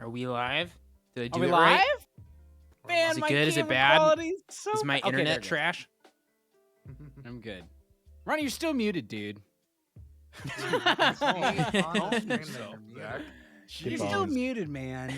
Are we live? Did I do Are we it live? right? Man, Is it my good? Is it camera bad? quality's so Is my bad. Okay, there internet it goes. trash? I'm good. Ronnie, you're still muted, dude. You're You're still muted, man.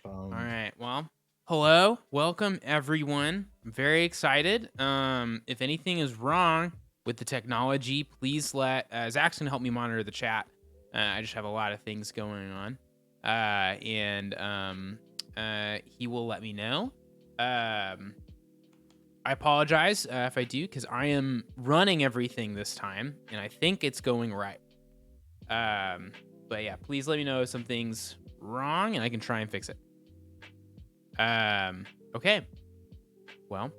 All right. Well, hello. Welcome, everyone. I'm very excited. If anything is wrong with the technology, please let Zach's going to help me monitor the chat. I just have a lot of things going on. And he will let me know. I apologize if I do, because I am running everything this time, and I think it's going right. But yeah, please let me know if something's wrong, and I can try and fix it. Okay. Well,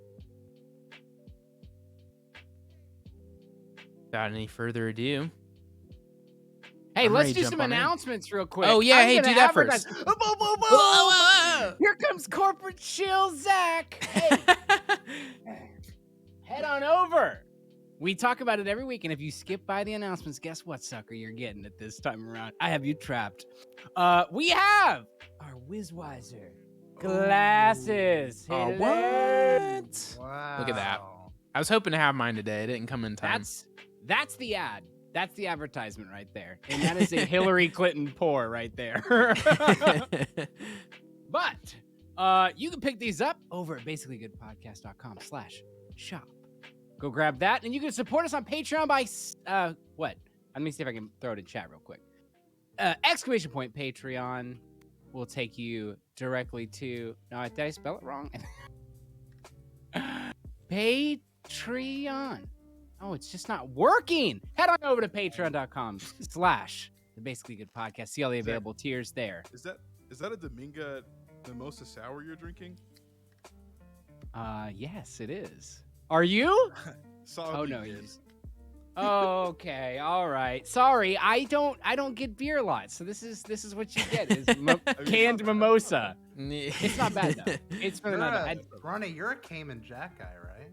without any further ado. Hey, I'm let's ready to do jump some on in. announcements real quick. Oh, yeah, I'm hey, gonna do that advertise- first. Whoa, whoa, whoa, whoa. Whoa. Here comes Corporate Shill Zach. Hey, head on over. We talk about it every week, and if you skip by the announcements, guess what, sucker? You're getting it this time around. I have you trapped. We have our Wizwiser glasses. Oh, Hello. what? Wow. Look at that. I was hoping to have mine today. It didn't come in time. That's the ad. That's the advertisement right there. And that is a Hillary Clinton pour right there. But you can pick these up over at basicallygoodpodcast.com/shop. Go grab that. And you can support us on Patreon by what? Let me see if I can throw it in chat real quick. Exclamation point Patreon will take you directly to... No, did I spell it wrong? Patreon. Oh, it's just not working. Head on over to patreon.com/the Basically Good Podcast. See all the available tiers there. Is that a Dominga Mimosa Sour you're drinking? Yes, it is. Are you? Solidly no, good. you just... Okay, all right. Sorry, I don't get beer lots, so this is what you get is canned mimosa. It's not bad though. It's really not bad. Ronnie, you're a Cayman Jack guy, right?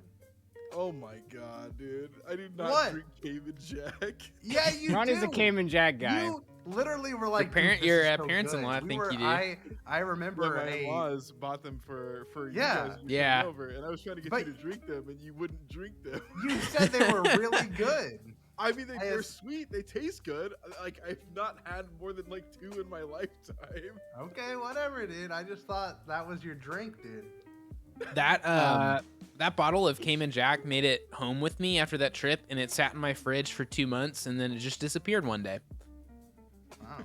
Oh my god, dude! I do not What? drink Cayman Jack. Yeah, you Ronnie's do. a Cayman Jack guy. You literally were like, Your "Dude, this is so parents-in-law good." think you do. I remember My in-laws bought them for you guys when you Yeah. came over, and I was trying to get you to drink them, and you wouldn't drink them. You said they were really good. I mean, they're sweet. They taste good. Like, I've not had more than like 2 in my lifetime. Okay, whatever, dude. I just thought that was your drink, dude. That bottle of Cayman Jack made it home with me after that trip, and it sat in my fridge for 2 months, and then it just disappeared one day. Wow.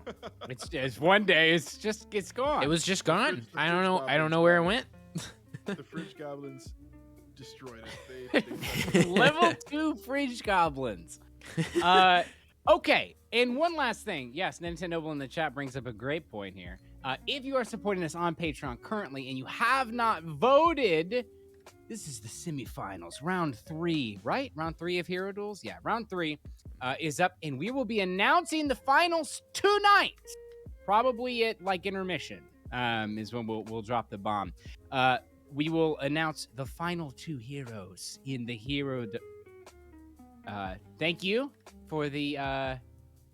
It's one day. It's gone. It was just gone. The I don't know. fridge I don't know where it went. The fridge goblins destroyed it. They Level 2 fridge goblins. Okay, and one last thing. Yes, Nintendo in the chat brings up a great point here. If you are supporting us on Patreon currently and you have not voted, this is the semifinals, round 3, right? Round 3 of Hero Duels? Yeah, round 3 is up, and we will be announcing the finals tonight. Probably at like intermission is when we'll drop the bomb. We will announce the final 2 heroes in the Hero. Thank you for the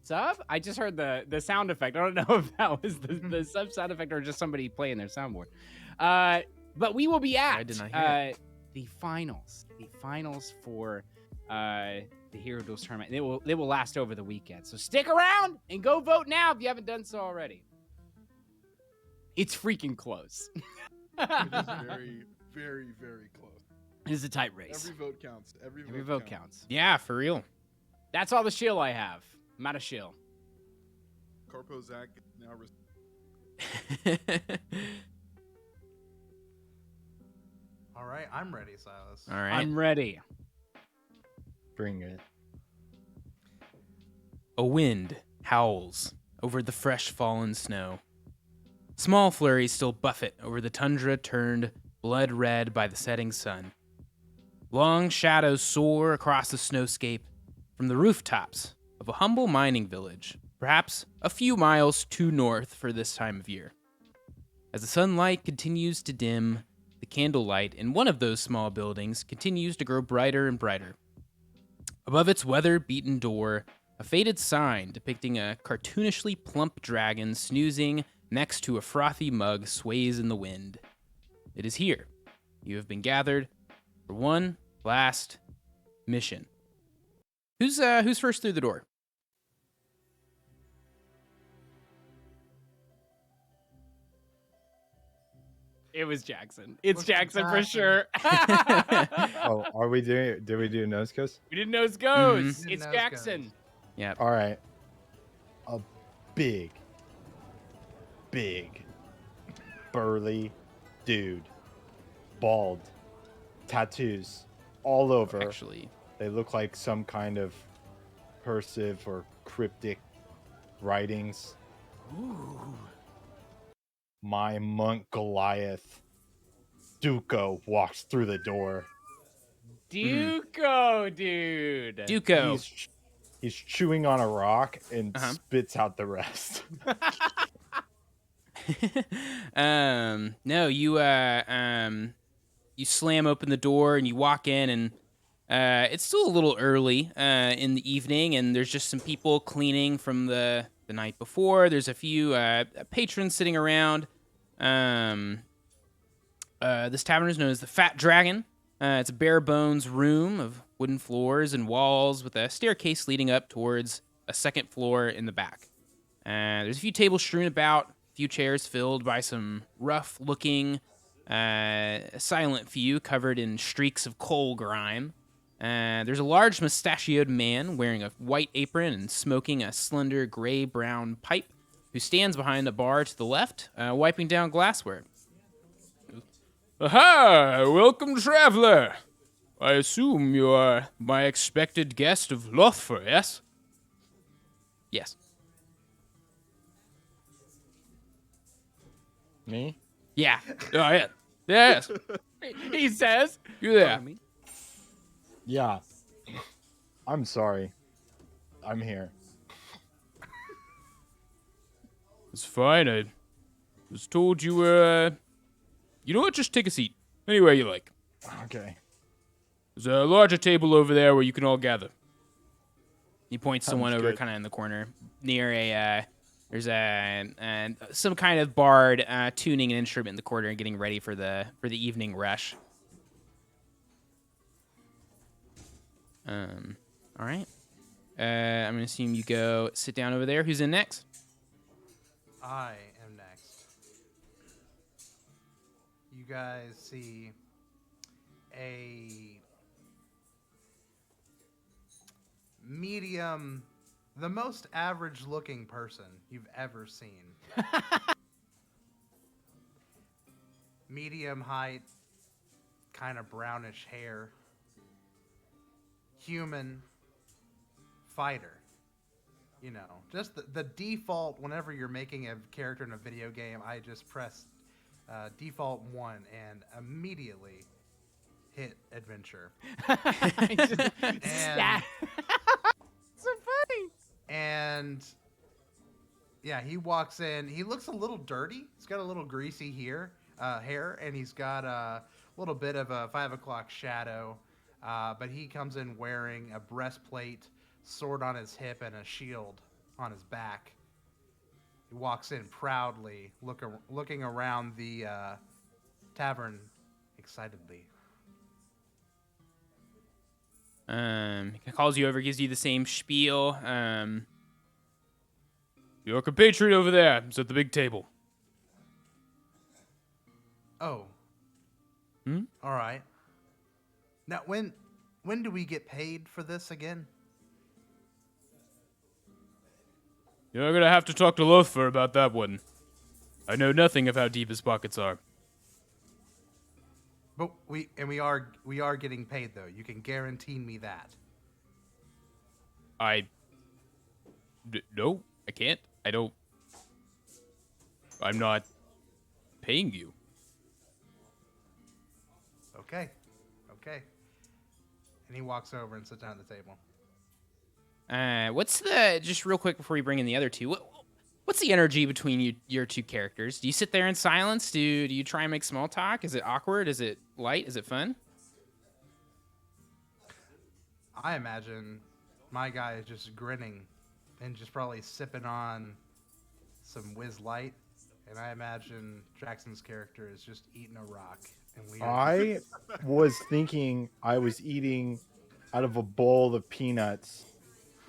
sub. I just heard the sound effect. I don't know if that was the sub sound effect or just somebody playing their soundboard. But we will be at I did not hear the finals for the Hero Duels tournament. It will last over the weekend. So stick around and go vote now if you haven't done so already. It's freaking close. It is very, very, very close. It is a tight race. Every vote counts. Every vote counts. Yeah, for real. That's all the shill I have. I'm out of shill. Corpo Zach now. All right, I'm ready, Silas. All right. I'm ready. Bring it. A wind howls over the fresh fallen snow. Small flurries still buffet over the tundra turned blood red by the setting sun. Long shadows soar across the snowscape from the rooftops of a humble mining village, perhaps a few miles too north for this time of year. As the sunlight continues to dim, the candlelight in one of those small buildings continues to grow brighter and brighter. Above its weather-beaten door, a faded sign depicting a cartoonishly plump dragon snoozing next to a frothy mug sways in the wind. It is here. You have been gathered for one last mission. Who's first through the door? It was Jackson. It's Was Jackson for Jackson. sure. Oh, are we doing? Did we do nose coast? We didn't know it's goes. Mhm. Didn't It's know it's Jackson. goes. Yeah. All right. A big, burly dude, bald, tattoos all over. Actually, They look like some kind of cursive or cryptic writings. My monk Goliath, Duco, walks through the door. Duco, dude. Duco. He's chewing on a rock and Uh-huh. spits out the rest. No, you slam open the door and you walk in, and it's still a little early in the evening, and there's just some people cleaning from the night before. There's a few patrons sitting around. This tavern is known as the Fat Dragon. It's a bare bones room of wooden floors and walls with a staircase leading up towards a second floor in the back. There's a few tables strewn about, a few chairs filled by some rough-looking, silent few covered in streaks of coal grime. There's a large mustachioed man wearing a white apron and smoking a slender gray-brown pipe who stands behind a bar to the left, wiping down glassware. Aha! Welcome, traveler! I assume you are my expected guest of Lothfer, yes? Yes. Me? Yeah. Oh, yeah. Yes. He says. You there? Yeah. I'm sorry. I'm here. It's fine. I was told you were, you know what? Just take a seat. Anywhere you like. Okay. There's a larger table over there where you can all gather. He points to Sounds one over good. kind of in the corner near there's some kind of bard tuning an instrument in the corner and getting ready for the evening rush. All right. I'm gonna assume you go sit down over there. Who's in next? I am next. You guys see a medium, the most average looking person you've ever seen. Medium height, kind of brownish hair. Human fighter. You know, just the default whenever you're making a character in a video game, I just press default 1 and immediately hit adventure. Yeah. So funny. And yeah, he walks in. He looks a little dirty. He's got a little greasy hair, and he's got a little bit of a 5 o'clock shadow. But he comes in wearing a breastplate, sword on his hip, and a shield on his back. He walks in proudly, looking around the tavern excitedly. He calls you over, gives you the same spiel. Your compatriot over there is at the big table. Oh. Hmm? All right. Now, when do we get paid for this again? You're gonna have to talk to Lothfer about that one. I know nothing of how deep his pockets are. But we are getting paid though. You can guarantee me that. No, I can't. I'm not paying you. Okay. And he walks over and sits down at the table. What's the, just real quick before we bring in the other two, what's the energy between your two characters? Do you sit there in silence? Do you try and make small talk? Is it awkward? Is it light? Is it fun? I imagine my guy is just grinning and just probably sipping on some Whiz Light and I imagine Jackson's character is just eating a rock, and we are. I was thinking I was eating out of a bowl of peanuts,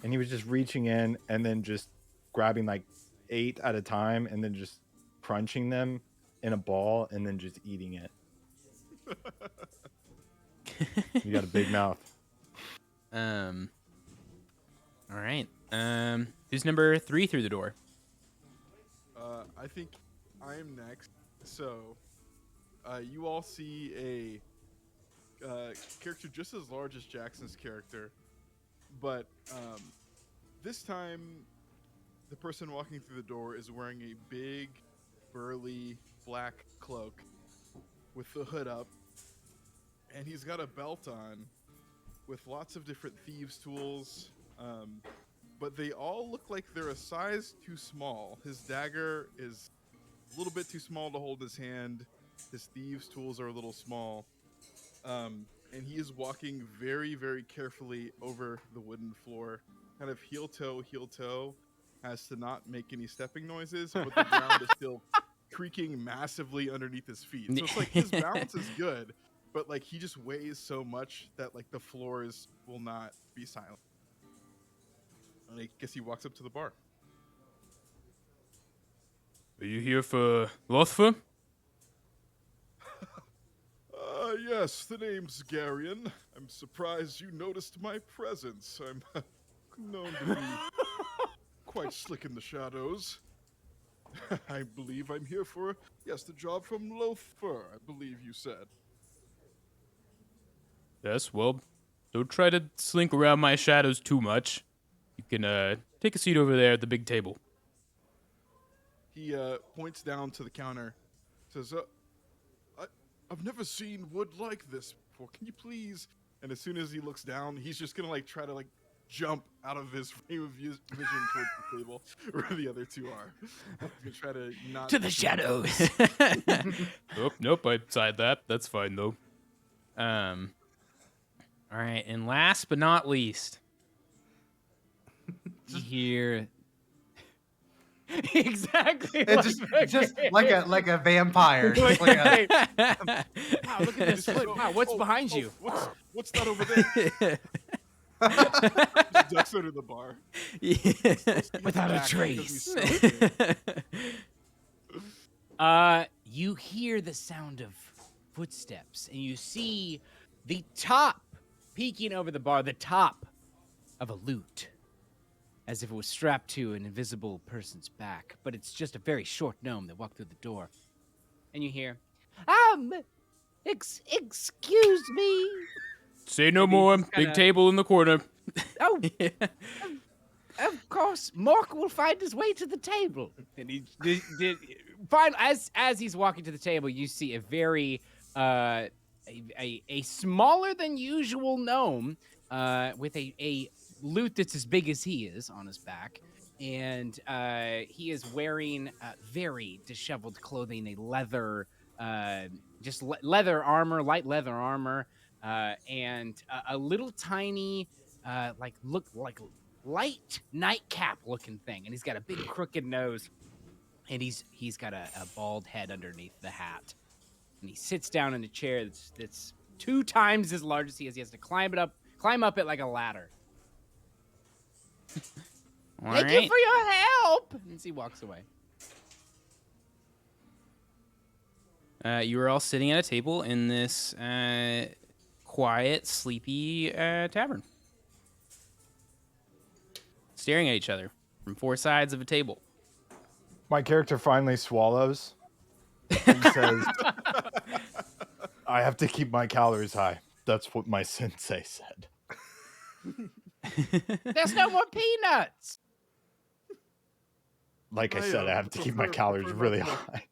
and he was just reaching in and then just grabbing like 8 at a time and then just crunching them in a ball and then just eating it. You got a big mouth. All right. Who's number 3 through the door? I think I am next. So, you all see a character just as large as Jackson's character, but this time, the person walking through the door is wearing a big, burly black cloak with the hood up, and he's got a belt on with lots of different thieves' tools. But they all look like they're a size too small. His dagger is a little bit too small to hold in his hand. His thieves' tools are a little small. And he is walking very, very carefully over the wooden floor, kind of heel toe, as to not make any stepping noises, but the ground is still creaking massively underneath his feet. So it's like his balance is good, but like he just weighs so much that like the floors will not be silent. And I guess he walks up to the bar. Are you here for Lothfa? Yes, the name's Garion. I'm surprised you noticed my presence. I'm known to be quite slick in the shadows. I believe I'm here for, the job from Lothfur, I believe you said. Yes, well, don't try to slink around my shadows too much. You can take a seat over there at the big table. He points down to the counter, says, I've never seen wood like this before. Can you please? And as soon as he looks down, he's just gonna like try to like jump out of his frame of vision towards the table where the other two are. He's gonna try to not To the shadows. Nope, I side that. That's fine though. All right, and last but not least, You hear exactly It's just like a vampire. Just like a, wow, look at this foot. Wow, what's behind you? What's that over there? Just ducks under the bar. Without a Back trace. because he's so good. You hear the sound of footsteps, and you see the top peeking over the bar, the top of a lute, as if it was strapped to an invisible person's back. But it's just a very short gnome that walked through the door. And you hear, excuse me. say no more. Big table in the corner. Oh, of course, Mork will find his way to the table. And he finally, as he's walking to the table, you see a very a smaller than usual gnome with a lute that's as big as he is on his back, and he is wearing very disheveled clothing, a leather leather armor, light leather armor, and a little tiny light nightcap looking thing, and he's got a big crooked nose, and he's got a bald head underneath the hat, and he sits down in a chair that's 2 times as large as he is. He has to climb up it like a ladder. Thank you for your help. And he walks away. You are all sitting at a table in this quiet, sleepy tavern, staring at each other from 4 sides of a table. My character finally swallows and says, I have to keep my calories high. That's what my sensei said. There's no more peanuts. Like I said, I have to keep my calories really high.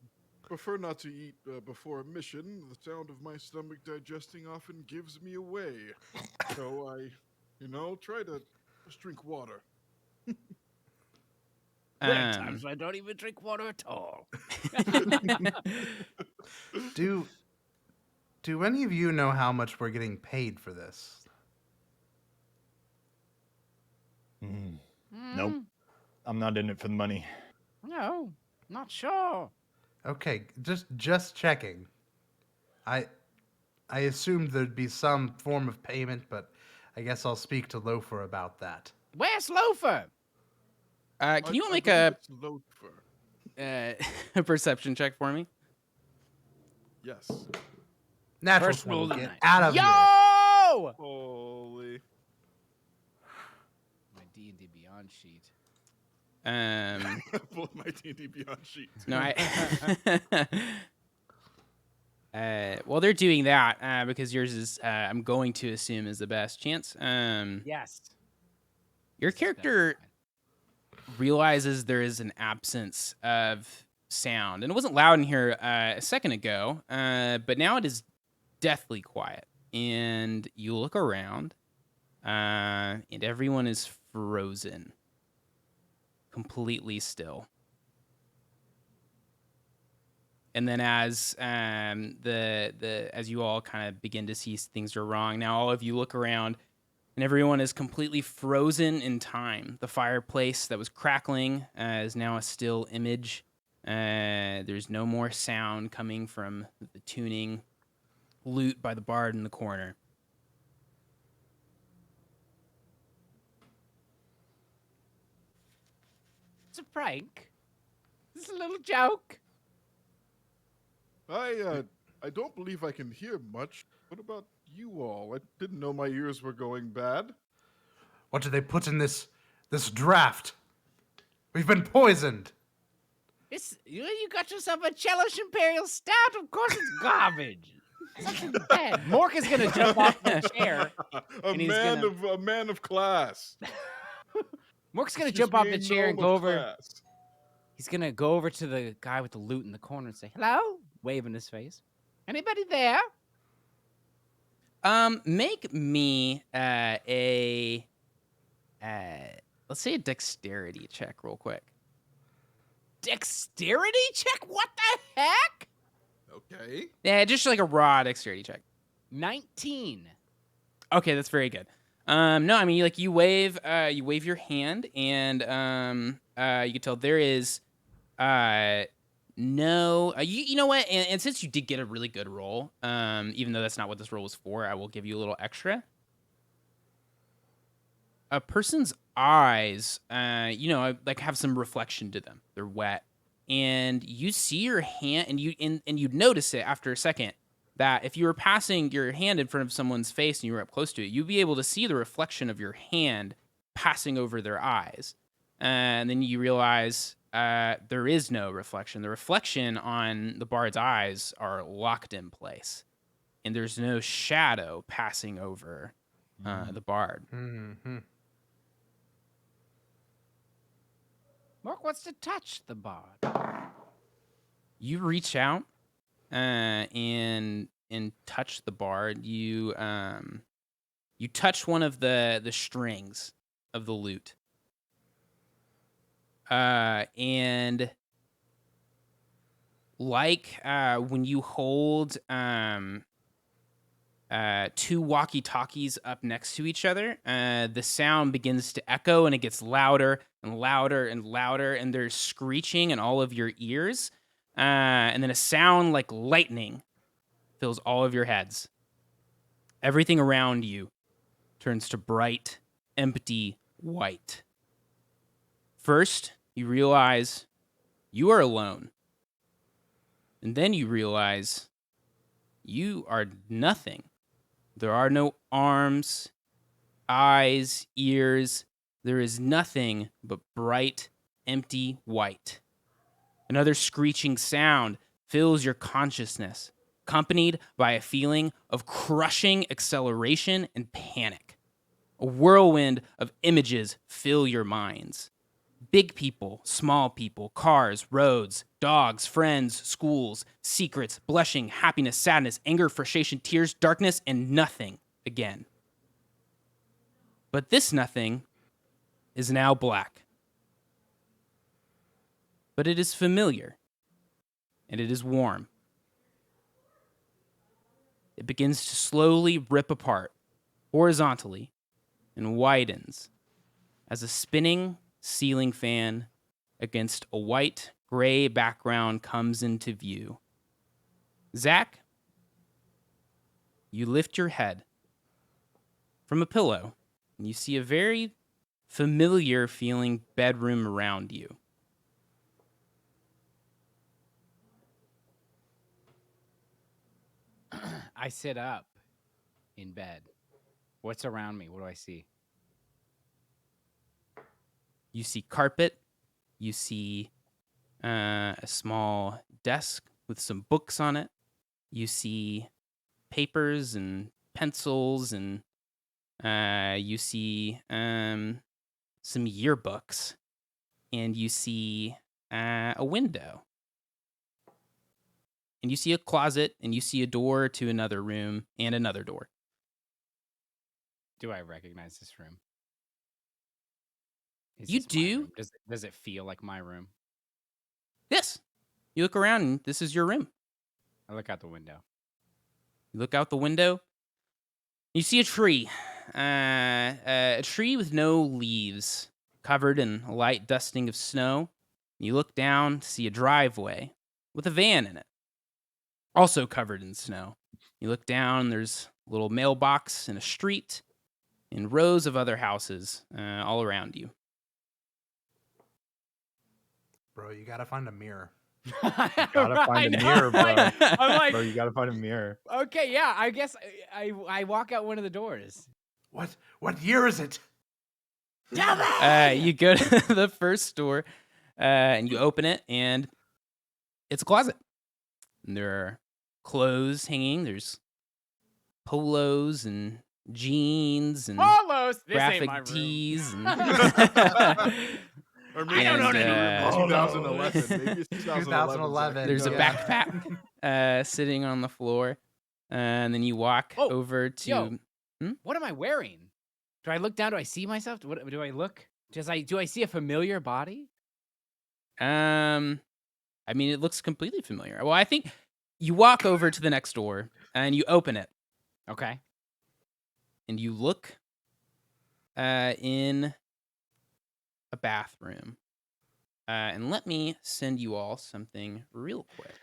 Prefer not to eat before a mission. The sound of my stomach digesting often gives me away. So I, try to just drink water. There are times I don't even drink water at all. do any of you know how much we're getting paid for this? Nope. I'm not in it for the money. No, not sure. Okay, just checking. I I assumed there'd be some form of payment, but I guess I'll speak to Loafer about that. Where's Loafer? Can you all I make believe it's Loafer. a perception check for me? Yes. Natural First rule 20. of the Get night. out of here. Yo! Holy. My D&D Beyond sheet. Pull up my D&D Beyond sheet. No, while they're doing that, because yours is, I'm going to assume is the best chance. Yes. Your character realizes there is an absence of sound, and it wasn't loud in here a second ago, but now it is deathly quiet. And you look around, and everyone is frozen, completely still. And then as as you all kind of begin to see things are wrong, now all of you look around, and everyone is completely frozen in time. The fireplace that was crackling is now a still image. There's no more sound coming from the tuning lute by the bard in the corner. It's a prank. It's a little joke. I don't believe I can hear much. What about you all? I didn't know my ears were going bad. What did they put in this draft? We've been poisoned. You got yourself a Chelish Imperial Stout. Of course it's garbage. Something bad. Mork is gonna jump off the chair. A man of class. Mork's gonna Excuse jump me, off the a chair and gnome go of over. class. He's gonna go over to the guy with the lute in the corner and say, "Hello," wave in his face. Anybody there? Make me let's say a dexterity check real quick. Dexterity check? What the heck? Okay. Yeah, just like a raw dexterity check. 19. Okay, that's very good. No, I mean, you wave your hand, and you can tell there is, no, you know what? And since you did get a really good roll, even though that's not what this roll was for, I will give you a little extra. A person's eyes, have some reflection to them. They're wet, and you see your hand, and you notice it after a second that if you were passing your hand in front of someone's face and you were up close to it, you'd be able to see the reflection of your hand passing over their eyes, and then you realize there is no reflection. The reflection on the bard's eyes are locked in place, and there's no shadow passing over the bard. Mm-hmm. Mork wants to touch the bard. You reach out and touch the bard. You touch one of the strings of the lute, and like when you hold two walkie-talkies up next to each other, the sound begins to echo, and it gets louder and louder and louder, and there's screeching in all of your ears, and then a sound like lightning fills all of your heads. Everything around you turns to bright, empty white. First, you realize you are alone, and then you realize you are nothing. There are no arms, eyes, ears. There is nothing but bright, empty white. Another screeching sound fills your consciousness, accompanied by a feeling of crushing acceleration and panic. A whirlwind of images fill your minds. Big people, small people, cars, roads, dogs, friends, schools, secrets, blushing, happiness, sadness, anger, frustration, tears, darkness, and nothing again. But this nothing is now black. But it is familiar, and it is warm. It begins to slowly rip apart, horizontally, and widens as a spinning ceiling fan against a white gray background comes into view. Zach, you lift your head from a pillow, and you see a very familiar feeling bedroom around you. I sit up in bed. What's around me? What do I see? You see carpet. You see a small desk with some books on it. You see papers and pencils, and you see some yearbooks, and you see a window. And you see a closet, and you see a door to another room and another door. Do I recognize this room? Is You this my do. room? Does it feel like my room? Yes. You look around, and this is your room. I look out the window. You look out the window. You see a tree. A tree with no leaves, covered in a light dusting of snow. You look down to see a driveway with a van in it, also covered in snow. You look down, there's a little mailbox in a street, and rows of other houses all around you. Bro, you gotta find a mirror. Gotta find a mirror, bro. I'm like, Bro, you gotta find a mirror. okay, yeah. I guess I walk out one of the doors. What year is it? You go to the first door, and you open it, and it's a closet. And there are clothes hanging. There's polos and jeans and Polos. This ain't graphic my room. tees. And Or maybe I don't know it's any room. 2011. Maybe it's 2011. there's a Yeah. backpack sitting on the floor. And then you walk Oh, over to... yo. What am I wearing? Do I look down? Do I see myself? What do I look? Do I see a familiar body? I mean, it looks completely familiar. Well, I think you walk over to the next door, and you open it. Okay. And you look in a bathroom. And let me send you all something real quick.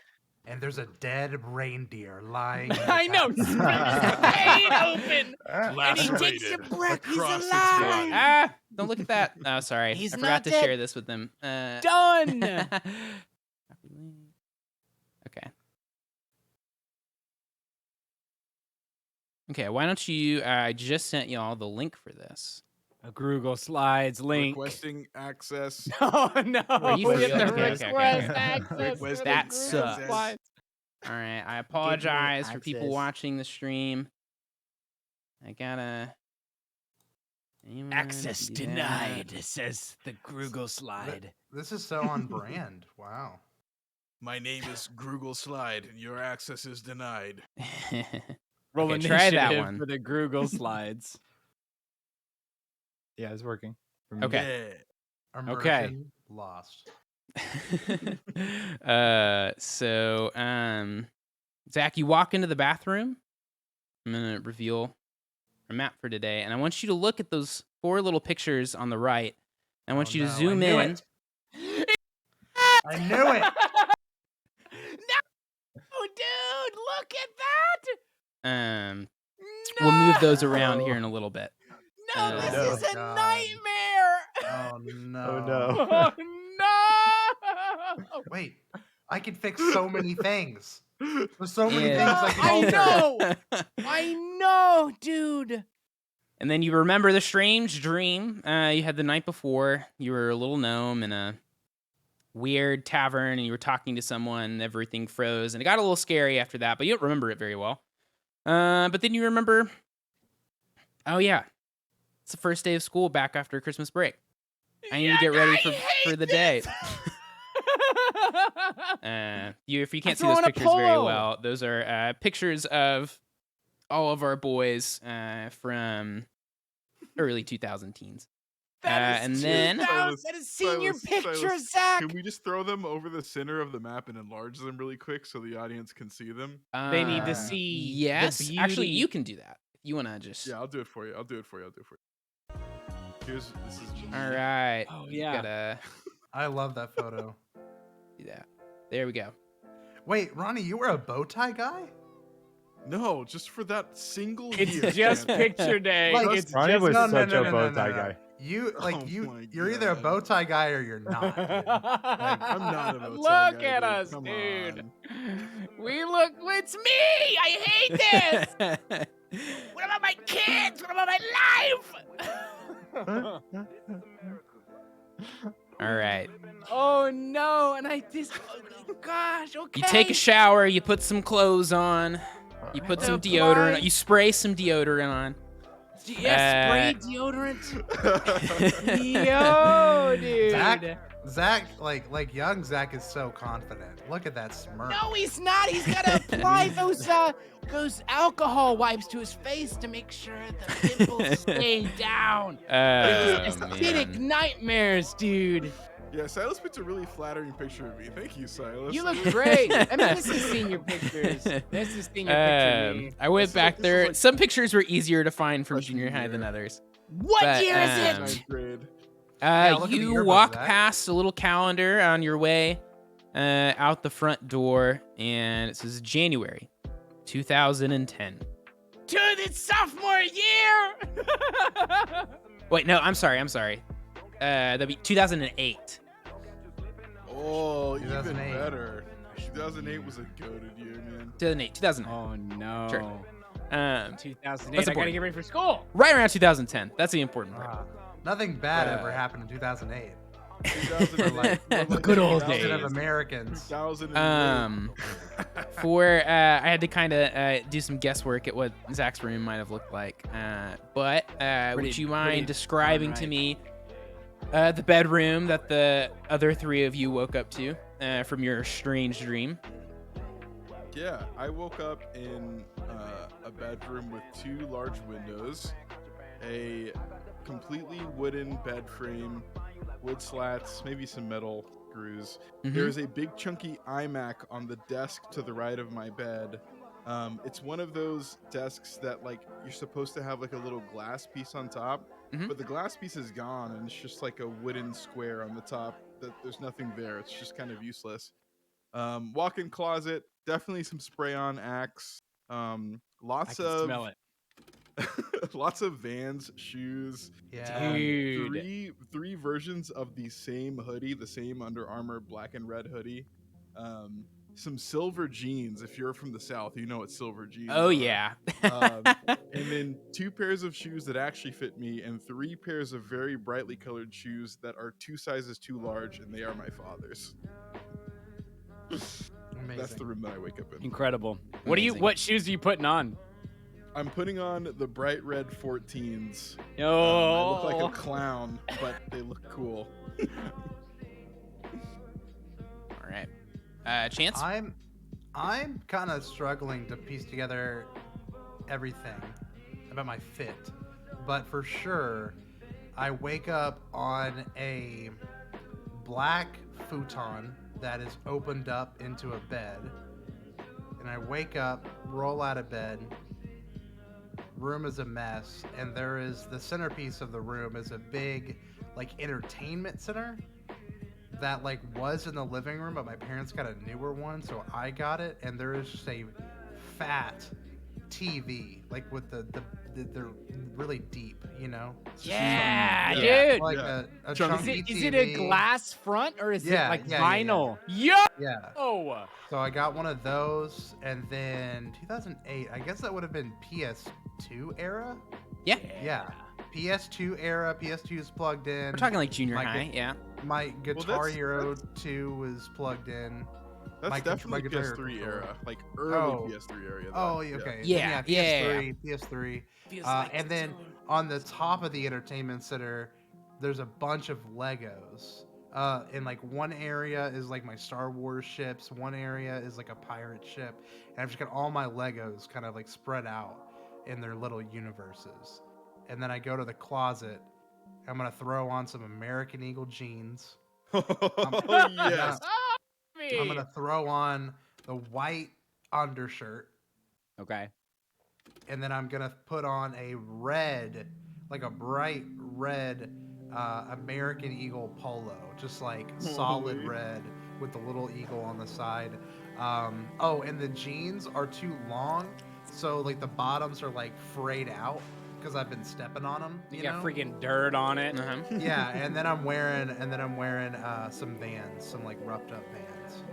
And there's a dead reindeer lying. in the I know. bathroom. Vein open, and he takes a Lacerated breath. He's across its alive. Ah, don't look at that. Oh, sorry. He's I not forgot to dead. share this with them. Done. Okay. Okay, why don't you... I just sent y'all the link for this. A Google Slides link. Requesting access. Oh no! Are you We have to okay, okay, request okay. access for Request the That Google sucks. Slides. All right, I apologize for people access. watching the stream. I gotta... Anyone Access do that? denied, says the Google Slide. This is so on brand. Wow. My name is Groogle Slide, and your access is denied. Roll Okay, try that initiative one. for the Google Slides. Yeah, it's working. for me. Okay. Yeah. Okay. Immersion lost. Zach, you walk into the bathroom. I'm gonna reveal our map for today, and I want you to look at those 4 little pictures on the right. I want you to zoom I knew in. it. I knew it. No, dude, look at that. We'll move those around here in a little bit. No, this no. is a God. nightmare. Oh no. Oh no. Oh no. Wait, I can fix so many things. There's so many Yeah. things I can I alter. know. I know, dude. And then you remember the strange dream you had the night before. You were a little gnome in a weird tavern, and you were talking to someone, and everything froze, and it got a little scary after that, but you don't remember it very well. But then you remember, oh yeah, it's the first day of school back after Christmas break. I need to get ready for the day. If you can't see those throwing a pictures very polo. well, those are pictures of all of our boys from early 2000 teens. And then Silas, that is senior Silas, picture, Silas, Zach. Can we just throw them over the center of the map and enlarge them really quick so the audience can see them? They need to Uh, see. Yes, the actually, beauty. you can do that. If you want to just... Yeah, I'll do it for you. This is All right. Oh, You yeah. gotta... I love that photo. Do that. There we go. Wait, Ronnie, you were a bow tie guy? No, just for that single It's year. just man. picture day. Like, It's Ronnie just was No, no, such no, a no, bow no, tie no, no. guy. Oh my You're either a God. bow tie guy or you're not. dude. I'm not a bow tie Look guy, at dude. us, Come dude. on. We look. It's me. I hate this. What about my kids? What about my life? All right. Oh no! And I just, oh, gosh. Okay. You take a shower. You put some clothes on. You put some Apply- deodorant. You spray some deodorant on. Yeah, spray deodorant. Yo, dude. Zach, like young Zach is so confident. Look at that smirk. No, he's not. He's got to apply those alcohol wipes to his face to make sure the pimples stay down. Acidic Man. nightmares, dude. Yeah, Silas puts a really flattering picture of me. Thank you, Silas. You look great. I mean, this is senior pictures. This is senior picture me. I went This is- back this is there. like Some pictures were easier to find from freshman junior high than year. others. What but, year is um, it? Ninth grade. look at the You yearbook, walk Zach. past a little calendar on your way out the front door, and it says January 2010. Dude, it's sophomore year. Wait, no, I'm sorry. That'd be 2008. Oh, even 2008. better. 2008 was a goated year, man. 2009. Oh no. Sure. 2008. That's 2008. I gotta important. get ready for school. Right around 2010. That's the important part. Nothing bad Uh, ever happened in 2008. 2008. The good old Thousands days. of Americans. 2008. For I had to kind of do some guesswork at what Zach's room might have looked like. But would you mind pretty describing darn to right. me the bedroom that the other three of you woke up to from your strange dream? Yeah, I woke up in a bedroom with 2 large windows, a completely wooden bed frame, wood slats, maybe some metal screws. Mhm. There's a big chunky iMac on the desk to the right of my bed. It's one of those desks that like you're supposed to have like a little glass piece on top, Mhm. but the glass piece is gone and it's just like a wooden square on the top. That there's nothing there. It's just kind of useless. Walk-in closet, definitely some spray-on Axe. I Lots can of smell it. lots of Vans shoes. Yeah. Dude. Three versions of the same hoodie, the same Under Armour black and red hoodie. Some silver jeans. If you're from the South, you know what silver jeans Oh are. yeah. And then 2 pairs of shoes that actually fit me, and 3 pairs of very brightly colored shoes that are 2 sizes too large, and they are my father's. Amazing. That's the room that I wake up in. Incredible. Amazing. What shoes are you putting on? I'm putting on the bright red 14s. I Oh. look like a clown, but they look cool. All right. Chance. I'm kind of struggling to piece together everything about my fit, but for sure, I wake up on a black futon that is opened up into a bed, and I wake up, roll out of bed. Room is a mess, and there is the centerpiece of the room is a big, like, entertainment center that like was in the living room, but my parents got a newer one, so I got it, and there is just a fat TV, like with they're really deep, you know. It's just Yeah, Yeah. dude. like Yeah. a Chunky. chunky Is it a TV. glass front or is Yeah, it like yeah, yeah, vinyl? Yeah. Yo! So I got one of those, and then 2008. I guess that would have been PS2 era. Yeah. Yeah, PS2 era. PS2 is plugged in. We're talking like junior My high. good- Yeah. My Guitar that's- Hero 2 was plugged in. That's My definitely Guitar Hero PS3 controller. era, like early Oh. PS3 era. Oh, okay. Yeah, PS3. PS3. And then on the top of the entertainment center, there's a bunch of Legos. And like one area is like my Star Wars ships. One area is like a pirate ship. And I've just got all my Legos kind of like spread out in their little universes. And then I go to the closet. I'm gonna throw on some American Eagle jeans. Oh yes. I'm gonna throw on the white undershirt. Okay. And then I'm gonna put on a red, like a bright red American Eagle polo, just like solid Holy. red with the little eagle on the side. Oh, and the jeans are too long, so like the bottoms are like frayed out because I've been stepping on them. You got freaking dirt on it. Uh-huh. Yeah, and then I'm wearing some Vans, some like roughed up Vans.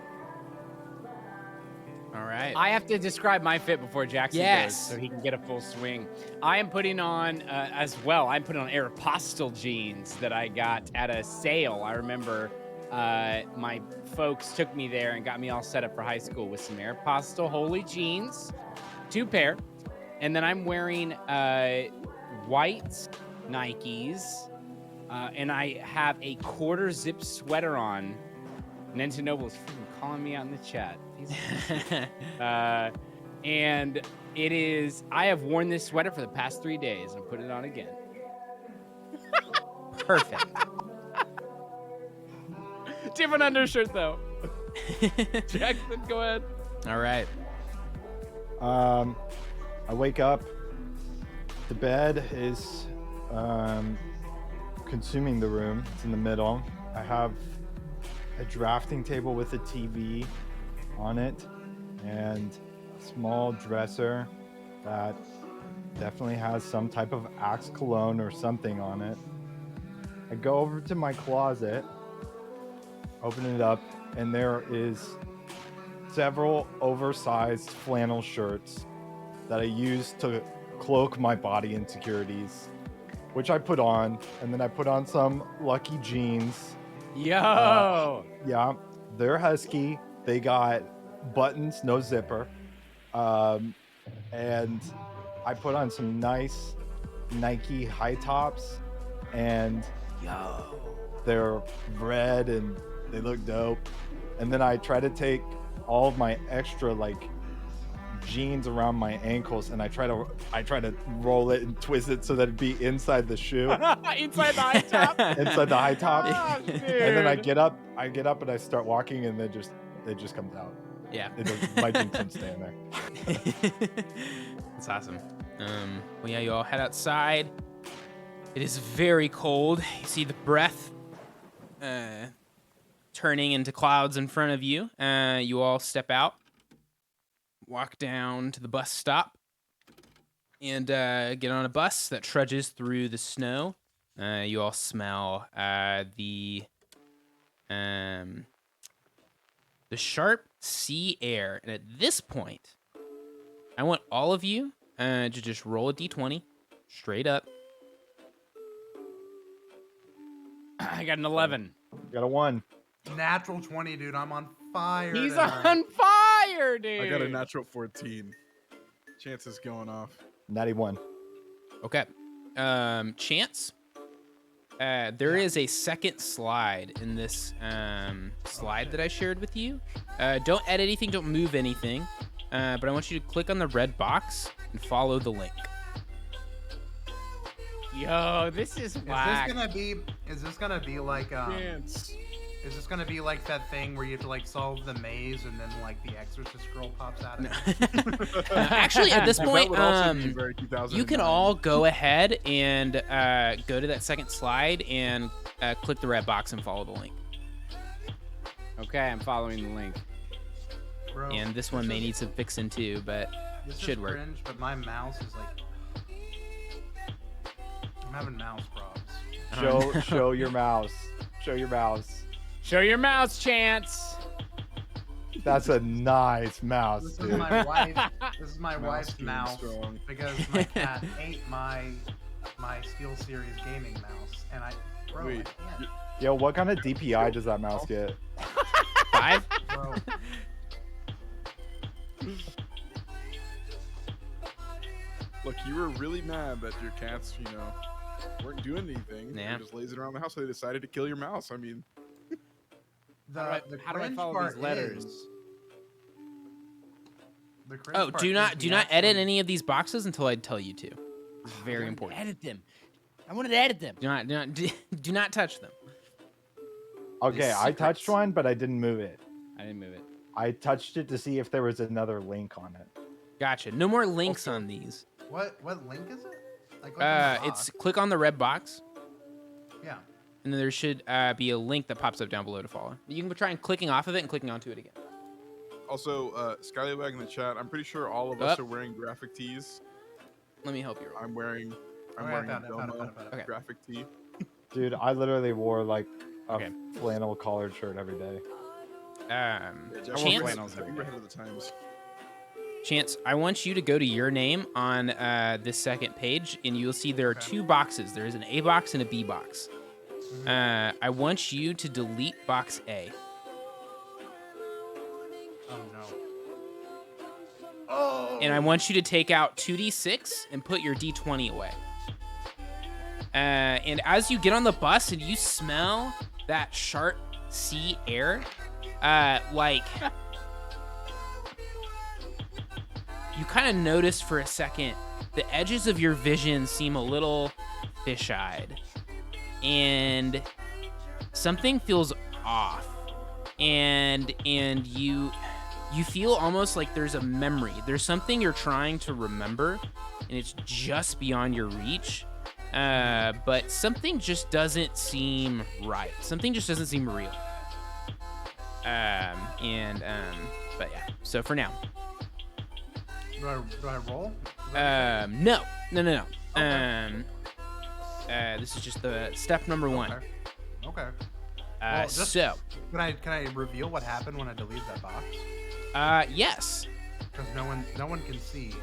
All right. I have to describe my fit before Jackson Yes. goes so he can get a full swing. I am putting on, as well, I'm putting on Aeropostale jeans that I got at a sale. I remember my folks took me there and got me all set up for high school with some Aeropostale Holy jeans, 2 pair. And then I'm wearing white Nikes, and I have a quarter zip sweater on. Nintendo Noble is freaking calling me out in the chat. And it is, I have worn this sweater for the past 3 days and put it on again. Perfect. Different undershirt though. Jackson, go ahead. All right. I wake up. The bed is consuming the room. It's in the middle. I have a drafting table with a TV on it and a small dresser that definitely has some type of Axe cologne or something on it. I go over to my closet, open it up, and there is several oversized flannel shirts that I use to cloak my body insecurities, which I put on, and then I put on some Lucky jeans. Yo. Yeah, they're husky. They got buttons, no zipper. And I put on some nice Nike high tops, and they're red and they look dope. And then I try to take all of my extra like jeans around my ankles, and I try to roll it and twist it so that it'd be inside the shoe. Inside the high top. Inside the high top. Oh, And then I dude. get up and I start walking, and then it just comes out. Yeah. My jeans don't stay in there. That's awesome. Well, yeah, you all head outside. It is very cold. You see the breath turning into clouds in front of you. You all step out, walk down to the bus stop, and get on a bus that trudges through the snow. You all smell the sharp sea air. And at this point, I want all of you to just roll a d20 straight up. I got an 11. Got a 1. Natural 20, dude. I'm on fire. He's tonight. on fire, dude. I got a natural 14. Chances going off. Natty 1. Okay. Chance. There is a second slide in this slide that I shared with you. Don't edit anything, don't move anything. But I want you to click on the red box and follow the link. Yo, this is whack. Is this gonna be like Chance. is this gonna be like that thing where you have to like solve the maze and then like the Exorcist girl pops out of it? Actually, at this That point, would also be very you 2009. can all go ahead and go to that second slide and click the red box and follow the link. Okay, I'm following the link. Bro, And this one may need some fixing too, but this should is work. cringe, but my mouse is like I'm having mouse probs. Show your mouse. Show your mouse. Show your mouse, Chance. That's a nice mouse, This is dude. my wife. This is my Mouse wife's game mouse strong. because my cat ate my SteelSeries gaming mouse, and I Wait, can't, Yo, what kind of DPI does that mouse get? 5? bro. Look, you were really mad that your cats, weren't doing anything. They Yeah. were just lazing around the house, so they decided to kill your mouse. I mean, The How do I cringe follow part these letters? is- the cringe Oh, part do is not the edit actual- any of these boxes until I tell you to. This is very important. Edit them. I wanted to edit them. Do not touch them. Okay, I touched secrets. one, but I didn't move it. I didn't move it. I touched it to see if there was another link on it. Gotcha. No more links on these. What link is it? Like, click on the It's box. click on the red box, Yeah. and then there should be a link that pops up down below to follow. You can try and clicking off of it and clicking onto it again. Also, Skylywag in the chat. I'm pretty sure all of us are wearing graphic tees. Let me help you. I'm wearing I a found it. Domo Okay. graphic tee. Dude, I literally wore like a Okay. flannel collared shirt every day. Chance, flannels every You're day. ahead of the times. Chance, I want you to go to your name on this second page, and you'll see there are two boxes. There is an A box and a B box. I want you to delete box A. Oh no. Oh. And I want you to take out 2d6 and put your d20 away. And as you get on the bus and you smell that sharp sea air, like you kind of notice for a second the edges of your vision seem a little fish-eyed, and something feels off, and you feel almost like there's a memory. There's something you're trying to remember, and it's just beyond your reach. But something just doesn't seem right. Something just doesn't seem real. But yeah. So for now, Do I roll? no. Okay. This is just the step number one. Okay. Well, just- So, Can I reveal what happened when I deleted that box? yes. Because no one can see.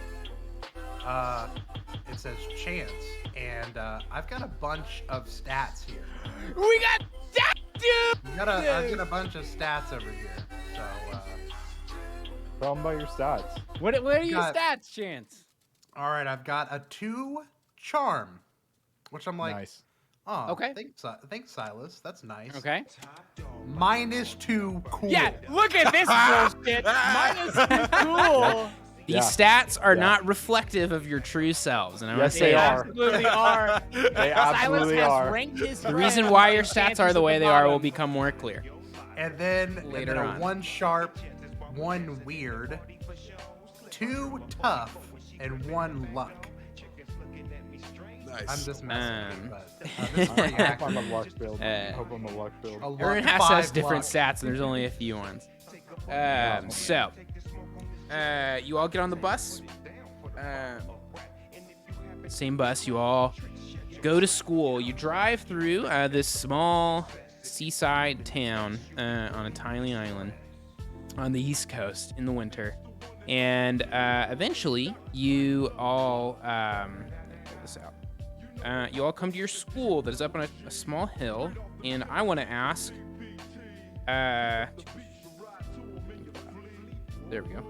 It says chance, and I've got a bunch of stats here. We got that dude. I've got a bunch of stats over here. So Tell them about your stats. What are your Got- stats, Chance? all right, I've got a 2 charm, which I'm like, Nice. oh, Okay. Thanks, Silas. That's nice. Okay. -2 cool. Yeah, look at this bullshit. -2 cool. These Yeah. stats are Yeah. not reflective of your true selves, and I want Yes, to they say They that. are. absolutely are. They Silas absolutely has are. ranked his The reason why your stats are the way they are will become more clear. And then Later a on. 1 sharp, 1 weird, 2 tough, and 1 luck. Nice. I'm just messing, Um, but this is pretty I hope I'm accurate. a luck build. I Uh, hope I'm a luck build. A luck, Everyone has 5 different luck. stats, and there's only a few ones. So, you all get on the bus. Same bus. You all go to school. You drive through this small seaside town on a tiny island on the East Coast in the winter, and eventually you all pull this out. You all come to your school that is up on a small hill, and I want to ask. There we go.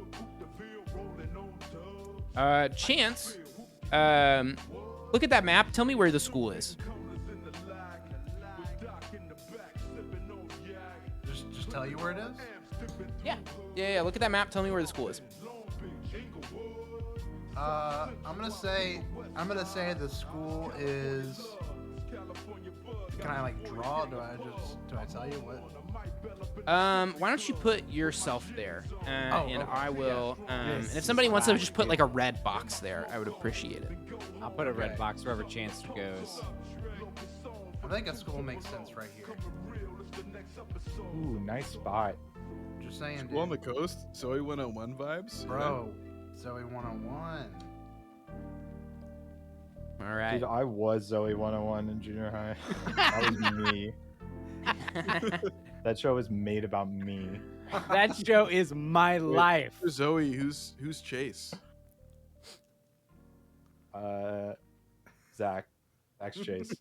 Chance, look at that map. Tell me where the school is. Just tell you where it is. Yeah. Look at that map. Tell me where the school is. I'm gonna say the school is. Can I like draw? Do I tell you what? Why don't you put yourself there, and okay. I will. Yeah. And if somebody wants to just put like a red box there, I would appreciate it. I'll put a red Okay. box wherever Chance goes. I think a school makes sense right here. Ooh, nice spot. Just saying, Well, on dude. the coast, Zoe 101 vibes. Bro, Zoe 101. All right. Dude, I was Zoe 101 in junior high. That was me. That show was made about me. That show is my life. For Zoe, who's Chase? Zach. Zach's Chase.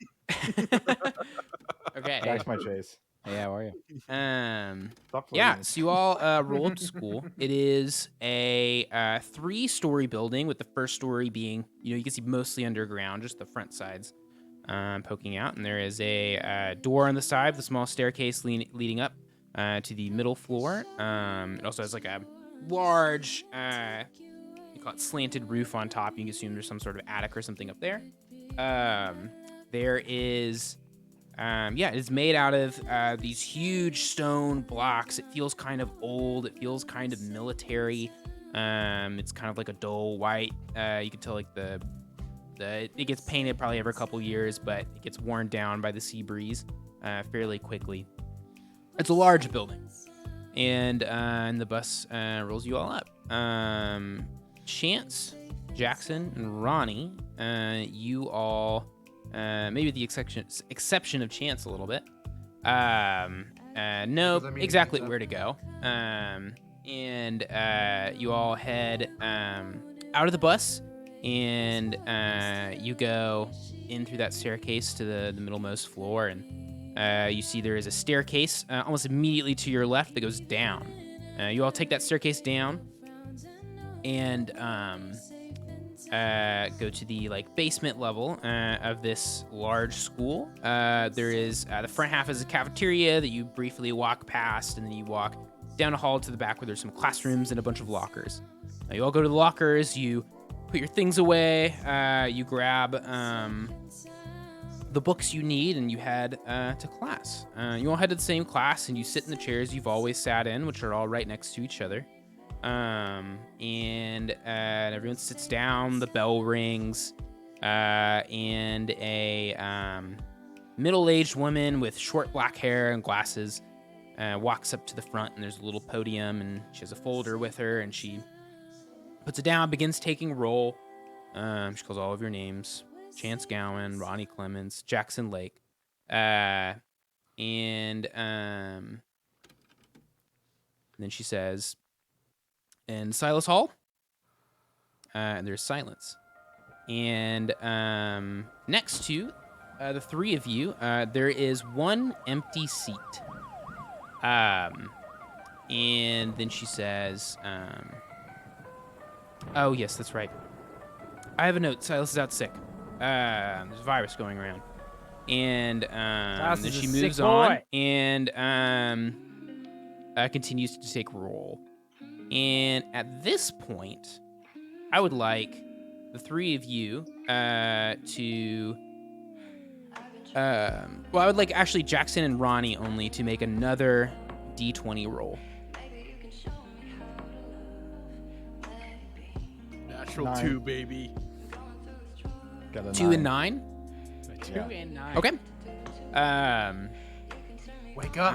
Okay. Zach's my Chase. Hey, how are you? Stop Yeah, flirting. so you all roll up to school. It is a 3-story building, with the first story being, you can see mostly underground, just the front sides poking out. And there is a door on the side with a small staircase leading up to the middle floor. It also has like a large, you call it slanted roof on top. You can assume there's some sort of attic or something up there. There is... it is made out of these huge stone blocks. It feels kind of old. It feels kind of military. It's kind of like a dull white. You can tell like it gets painted probably every couple years, but it gets worn down by the sea breeze. fairly quickly. It's a large building, and the bus rolls you all up. Chance, Jackson, and Ronnie, you all, maybe the exception of Chance a little bit, know Because, I mean, exactly it's where to go. And you all head out of the bus, and you go in through that staircase to the middlemost floor, and you see there is a staircase almost immediately to your left that goes down. You all take that staircase down and go to the basement level of this large school. There is the front half is a cafeteria that you briefly walk past, and then you walk down a hall to the back where there's some classrooms and a bunch of lockers. You all go to the lockers, you put your things away, you grab the books you need, and you head to class. You all head to the same class, and you sit in the chairs you've always sat in, which are all right next to each other. And everyone sits down, the bell rings, and a middle-aged woman with short black hair and glasses walks up to the front, and there's a little podium, and she has a folder with her, and she puts it down, begins taking roll. She calls all of your names: Chance Gowan, Ronnie Clemens, Jackson Lake, and then she says, "And Silas Hall?" And there's silence. And next to the three of you, there is one empty seat. And then she says, "Oh, yes, that's right. I have a note. Silas is out sick. There's a virus going around." And then she moves on and continues to take roll. And at this point, I would like the three of you to... I would like actually Jackson and Ronnie only to make another D20 roll. Natural 9. 2, baby. Got a 2 9. and 9? 2 Yeah. and 9. Okay. Wake up.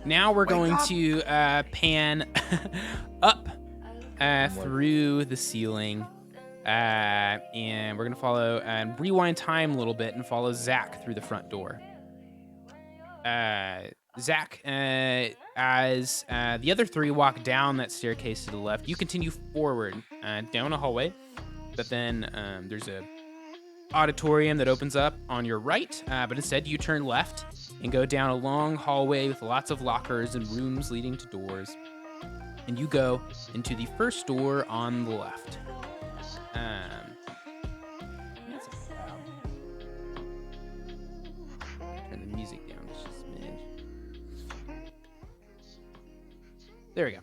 Now we're Wake going up. to pan up through the ceiling, and we're gonna follow and rewind time a little bit and follow Zach through the front door. Zach, as the other three walk down that staircase to the left, you continue forward down a hallway, but then there's a auditorium that opens up on your right, but instead you turn left and go down a long hallway with lots of lockers and rooms leading to doors, and you go into the first door on the left. That's loud. Turn the music down just a smidge. There we go.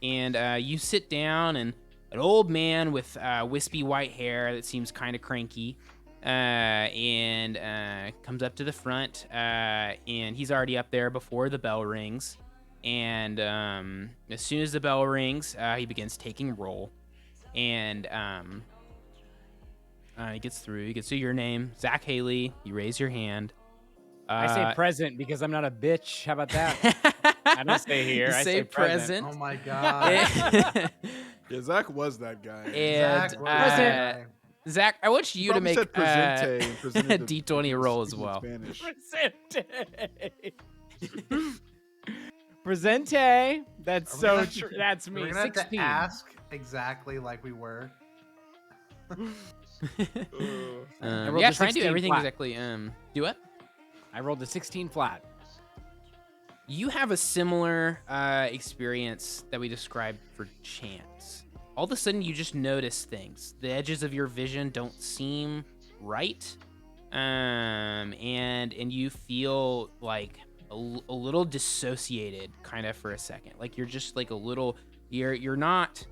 And you sit down, and an old man with wispy white hair that seems kind of cranky and comes up to the front, and he's already up there before the bell rings. And as soon as the bell rings, he begins taking roll, and he gets through. He gets to your name, Zach Haley. You raise your hand. I say present because I'm not a bitch. How about that? I don't say here. You I say say present. Oh my god. Yeah, Zach was that guy. And Zach, where's that guy? Zach, I want you to Probably make said presente and presented a the- D20 roll as in well. Spanish. Presente. Presente. That's Are we so gonna have to- true. That's me. We're gonna have to 16. ask exactly like we were. I rolled Yeah, a try and do 16 everything flat. exactly. Do what? I rolled a 16 flat. You have a similar experience that we described for Chance. All of a sudden, you just notice things. The edges of your vision don't seem right, and you feel like a little dissociated, kind of for a second. Like you're just like a little. You're not.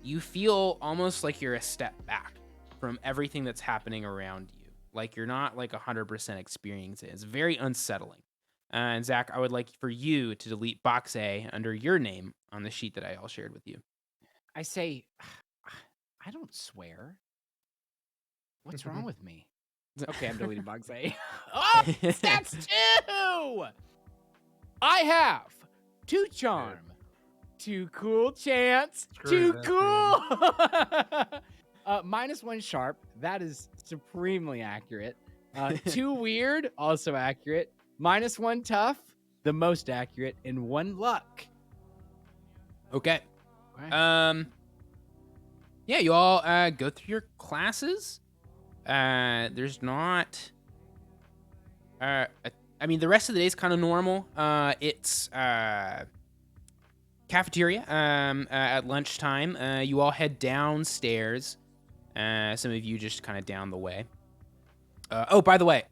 You feel almost like you're a step back from everything that's happening around you. Like you're not like 100% experiencing it. It's very unsettling. And Zach, I would like for you to delete box A under your name on the sheet that I all shared with you. I say, I don't swear. What's wrong with me? Okay, I'm deleting box A. Oh, stats 2! I have 2 charm, 2 cool chance, Screw 2 this, cool. -1 sharp. That is supremely accurate. 2 weird, also accurate. -1 tough, the most accurate, and 1 luck. Okay. Okay. Yeah, you all go through your classes. There's not. I mean, the rest of the day is kind of normal. It's cafeteria. At lunchtime, you all head downstairs. Some of you just kind of down the way. Oh, by the way,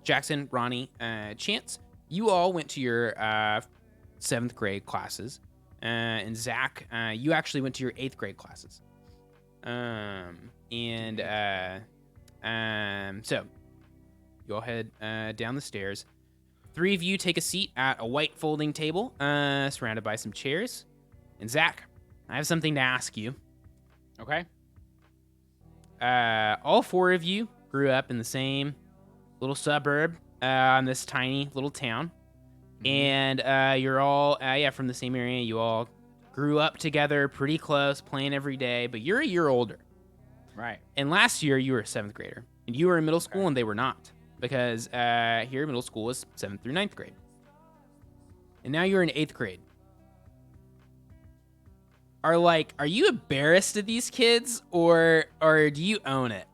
Jackson, Ronnie, Chance, you all went to your 7th grade classes. And Zach, you actually went to your 8th grade classes. So you all head down the stairs. 3 of you take a seat at a white folding table, surrounded by some chairs. And Zach, I have something to ask you. Okay. All 4 of you grew up in the same little suburb in this tiny little town. And you're all, from the same area. You all grew up together, pretty close, playing every day, but you're a year older. Right. And last year, you were a 7th grader. And you were in middle school, and they were not. Because here, middle school is 7th through 9th grade. And now you're in 8th grade. Are you embarrassed of these kids, or do you own it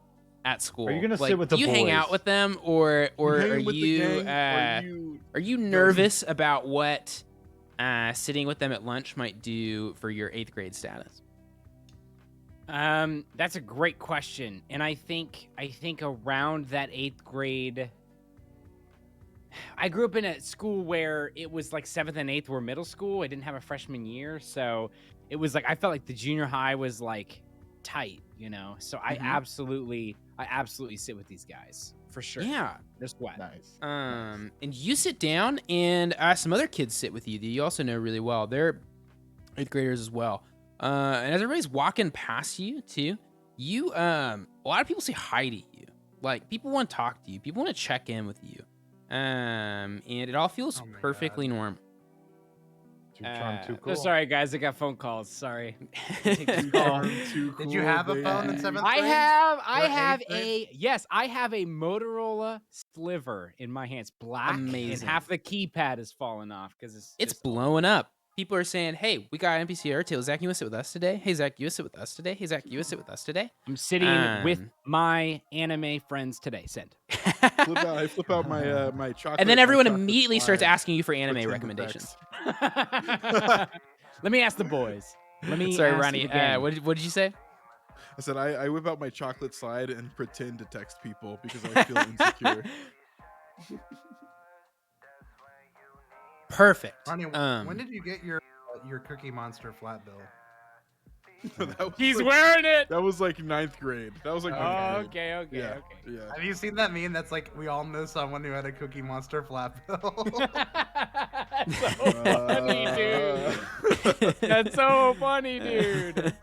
at school? Are you gonna sit with the Do you hang out boys? with them, or are hang with the you gang, are you nervous about what sitting with them at lunch might do for your 8th grade status? That's a great question, and I think around that 8th grade, I grew up in a school where it was like 7th and 8th were middle school. I didn't have a freshman year, so it was like I felt like the junior high was like tight, you know. So I absolutely sit with these guys for sure. Yeah. There's what. Nice. And you sit down, and some other kids sit with you that you also know really well. They're 8th graders as well. And as everybody's walking past you too, you a lot of people say hi to you. Like, people want to talk to you. People want to check in with you. And it all feels Oh my perfectly normal. Too charm, too Oh, cool. sorry guys, I got phone calls. Sorry. Too charm, too Did you cool, have a baby. phone in 7th I grade? have Or 8th I have a Motorola Sliver in my hands, black, Amazing. and half the keypad is falling off because It's just- blowing up. People are saying, "Hey, we got NPC Airtail. Zach, you want to sit with us today? Hey, Zach, you want to sit with us today? Hey, Zach, you want to sit with us today?" I'm sitting with my anime friends today. Send. I flip out my my chocolate. And then my everyone chocolate immediately starts slide, asking you for put anime it in the recommendations. text. Let me ask the boys. Sorry, ask Ronnie. the gang. What did you say? I said I whip out my chocolate slide and pretend to text people because I feel insecure. Perfect. Ronnie, when did you get your Cookie Monster flat bill? That was He's like- wearing it. That was like 9th grade. That was like Oh, 9th grade. okay. Yeah, yeah. Have you seen that meme? That's like, we all know someone who had a Cookie Monster flat bill. That's so funny, dude. That's so funny, dude.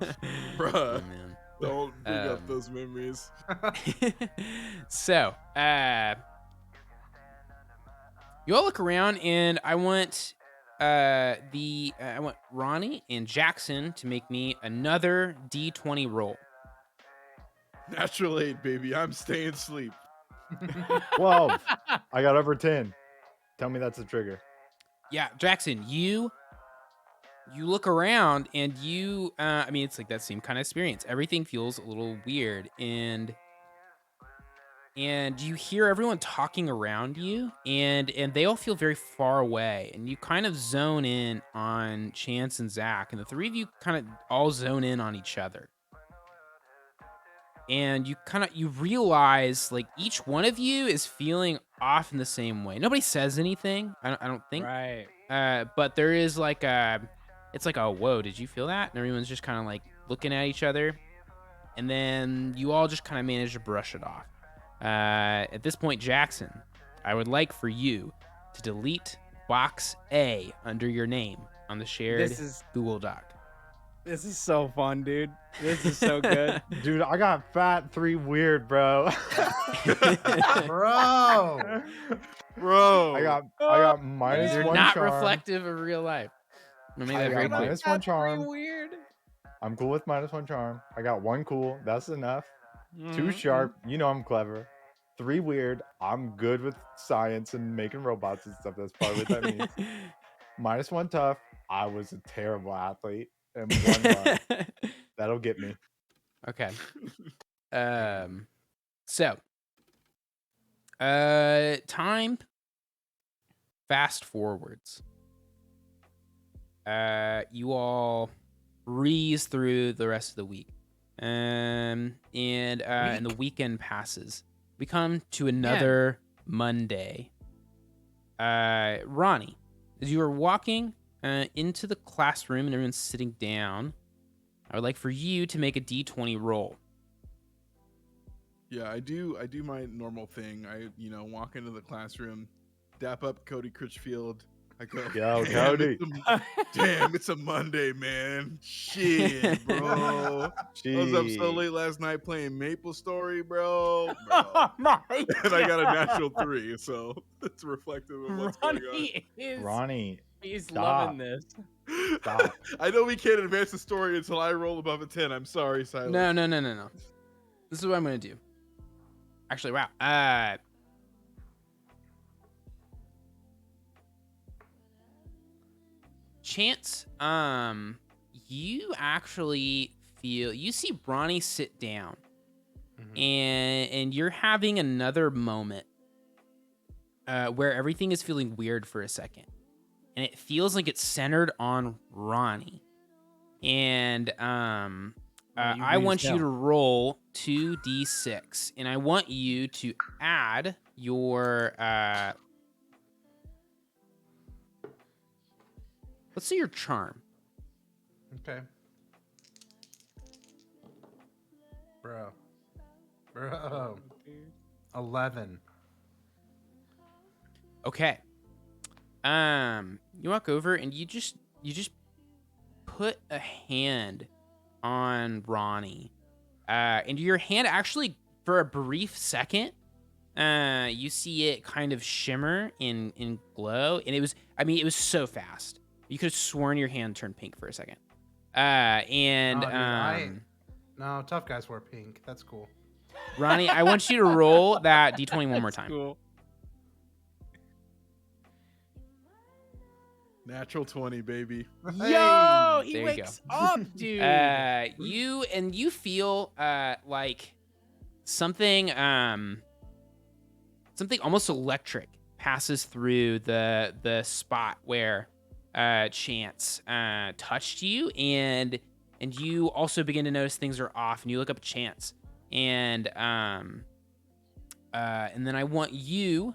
Bruh, man. don't bring up Um, those memories. So, you all look around, and I want I want Ronnie and Jackson to make me another D20 roll. Natural 8, baby. I'm staying asleep. 12. I got over 10. Tell me that's a trigger. Yeah, Jackson, you look around, and I mean, it's like that same kind of experience. Everything feels a little weird, and you hear everyone talking around you, and they all feel very far away, and you kind of zone in on Chance and Zach, and the 3 of you kind of all zone in on each other. And you realize, like, each one of you is feeling off in the same way. Nobody says anything, I don't think. Right. But there is like it's like a, whoa, did you feel that? And everyone's just kind of like looking at each other. And then you all just kind of manage to brush it off. At this point, Jackson, I would like for you to delete box A under your name on the shared This is Google Doc. This is so fun, dude. This is so good. Dude, I got fat 3 weird, bro. Bro. Bro. I got minus They're 1 not charm. reflective of real life. I'm gonna make I that got very clear. minus 1 charm. Weird. I'm cool with minus 1 charm. I got 1 cool. That's enough. 2 Mm-hmm. sharp. You know I'm clever. 3 weird. I'm good with science and making robots and stuff. That's probably what that means. Minus 1 tough. I was a terrible athlete. And 1 luck. That'll get me. Okay. So, time fast forwards. You all breeze through the rest of the week. And the weekend passes. We come to another Monday. Ronnie, as you are walking into the classroom and everyone's sitting down, I would like for you to make a D20 roll. Yeah, I do my normal thing. I, walk into the classroom, dap up Cody Critchfield. I go, Yo, "Damn, Cody." Damn, it's a Monday, man. Shit, bro. I was up so late last night playing Maple Story, bro. Oh my And I got a natural 3, so it's reflective of what's going on. Ronnie, He's stop. loving this. Stop. I know we can't advance the story until I roll above a 10. I'm sorry, Silas. No. This is what I'm gonna do. Actually, wow. Chance, you actually you see Bronny sit down, and you're having another moment where everything is feeling weird for a second, and it feels like it's centered on Ronnie, and I want you to roll 2d6, and I want you to add your let's say your charm. Okay. Bro. 11. Okay. You walk over and you just put a hand on Ronnie. And your hand actually, for a brief second, you see it kind of shimmer in glow, and it was so fast. You could have sworn your hand turned pink for a second. No, tough guys wear pink. That's cool. Ronnie, I want you to roll that D20 one more time. Cool. Natural 20, baby. Yo, he There you wakes up, dude. You feel like something almost electric passes through the spot where Chance touched you, and you also begin to notice things are off, and you look up at Chance, and then I want you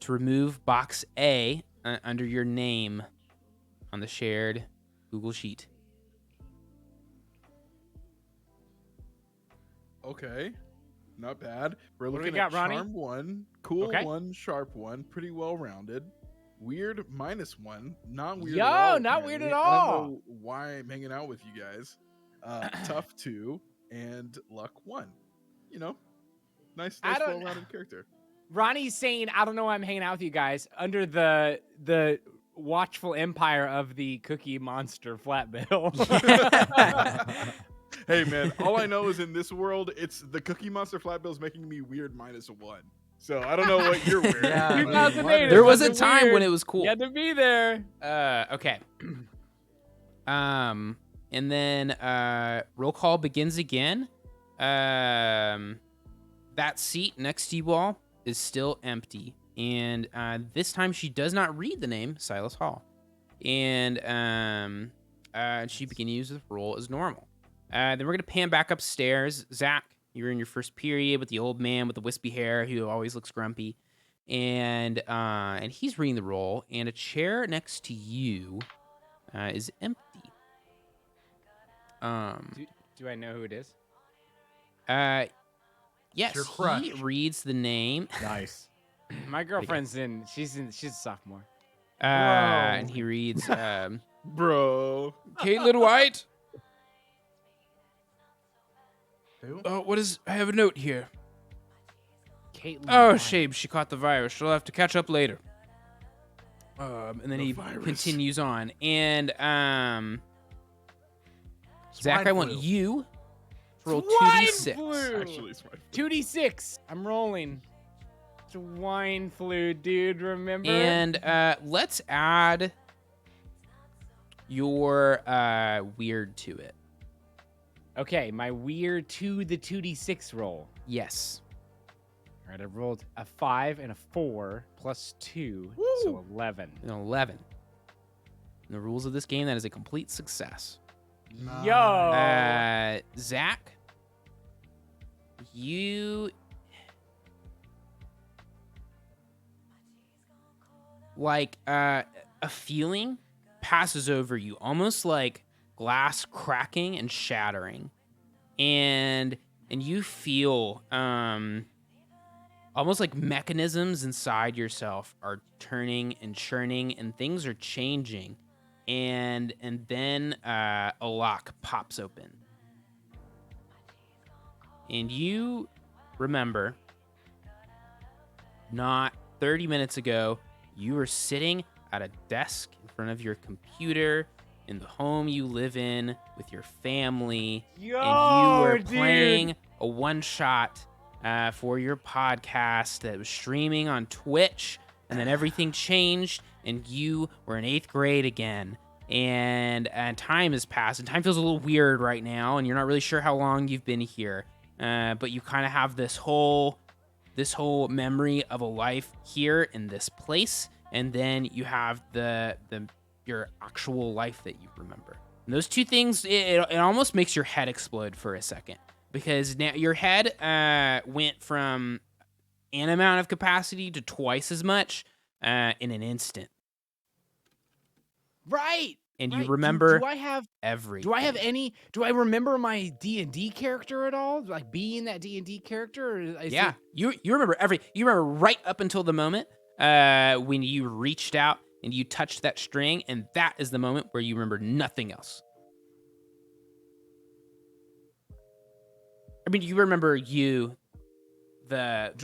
to remove box A under your name on the shared Google Sheet. Okay. Not bad. We're What do we looking got, at Ronnie? Charm 1, Cool Okay. 1, Sharp 1, pretty well rounded. Weird -1, not weird Yo, at all. not weird at apparently. I all. don't know why I'm hanging out with you guys. Tough 2 and Luck 1. Nice well-rounded character. Ronnie's saying, I don't know why I'm hanging out with you guys under the watchful empire of the Cookie Monster flat bill. Hey man, all I know is in this world, it's the Cookie Monster flat bill's making me weird -1. So I don't know what you're wearing. Yeah, I mean, 2008, There was a wasn't time weird. when it was cool. You had to be there. Okay. And then roll call begins again. That seat next to you all is still empty, and this time she does not read the name Silas Hall, and she continues the roll as normal. Then we're gonna pan back upstairs. Zach, you're in your first period with the old man with the wispy hair who always looks grumpy, and he's reading the roll, and a chair next to you is empty. Do I know who it is? Yes, Your crush. he reads the name, Nice. My girlfriend's she's a sophomore. and he reads, Bro. Caitlin White? Who? Oh, what is... I have a note here. Caitlin Oh, White. shame. She caught the virus. She'll have to catch up later. And then The he virus. continues on. And, Zach, Swine I want flu. you to roll Swine 2d6. flu! Actually, it's my 2d6. I'm rolling. Swine flu, dude. Remember? And let's add your weird to it. Okay, my weird to the 2d6 roll. Yes. All right, I rolled a 5 and a 4 plus 2, so 11. An 11. In the rules of this game, that is a complete success. Yo! Zach, you... Like, a feeling passes over you, almost like glass cracking and shattering. And you feel, almost like mechanisms inside yourself are turning and churning and things are changing. And then a lock pops open. And you remember, not 30 minutes ago, you were sitting at a desk in front of your computer in the home you live in with your family. Yo, And you were dude. playing a one-shot for your podcast that was streaming on Twitch. And then everything changed, and you were in 8th grade again. And time has passed, and time feels a little weird right now, and you're not really sure how long you've been here. But you kind of have this whole memory of a life here in this place, and then you have your actual life that you remember. And those two things, it almost makes your head explode for a second, because now your head went from an amount of capacity to twice as much in an instant. Right. And right. you remember Do I have everything. Do I remember my D&D character at all? Like being that D&D character? Or is Yeah, it- you remember you remember right up until the moment when you reached out and you touched that string, and that is the moment where you remember nothing else. I mean, you remember the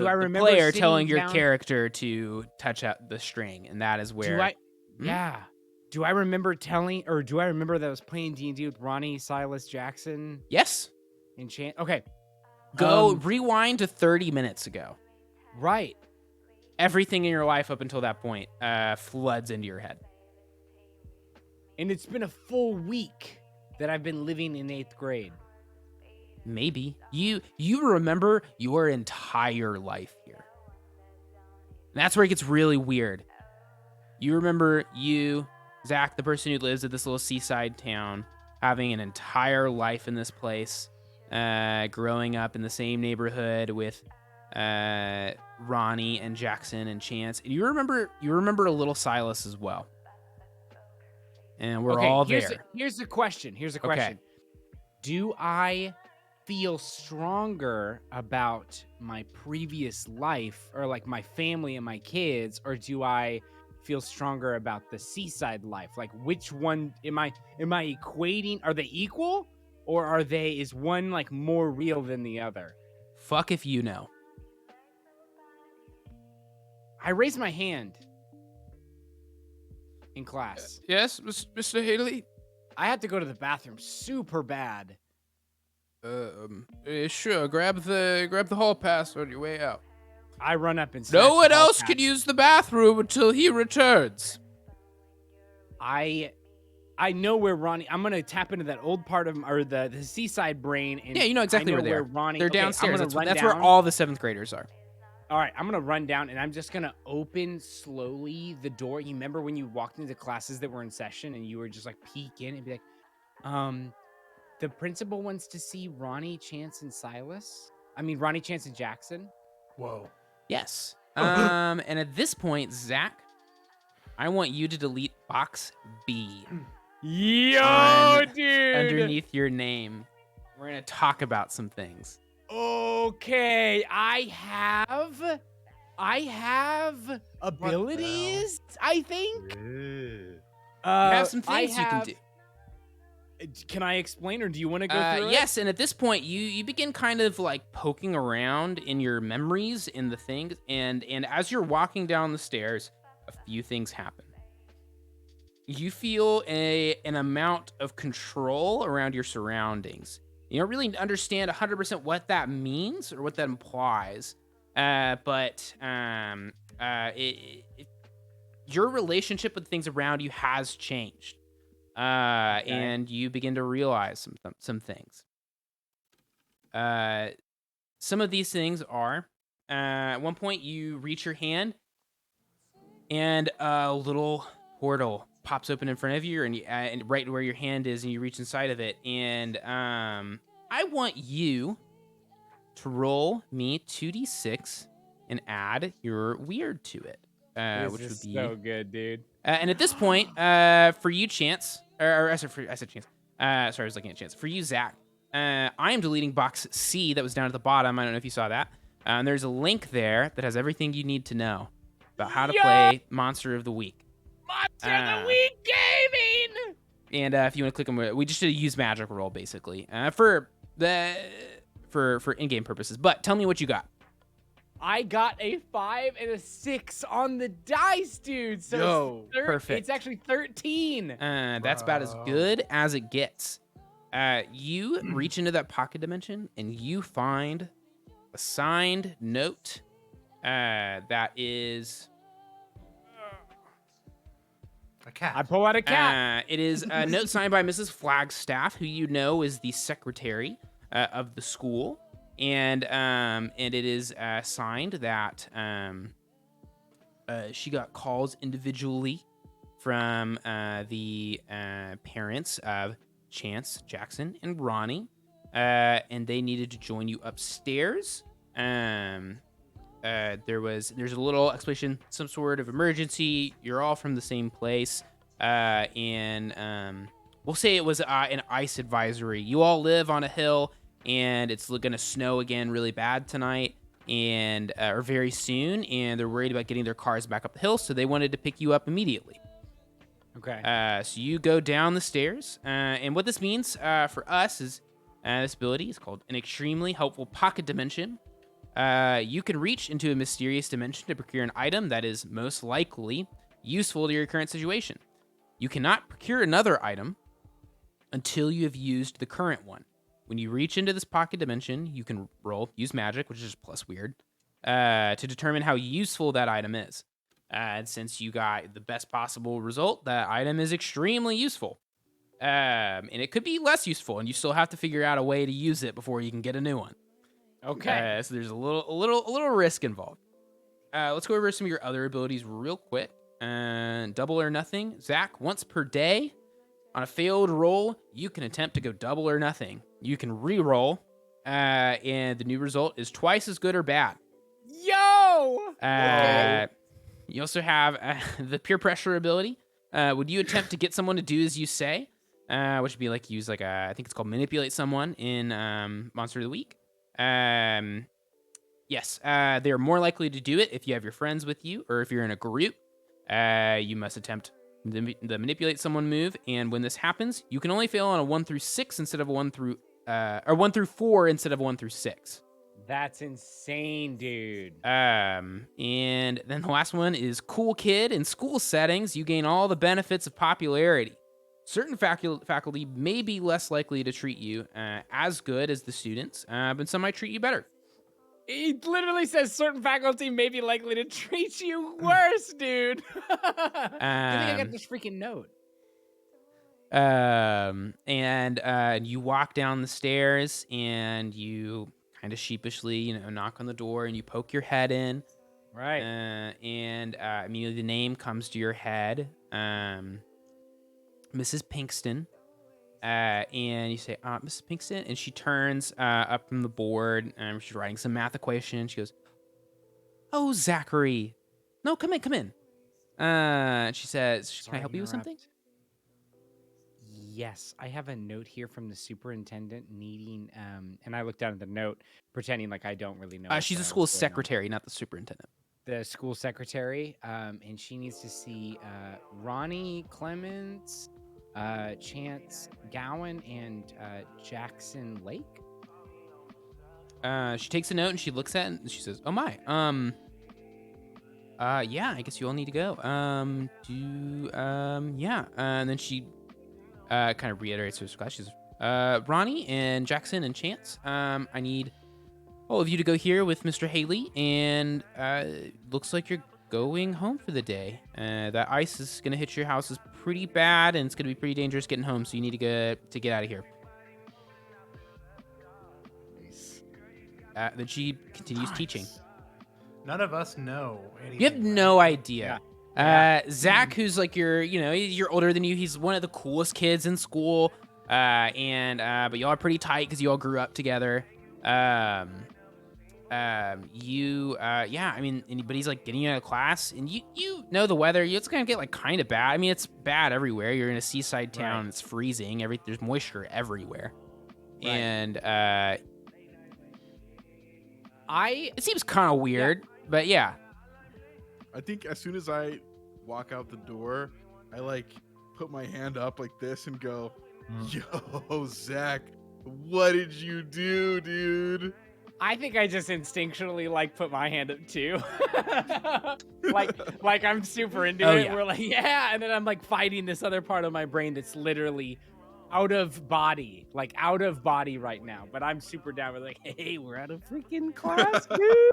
I remember player sitting telling your down- character to touch out the string, and that is where Do I? Hmm? Yeah. Do I remember do I remember that I was playing D&D with Ronnie, Silas, Jackson, Yes. and Chan? Okay. Go rewind to 30 minutes ago. Right. Everything in your life up until that point floods into your head. And it's been a full week that I've been living in 8th grade. Maybe. You remember your entire life here. And that's where it gets really weird. You remember you, Zach, the person who lives at this little seaside town, having an entire life in this place, growing up in the same neighborhood with Ronnie and Jackson and Chance. And you remember a little Silas as well. And we're all there. Here's the question. Do I feel stronger about my previous life, or like my family and my kids, or do I feel stronger about the seaside life? Like, which one am I equating? Are they equal, or is one like more real than the other? Fuck if you know. I raised my hand in class. Yes, Mr. Haley? I had to go to the bathroom super bad. Sure. Grab the hall pass on your way out. I run up and No snatch one the hall else pass. can use the bathroom until he returns. I know where Ronnie. I'm gonna tap into that old part of the seaside brain. And Yeah, you know exactly I where they are. Ronnie. They're okay, downstairs. I'm gonna That's run where down. all the 7th graders are. All right, I'm gonna run down, and I'm just gonna open slowly the door. You remember when you walked into classes that were in session, and you were just like peek in and be like, the principal wants to see Ronnie, Chance, and Silas. I mean, Ronnie, Chance, and Jackson. Whoa. Yes. And at this point, Zach, I want you to delete box B Yo, On- dude. underneath your name. We're gonna talk about some things. Okay, I have abilities. I think. You have some I things you can have- do. Can I explain, or do you want to go through it? Yes, and at this point, you begin kind of like poking around in your memories in the things, and as you're walking down the stairs, a few things happen. You feel an amount of control around your surroundings. You don't really understand 100% what that means or what that implies, but your relationship with things around you has changed, and you begin to realize some things. Some of these things are, at one point you reach your hand, and a little portal pops open in front of you, and right where your hand is, and you reach inside of it. And I want you to roll me 2d6 and add your weird to it, which would be so good, dude. and at this point, for you, Chance, or I said Chance. Sorry, I was looking at Chance. For you, Zach, I am deleting box C that was down at the bottom. I don't know if you saw that. And there's a link there that has everything you need to know about how to play Monster of the Week. Monster of the Week gaming. And if you want to click on, we just did a use magic roll basically for in-game purposes. But tell me what you got. I got a 5 and a 6 on the dice, dude. So Yo, perfect. It's actually 13. That's about as good as it gets. You reach into that pocket dimension and you find a signed note that is A cat. I pull out a cat. it is a note signed by Mrs. Flagstaff, who you know is the secretary of the school, and it is signed that she got calls individually from the parents of Chance, Jackson, and Ronnie, and they needed to join you upstairs. There's a little explanation, some sort of emergency. You're all from the same place, and we'll say it was an ice advisory. You all live on a hill, and it's gonna snow again really bad tonight, and or very soon, and they're worried about getting their cars back up the hill, so they wanted to pick you up immediately. Okay. So you go down the stairs, and what this means for us is this ability is called an extremely helpful pocket dimension. You can reach into a mysterious dimension to procure an item that is most likely useful to your current situation. You cannot procure another item until you have used the current one. When you reach into this pocket dimension, you can use magic, which is just plus weird, to determine how useful that item is. And since you got the best possible result, that item is extremely useful. And it could be less useful, and you still have to figure out a way to use it before you can get a new one. Okay. So there's a little risk involved. Let's go over some of your other abilities real quick. Double or nothing. Zach, once per day, on a failed roll, you can attempt to go double or nothing. You can re-roll, and the new result is twice as good or bad. Yo! You also have the peer pressure ability. Would you attempt to get someone to do as you say? Which would be like use I think it's called manipulate someone in Monster of the Week. Yes, they're more likely to do it if you have your friends with you or if you're in a group. You must attempt the manipulate someone move, and when this happens, you can only fail on a 1 through 6 instead of a 1 through 4 instead of 1 through 6. That's insane, dude. And then the last one is cool kid. In school settings, you gain all the benefits of popularity. Certain faculty may be less likely to treat you as good as the students, but some might treat you better. He literally says certain faculty may be likely to treat you worse, dude. I think I got this freaking note. And you walk down the stairs, and you kind of sheepishly, knock on the door, and you poke your head in. Right. And immediately the name comes to your head, Mrs. Pinkston. And you say, Mrs. Pinkston, and she turns up from the board, and she's writing some math equation. She goes, "Oh, Zachary, no, come in." And she says, "Can I help you with something?" Yes, I have a note here from the superintendent needing, and I look down at the note, pretending like I don't really know. She's the school secretary, not the superintendent. the school secretary, and she needs to see Ronnie Clements, Chance Gowan, and Jackson Lake. She takes a note and she looks at it and she says, "Oh my, yeah, I guess you all need to go. Yeah." And then she kind of reiterates her class. She's Ronnie and Jackson and Chance. I need all of you to go here with Mr. Haley, and looks like you're going home for the day. That ice is gonna hit your houses pretty bad, and it's gonna be pretty dangerous getting home. So you need to get out of here. Then she continues teaching. None of us know anything. You have right? no idea. Yeah. Zach, who's like you're older than you. He's one of the coolest kids in school. But y'all are pretty tight because you all grew up together. Yeah, I mean, but he's like getting you out of class, and you know the weather. It's gonna get like kind of bad. I mean, it's bad everywhere. You're in a seaside town. Right. It's freezing. There's moisture everywhere, Right. and it seems kind of weird, but yeah. I think as soon as I walk out the door, I like put my hand up like this and go, "Yo, Zach, what did you do, dude?" I think I just instinctually like put my hand up too. like I'm super into Oh, it. yeah. We're like, yeah, and then I'm like fighting this other part of my brain that's literally out of body right now. But I'm super down with like, hey, we're out of freaking class, dude.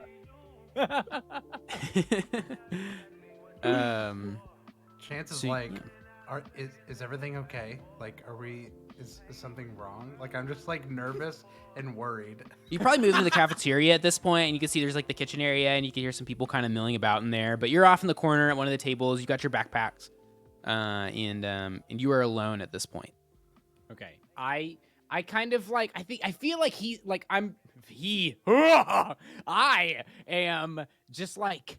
Chance is So, like, yeah. is everything okay? Like, is something wrong? Like, I'm just like nervous and worried. You probably moved into the cafeteria at this point, and you can see there's like the kitchen area, and you can hear some people kind of milling about in there. But you're off in the corner at one of the tables. You got your backpacks, and you are alone at this point. Okay. I kind of like I feel like I am just like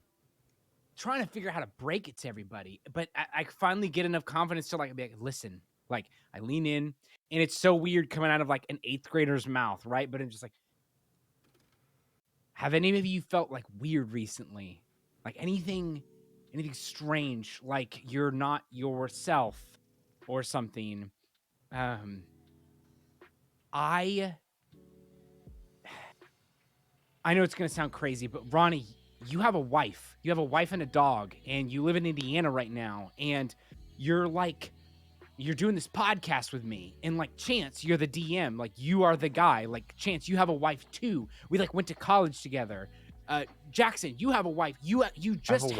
trying to figure out how to break it to everybody. But I finally get enough confidence to like be like, listen, like I lean in, and it's so weird coming out of like an 8th grader's mouth, right? But I'm just like, have any of you felt like weird recently? Like anything strange, like you're not yourself or something? I know it's going to sound crazy, but Ronnie, you have a wife. You have a wife and a dog, and you live in Indiana right now, and you're doing this podcast with me. And like Chance, you're the DM. Like you are the guy. Like Chance, you have a wife too. We like went to college together. Jackson, you have a wife. You just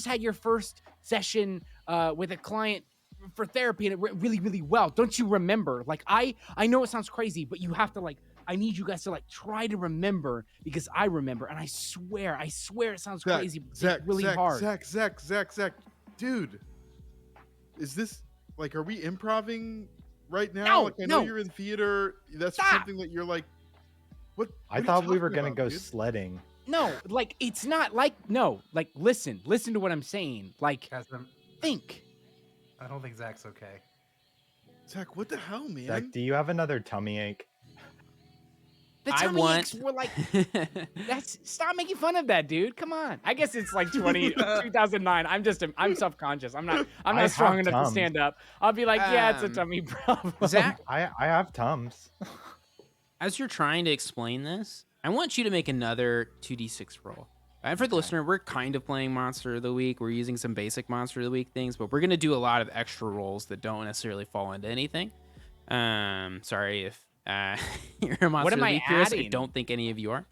had your first session with a client for therapy, and it went really, really well. Don't you remember? Like I know it sounds crazy, but you have to like, I need you guys to like try to remember, because I remember, and I swear it sounds crazy, but it's really hard. Zach, dude, is this like, are we improvising right now? No, Like, I know no. you're in theater. That's Stop. something that you're like, what? I thought we were gonna go sledding. No, like it's not like, no, like listen to what I'm saying. Like Guys, think. I don't think Zach's okay. Zach, what the hell, man? Zach, do you have another tummy ache? The I tummy want- aches were like, stop making fun of that, dude. Come on. I guess it's like 2009. I'm self-conscious. I'm not I strong have enough to Tums. stand up. I'll be like, yeah, it's a Um, tummy problem. Zach, I have Tums. as you're trying to explain this, I want you to make another 2d6 roll. And for the listener, we're kind of playing Monster of the Week. We're using some basic Monster of the Week things, but we're going to do a lot of extra rolls that don't necessarily fall into anything. Sorry if you're a Monster What of am the I Week curious. I adding? don't think any of you are.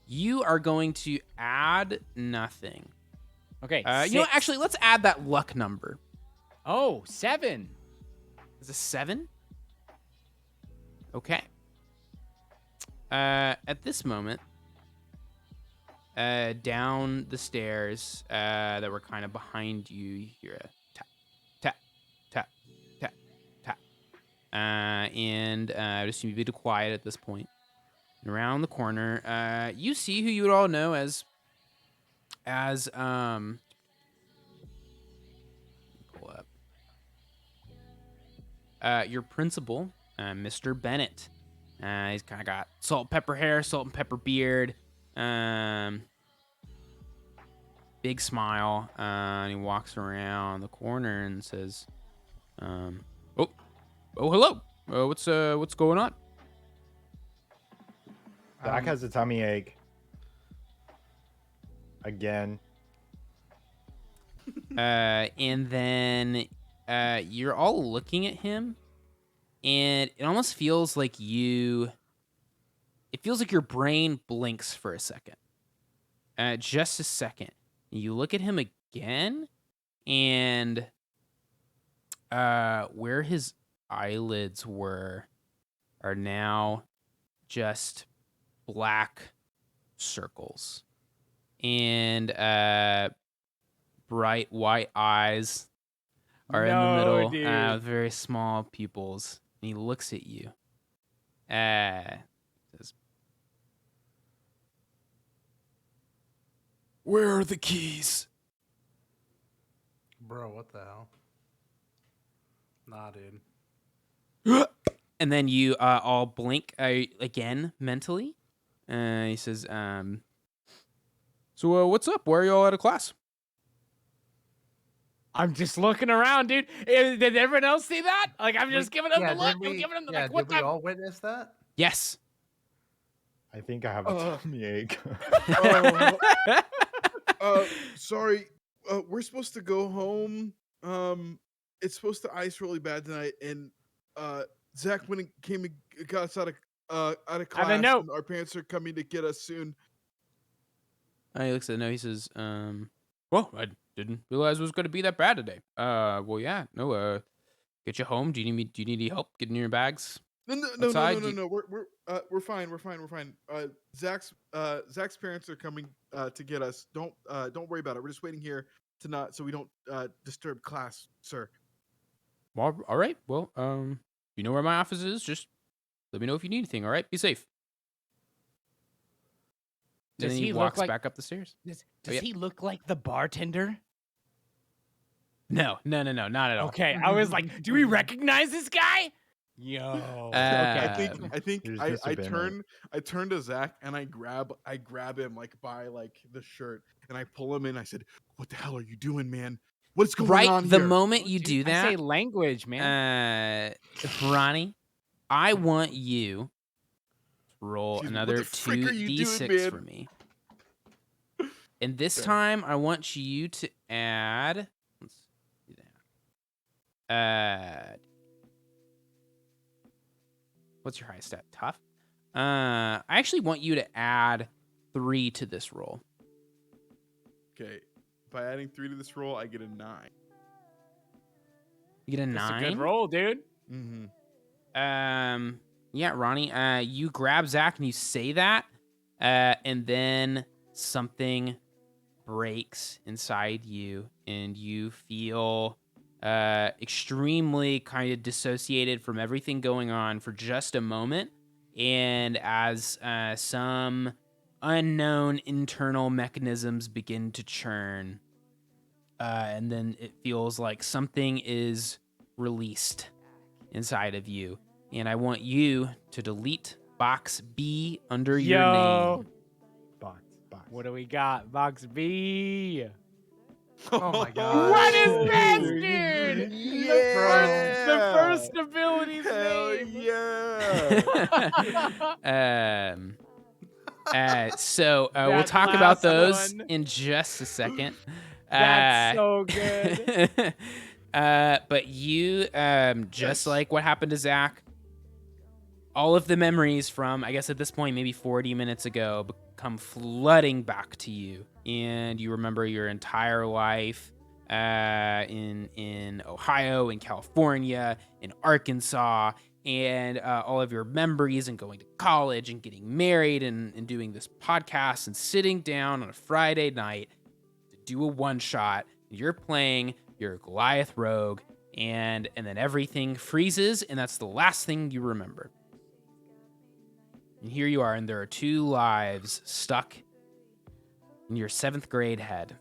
You are going to add nothing. Okay. You know, 6. actually, let's add that luck number. Oh, 7. Is it 7? Okay. At this moment, down the stairs that were kind of behind you, you hear a tap, tap, tap, tap, tap. And I would assume you'd be quiet at this point. And around the corner, you see who you would all know as pull up. Your principal, Mr. Bennett. He's kind of got salt and pepper hair, salt and pepper beard. Big smile, and he walks around the corner and says, "Oh, hello. What's going on?" Zach has a tummy ache. Again. And then you're all looking at him, and it almost feels like your brain blinks for a second. Just a second. You look at him again, and where his eyelids were are now just black circles. And bright white eyes are in the No, middle, dude. with very small pupils. And he looks at you. Says, "Where are the keys?" Bro, what the hell? Nah, dude. And then you all blink again mentally. He says, "So what's up? Why are you all out of class?" I'm just looking around, dude. Did everyone else see that? Like, I'm just giving them the look. I'm giving them the, like, what did we the? all witness that? Yes. I think I have a tummy ache. Sorry. We're supposed to go home. It's supposed to ice really bad tonight, and Zach went and came and got us out of class. a note. And our parents are coming to get us soon. He looks at the note. He says, "Well, I didn't realize it was going to be that bad today. Well, yeah, no. Get you home. Do you need any help getting your bags?" No. We're fine. We're fine. Zach's parents are coming to get us. Don't worry about it. We're just waiting here so we don't disturb class, sir. Well, all right. Well, you know where my office is. Just let me know if you need anything. All right. Be safe. And Does then he he look walks like- back up the stairs. Does yeah. he look like the bartender? No, not at all. Okay, I was like, do we recognize this guy? Yo. Okay. I think There's I just a banner. turn to Zach and I grab him like by like the shirt and I pull him in. I said, "What the hell are you doing, man? What's going Right on the here?" moment you Dude, do I that, say language, man. Ronnie, I want you to roll Excuse me, what another the frick are you doing, 2d6 man? for me. And this Okay. time, I want you to add. Let's do that. What's your highest stat? Tough. I actually want you to add 3 to this roll. Okay. By adding 3 to this roll, I get a 9. You get a That's 9. a good roll, dude. Mm-hmm. Yeah, Ronnie. You grab Zach and you say that, and then something breaks inside you, and you feel extremely kind of dissociated from everything going on for just a moment. And as some unknown internal mechanisms begin to churn, and then it feels like something is released inside of you. And I want you to delete box B under your name. Box. What do we got? Box B. Oh my god. What is this, dude? Yeah. The first ability's Hell name. yeah. So we'll That talk about last those one. in just a second. That's so good. But you, just like what happened to Zach, all of the memories from, I guess at this point, maybe 40 minutes ago, come flooding back to you. And you remember your entire life in Ohio, in California, in Arkansas, and all of your memories and going to college and getting married and doing this podcast and sitting down on a Friday night to do a one-shot. You're playing your Goliath rogue, and then everything freezes, and that's the last thing you remember. And here you are, and there are 2 lives stuck in your 7th grade head.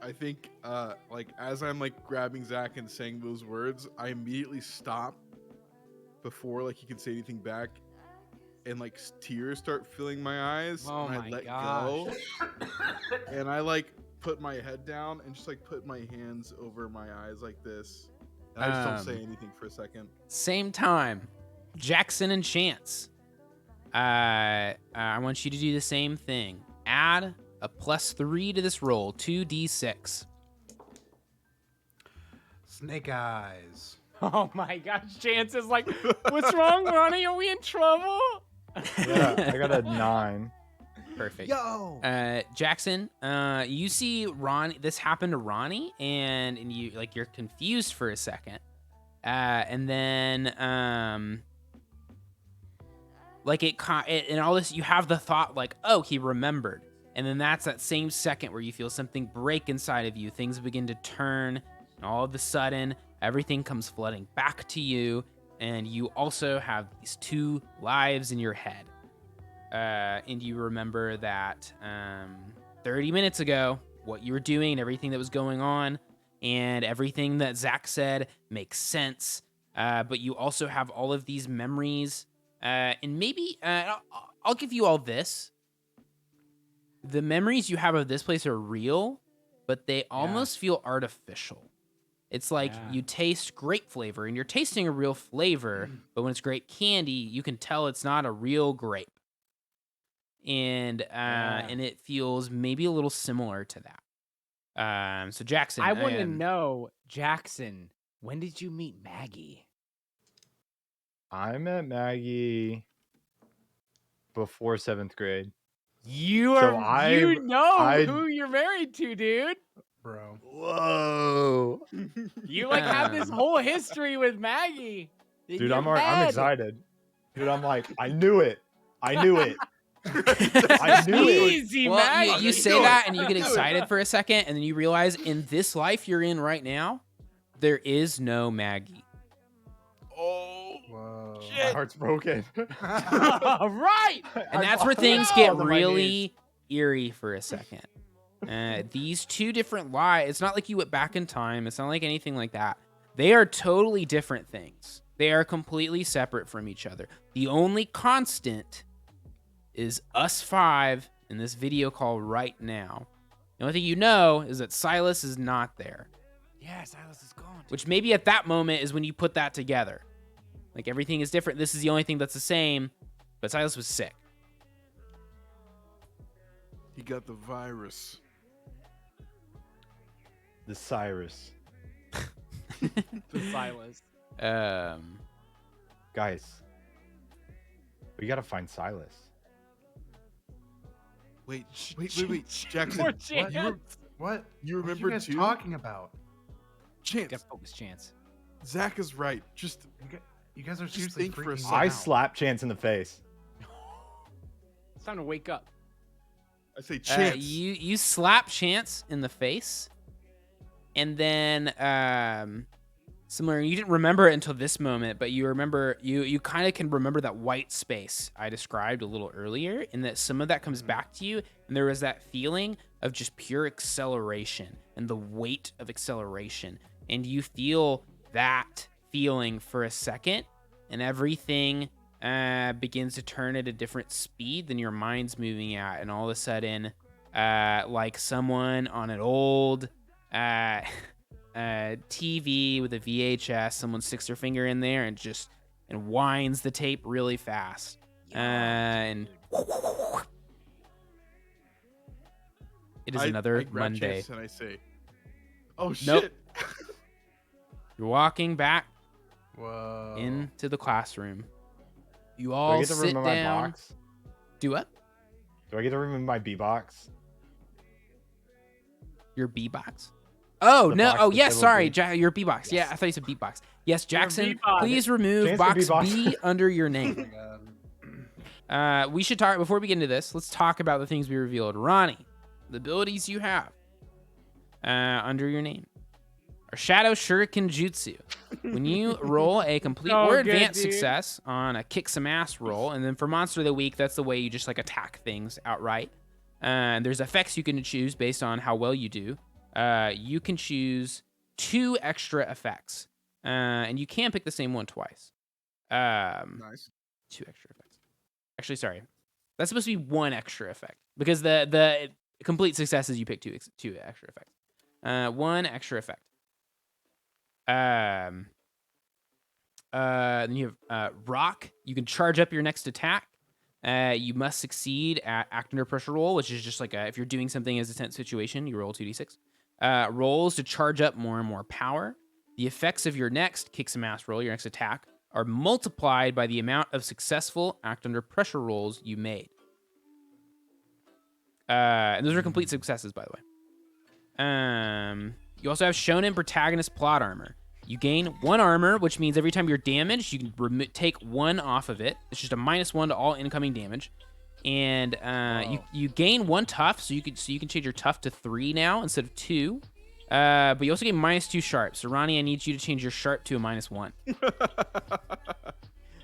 I think, like, as I'm, like, grabbing Zach and saying those words, I immediately stop before, like, he can say anything back. and like tears start filling my eyes, Oh and I my let gosh. go, and I like put my head down and just like put my hands over my eyes like this, and I just don't say anything for a second. Same time, Jackson and Chance. I want you to do the same thing. Add a +3 to this roll, 2d6. Snake eyes. Oh my gosh, Chance is like, what's wrong, Ronnie? Are we in trouble? I got a 9. Perfect. Yo! Jackson, you see Ronnie. This happened to Ronnie, and you like you're confused for a second, and then like it and all this, you have the thought like, oh, he remembered, and then that's that same second where you feel something break inside of you. Things begin to turn, and all of a sudden, everything comes flooding back to you, and you also have these 2 lives in your head. And you remember that 30 minutes ago, what you were doing and everything that was going on, and everything that Zach said makes sense. But you also have all of these memories, and maybe I'll give you all this. The memories you have of this place are real, but they almost feel artificial. It's like you taste grape flavor, and you're tasting a real flavor, but when it's grape candy, you can tell it's not a real grape. And it feels maybe a little similar to that. So Jackson, I want to know, Jackson, when did you meet Maggie? I met Maggie before 7th grade. You So are, you know I- who you're married to, dude. Bro. Whoa. You like have this whole history with Maggie. in Dude, your I'm head. excited. Dude, I'm like, I knew it. I knew it. I knew it. Easy, well, Maggie. you say that and you get excited for a second, and then you realize in this life you're in right now, there is no Maggie. Oh, Whoa. My heart's broken. Right. And that's where things get really eerie for a second. These 2 different lives, it's not like you went back in time. It's not like anything like that. They are totally different things. They are completely separate from each other. The only constant is us 5 in this video call right now. The only thing you know is that Silas is not there. Yeah, Silas is gone. Which maybe at that moment is when you put that together. Like everything is different. This is the only thing that's the same, but Silas was sick. he got the virus. The Cyrus. The Silas. Guys, we gotta find Silas. Wait, Jackson. Poor What? Chance. What? You What are remember you guys too? talking about? Chance. Gotta focus, Chance. Zach is right. Just You guys are Just seriously think for a freaking me second. I out. slapped Chance in the face. It's time to wake up. I say Chance. You slap Chance in the face, and then similar. You didn't remember it until this moment, but you remember you kind of can remember that white space I described a little earlier, and that some of that comes back to you, and there was that feeling of just pure acceleration and the weight of acceleration, and you feel that feeling for a second, and everything begins to turn at a different speed than your mind's moving at, and all of a sudden, like someone on an old TV with a VHS, someone sticks their finger in there and just winds the tape really fast, and it is another I grab Monday. Chance and I say, "Oh Nope. shit!" You're walking back Whoa. into the classroom. You Do I all get to sit remember my down. box? Do what? Do I get to remember my B box? Your B box? Oh The no! box Oh that's yes, labeled sorry, B. your B box. Yeah, Yes. I thought you said B box. Yes, Jackson, B-box. please remove Chance box can be B under your Oh my name. God. We should talk before we get into this. Let's talk about the things we revealed. Ronnie, the abilities you have under your name are Shadow Shuriken Jutsu. When you roll a complete So or good, advanced dude. success on a kick some ass roll, and then for Monster of the Week, that's the way you just like attack things outright. And there's effects you can choose based on how well you do. You can choose 2 extra effects, and you can pick the same one twice. Nice. 2 extra effects. Actually, sorry. That's supposed to be 1 extra effect because the complete successes you pick 2 extra effects. 1 extra effect. Then you have rock. You can charge up your next attack. You must succeed at act under pressure roll, which is just like if you're doing something as a tense situation, you roll 2d6. Rolls to charge up more and more power. The effects of your next kicks and mass roll, your next attack, are multiplied by the amount of successful act under pressure rolls you made. And those are complete successes, by the way. You also have Shonen Protagonist Plot Armor. You gain 1 armor, which means every time you're damaged, you can take 1 off of it. It's just a -1 to all incoming damage. And you gain 1 tough, so you can change your tough to 3 now instead of 2. But you also get -2 sharp. So Ronnie, I need you to change your sharp to a -1.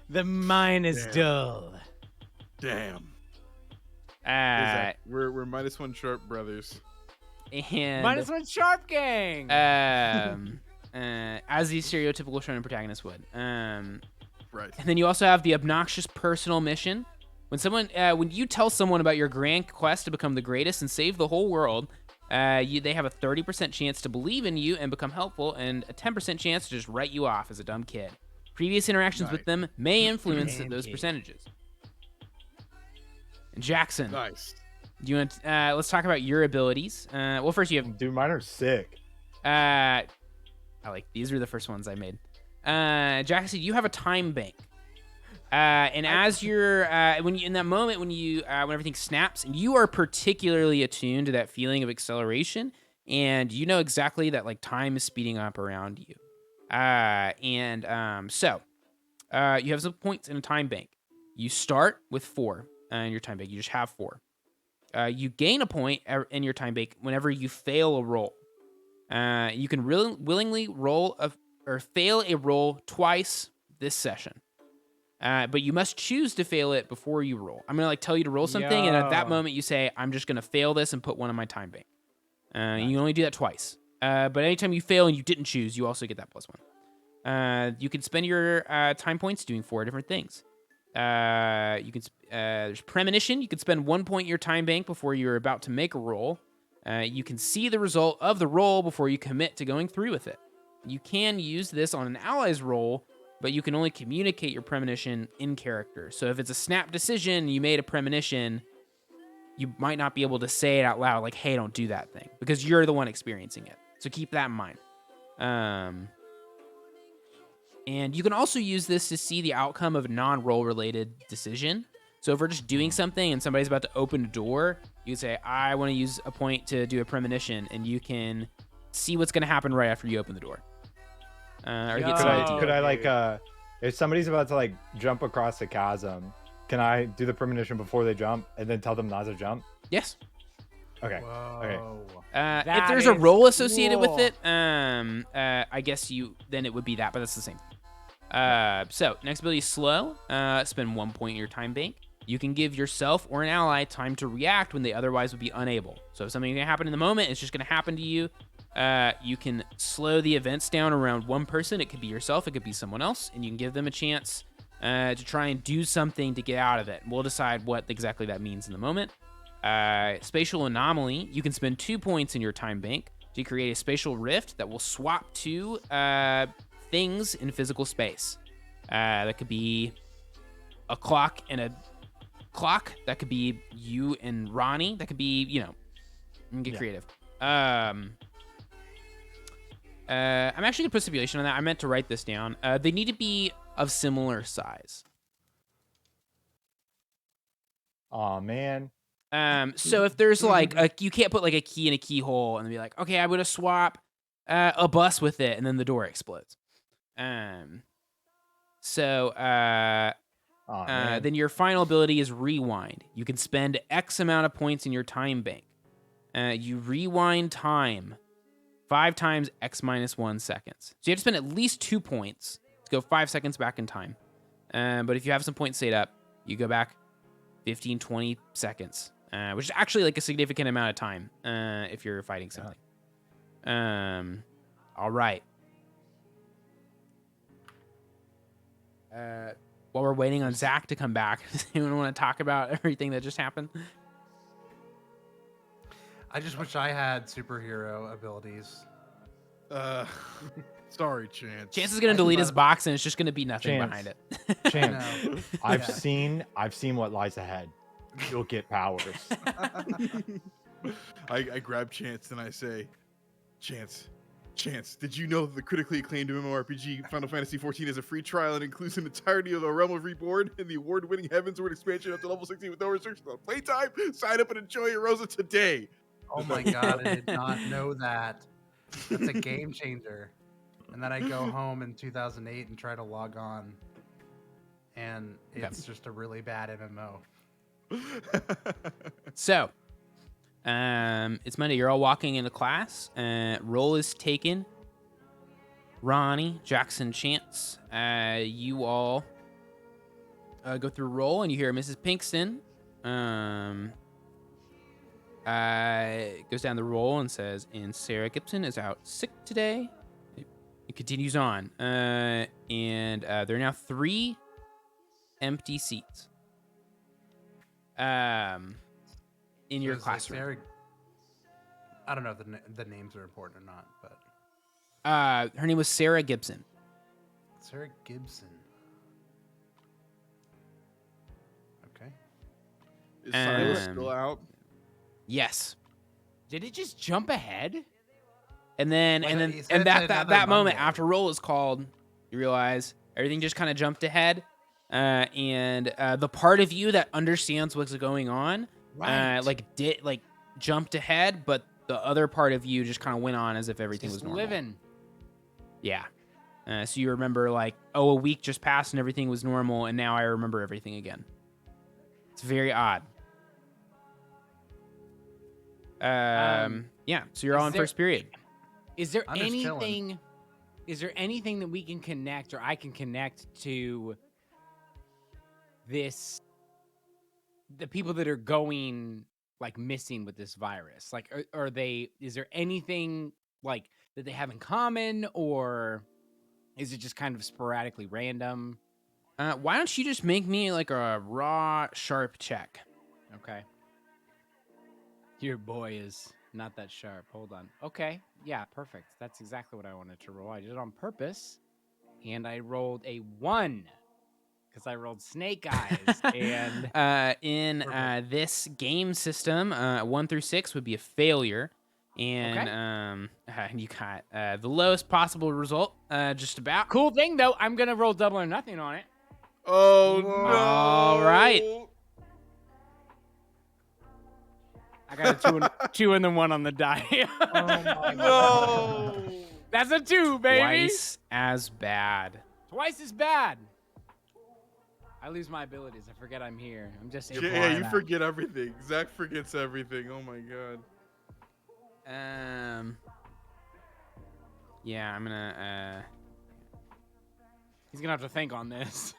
The mine is dull. Damn. Uh, We're -1 sharp brothers. and -1 sharp gang. as the stereotypical shonen protagonist would. Right. And then you also have the obnoxious personal mission. When you tell someone about your grand quest to become the greatest and save the whole world, they have a 30% chance to believe in you and become helpful, and a 10% chance to just write you off as a dumb kid. Previous interactions with them may influence those percentages. Jackson, Nice. do you want? Let's talk about your abilities. Well, first you have. Dude, mine are sick. These are the first ones I made. Jackson, you have a time bank. And as you're in that moment when everything snaps, and you are particularly attuned to that feeling of acceleration, and you know exactly that like time is speeding up around you. So you have some points in a time bank. You start with 4 in your time bank. You just have 4. You gain a point in your time bank whenever you fail a roll. You can willingly fail a roll twice this session. But you must choose to fail it before you roll. I'm gonna tell you to roll something, and at that moment you say, "I'm just gonna fail this and put 1 in my time bank." You can only do that twice. But anytime you fail and you didn't choose, you also get that +1. You can spend your time points doing 4 different things. There's premonition. You can spend 1 point in your time bank before you're about to make a roll. You can see the result of the roll before you commit to going through with it. You can use this on an ally's roll, but you can only communicate your premonition in character. So if it's a snap decision, you made a premonition, you might not be able to say it out loud, like, hey, don't do that thing, because you're the one experiencing it. So keep that in mind. And you can also use this to see the outcome of a non-roll related decision. So if we're just doing something and somebody's about to open a door, you can say, I want to use a point to do a premonition, and you can see what's going to happen right after you open the door. Or get some idea. Could I if somebody's about to like jump across the chasm, can I do the premonition before they jump and then tell them not to jump? Yes. Okay. Whoa. Okay. If there's a roll associated with it, I guess then it would be that, but that's the same. So next ability is slow. Spend 1 point in your time bank. You can give yourself or an ally time to react when they otherwise would be unable. So if something is going to happen in the moment, it's just going to happen to you. You can slow the events down around one person. It could be yourself. It could be someone else. And you can give them a chance to try and do something to get out of it. We'll decide what exactly that means in the moment. Spatial anomaly. You can spend 2 points in your time bank to create a spatial rift that will swap 2 things in physical space. That could be a clock and a clock. That could be you and Ronnie. That could be, you can get creative. I'm actually gonna put stipulation on that. I meant to write this down. They need to be of similar size. Oh man. So if there's like you can't put like a key in a keyhole and be like, okay, I'm gonna swap a bus with it, and then the door explodes. Then your final ability is rewind. You can spend X amount of points in your time bank. You rewind time 5 times X minus 1 seconds. So you have to spend at least 2 points to go 5 seconds back in time. But if you have some points saved up, you go back 15, 20 seconds, which is actually like a significant amount of time if you're fighting something. All right. while we're waiting on Zach to come back, does anyone want to talk about everything that just happened? I just wish I had superhero abilities. Sorry, Chance. Chance is gonna I delete his suppose- box, and it's just gonna be nothing Chance. behind it. Chance, No. I've seen what lies ahead. You'll get powers. I grab Chance and I say, Chance, did you know that the critically acclaimed MMORPG Final Fantasy XIV is a free trial and includes an entirety of the Realm of Reborn and the award-winning Heavensward expansion up to level 16 with no restrictions on playtime? Sign up and enjoy your Rosa today. Oh my god, I did not know that. That's a game changer. And then I go home in 2008 and try to log on, and it's just a really bad MMO. So, it's Monday. You're all walking into class. Roll is taken. Ronnie, Jackson, Chance, you all go through roll, and you hear Mrs. Pinkston. Goes down the roll and says, and Sarah Gibson is out sick today. It continues on. And there are now 3 empty seats. In your So is classroom. Sarah- I don't know if the names are important or not, but Her name was Sarah Gibson. Sarah Gibson. Okay. Is Silas Um, still out? Yes. Did it just jump ahead? And then Well, and he then said and it's that another moment Monday. after roll is called, you realize everything just kind of jumped ahead. And the part of you that understands what's going on, jumped ahead, but the other part of you just kind of went on as if everything was Just normal. living. Yeah. So you remember a week just passed and everything was normal, and now I remember everything again. It's very odd. Yeah. So you're all in there- first period. Is there I'm just chilling. anything? Is there anything that we can connect, or I can connect to this? The people that are going missing with this virus, are they? Is there anything that they have in common, or is it just kind of sporadically random? Why don't you just make me a raw sharp check? Okay. Your boy is not that sharp. Hold on. Okay. Yeah, perfect. That's exactly what I wanted to roll. I did it on purpose. And I rolled a 1. Because I rolled snake eyes. And In Perfect. this game system, 1 through 6 would be a failure, and you got the lowest possible result, just about. cool thing though, I'm gonna roll double or nothing on it. Oh Whoa. no! All right. I got a 2 and the 1 on the die. Oh my No! That's a 2, baby. Twice as bad. Twice as bad. I lose my abilities. I forget I'm here. I'm just You're Yeah, blind you now. forget everything. Zach forgets everything. Oh my god. Yeah, I'm gonna. He's gonna have to think on this.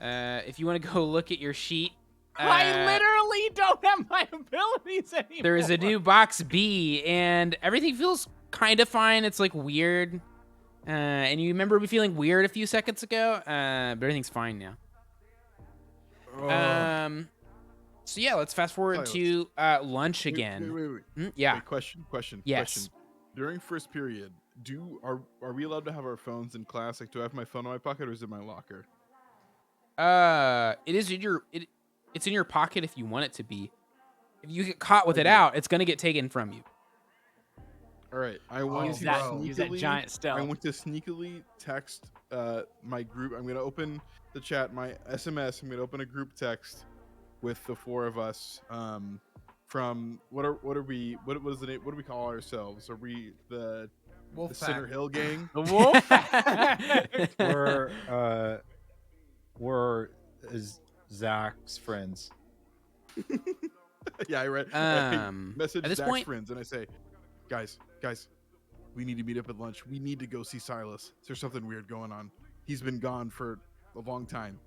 If you want to go look at your sheet, I literally don't have my abilities anymore. there is a new box B, and everything feels kind of fine. It's weird. And you remember me feeling weird a few seconds ago, but everything's fine now. Oh. So yeah, let's fast forward Silas. to lunch Wait, again. Wait. Yeah. Wait, question. Yes. During first period, are we allowed to have our phones in class? Do I have my phone in my pocket or is it in my locker? It is in your it's in your pocket if you want it to be. If you get caught with it Okay. out, it's gonna get taken from you. All right. I want use to that, bro. use that sneakily. giant I stealth. want to sneakily text my group. I'm gonna open the chat, my SMS. I'm gonna open a group text with the 4 of us. From what are we? What is the name? What do we call ourselves? Are we the Wolf Center pack. Hill gang? The wolf. We're Zach's friends. Yeah, I read. Message at this Zach's point- friends, and I say, guys, we need to meet up at lunch. We need to go see Silas. There's something weird going on. He's been gone for a long time.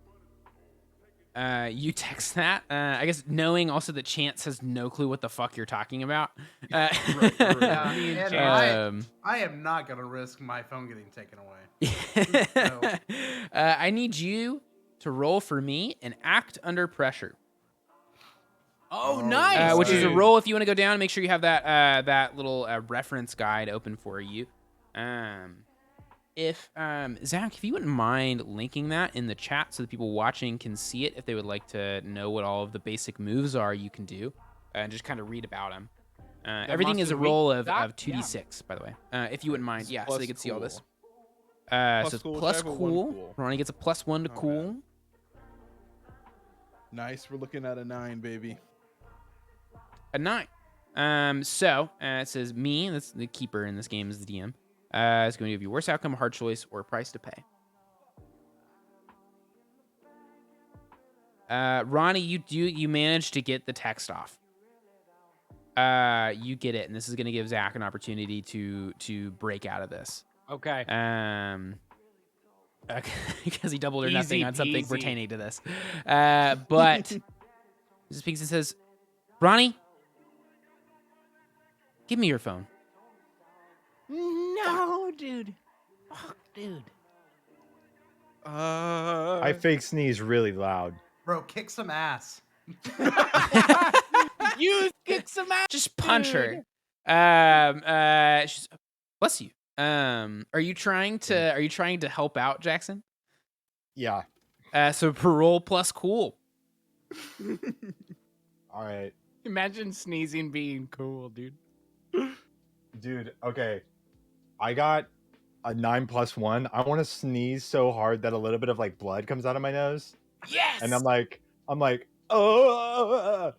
You text that. I guess knowing also that Chance has no clue what the fuck you're talking about. Yeah, Me and and Chance. I am not gonna risk my phone getting taken away. No. I need you to roll for me and act under pressure. Oh, nice. Which is a dude. roll if you want to go down. Make sure you have that little reference guide open for you. If Zach, if you wouldn't mind linking that in the chat so that people watching can see it, if they would like to know what all of the basic moves are you can do, and just kind of read about them. Everything is a Monster roll Week of doc? 2d6, by the way. If you wouldn't mind, It's yeah, so plus they can see all this. cool. So it's cool, plus should I have a cool. one cool? Ronnie gets a +1 to Not cool. Nice. We're looking at a 9, baby. A 9. So it says me, that's the keeper in this game, is the DM. It's going to give you worst outcome, hard choice, or price to pay. Ronnie, you managed to get the text off. You get it, and this is going to give Zach an opportunity to break out of this. Okay. Because he doubled or Easy nothing on something peasy. pertaining to this. But Mrs. Pinkston says, Ronnie, give me your phone. No, dude. Fuck, dude. I fake sneeze really loud. Bro, kick some ass. You kick some ass. Just punch her. She's, bless you. Are you trying to help out, Jackson? Yeah. So parole plus cool. All right. Imagine sneezing being cool, dude. Dude, okay. I got a 9+1. I want to sneeze so hard that a little bit of like blood comes out of my nose. Yes. And I'm like, oh.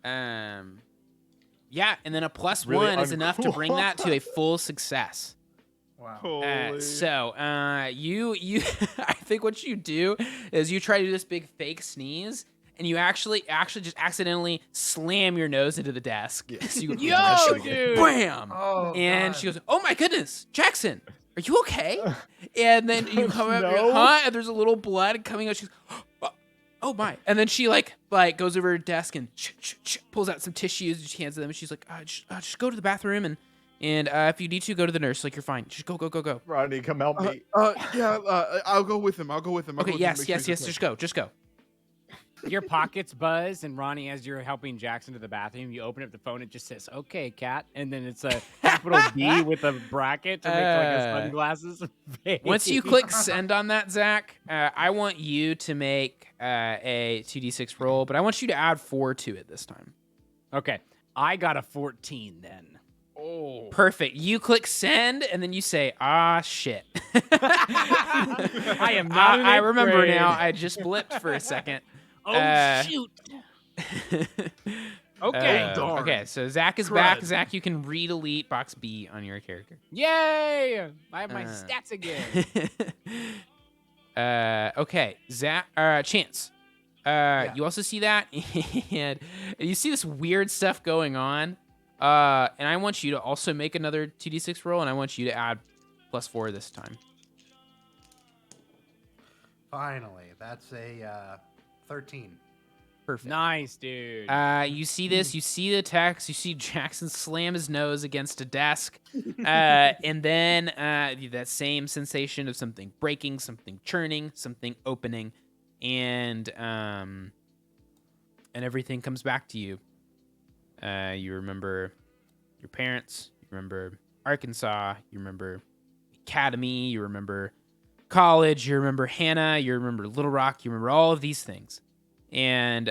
Yeah, and then a +1 Really is enough to bring uncool. that to a full success. Wow. Holy. So you I think what you do is you try to do this big fake sneeze, and you actually just accidentally slam your nose into the desk. Yeah. So you go, Yo, dude. bam! Oh, And God. she goes, "Oh my goodness, Jackson, are you okay?" And then you come up, No. huh? And there's a little blood coming out. She's, "Oh my!" And then she like goes over her desk and pulls out some tissues. And she hands them. And she's like, "Just go to the bathroom and if you need to, go to the nurse. Like you're fine. Just go." Ronnie, come help me. I'll go with him. I'll go with him. I'll Okay, go with him, yes. make sure he's okay. Just go. Your pockets buzz, and Ronnie, as you're helping Jackson to the bathroom, you open up the phone. It just says, "Okay, cat," and then it's a capital B with a bracket to make like a sunglasses. Once you click send on that, Zach, I want you to make a 2d6 roll, but I want you to add 4 to it this time. Okay, I got a 14 then. Oh. Perfect. You click send, and then you say, "Ah, shit." I am not. I remember now. I just blipped for a second. Oh shoot. Okay. darn. Okay, so Zach is Crud. back. Zach, you can re-delete box B on your character. Yay! I have my Uh. stats again. Okay, Zach. Chance. You also see that, and you see this weird stuff going on. And I want you to also make another 2d6 roll, and I want you to add +4 this time. Finally, that's a 13. Perfect. Nice, dude. You see this, you see the text, you see Jackson slam his nose against a desk, and then that same sensation of something breaking, something churning, something opening, and everything comes back to you. You remember your parents, you remember Arkansas, you remember academy, you remember college, you remember Hannah, you remember Little Rock, you remember all of these things. And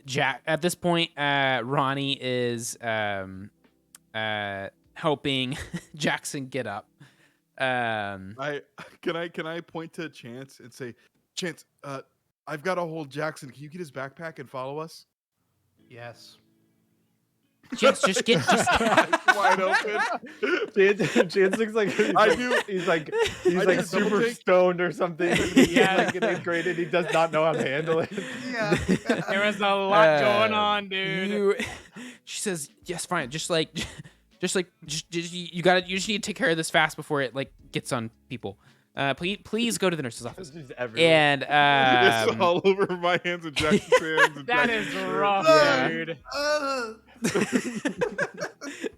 Jack, at this point, Ronnie is helping Jackson get up. Can I point to Chance and say, Chance, I've got to hold Jackson. Can you get his backpack and follow us? Yes. Just get Wide open. Chance looks like I do. He's like I do super double take. stoned or something. He's Yeah. like in 8th grade and he does not know how to handle it. Yeah. There was a lot going on, dude. She says, "Yes, fine. Just you just need to take care of this fast before it like gets on people." Please go to the nurse's office. This is everywhere. And It's all over my hands and Jackson's hands. And That Jackson's is shirt. rough, Yeah. dude.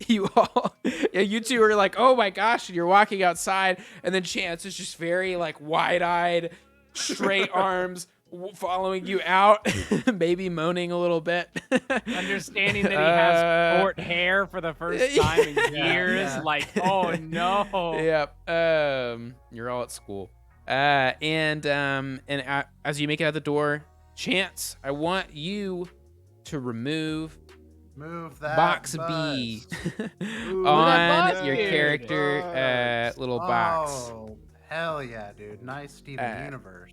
you all, yeah, you two are like, oh my gosh, and you're walking outside, and then Chance is just very like wide-eyed, straight arms following you out, maybe moaning a little bit. Understanding that he has short hair for the first time in years, yeah. like, oh no. Yep. You're all at school. As you make it out the door, Chance, I want you to remove Move that box bus. B Ooh, on that bus, your dude. character little box. Oh, hell yeah, dude. Nice Steven Universe.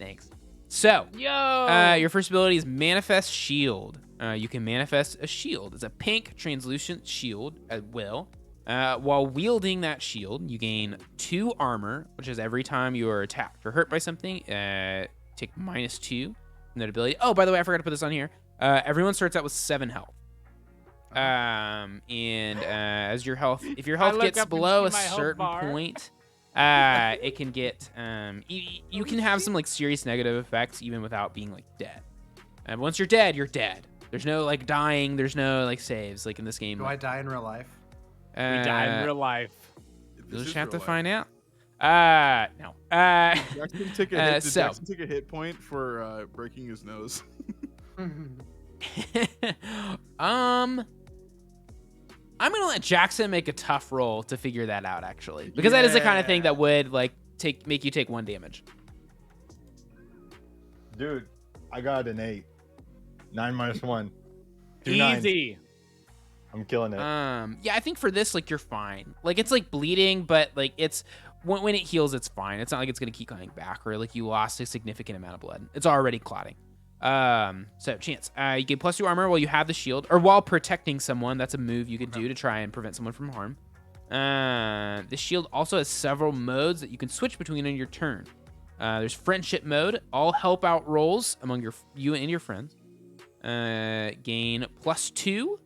Thanks. So, Yo. your first ability is Manifest Shield. You can manifest a shield. It's a pink translucent shield at will. While wielding that shield, you gain 2 armor, which is every time you are attacked or hurt by something, take -2 from that ability. Oh, by the way, I forgot to put this on here. Everyone starts out with 7 health. As your health, if your health look gets up and below a see my health certain bar. point, it can get you can have some like serious negative effects even without being like dead. And once you're dead, you're dead. There's no like dying. There's no like saves like in this game. Do I die in real life? We die in real life. This You'll is just have to real life. find out. No. Jackson took a hit. Did so- Jackson take a hit point for breaking his nose? I'm gonna let Jackson make a tough roll to figure that out, actually, because that is the kind of thing that would like make you take 1 damage. Dude, I got an 8. 9 minus 1. 2 9s. Easy. I'm killing it. Yeah, I think for this, like, you're fine. Like, it's like bleeding, but like it's when it heals, it's fine. It's not like it's gonna keep coming back or like you lost a significant amount of blood. It's already clotting. So Chance, you get +2 armor while you have the shield, or while protecting someone. That's a move you could do to try and prevent someone from harm. The shield also has several modes that you can switch between on your turn. There's friendship mode, all help out rolls among you and your friends. Gain +2.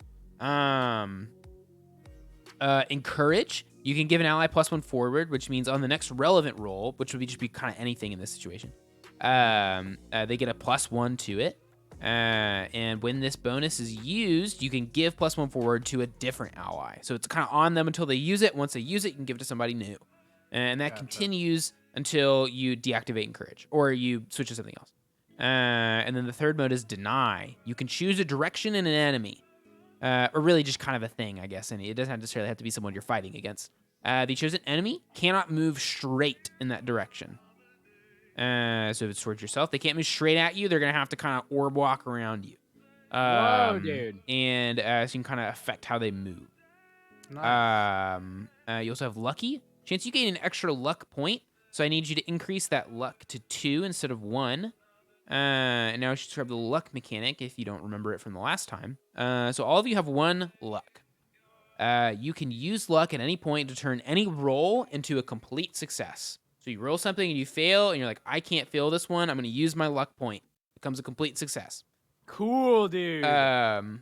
Encourage. You can give an ally +1 forward, which means on the next relevant roll, which would just be kind of anything in this situation. They get a +1 to it. And when this bonus is used, you can give +1 forward to a different ally. So it's kind of on them until they use it. Once they use it, you can give it to somebody new. And that continues until you deactivate Encourage or you switch to something else. And then the third mode is Deny. You can choose a direction in an enemy. Or really just kind of a thing, I guess. And it doesn't necessarily have to be someone you're fighting against. The chosen enemy cannot move straight in that direction. So if it's towards yourself, they can't move straight at you. They're going to have to kind of orb walk around you. Whoa, dude. And so you can kind of affect how they move. Nice. You also have Lucky. Chance, you gain an extra luck point. So I need you to increase that luck to 2 instead of 1. And now I should describe the luck mechanic if you don't remember it from the last time. So all of you have 1 luck. You can use luck at any point to turn any roll into a complete success. So you roll something and you fail, and you're like, I can't fail this one. I'm going to use my luck point. It becomes a complete success. Cool, dude. In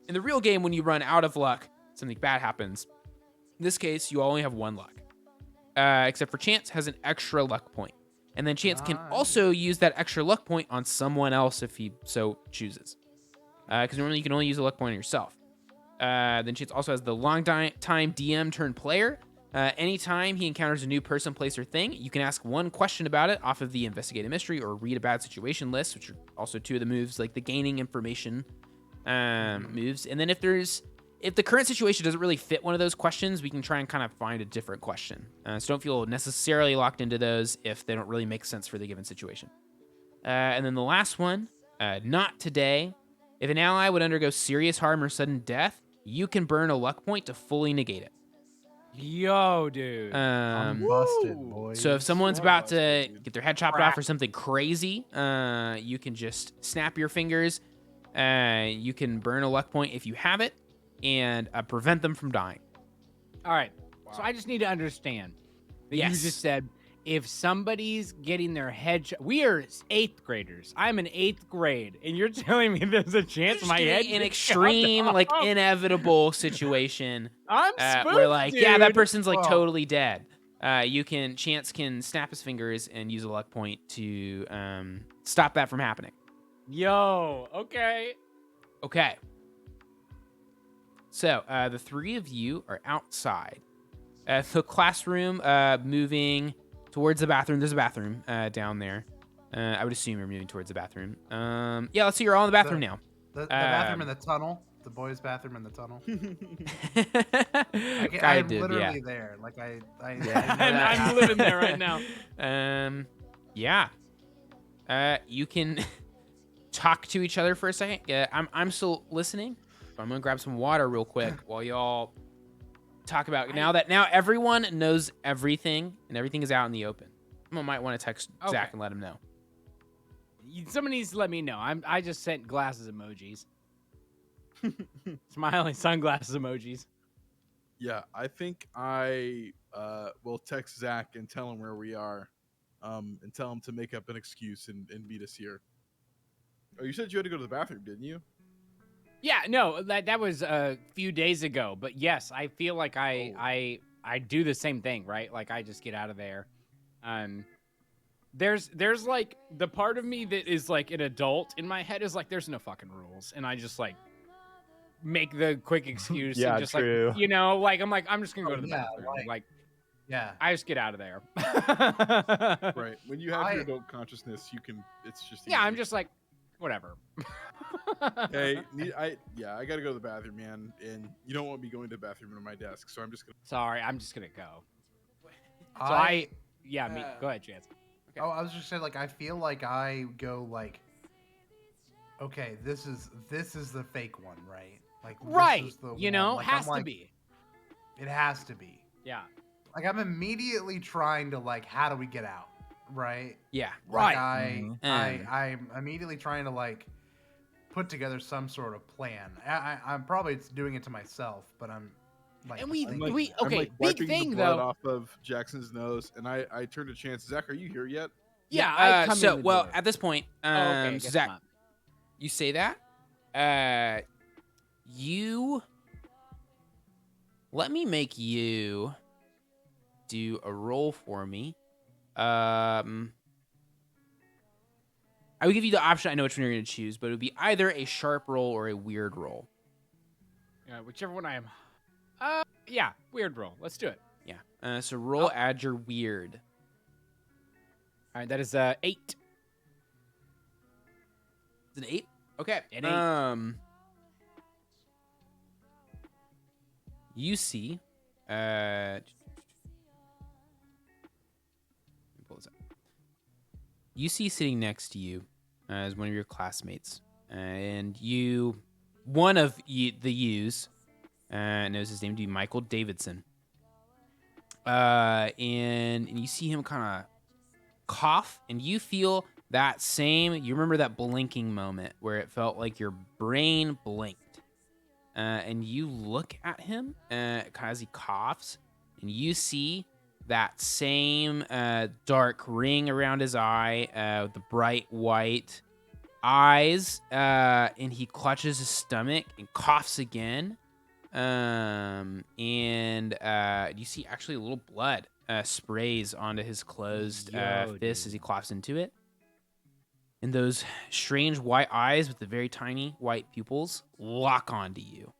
the real game, when you run out of luck, something bad happens. In this case, you only have 1 luck. Except for Chance has an extra luck point. And then Chance can also use that extra luck point on someone else if he so chooses. Because normally you can only use a luck point on yourself. Then Chance also has the long time DM turn player. Anytime he encounters a new person, place, or thing, you can ask 1 question about it off of the investigate a mystery or read a bad situation list, which are also 2 of the moves, like the gaining information moves. And then if the current situation doesn't really fit one of those questions, we can try and kind of find a different question. So don't feel necessarily locked into those if they don't really make sense for the given situation. And then the last one, not today. If an ally would undergo serious harm or sudden death, you can burn a luck point to fully negate it. Yo, dude. I'm busted, boys. So if someone's So about to busted, dude. get their head chopped off or something crazy, you can just snap your fingers. You can burn a luck point if you have it, and prevent them from dying. All right. So I just need to understand that Yes. you just said if somebody's getting their head we are 8th graders. I'm in 8th grade, and you're telling me there's a chance my head An gets extreme, chopped like off? inevitable situation I'm spooked, where, like, dude. yeah, that person's like Whoa. totally dead. Chance can snap his fingers and use a luck point to stop that from happening. Yo, okay. Okay. So the three of you are outside. The classroom, moving towards the bathroom. There's a bathroom down there. I would assume you're moving towards the bathroom. Yeah, let's see. You're all in the bathroom now. The bathroom in the tunnel. The boys' bathroom in the tunnel. Kinda I'm did, literally there. Like I Yeah. know that I'm happened. living there right now. Yeah. You can talk to each other for a second. Yeah, I'm still listening. But I'm gonna grab some water real quick while y'all talk about now everyone knows everything and everything is out in the open. Someone might want to text Zach Okay. and let him know. Someone needs to let me know. I just sent glasses emojis. Smiling sunglasses emojis. Yeah, I think I will text Zach and tell him where we are, and tell him to make up an excuse and meet us here. Oh, you said you had to go to the bathroom, didn't you? Yeah, no, that was a few days ago. But yes, I feel like I do the same thing, right? Like I just get out of there. There's like the part of me that is like an adult in my head is like there's no fucking rules, and I just like make the quick excuse. Yeah, and just true. like I'm just gonna go to the yeah, bathroom. like- Yeah. I just get out of there. Right. When you have your adult consciousness, you can. It's just. Yeah, I'm easy. just like whatever. Hey, I gotta go to the bathroom, man, and you don't want me going to the bathroom to my desk, so I'm just gonna. Sorry, I'm just gonna go. So go ahead, Chance. Oh, I was just saying, like, I feel like I go like, okay, this is the fake one, right? Like, this Right. is the You one. know, Like, has I'm to like, be. It has to be. Yeah. Like, I'm immediately trying to like, how do we get out, right? Yeah. Like, Right. I'm immediately trying to like put together some sort of plan. I'm probably doing it to myself, but I'm like, And we- thinking- I'm we- I'm, okay, like, big wiping thing, the blood though. off of Jackson's nose, and I turn to Chance. Zach, are you here yet? Yeah. I come so in the well door. at this point, Oh, okay, I so guess Zach, not. you say that. You let me make you do a roll for me. I would give you the option. I know which one you're going to choose, but it would be either a sharp roll or a weird roll. Whichever one I am. Yeah, weird roll. Let's do it. Yeah. So roll, add your weird. All right, that is 8. It's an 8. Okay. An 8. You see, let me pull this up. You see sitting next to you as one of your classmates, and one of the U's knows his name to be Michael Davidson. And you see him kind of cough, and you feel that same. You remember that blinking moment where it felt like your brain blinked. And you look at him as he coughs, and you see that same dark ring around his eye, with the bright white eyes, and he clutches his stomach and coughs again. And you see actually a little blood sprays onto his closed fist as he coughs into it. And those strange white eyes with the very tiny white pupils lock onto you.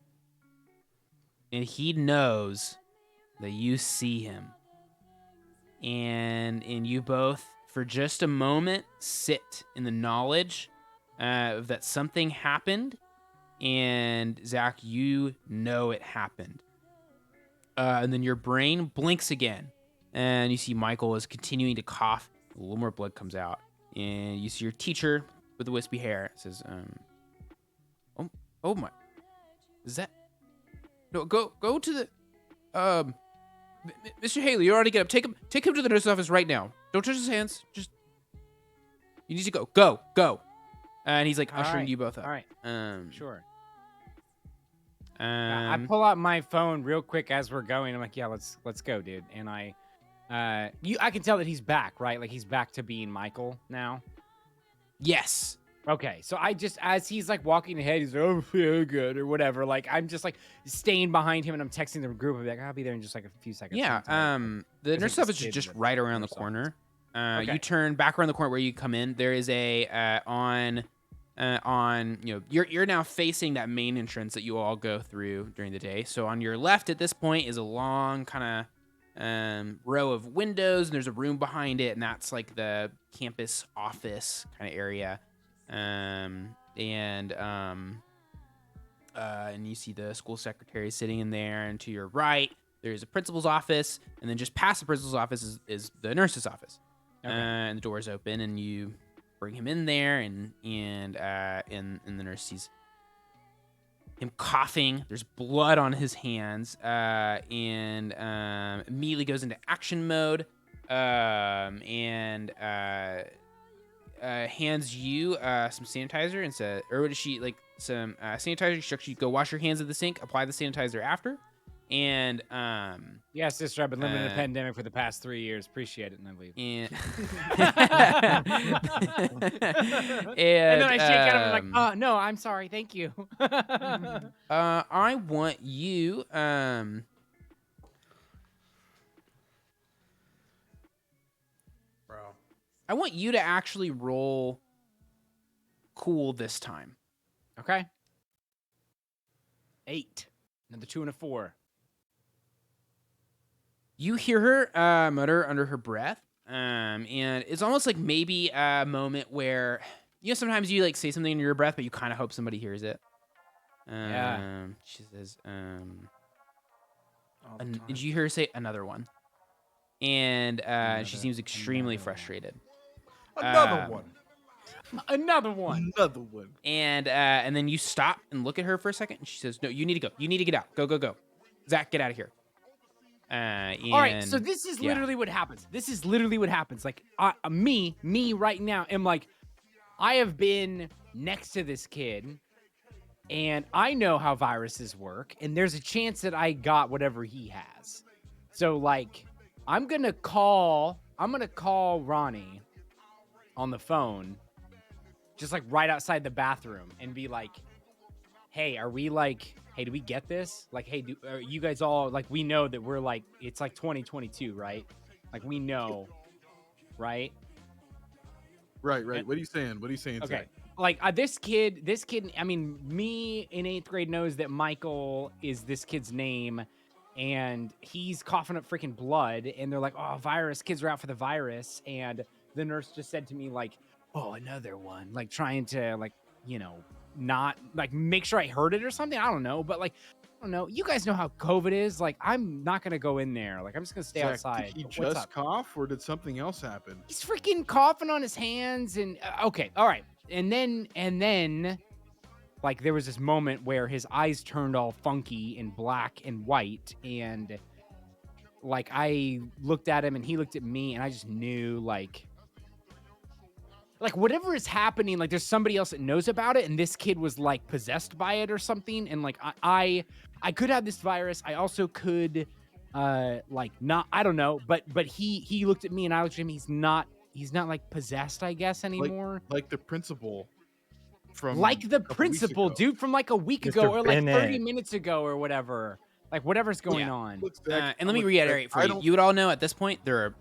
And he knows that you see him. And you both, for just a moment, sit in the knowledge that something happened. And Zach, you know it happened. And then your brain blinks again. And you see Michael is continuing to cough. A little more blood comes out. And you see your teacher with the wispy hair. It says, oh my, is that? No, go to the, Mr. Haley, you already get up. Take him to the nurse's office right now. Don't touch his hands. Just, you need to go. And he's like All ushering right, you both up. all right. Sure. I Um, pull out my phone real quick as we're going. I'm like, yeah, let's go, dude. And I can tell that he's back, right? Like he's back to being Michael now. Yes. Okay, so I just, as he's like walking ahead, he's like, oh, yeah, good, or whatever. Like, I'm just like staying behind him and I'm texting the group. I'm like, I'll be there in just like a few seconds. Yeah. sometime. The There's, like, nurse this office is kid just in the right around the nurse office. corner. Okay. You turn back around the corner where you come in. There is a on you're now facing that main entrance that you all go through during the day. So on your left at this point is a long kind of row of windows, and there's a room behind it, and that's like the campus office kind of area. And you see the school secretary sitting in there, and to your right there's a principal's office, and then just past the principal's office is the nurse's office. Okay. And the door's open, and you bring him in there, and the nurse sees him coughing. There's blood on his hands, and immediately goes into action mode, and hands you some sanitizer and said, or what is she like? Some sanitizer instructions. You go wash your hands at the sink, apply the sanitizer after, and Yeah, sister, I've been living in a pandemic for the past 3 years. Appreciate it, and I leave. and And then I shake out of it like, no, I'm sorry, thank you. I want you Bro. I want you to actually roll cool this time. Okay. 8. Another 2 and a 4. You hear her mutter under her breath, and it's almost like maybe a moment where, sometimes you like say something under your breath, but you kind of hope somebody hears it. Yeah. She says, All the time. did you hear her say another one? And she seems extremely frustrated. Another Um, one. Another one. Another one. And then you stop and look at her for a second, and she says, "No, you need to go. You need to get out. Go, go, go. Zach, get out of here." All right, so this is literally what happens. This is literally what happens. Like, me right now am like, I have been next to this kid, and I know how viruses work, and there's a chance that I got whatever he has. So, like, I'm gonna call Ronnie on the phone, just like right outside the bathroom, and be like, hey, do we get this? Like, hey, are you guys all, like, we know that we're like, it's like 2022, right? Like, we know, right? Right. What are you saying? Okay. Zach? Like, this kid, I mean, me in 8th grade knows that Michael is this kid's name, and he's coughing up freaking blood, and they're like, oh, virus, kids are out for the virus, and the nurse just said to me, like, oh, another one, like, trying to, like, not, like, make sure I heard it or something, I don't know, but, like, I don't know, you guys know how COVID is, like, I'm not gonna go in there, like, I'm just gonna stay Zach, outside. Did he What's just up? cough, or did something else happen? He's freaking coughing on his hands, and okay, all right, and then like, there was this moment where his eyes turned all funky and black and white, and like, I looked at him and he looked at me, and I just knew, like whatever is happening, like, there's somebody else that knows about it, and this kid was like possessed by it or something, and like, I could have this virus, I also could like, not, I don't know, but he looked at me and I looked at him. He's not like possessed, I guess, anymore. Like the principal from Like the a couple weeks principal, ago. dude, from like a week Mr. ago, or like 30 Bennett. minutes ago, or whatever. Like, whatever's going Yeah. on. Look, Zach, and let me look, reiterate Zach, for I you. don't- You would all know at this point there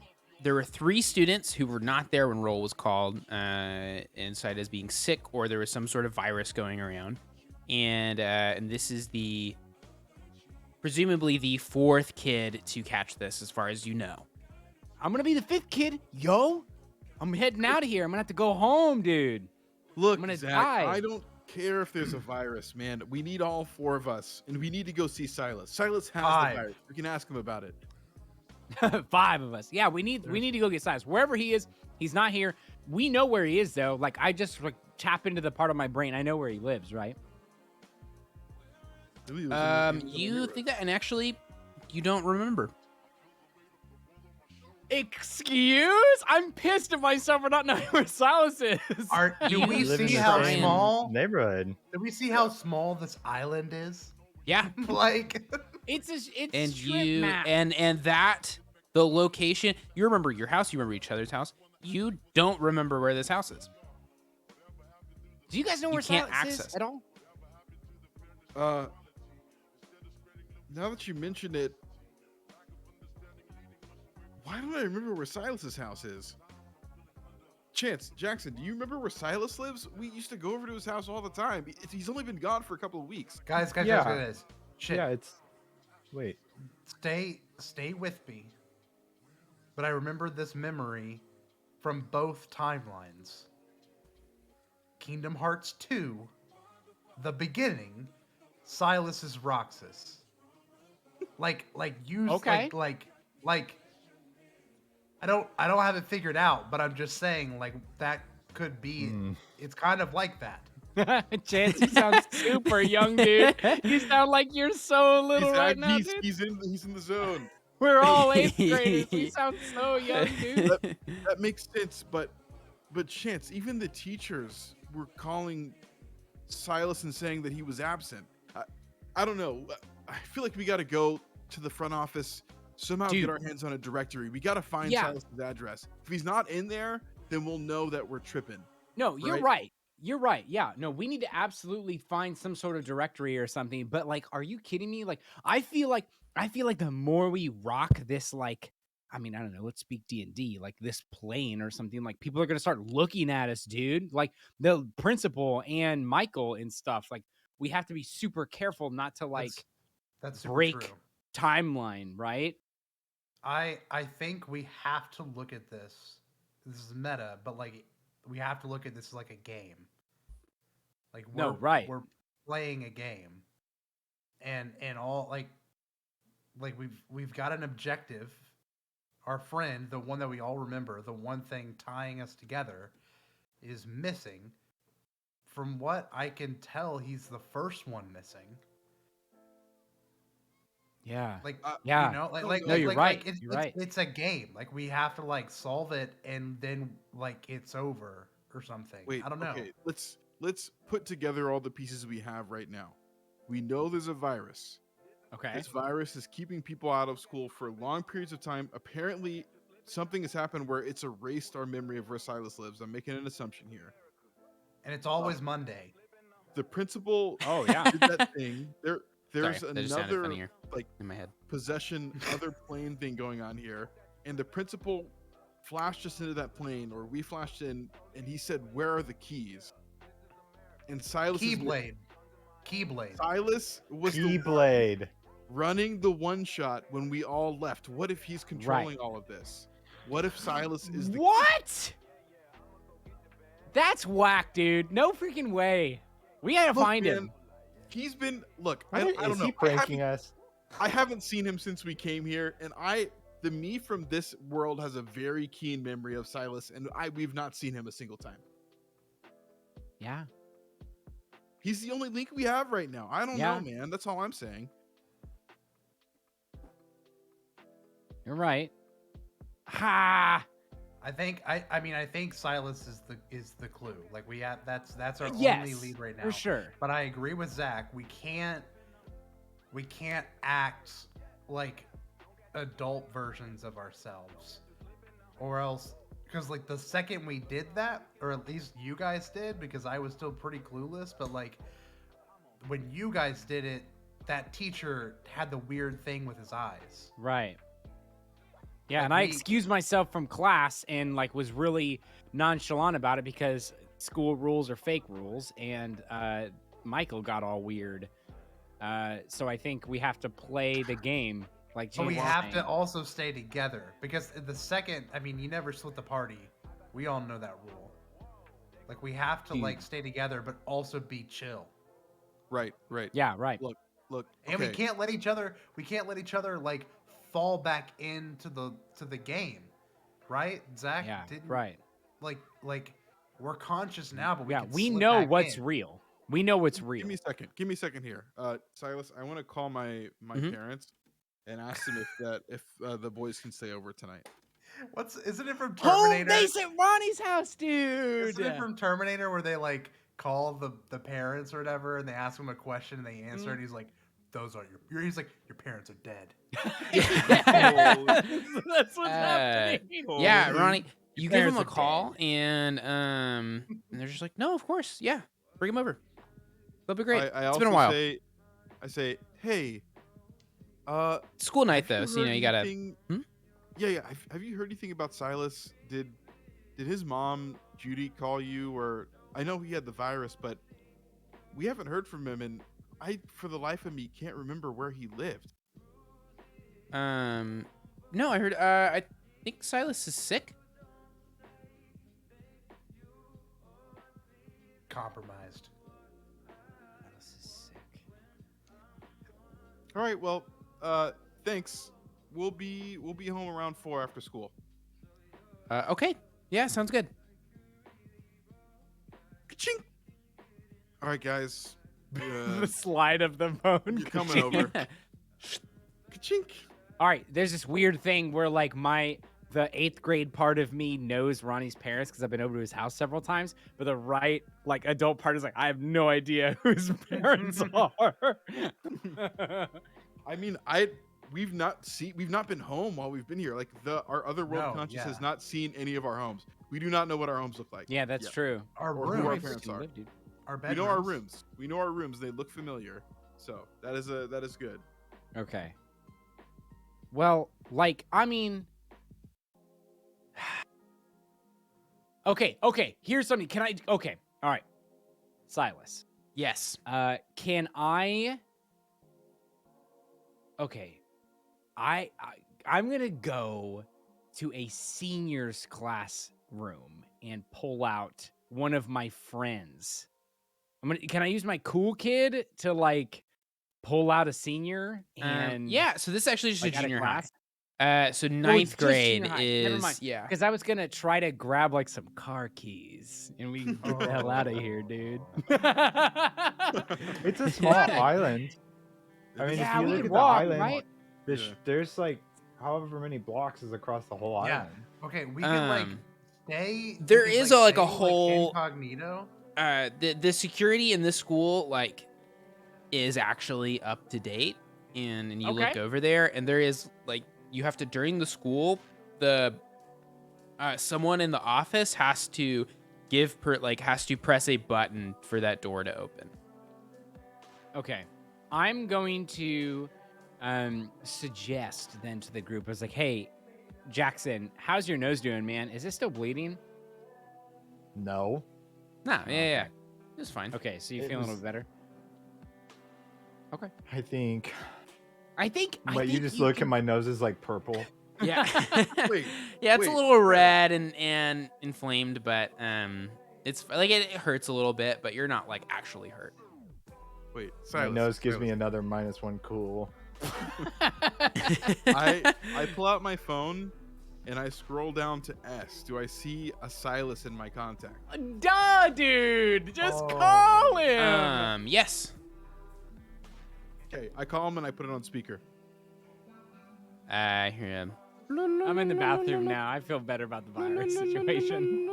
were 3 students who were not there when roll was called, inside as being sick, or there was some sort of virus going around, and this is presumably the 4th kid to catch this, as far as you know. I'm gonna be the 5th kid, yo. I'm heading out of here. I'm gonna have to go home, dude. Look, I'm gonna Zach, die. I don't care if there's a virus, man. We need all 4 of us, and we need to go see Silas. Silas has 5. the virus. We can ask him about it. 5 of us. Yeah, we need to go get Silas. Wherever he is, he's not here. We know where he is, though. Like, I just like tap into the part of my brain. I know where he lives, right? Maybe it was in the You mirror. think that, and actually, you don't remember. Excuse? I'm pissed at myself for not knowing where Silas is. Do we live in see the how same small? neighborhood? Do we see how small this island is? Yeah. Like, It's And strip you map. and that the location, you remember your house, you remember each other's house. You don't remember where this house is. Do you guys know You where can't Silas is access at all? Now that you mention it, why don't I remember where Silas's house is? Chance, Jackson, do you remember where Silas lives? We used to go over to his house all the time. He's only been gone for a couple of weeks. Guys, Yeah. guys. Shit. Yeah, wait. Stay with me. But I remember this memory from both timelines. Kingdom Hearts 2, the beginning, Silas is Roxas. Like use Okay. like I don't have it figured out, but I'm just saying like that could be it's kind of like that. Chance, you sound super young, dude. You sound like you're so little right now, dude. He's in the zone. We're all 8th graders. We sound so young, dude. That makes sense, but Chance, even the teachers were calling Silas and saying that he was absent. I don't know. I feel like we got to go to the front office, somehow Dude. get our hands on a directory. We got to find Yeah. Silas's address. If he's not in there, then we'll know that we're tripping. No, you're Right? right. You're right. Yeah. No, we need to absolutely find some sort of directory or something. But like, are you kidding me? Like, I feel like the more we rock this, like, I mean, I don't know, let's speak D&D, like this plane or something, like people are going to start looking at us, dude. Like the principal and Michael and stuff. Like we have to be super careful not to like That's super break true. timeline, right? I think we have to look at this. This is meta, but like we have to look at this as like a game. Like we're playing a game, and all like we've got an objective. Our friend, the one that we all remember, the one thing tying us together, is missing. From what I can tell, he's the first one missing. Yeah. Like, yeah. you know, No, you're right. You're right. It's a game. Like we have to like solve it, and then like it's over or something. Wait, I don't know. Okay, let's put together all the pieces we have right now. We know there's a virus. Okay. This virus is keeping people out of school for long periods of time. Apparently, something has happened where it's erased our memory of where Silas lives. I'm making an assumption here. And it's always Monday. The principal Oh yeah. did that thing. There's Sorry, that just sounded another funnier like in my head. possession, other plane thing going on here, and the principal flashed us into that plane, or we flashed in, and he said, "Where are the keys?" And Silas Keyblade. Silas was the Keyblade. running the one shot when we all left. What if he's controlling all of this? What if Silas is the What? That's whack, dude. No freaking way. We gotta Look, find man, him. He's been I Is don't know. he pranking us? I haven't seen him since we came here, and the me from this world has a very keen memory of Silas, and we've not seen him a single time. Yeah. He's the only link we have right now. I don't Yeah. know, man. That's all I'm saying. You're right. Ha! I think Silas is the clue. Like we have that's our Yes, only lead right now. for sure. But I agree with Zach. We can't act like adult versions of ourselves, or else because like the second we did that, or at least you guys did, because I was still pretty clueless. But like when you guys did it, that teacher had the weird thing with his eyes. Right. Yeah, Like, and I we- excused myself from class and like was really nonchalant about it because school rules are fake rules, and Michael got all weird. So I think we have to play the game like. But we James was have to saying. also stay together, because the second, you never split the party. We all know that rule. Like we have to Dude. like stay together, but also be chill. Right. Yeah. Right. Look. And we okay. can't let each other like fall back into the game, right? Zach, Yeah. didn't, Right. Like we're conscious now, but Yeah. can We slip know back what's in. real. We know what's real. Give me a second here. Silas, I want to call my Mhm. parents and ask them if the boys can stay over tonight. Isn't it from Home Terminator? base at Ronnie's house, dude. Isn't it from Terminator where they like call the parents or whatever, and they ask him a question and they answer, and he's like, "Those are he's like, your parents are dead." That's what's happening. Yeah, Holy- Ronnie, you give them a parents are call, and they're just like, no, of course, yeah, bring him over. That'll be great. I It's also been a while. say, hey, School night have though, you so you know heard you gotta. anything- Hmm? Yeah. Have you heard anything about Silas? Did his mom Judy call you? Or I know he had the virus, but we haven't heard from him, and I, for the life of me, can't remember where he lived. No, I heard. I think Silas is sick. Compromised. Silas is sick. All right, well, thanks. We'll be home around 4 after school. Okay. Yeah, sounds good. Ka-ching! All right, guys. The slide of the phone. You're coming over. Ka-chink! All right, there's this weird thing where like the 8th grade part of me knows Ronnie's parents because I've been over to his house several times, but the right like adult part is like I have no idea whose parents are. I mean, we've not been home while we've been here. Like our other world No, conscious yeah. has not seen any of our homes. We do not know what our homes look like. Yeah, that's yet. true. Our Or who our rooms. parents are. Dude. Our We bedrooms. know our rooms. We know our rooms. They look familiar. So that is good. Okay. Well, like, I mean. Okay. Here's something. Can I? Okay. All right. Silas. Yes. Can I? Okay. I'm gonna go to a seniors class room and pull out one of my friends. Can I use my cool kid to like pull out a senior and Yeah. So this is actually just like, a out of junior high. class? So it's ninth just grade junior high. Never is mind. yeah. Because I was gonna try to grab like some car keys and we can get the hell out of here, dude. It's a small island. I mean, Yeah, if you we look can at walk, the island, right? Yeah. there's like however many blocks is across the whole Yeah. island. Okay, we can like Um, stay. we there could, is like a stay, whole- incognito. The security in this school like is actually up to date, and you look Okay. over there, and there is like you have to during the school the someone in the office has to has to press a button for that door to open. Okay. I'm going to suggest then to the group, I was like, hey, Jackson, how's your nose doing, man? Is it still bleeding? No. Nah, Oh, yeah, okay. it's fine. Okay, so you It feeling a was- little better? Okay. I think. I think. But you just look and my nose is like purple. Yeah, Wait, yeah, it's a wait, little wait. red and inflamed, but it's like it hurts a little bit, but you're not like actually hurt. Wait, My Silas, nose gives me Silas. another -1 cool. I pull out my phone and I scroll down to S. Do I see a Silas in my contact? Duh, dude. Just Oh. call him. Yes. Okay, I call him and I put it on speaker. I hear him. I'm in the bathroom now. I feel better about the virus situation.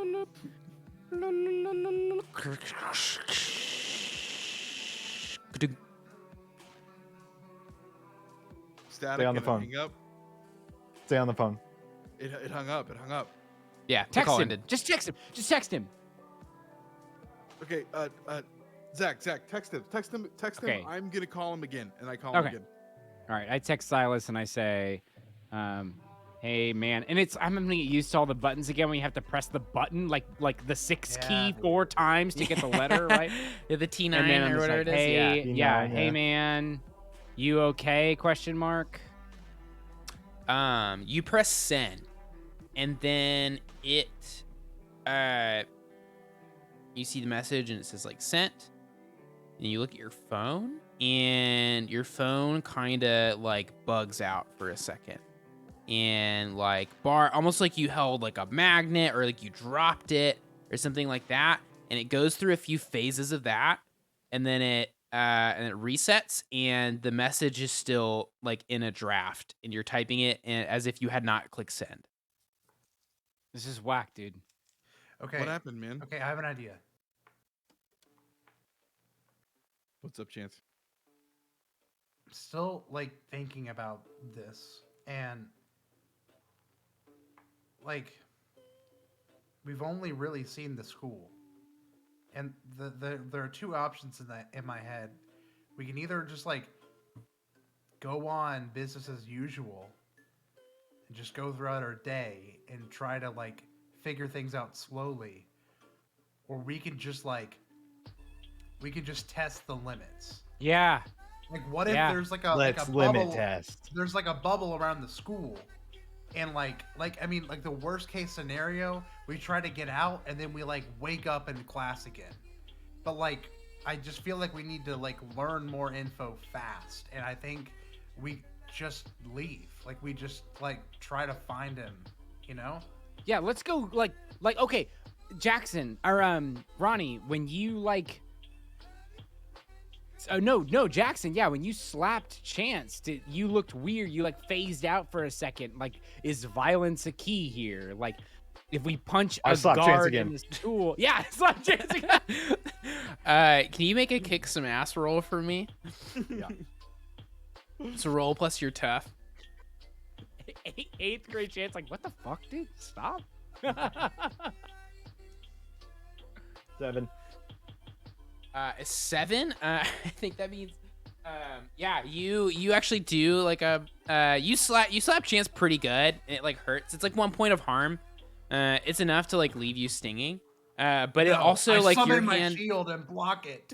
Static. Stay on the and I phone. hang up. Stay on the phone. It hung up. It hung up. Yeah, the Text call him. ended. Just text him. Just text him. Okay, Zach, text him. Text him. Okay. I'm gonna call him again, and I call him Okay. again. All right. I text Silas and I say, hey, man. And I'm going to get used to all the buttons again when you have to press the button, like the 6 Yeah. key 4 times to get the letter, right? Yeah, the T9 And then I'm or just whatever like, it is. hey, T9, yeah, hey, yeah. man. You okay? Question mark. You press send, and then it, you see the message and it says like sent, and you look at your phone, and your phone kind of like bugs out for a second, and like almost like you held like a magnet or like you dropped it or something like that, and it goes through a few phases of that, and then it resets, and the message is still like in a draft, and you're typing it as if you had not clicked send. This is whack, dude. Okay. What happened, man? Okay, I have an idea. What's up, Chance? Still like thinking about this, and like we've only really seen the school, and there are two options in my head. We can either just like go on business as usual and just go throughout our day and try to like figure things out slowly, or we can just test the limits. Yeah. Like, what if Yeah. there's like a Let's like a limit bubble? test. There's like a bubble around the school, and like I mean, like the worst case scenario, we try to get out and then we like wake up in class again. But like, I just feel like we need to like learn more info fast, and I think we just leave. Like we just like try to find him, you know? Yeah, let's go like okay, Jackson or Ronnie, when you like no, Jackson, yeah, when you slapped Chance, you looked weird. You like phased out for a second. Like, is violence a key here? Like, if we punch I a slapped Chance guard again. in the stool. Yeah, slap Chance again. Can you make a kick some ass roll for me? Yeah. It's a roll plus you're tough. Eighth grade Chance, like, what the fuck, dude? Stop. 7. 7. I think that means, yeah, you actually do like a you slap Chance pretty good. It like hurts. It's like 1 point of harm. It's enough to like leave you stinging. But it No, also I like your summon my hand. shield and block it.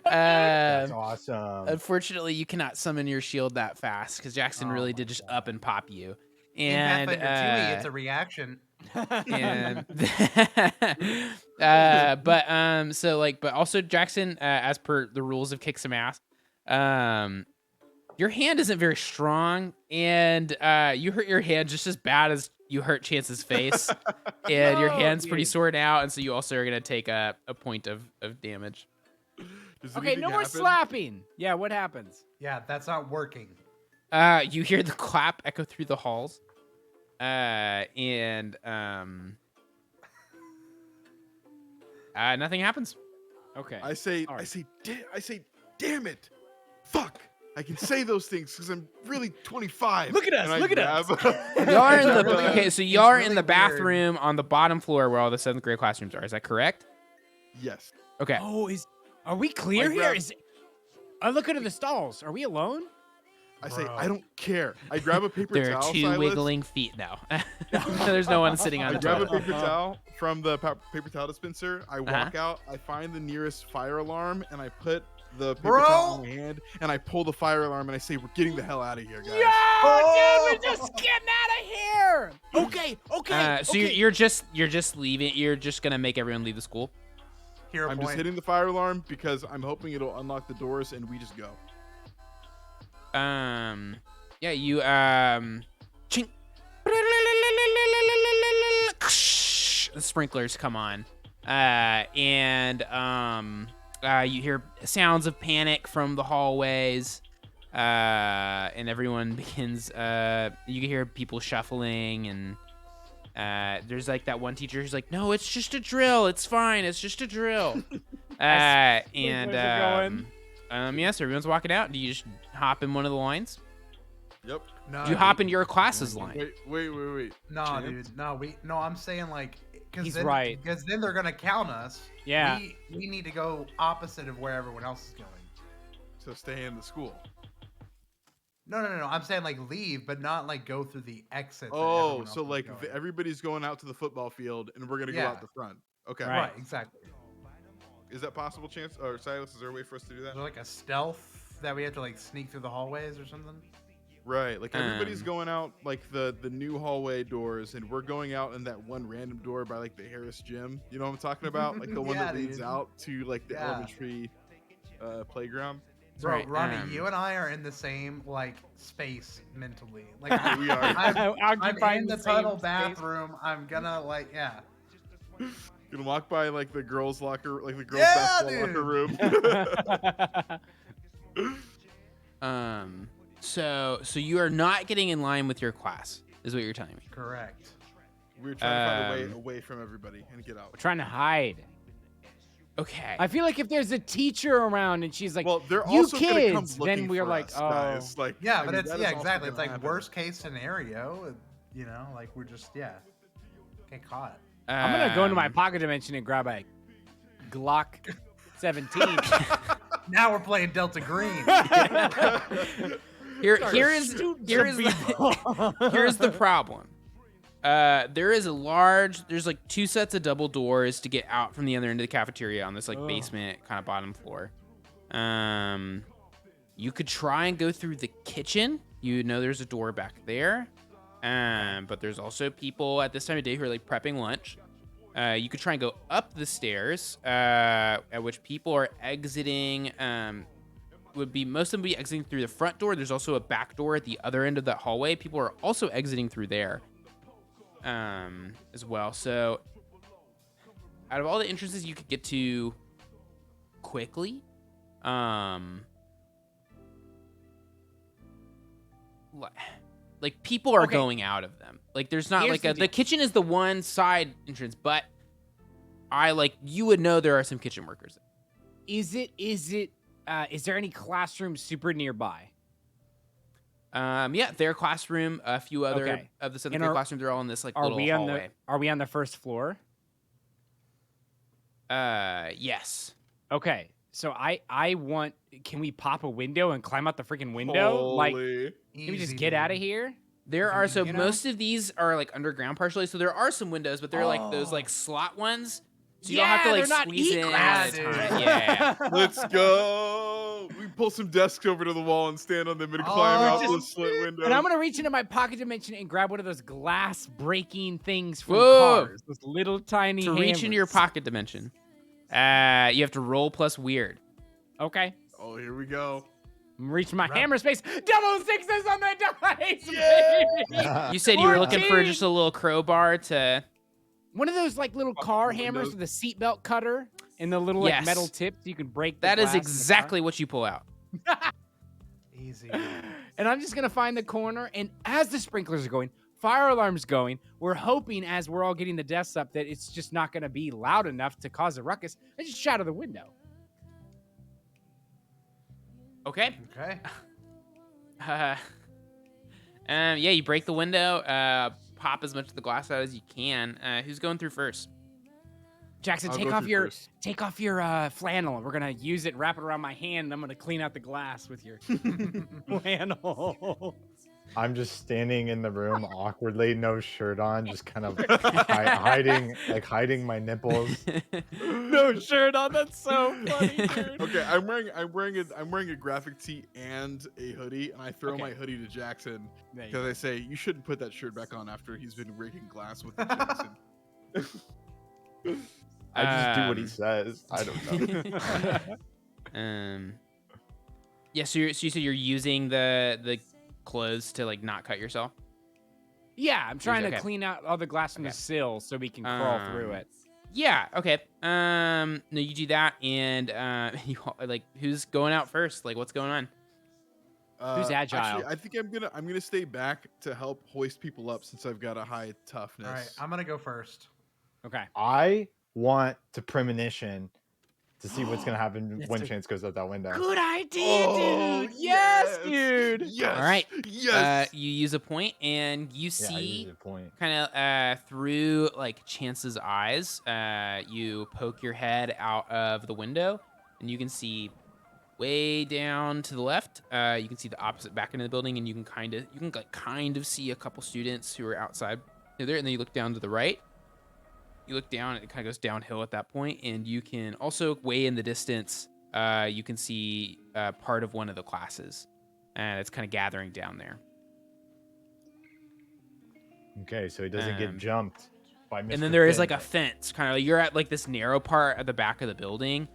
That's Um, awesome. Unfortunately, you cannot summon your shield that fast because Jackson Oh really my did just God. up and pop you. In And Pathfinder 2, it's a reaction. and but also Jackson, as per the rules of kick some ass, your hand isn't very strong, and you hurt your hand just as bad as you hurt Chance's face, and your No, hand's pretty dude. sore now, and so you also are gonna take a point of damage. Does Okay, anything no more happen? slapping. Yeah, what happens? Yeah, that's not working. You hear the clap echo through the halls, and nothing happens. Okay. I say, All right. I say, damn it, fuck! I can say those things because I'm really 25. Look at us, And I look at us. grab- Y'all are in the Really- okay, so it's y'all are really in the weird. bathroom on the bottom floor where all the 7th grade classrooms are. Is that correct? Yes. Okay. Oh, are we clear I here? grab- I look into the stalls. Are we alone? I say, Bro. I don't care. I grab a paper There are towel. 2 Silas. wiggling feet now. There's no one sitting on I the grab a toilet. paper towel from the paper towel dispenser. I walk out. I find the nearest fire alarm, and I put the paper Bro! towel in my hand, and I pull the fire alarm, and I say, "We're getting the hell out of here, guys." Yo, Oh! dude, we're just getting out of here. Okay. So okay. you're just leaving. You're just gonna make everyone leave the school. Hero I'm point. just hitting the fire alarm because I'm hoping it'll unlock the doors, and we just go. Yeah, you chink. The sprinklers come on, and you hear sounds of panic from the hallways, and everyone begins. You can hear people shuffling, and there's like that one teacher who's like, "No, it's just a drill. It's fine. It's just a drill." Sprinklers And are going. yeah, so everyone's walking out. Do you just hop in one of the lines? Yep. No, Do you hop into your class's line? Wait. No, Chance? dude. No, I'm saying like, He's right. Because then they're gonna count us. Yeah. We need to go opposite of where everyone else is going. So stay in the school. No. I'm saying like leave, but not like go through the exit. that Oh, everyone so else is like going. everybody's going out to the football field, and we're gonna go Yeah. out the front. Okay. Right. Right, exactly. Is that possible, Chance? Or Silas, is there a way for us to do that? Is there like a stealth that we have to like sneak through the hallways or something? Right, like everybody's Um, going out like the new hallway doors, and we're going out in that one random door by like the Harris gym. You know what I'm talking about? Like the one Yeah, that leads dude. out to like the Yeah. elementary playground. Bro, right, Ronnie, you and I are in the same like space mentally. Like We are. I'm Occupying in the same tunnel space. bathroom. I'm gonna like yeah. You can walk by like the girls' locker, like the girls' Yeah, basketball locker room. So you are not getting in line with your class, is what you're telling me. Correct. We're trying to find a way Um, away from everybody and get out. We're trying to hide. Okay. I feel like if there's a teacher around and she's like, Well, they're "You also gonna come kids," looking then we're for like, us, "Oh." guys. Like, Yeah, I but mean, it's that is yeah, also exactly. It's gonna like happen. worst case scenario. You know, like we're just get caught. I'm gonna go into my pocket dimension and grab a Glock 17. Now we're playing Delta Green. Here's the problem. There's like 2 sets of double doors to get out from the other end of the cafeteria on this like basement kind of bottom floor. You could try and go through the kitchen. You know there's a door back there. But there's also people at this time of day who are like prepping lunch. You could try and go up the stairs, at which people are exiting. Most of them would be exiting through the front door. There's also a back door at the other end of that hallway. People are also exiting through there, as well. So, out of all the entrances you could get to quickly, like people are going out of them. Like there's not Here's the kitchen is the one side entrance, but you would know there are some kitchen workers. Is there any classroom super nearby? Yeah, their classroom, a few other of the 7th grade classrooms, they're all in this like little hallway. Are we on the first floor? Yes. Okay. So I want. Can we pop a window and climb out the freaking window? Like, can we just get out of here? There are most of these are like underground partially, so there are some windows, but they're like those like slot ones. So you don't have to like squeeze in all the time. Yeah. Let's go. We pull some desks over to the wall and stand on them and climb out the slit window. And I'm gonna reach into my pocket dimension and grab one of those glass breaking things from cars. Those little tiny To reach into your pocket dimension, you have to roll plus weird. Okay. Oh, here we go. I'm reaching my hammer space. Double sixes on the dice. Yeah! You said you were looking for just a little crowbar to. One of those like little car hammers with a seatbelt cutter and the little like metal tips you can break. That is exactly what you pull out. Easy. And I'm just gonna find the corner, and as the sprinklers are going, fire alarm's going, we're hoping as we're all getting the desks up that it's just not gonna be loud enough to cause a ruckus. I just shatter the window. Okay. Okay. Yeah, you break the window. Pop as much of the glass out as you can. Who's going through first? Jackson, I'll take go off through your first. flannel. We're gonna use it, wrap it around my hand, and I'm gonna clean out the glass with your flannel. I'm just standing in the room awkwardly, no shirt on, just kind of hiding my nipples. No shirt on. That's so funny, dude. Okay, I'm wearing a graphic tee and a hoodie, and I throw my hoodie to Jackson because I say you shouldn't put that shirt back on after he's been breaking glass with Jackson. I just do what he says. I don't know. Yeah. So you said you're using the clothes to like not cut yourself. Yeah, I'm trying to clean out all the glass from the sill so we can crawl through it. Yeah. Okay. No, you do that, and you like who's going out first? Like, what's going on? Who's agile? Actually, I think I'm gonna stay back to help hoist people up since I've got a high toughness. All right, I'm gonna go first. Okay. I want to premonition to see what's gonna happen when Chance goes out that window. Good idea, dude. Yes, dude. Yes. All right. Yes. You use a point, and you I see use a point. kind of through like Chance's eyes. You poke your head out of the window, and you can see way down to the left. You can see the opposite back end of the building, and you can kind of see a couple students who are outside there. And then you look down to the right. You look down, and it kind of goes downhill at that point, and you can also way in the distance. You can see part of one of the classes, and it's kind of gathering down there. Okay, so he doesn't get jumped by Mr. And then there is Finn. like a fence, kind of like you're at like this narrow part at the back of the building,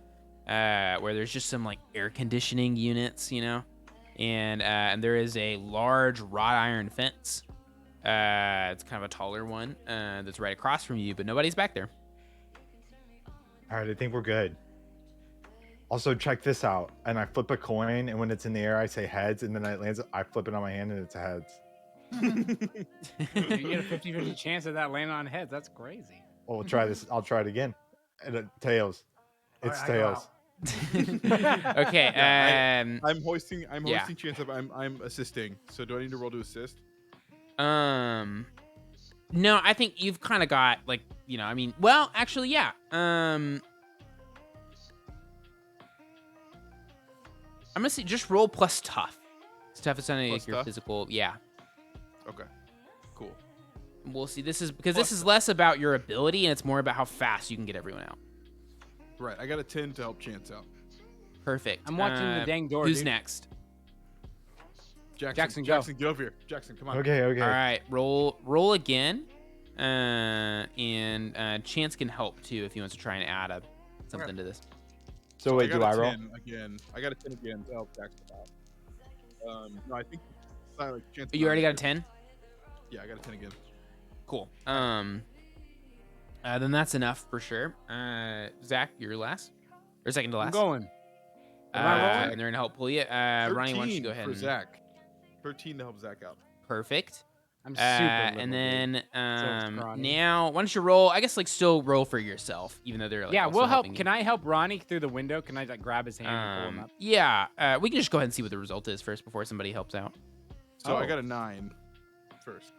where there's just some like air conditioning units, and there is a large wrought iron fence. It's kind of a taller one that's right across from you, but nobody's back there. All right, I think we're good. Also, check this out. And I flip a coin, and when it's in the air, I say heads, and then it lands. I flip it on my hand, and it's heads. You get a 50-50 chance of that landing on heads. That's crazy. Well, we'll try this. I'll try it again. And tails. All It's right, I go tails. out. Okay. I'm hoisting Chance up. I'm assisting. So do I need to roll to assist? No, I think you've kind of got like, I mean, well, actually, yeah. I'm gonna say just roll plus tough. Tough is something Plus like your tough? physical. Yeah, Okay. Cool. we'll see. This is because Plus this is tough. less about your ability and it's more about how fast you can get everyone out. Right. I got a 10 to help Chance out. Perfect. I'm watching the dang door, Who's dude. next? Jackson, go. Jackson, get over here. Jackson, come on. Okay. All right, roll again, and Chance can help too if he wants to try and add something to this. So wait, got do a I roll? 10 again. I got a 10 again to help Jackson out. No, I think Chance. You already got a 10. Yeah, I got a 10 again. Cool. Then that's enough for sure. Zach, you're last or second to last. I'm going. Am I rolling? And they're gonna help pull you. Ronnie, why don't you 13 go ahead for and Zach. 13 to help Zach out. perfect. I'm super little, And dude. then scrawny. now why don't you roll? I guess like still roll for yourself, even though they're like Yeah, also we'll help. helping you. Can I help Ronnie through the window? Can I like grab his hand and pull him up? Yeah, we can just go ahead and see what the result is first before somebody helps out. So I Oh. got a 9 first.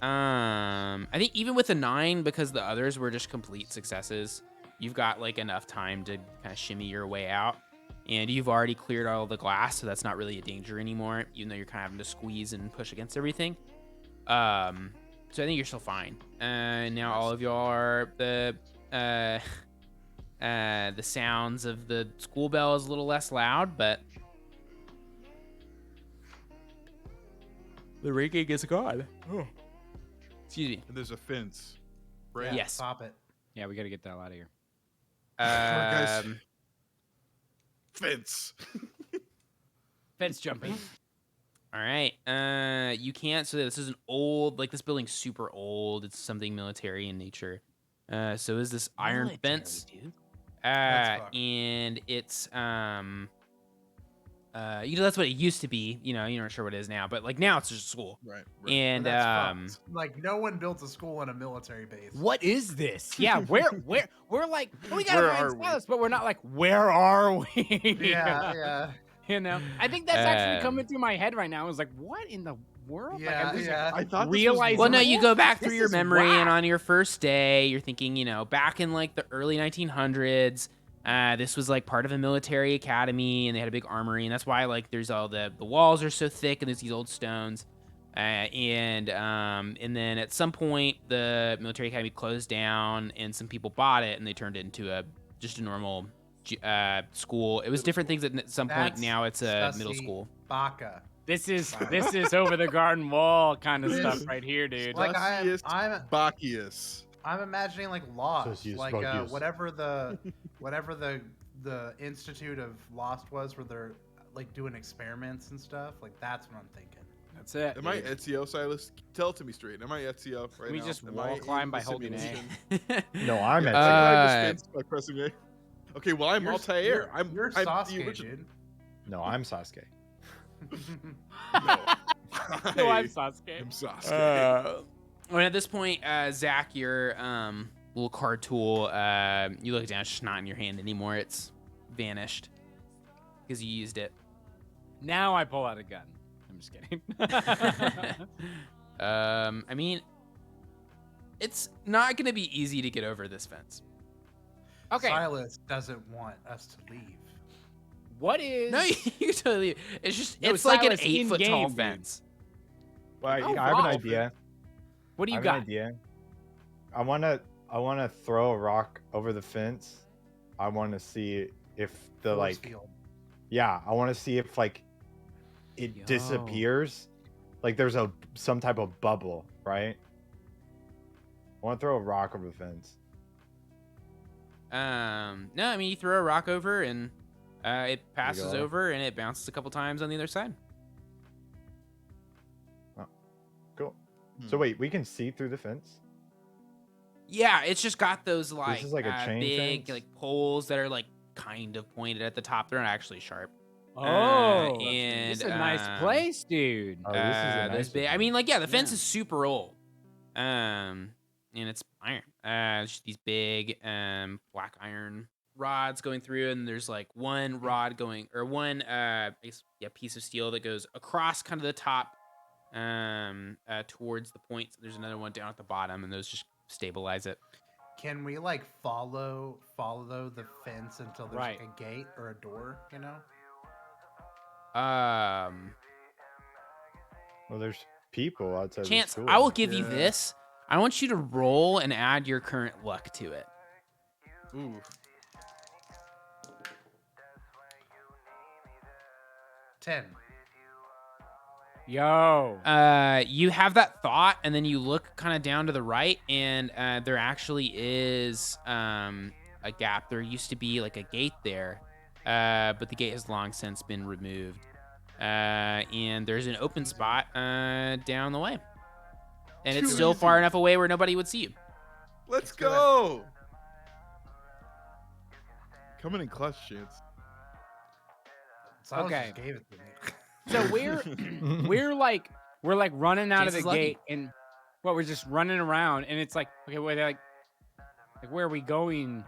I think even with a 9, because the others were just complete successes, you've got like enough time to kind of shimmy your way out. And you've already cleared all the glass, so that's not really a danger anymore, even though you're kind of having to squeeze and push against everything. So I think you're still fine. Now all of y'all are the sounds of the school bell is a little less loud, but the ringing is gone. Oh. Excuse me. And there's a fence. Right? Yeah, Yes. Stop it. Yeah, we got to get the hell out of here. guys. Fence. Fence jumping. All right. You can't. So this is an old, like this building's super old. It's something military in nature. So is this iron Military, fence? dude. That's fucked. And it's that's what it used to be. You're not sure what it is now, but like now it's just a school. Right. And But that's fucked. Like no one built a school on a military base. What is this? Yeah, where we're like we gotta Where find are we? Silas, but we're not like where are we? Yeah. I think that's actually Um, coming through my head right now. I was like, what in the world? Like, Yeah, I'm just yeah. I thought realizing. well, no, like, you go back this through your is memory, and whack. on your first day, you're thinking, back in like the early 1900s. This was like part of a military academy, and they had a big armory, and that's why like there's all the walls are so thick, and there's these old stones. And then at some point the military academy closed down, and some people bought it, and they turned it into just a normal school. It was different things at some point. That's Now it's a middle sussy school. Baka. This is over the garden wall kind of stuff right here, dude. Like Sussiest I'm Bacchius. imagining like Lost, Sussiest like Bacchius. whatever the Institute of Lost was, where they're like doing experiments and stuff. Like that's what I'm thinking. That's it. Am I dude. Ezio, Silas? Tell it to me straight. Am I Ezio right We now? just Am wall I climb in by the holding A. simulation? No, I'm at. I climbed this Uh, fence by pressing A. Okay, well I'm You're- Altair. you're- I'm You're I'm Sasuke, the original. dude. No, I'm Sasuke. No, No, I'm I Sasuke. am Sasuke. Well, at this point, Zach, your little card tool, you look down, it's just not in your hand anymore. It's vanished because you used it. Now I pull out a gun. I'm just kidding. I mean, it's not going to be easy to get over this fence. Okay, Silas doesn't want us to leave. what is? No, you totally. It's just, No, it's like an Silas, 8-foot tall in-game, dude. fence. Well, Oh, I have an wow. idea. What do I you have got? an idea. I wanna throw a rock over the fence. I want to see if the Force like. field. Yeah, I want to see if like it Yo. disappears. Like there's some type of bubble, right? I want to throw a rock over the fence. No, I mean, you throw a rock over and it passes go. over and it bounces a couple times on the other side. Cool. So wait, we can see through the fence? Yeah, it's just got those like, is like a chain big fence? like poles that are like kind of pointed at the top. They're not actually sharp. Oh, and, this is a nice place, dude. Oh, this is a those nice big. I one. mean, like, yeah, the fence Yeah. is super old. And it's iron. It's just these big black iron rods going through, and there's like one rod going, or one I guess, yeah, piece of steel that goes across kind of the top towards the points. There's another one down at the bottom, and those just stabilize it. Can we like follow the fence until there's Right. like a gate or a door? You know. Well, there's people outside the Chance, school. I will give you Yeah. this. I want you to roll and add your current luck to it. Ooh. Ten. Yo. You have that thought, and then you look kind of down to the right, and there actually is a gap. There used to be like a gate there, but the gate has long since been removed. And there's an open spot down the way, and it's Too still easy. far enough away where nobody would see you. Let's do it. go. Coming in clutch, Chance. Silas Okay. just gave it to me. So we're like running out Chance of is the lucky. gate, and we're just running around, and it's like, okay, wait, like where are we going?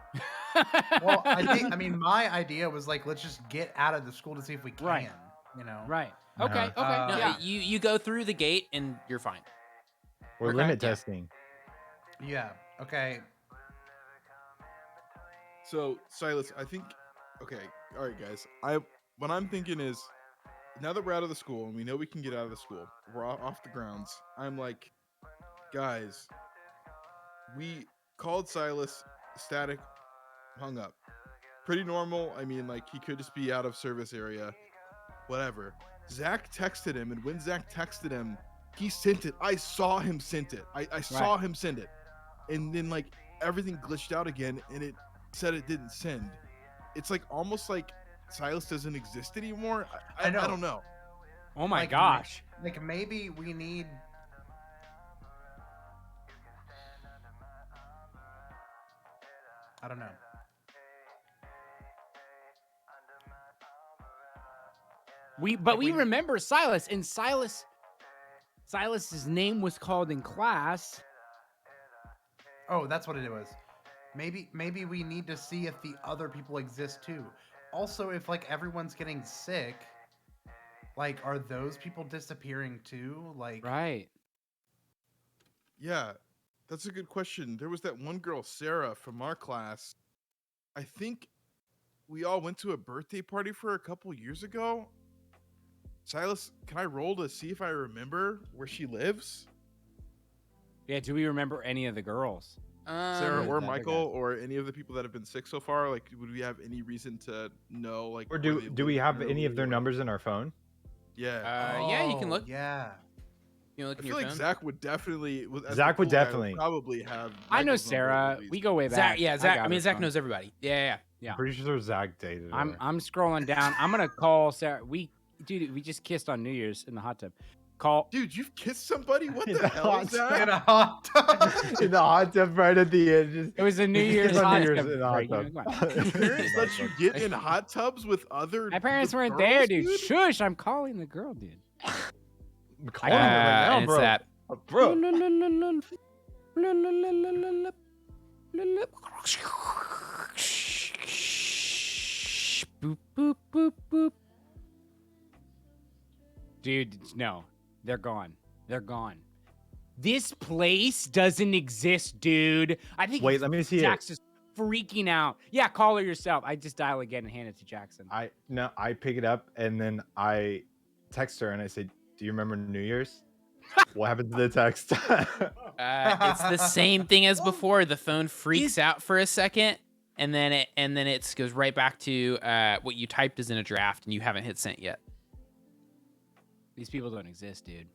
Well, I mean, my idea was like, let's just get out of the school to see if we can. Right. You know. Right. Okay. Uh-huh. Okay. No, yeah. you go through the gate, and you're fine. We're Okay, limit yeah. testing. Yeah. Okay. So Silas, I think. Okay, all right, guys. What I'm thinking is, now that we're out of the school and we know we can get out of the school, we're off the grounds. I'm like, guys, we called Silas, static, hung up. Pretty normal. I mean, like he could just be out of service area, whatever. Zach texted him, and when Zach texted him, he sent it. I saw him sent it. I saw him send it, and then like everything glitched out again, and it said it didn't send. It's like almost like Silas doesn't exist anymore. I know. I don't know. Oh my Like, gosh. Like maybe we need. I don't know. We Like, remember Silas, and Silas's name was called in class. Oh, that's what it was. Maybe we need to see if the other people exist too. Also, if like everyone's getting sick, like are those people disappearing too? Like Right. Yeah, that's a good question. There was that one girl, Sarah, from our class. I think we all went to a birthday party for her a couple years ago. Silas, can I roll to see if I remember where she lives? Yeah. Do we remember any of the girls? Sarah Yeah, or that Michael guy. or any of the people that have been sick so far? Like, would we have any reason to know? Like, Or where do they do we live have any of generally, their or- numbers in our phone? Yeah, Yeah, you can look. Yeah. You can look I in feel your like phone. Zach would definitely. As the Zach would cool guy, definitely. probably have. I know Michael's number Sarah. at least. We go way back. Zach, yeah, Zach. got I mean, her Zach phone. knows everybody. Yeah. Yeah. I'm pretty sure Zach dated her. I'm scrolling down. I'm gonna call Sarah. We just kissed on New Year's in the hot tub. Call. Dude, you've kissed somebody? What In the the hell hot is In that? a hot tub. in the hot tub right at the end. Just, It was a New just Year's kiss on hot New Year's tub in the hot break, you tub. know, come on. Your parents let you get in hot tubs with other. My parents with weren't girls, there, dude. Shush! I'm calling the girl, dude. I'm calling her right now, and bro. it's that. Bro. Boop, boop, boop, boop. Dude, no, they're gone. They're gone. This place doesn't exist, dude. I think Wait, let me see it. Jack's just freaking out. Yeah, call her yourself. I just dial again and hand it to Jackson. I pick it up and then I text her and I say, "Do you remember New Year's?" What happened to the text? It's the same thing as before. The phone freaks out for a second, and then it goes right back to what you typed is in a draft, and you haven't hit sent yet. These people don't exist, dude.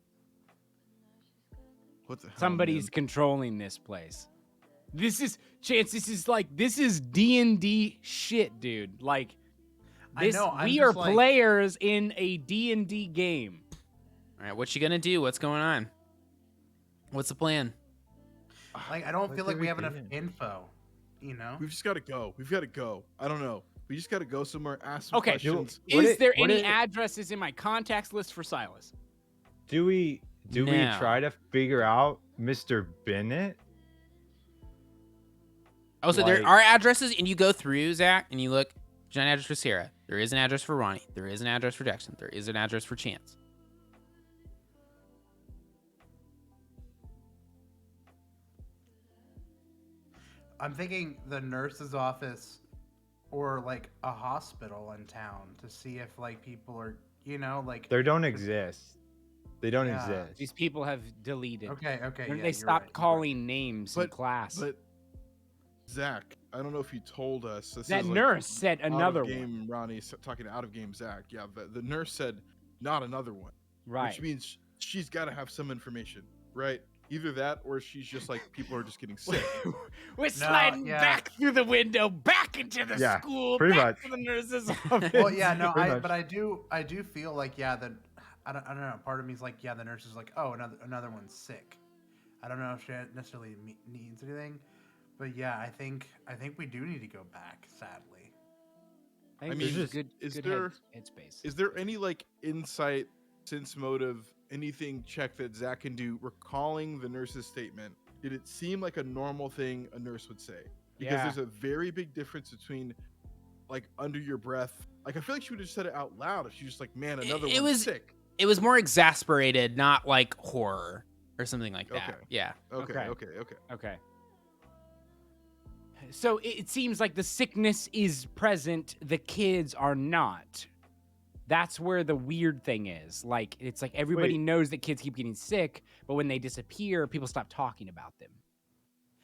What the hell? Somebody's controlling this place. This is Chance. This is D&D shit, dude. Like I this. know, I'm We are just like- players in a D&D game. All right, what you gonna do? What's going on? What's the plan? Like I don't What feel do like we we have do? enough info. You know. We've just got to go. We've got to go. I don't know. We just got to go somewhere. Ask some Okay, questions. What Is it- there what any it- addresses in my contacts list for Silas? do we No. try to figure out Mr. Bennett? Oh, so there Like- are addresses, and you go through, Zach, and you look. There's an address for Sarah. There is an address for Ronnie. There is an address for Jackson. There is an address for Chance. I'm thinking the nurse's office or like a hospital in town to see if like people are, like. They don't exist. They don't Yeah. exist. These people have deleted. Okay, yeah, They you're stopped right, calling names in But class. but Zach, I don't know if you told us. This That is like nurse said another out of one. game. Ronnie talking to out of game Zach. Yeah, the nurse said not another one, Right. which means she's got to have some information, right? Either that, or she's just like people are just getting sick. We're sliding yeah. back through the window, back into the Yeah, school, pretty back much. to the nurse's office. Well, yeah, no, Pretty much. but I do feel like, yeah, that I don't know. Part of me is like, yeah, the nurse is like, oh, another one's sick. I don't know if she necessarily needs anything, but yeah, I think we do need to go back. Sadly, I think I this mean, is good. is good there- headspace? Is there any like insight, sense motive, anything check that Zach can do recalling the nurse's statement? Did it seem like a normal thing a nurse would say? Because Yeah. there's a very big difference between like under your breath. Like I feel like she would have said it out loud if she was just like, man, another It one's was- sick. It was more exasperated, not like horror or something like that. Okay. Yeah. Okay. Okay. So it seems like the sickness is present, the kids are not. That's where the weird thing is. Like, it's like everybody Wait. knows that kids keep getting sick, but when they disappear, people stop talking about them.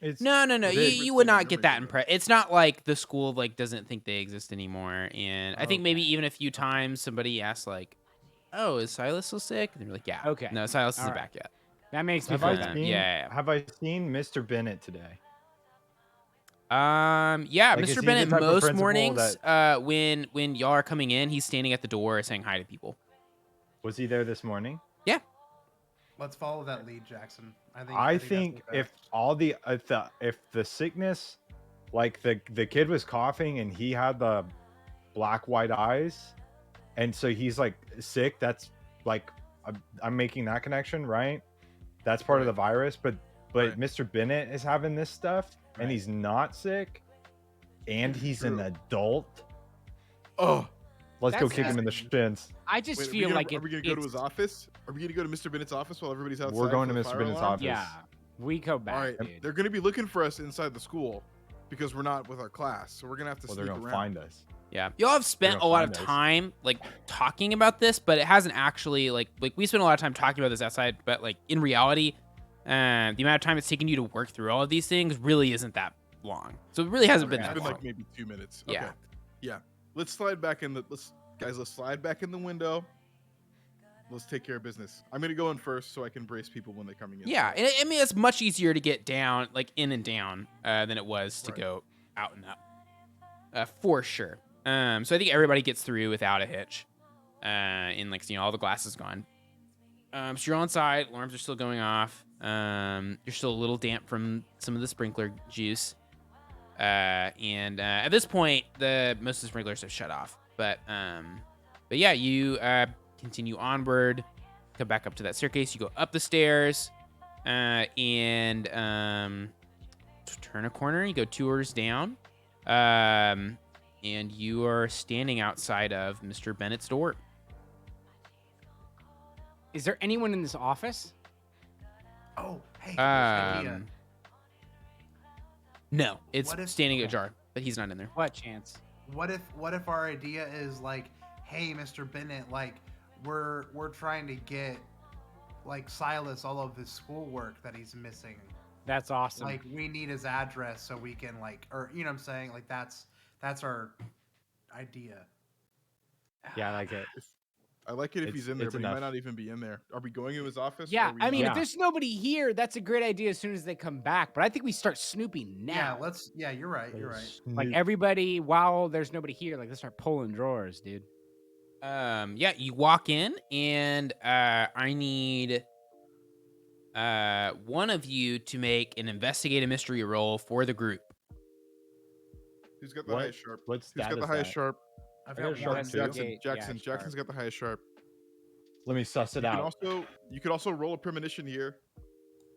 It's No. They- You would not Never get that do that. impression. It's not like the school like doesn't think they exist anymore. And I think maybe even a few times somebody asked like, "Oh, is Silas still sick?" And they're like, "Yeah." Okay. No, Silas isn't All right. back yet. That makes me have feel I better. seen Yeah. have I seen Mr. Bennett today? Yeah, Like, is he Mr. the Bennett type of most principal mornings, when y'all are coming in, he's standing at the door saying hi to people. Was he there this morning? let's follow that lead, Jackson. I that's think the if best. all the if the sickness, like the kid was coughing and he had the black white eyes, and so he's like sick. That's like I'm making that connection, right? That's part of the virus, but Right. Mr. Bennett is having this stuff and Right. he's not sick, and he's an True. adult. Oh, Let's go That's kick him in the shins. I just wait, feel like are we gonna go to his it's- office? Are we gonna go to Mr. Bennett's office while everybody's outside? We're going for to the Mr. fire Bennett's alarm? office. Yeah, we go back, All right, dude. they're gonna be looking for us inside the school because we're not with our class, so we're gonna have to Well, they're sneak gonna around. find us. Yeah, y'all have spent a gonna lot of find us. time like talking about this, but it hasn't actually like we spent a lot of time talking about this outside. But like in reality, the amount of time it's taken you to work through all of these things really isn't that long. So it really hasn't been It's that been long. like maybe 2 minutes. Yeah. Okay. Yeah. Let's slide back in the let's slide back in the window. Let's take care of business. I'm gonna go in first so I can brace people when they're coming in. Yeah, and I mean it's much easier to get down, like in and down, than it was to Right. go out and up, for sure. So I think everybody gets through without a hitch, and like all the glass is gone. So you're all inside, alarms are still going off. You're still a little damp from some of the sprinkler juice, and at this point, most of the sprinklers have shut off. But yeah, you continue onward. Come back up to that staircase. You go up the stairs, and turn a corner. You go 2 doors down, and you are standing outside of Mr. Bennett's door. Is there anyone in this office? Oh, hey, here's an idea. No, it's What if- standing okay. ajar, but he's not in there. What chance? What if our idea is like, hey, Mr. Bennett, like we're trying to get like Silas all of his schoolwork that he's missing. That's awesome. Like we need his address so we can like, or you know what I'm saying? Like that's our idea. Yeah, I like it. I like it if It's- he's in there, it's but he enough. might not even be in there. Are we going to his office? or yeah, are we I mean, not? if Yeah. there's nobody here, that's a great idea as soon as they come back. But I think we start snooping now. Yeah, you're right. You're right. Like everybody, while there's nobody here, like let's start pulling drawers, dude. Yeah, you walk in, and I need one of you to make an investigative mystery roll for the group. Who's got the What? highest sharp? What Who's stat got the is highest that? sharp? I've I got got a sharp one. too. Investigate, Jackson. yeah, Jackson's got the highest sharp. Let me suss it out. You could also roll a premonition here.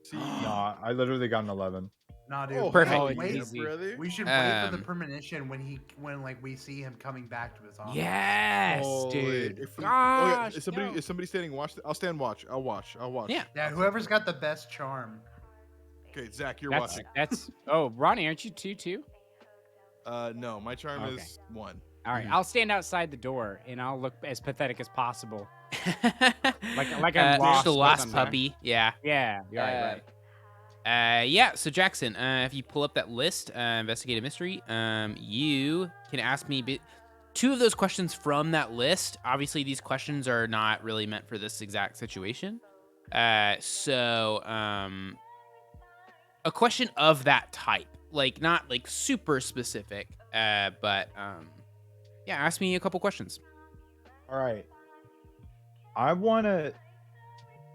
See. No, I literally got an 11. Nah, dude. Oh, Perfect. hell Wait, yeah, wait, easy. brother. we should wait for the Um, premonition when like we see him coming back to his office. Yes, Holy- dude. if we- Gosh, is somebody no. is somebody standing watch? I'll stand watch. I'll watch. Yeah. Yeah, whoever's got the best charm. Okay, Zach, you're That's watching. that's. Oh, Ronnie, aren't you too? No, my charm Okay. is 1. All right, Mhm. I'll stand outside the door and I'll look as pathetic as possible. Like I'm just lost a or lost something. puppy. Yeah. Yeah, right. Yeah. So Jackson, if you pull up that list, investigate a mystery, you can ask me 2 of those questions from that list. Obviously, these questions are not really meant for this exact situation. So a question of that type, like not like super specific, but yeah, ask me a couple questions. All right. I want to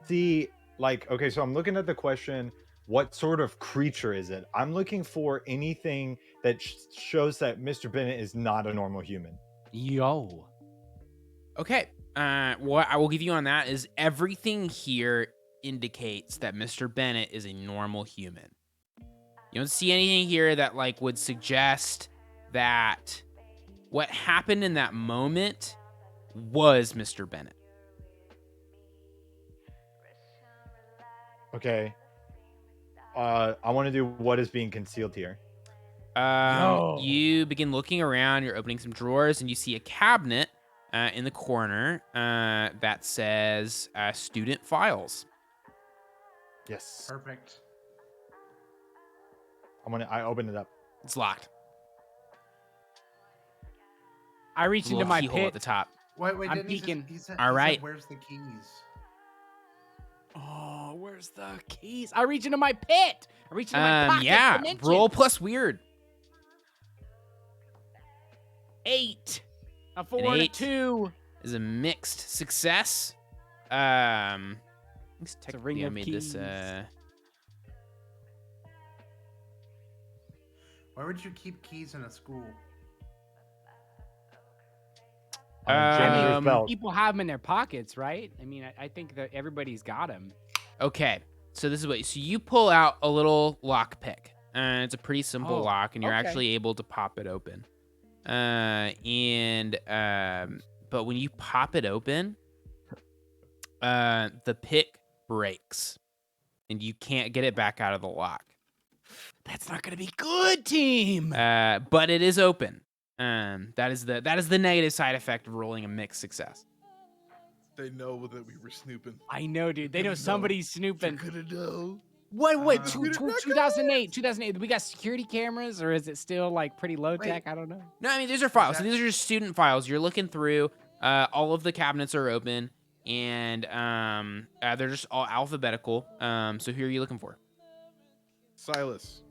see, like, okay, so I'm looking at the question, what sort of creature is it? I'm looking for anything that shows that Mr. Bennett is not a normal human. Yo. Okay. What I will give you on that is everything here indicates that Mr. Bennett is a normal human. You don't see anything here that like would suggest that what happened in that moment was Mr. Bennett. Okay. I want to do what is being concealed here. You begin looking around, you're opening some drawers, and you see a cabinet in the corner that says student files. Yes. Perfect. I open it up. It's locked. I reach There's a into little my keyhole at the pit. top. Wait, I'm didn't he peeking. he said, All he said, right. where's the keys? Oh, where's the keys? I reach into my pit. I reach into my pocket. Yeah, dimension. roll plus weird. 8. A An 4 and a 8. 2. Is a mixed success. I think technically ring I of made this. keys. Why would you keep keys in a school? On a janitor's Um, belt. People have them in their pockets, right? I mean, I think that everybody's got them. Okay, so this is what. So you pull out a little lock pick. It's a pretty simple Oh, lock, and you're okay. actually able to pop it open. But when you pop it open, the pick breaks, and you can't get it back out of the lock. That's not gonna be good, team. But it is open. That is the negative side effect of rolling a mixed success. They know that we were snooping. I know, dude. They know Gonna know. somebody's snooping. You're gonna know. Wait, Uh, 2008. 2008. We got security cameras, or is it still like pretty low Wait. tech? I don't know. No, I mean these are files. So that- these are just student files. You're looking through. All of the cabinets are open, and they're just all alphabetical. So who are you looking for? Silas.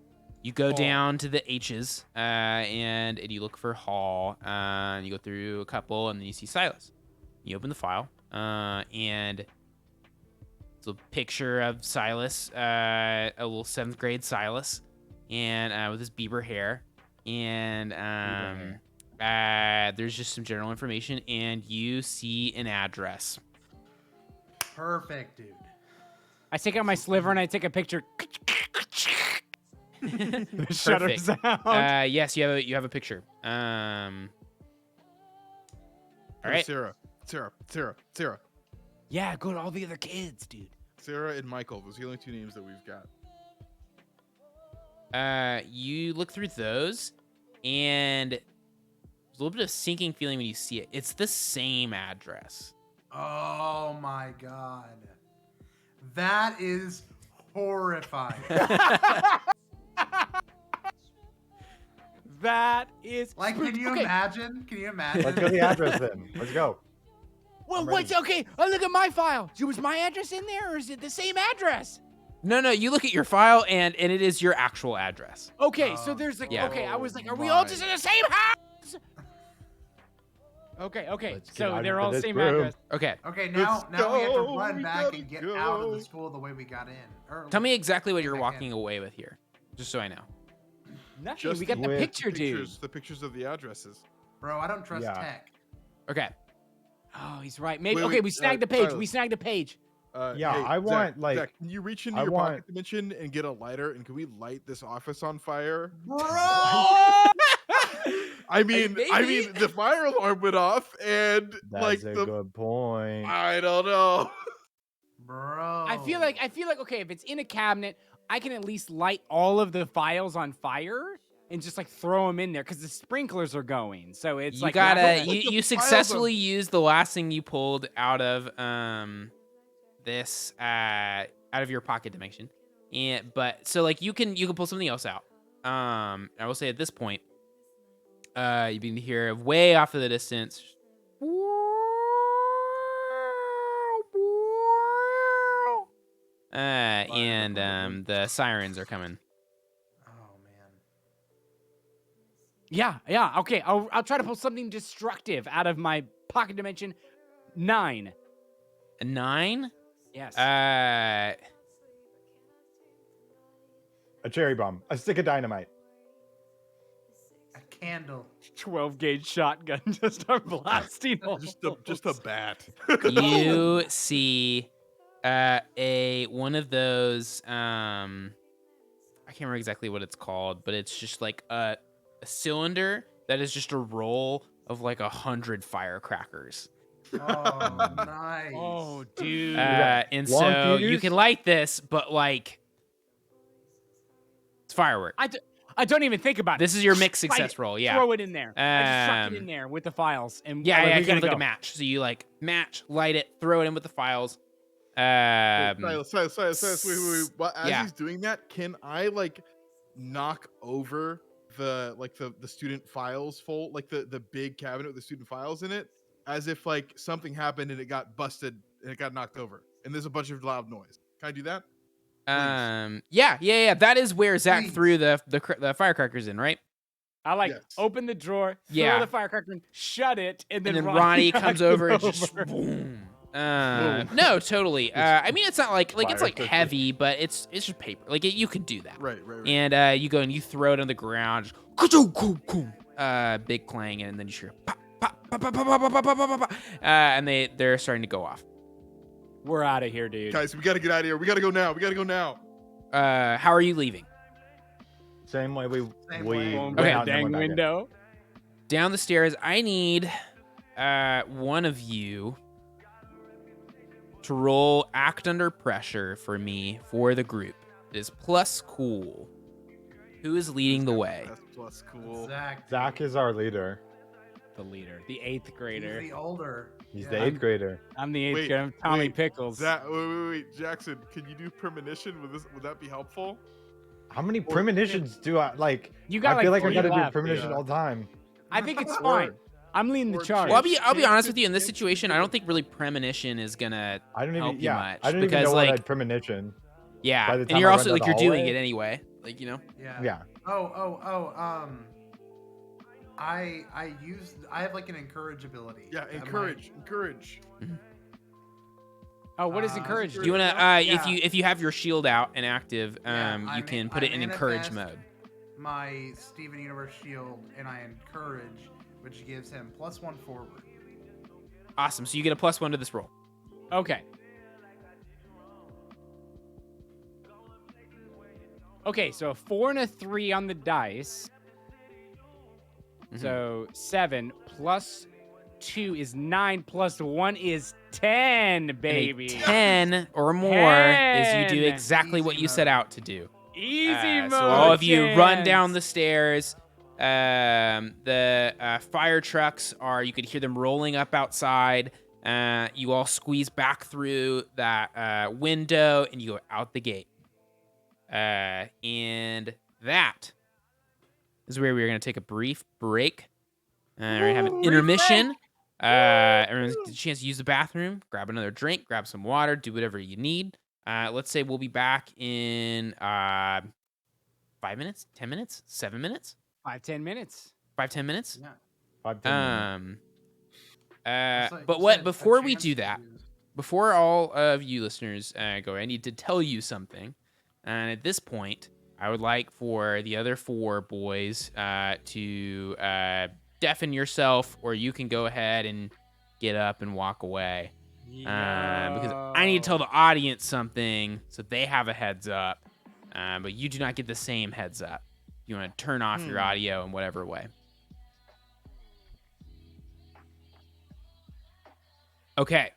You go Hall. down to the H's, and you look for Hall. And you go through a couple, and then you see Silas. You open the file, and it's a picture of Silas, a little 7th grade Silas, and with his Bieber hair. And there's just some general information, and you see an address. Perfect, dude. I take out my sliver and I take a picture. Shutter Perfect. sound. Yes, you have a picture. All right. Sarah. Yeah, go to all the other kids, dude. Sarah and Michael. Those are the only 2 names that we've got. You look through those, and there's a little bit of sinking feeling when you see it. It's the same address. Oh my god. That is horrifying. That is Like, can you okay. imagine? Can you imagine? Let's go to the address then. Let's go. Well, I'm what's ready. okay? Oh, look at my file. Was my address in there, or is it the same address? No, you look at your file, and it is your actual address. Okay, so Oh, there's like, yeah. okay, I was like, are we my. all just in the same house? Okay, Let's get so out they're of all the this same room. address. Okay, Okay, now we have to go, run we back gotta and get out of the go. school the way we got in. Or, tell me exactly what you're back walking in. away with here, just so I know. Nothing. Just We got the with picture, dude. The pictures of the addresses. Bro, I don't trust Yeah. tech. Okay, Oh, he's right. Maybe. Wait, Okay, wait, we snagged the page. Silas. We snagged the page. Yeah, Hey, I Zach, want, like- Zach, can you reach into I your want- pocket dimension and get a lighter? And can we light this office on fire? Bro! I mean, maybe. the fire alarm went off, and That's like a the good point. I don't know. Bro. I feel like okay, if it's in a cabinet I can at least light all of the files on fire and just like throw them in there because the sprinklers are going. So it's You like gotta not- you The files successfully used the last thing you pulled out of this out of your pocket dimension. And but so like you can pull something else out. I will say at this point, you begin to hear way off in the distance. And the sirens are coming. Oh man. Yeah. Okay, I'll try to pull something destructive out of my pocket dimension. 9. A 9? Yes. A cherry bomb. A stick of dynamite. A candle. 12 gauge shotgun just start blasting. Just a bat. You see a one of those I can't remember exactly what it's called, but it's just like a cylinder that is just a roll of like 100 firecrackers. Oh, nice. Oh, dude. And Long so you fuse? can light this, but like it's firework. I don't even think about it. This is your mixed Light success it. roll, yeah. Throw it in there. I just chuck it in Um, there with the files. And Yeah, we kind gotta of like go. a match. So you like match, light it, throw it in with the files. Silas, wait. But as yeah. he's doing that, can I like knock over the student files fold, like the big cabinet with the student files in it, as if like something happened and it got busted and it got knocked over and there's a bunch of loud noise? Can I do that? Yeah. That is where Zach Please. threw the firecrackers in, right? I like Yes. open the drawer, throw Yeah. the firecracker in, shut it, and And then then Ronnie knocks comes it over and just boom. No, totally. I mean, it's not like it's Fire like cookie. heavy, but it's just paper. Like you could do that. Right. And you go and you throw it on the ground, just ka-choom, big clang, and then you hear pop, pop, pop, pop, pop, pop, pop, pop, pop, pop, and they're starting to go off. We're out of here, dude. Guys, we gotta get out of here. We gotta go now. How are you leaving? Same way we Same we way. went Open Okay. that out and then dang went back in. window. Down the stairs. I need one of you to roll act under pressure for me for the group. It is plus cool. Who is leading the way? That's plus cool. Zach. Zach is our leader. The leader, the 8th grader. He's the older. He's Yeah. the 8th grader. I'm the 8th Wait, grader. I'm Tommy wait, Pickles. Wait, Jackson, can you do premonition? Would that be helpful? How many premonitions do I like? You got I feel like I 3 gotta do left. premonition Yeah. all the time. I think it's Or- fine. I'm leading the or charge. Well, I'll be Chance honest to- with you. In this chance to situation, I don't think really premonition is gonna I don't even help you much, I don't even because, know like- what I'd premonition. Yeah, By the and time you're I also run like down you're the doing hallway? it anyway. Like Yeah. Yeah. I have like an encourage ability. Yeah, that encourage. Oh, what is Uh, encouraged? Do you wanna Yeah. if you have your shield out and active, Yeah, you I'm can in- put it I'm in in a encourage vest. mode. My Steven Universe shield, and I encourage, which gives him +1 forward. Awesome. So you get a +1 to this roll. Okay. Okay, so a 4 and a 3 on the dice. Mhm. So 7 plus 2 is 9 plus 1 is 10, And baby. a 10 or more is you do 10. exactly what Easy you set mode. out to do. Easy mode. So all of you run Chance. down the stairs. The fire trucks you could hear them rolling up outside. You all squeeze back through that window and you go out the gate. And that is where we're going to take a brief break. We're going to have an Brief intermission. Everyone's gets a chance to use the bathroom, grab another drink, grab some water, do whatever you need. Let's say we'll be back in 5 minutes, 10 minutes, 7 minutes, 5-10 minutes. 5-10 minutes. Yeah. 5-10 minutes. But what before we do that, before all of you listeners go, I need to tell you something. And at this point, I would like for the other 4 boys to deafen yourself, or you can go ahead and get up and walk away. Because I need to tell the audience something so they have a heads up. But you do not get the same heads up. You want to turn off your audio in whatever way. Okay.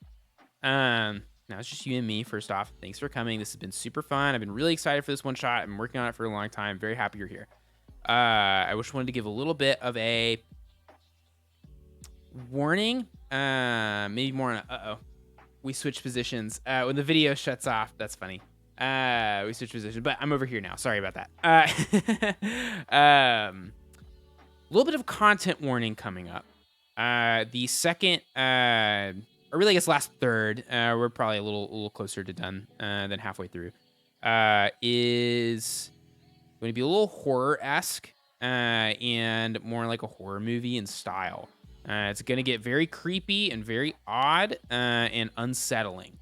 Now it's just you and me. First off, thanks for coming. This has been super fun. I've been really excited for this one shot. I've been working on it for a long time. Very happy you're here. I just wanted to give a little bit of a warning. Maybe more on a, we switch positions. When the video shuts off, that's funny. We switch positions, but I'm over here now. Sorry about that. A little bit of content warning coming up. The second, or really, I guess last third, we're probably a little closer to done than halfway through. Is going to be a little horror-esque and more like a horror movie in style. It's going to get very creepy and very odd and unsettling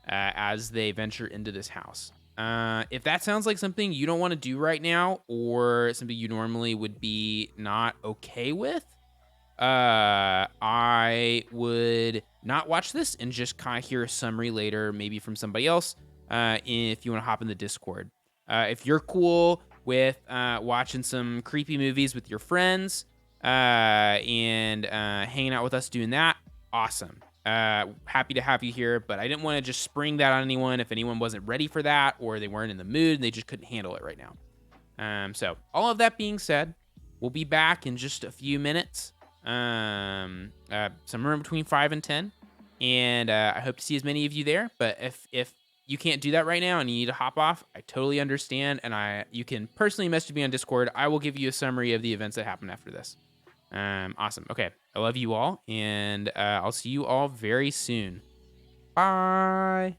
as they venture into this house. If that sounds like something you don't want to do right now, or something you normally would be not okay with, I would not watch this and just kind of hear a summary later, maybe from somebody else, if you want to hop in the Discord. If you're cool with watching some creepy movies with your friends and hanging out with us doing that, awesome. Happy to have you here, but I didn't want to just spring that on anyone if anyone wasn't ready for that or they weren't in the mood and they just couldn't handle it right now. So all of that being said, we'll be back in just a few minutes, somewhere between 5 and 10, and I hope to see as many of you there. But if you can't do that right now and you need to hop off, I totally understand, and you can personally message me on Discord. I will give you a summary of the events that happen after this. Awesome. Okay. I love you all, and I'll see you all very soon. Bye.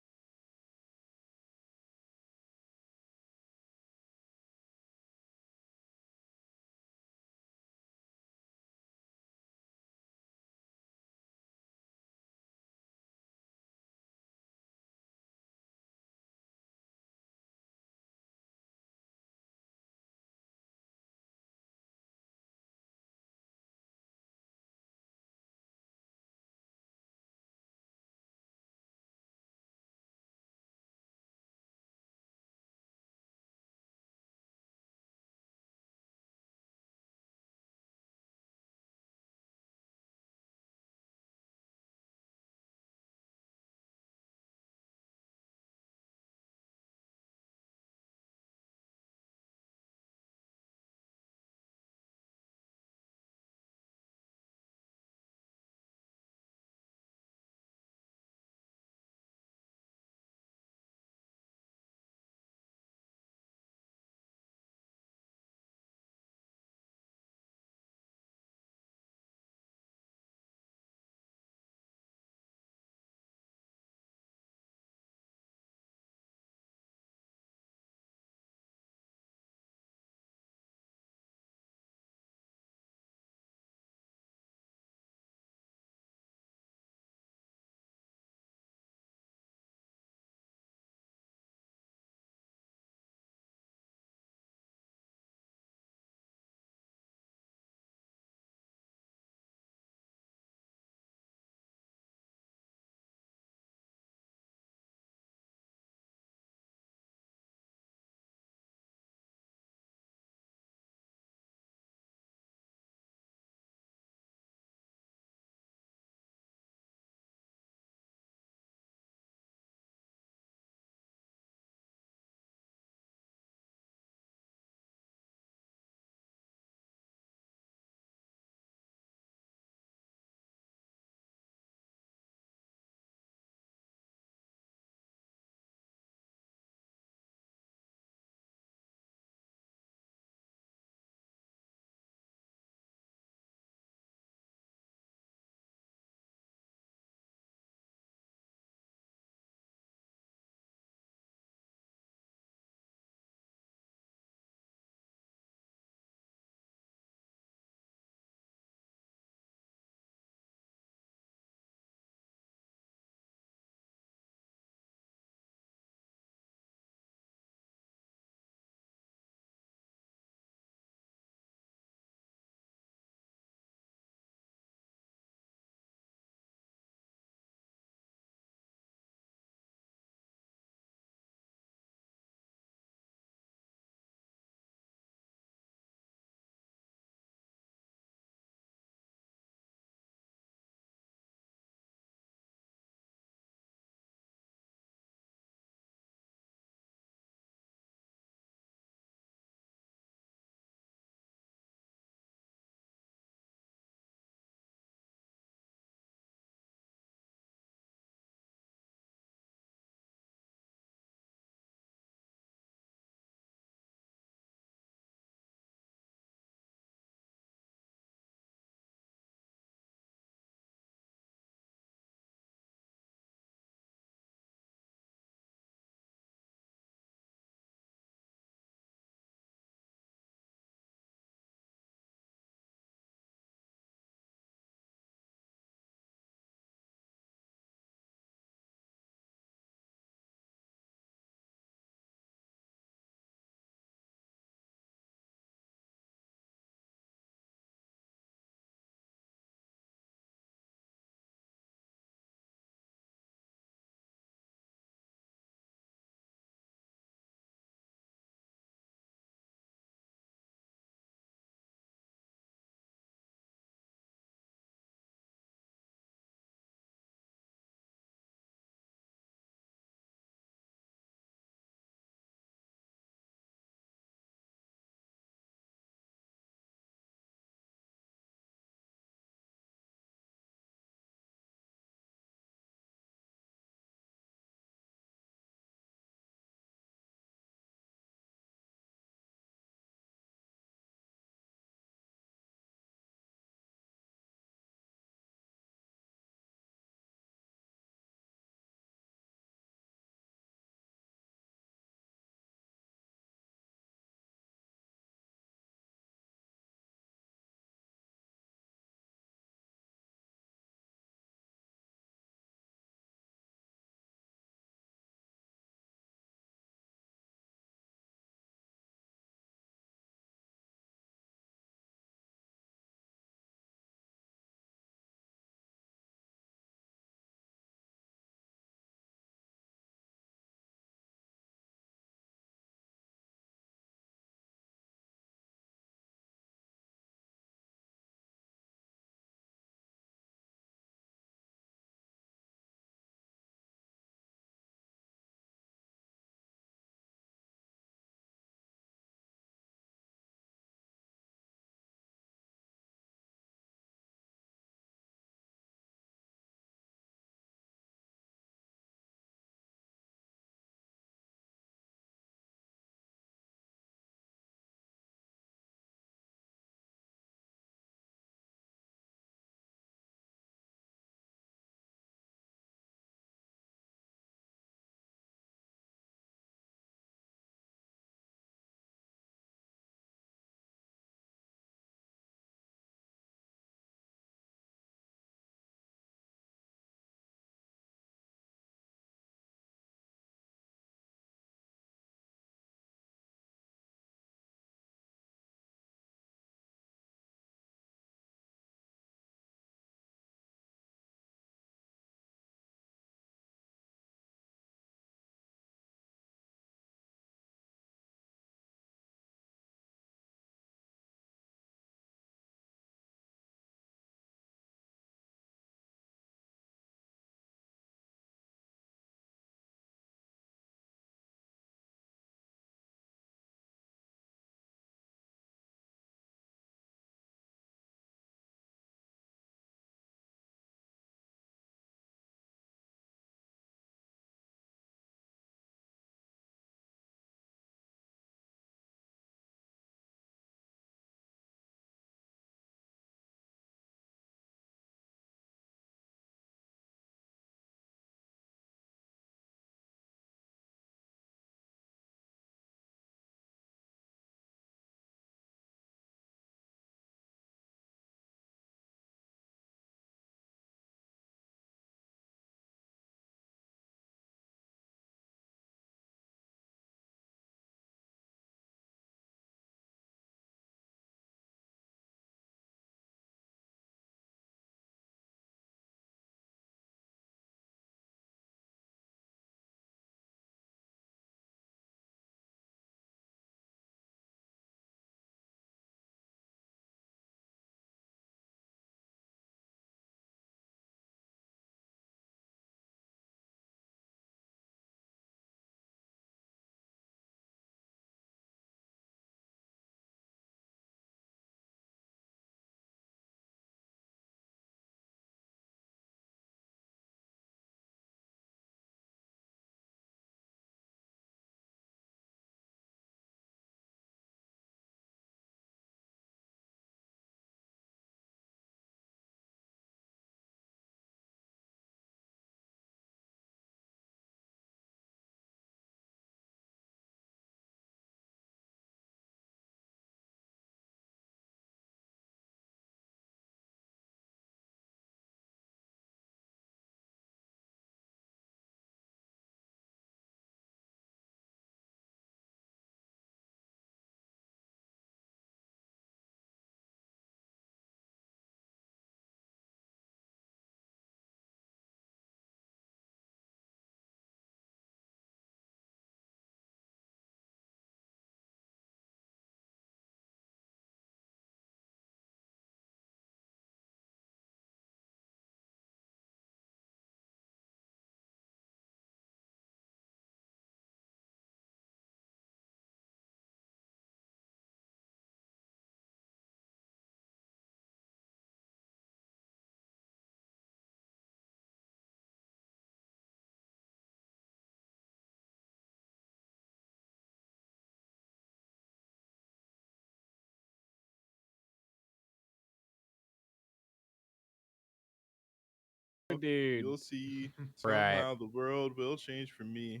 dude. You'll see. Right. Somehow the world will change for me.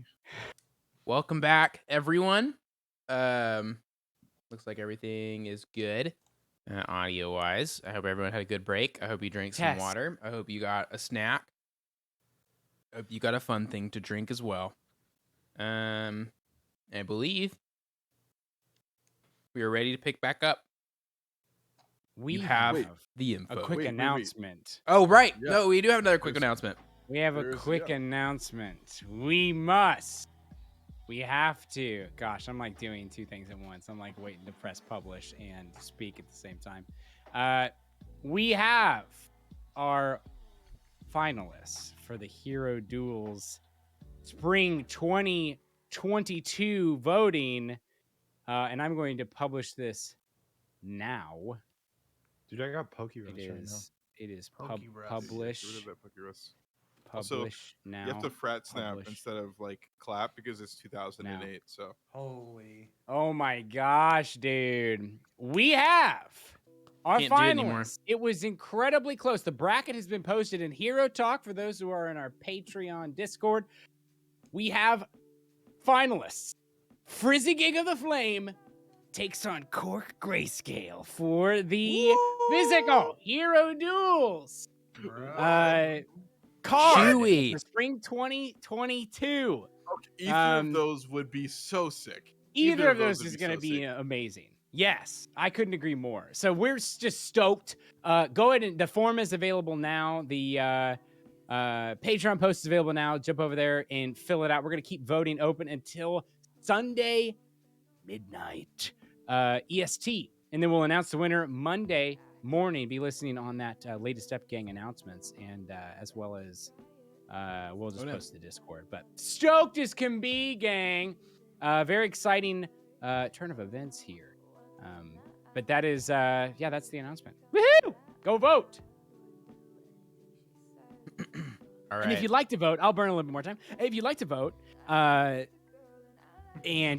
Welcome back, everyone. Looks like everything is good, audio wise. I hope everyone had a good break. I hope you drank some Yes. water. I hope you got a snack. I hope you got a fun thing to drink as well. I believe we are ready to pick back up. We You have Wait. the a info. quick Wait. announcement. Oh, right. Yeah. No, we do have another quick There's- announcement. We have a There's- quick yeah. announcement. We have to. Gosh, I'm like doing two things at once. I'm like waiting to press publish and speak at the same time. We have our finalists for the Hero Duels Spring 2022 voting. And I'm going to publish this now. Dude, I got Poke It Rush right now. is Pokey Russ. publish. Get rid of that Pokey Russ. Also, Publish now. You have to frat snap publish. instead of like clap because it's 2008. So Holy. Oh my gosh, dude. We have our Can't do it anymore. finalists. It was incredibly close. The bracket has been posted in Hero Talk for those who are in our Patreon Discord. We have finalists. Frizzy Gig of the Flame takes on Cork Grayscale for the physical Hero Duels. Bro. Card Chewy. for Spring 2022. either Um, of those would be so sick. Either of those would is be going to so be sick. amazing. Yes, I couldn't agree more. So we're just stoked. Go ahead and the form is available now. The Patreon post is available now. Jump over there and fill it out. We're going to keep voting open until Sunday midnight EST. And then we'll announce the winner Monday morning. Be listening on that latest Step Gang announcements and as well as we'll just yeah. post the Discord. But stoked as can be, gang. Very exciting turn of events here. But that is, that's the announcement. Woohoo! Go vote. All And if right. you'd like to vote, I'll burn a little bit more time. If you'd like to vote, and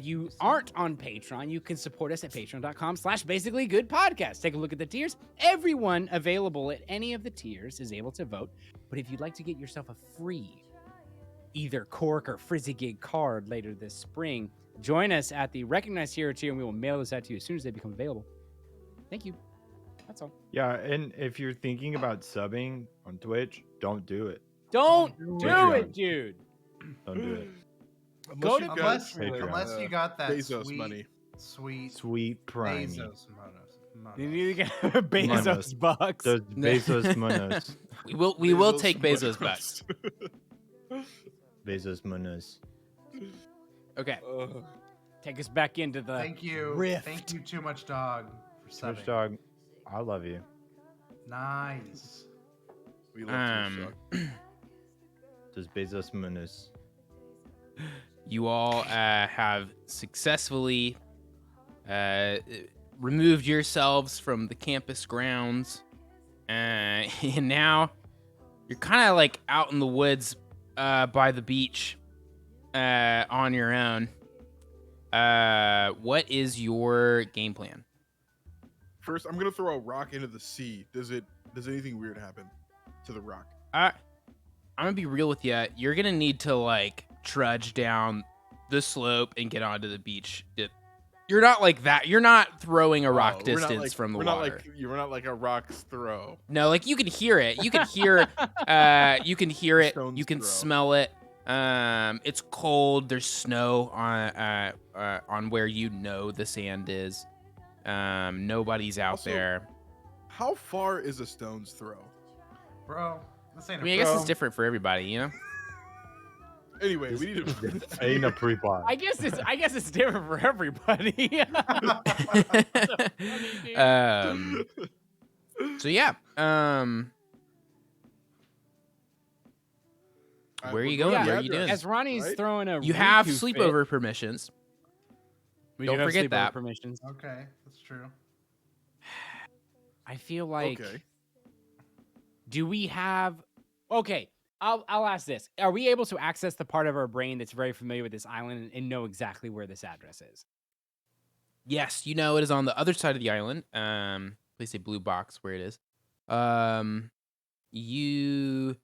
you aren't on Patreon, you can support us at patreon.com/basicallygoodpodcast. Take a look at the tiers. Everyone available at any of the tiers is able to vote. But if you'd like to get yourself a free either Cork or Frizzy Gig card later this spring, join us at the Recognized Hero tier, and we will mail those out to you as soon as they become available. Thank you. That's all. Yeah, and if you're thinking about subbing on Twitch, don't do it. Don't do Patreon. it, dude. Don't do it. Go Unless to you got, Patreon. Unless you got that Bezos sweet, money. sweet Sweet Prime. Bezos monos. You need to get Bezos Monos. bucks. Those Bezos Monos. We will Bezos take money Bezos bucks. first. Bezos Monos. Okay. Take us back into the Thank you. rift. Thank you too much, dog, for Twitch subbing. Dog, I love you. Nice. We love to shock. Those Bezos Monos. You all have successfully removed yourselves from the campus grounds, and now you're kind of like out in the woods by the beach on your own. What is your game plan? First, I'm gonna throw a rock into the sea. Does anything weird happen to the rock? I'm gonna be real with you. You're gonna need to like trudge down the slope and get onto the beach. You're not like that. You're not throwing a rock Oh, we're not distance like- from the we're water. We're not like a rock's throw. No, like you can hear it. You can hear you can hear it. Stone's You can throw. smell it. It's cold. There's snow on where you know the sand is. Nobody's out Also, there. How far is a stone's throw? Bro, this ain't I mean, I guess pro. it's different for everybody, you know. Anyway, we need to. Ain't a pre-pod. I guess it's different for everybody. So yeah. Where are you going? Yeah, Where are you doing? As Ronnie's Right? throwing a You have Riku fit- sleepover permissions. We Don't do have forget sleepover that. permissions. Okay, that's true. I feel like Okay. do we have okay, I'll ask this. Are we able to access the part of our brain that's very familiar with this island and know exactly where this address is? Yes, you know it is on the other side of the island. Please say blue box where it is. You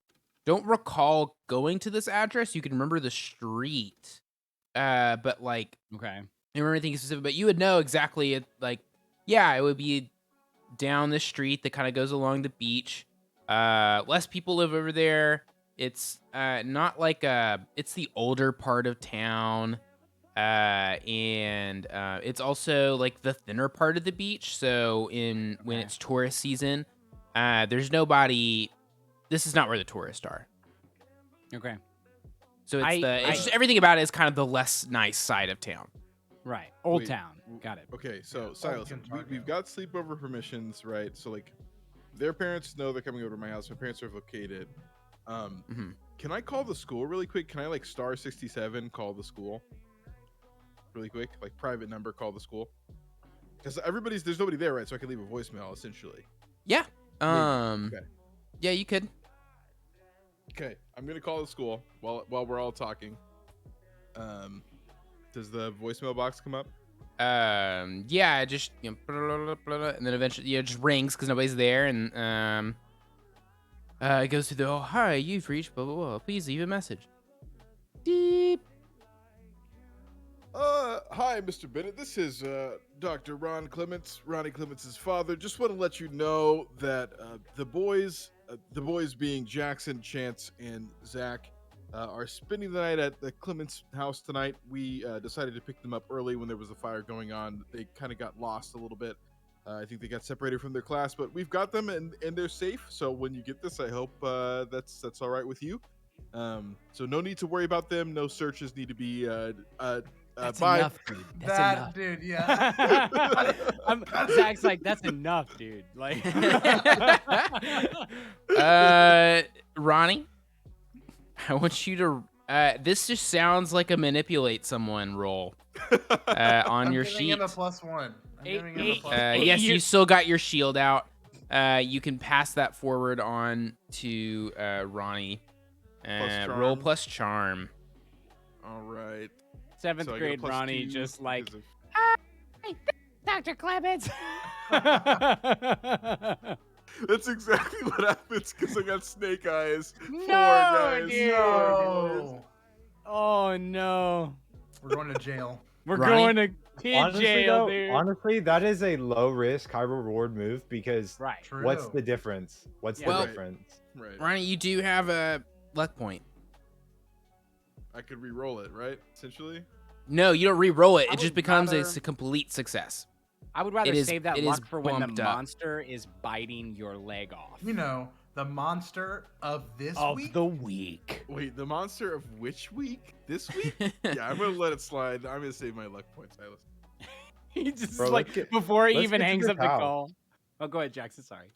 don't recall going to this address. You can remember the street, but like Okay. I don't remember anything specific. But you would know exactly it. Like, yeah, it would be down the street that kind of goes along the beach. Less people live over there. It's not like it's the older part of town. And it's also like the thinner part of the beach. So when it's tourist season, there's nobody. This is not where the tourists are. Okay. So it's I- just everything about it is kind of the less nice side of town. Right. Old Wait, Town. Got it. Okay, so Yeah, Silas, Kentucky. we've got sleepover permissions, right? So like, their parents know they're coming over to my house. My parents are located. Mhm. Can I call the school really quick? Can I like star 67 call the school really quick? Like private number call the school? Because there's nobody there, right? So I can leave a voicemail essentially. Yeah. Okay. Yeah, you could. Okay, I'm gonna call the school while we're all talking. Does the voicemail box come up? Yeah, just and then eventually it just rings because nobody's there, and it goes to the hi, you've reached blah blah blah. Please leave a message. Deep. Hi, Mr. Bennett. This is Dr. Ron Clements, Ronnie Clements' father. Just want to let you know that the boys being Jackson, Chance, and Zach, are spending the night at the Clements house tonight. We decided to pick them up early when there was a fire going on. They kind of got lost a little bit. I think they got separated from their class, but we've got them and they're safe. So when you get this, I hope that's all right with you. So no need to worry about them. No searches need to be That's bye. enough, dude. That's enough. Dude, yeah. Zach's like, that's enough, dude. Like, Ronnie, I want you to. This just sounds like a manipulate someone roll on your giving sheet. him a +1. I'm giving him a eight- +1. Yes, you still got your shield out. You can pass that forward on to Ronnie. Roll charm. plus charm. All right. seventh So I get a grade plus Ronnie 2 just like, because of- Dr. Clements. That's exactly what happens because I got snake eyes. No, Poor guys. dude. No. Oh, no. We're going to jail. We're Ronnie? going to kid Honestly, jail, though, dude. honestly, that is a low risk, high reward move because Right. True. what's the difference? What's Yeah. the Well- difference? Right. Ronnie, you do have a luck point. I could re-roll it, right? Essentially. No, you don't re-roll it. I It just would becomes rather- a complete success. I would rather It is- save that it luck is for when the bumped up. monster is biting your leg off. You know, the monster of this Of week. the week. Wait, the monster of which week? This week? Yeah, I'm gonna let it slide. I'm gonna save my luck points, Silas. He just Bro, like let's get- before he let's even get to hangs this up the house. call. Oh, go ahead, Jackson. Sorry.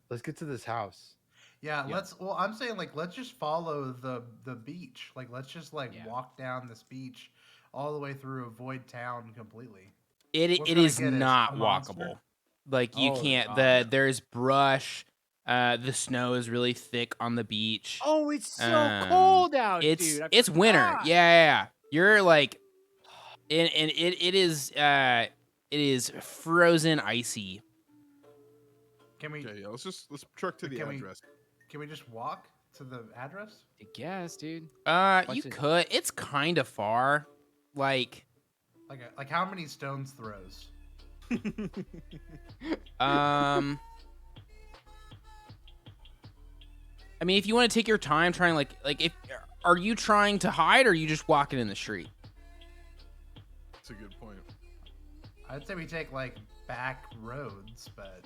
Let's get to this house. Yeah, Yeah. well, I'm saying like let's just follow the beach. Like let's just Yeah. walk down this beach all the way through, avoid town completely. It What's it gonna is get us? not A monster? walkable. Like you Oh, can't. God. There's brush. The snow is really thick on the beach. Oh, it's so Um, cold out, It's dude. I it's winter. forgot. Yeah. You're like, and it is frozen icy. Can we Okay, yeah, let's truck to the Can we- address. can we just walk to the address? I guess, dude. You What's it- could. It's kind of far. Like, Like how many stones throws? I mean, if you want to take your time trying, if are you trying to hide or are you just walking in the street? That's a good point. I'd say we take like back roads, but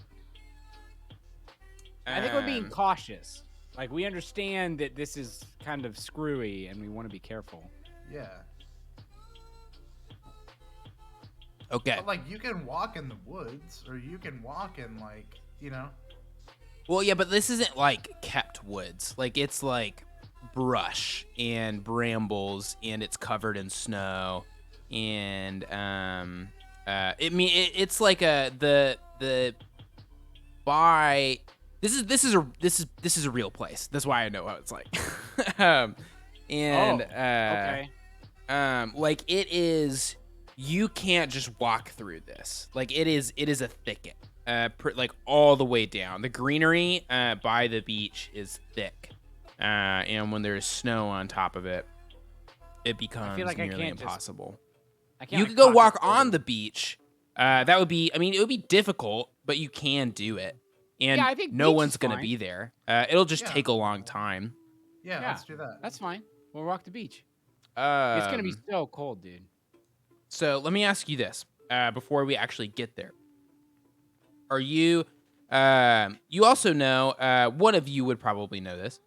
I think we're being Um, cautious. Like we understand that this is kind of screwy, and we want to be careful. yeah. Okay. But like you can walk in the woods, or you can walk in like Well, yeah, but this isn't like kept woods. Like it's like brush and brambles, and it's covered in snow, and it's like the by. This is a real place. That's why I know how it's like. Okay. Like it is. You can't just walk through this. Like it is a thicket. Like all the way down. The greenery by the beach is thick. and when there's snow on top of it, it becomes like I nearly can't just- impossible. I can't, You like, could go pocket walk forward. on the beach. That would be, I mean, it would be difficult, but you can do it. And Yeah, I think no beach one's is going to fine. be there. It'll just Yeah. take a long time. Yeah, Yeah. let's do that. That's fine. We'll walk the beach. It's gonna be Um, so cold, dude. So let me ask you this before we actually get there. Are you, you also know, one of you would probably know this.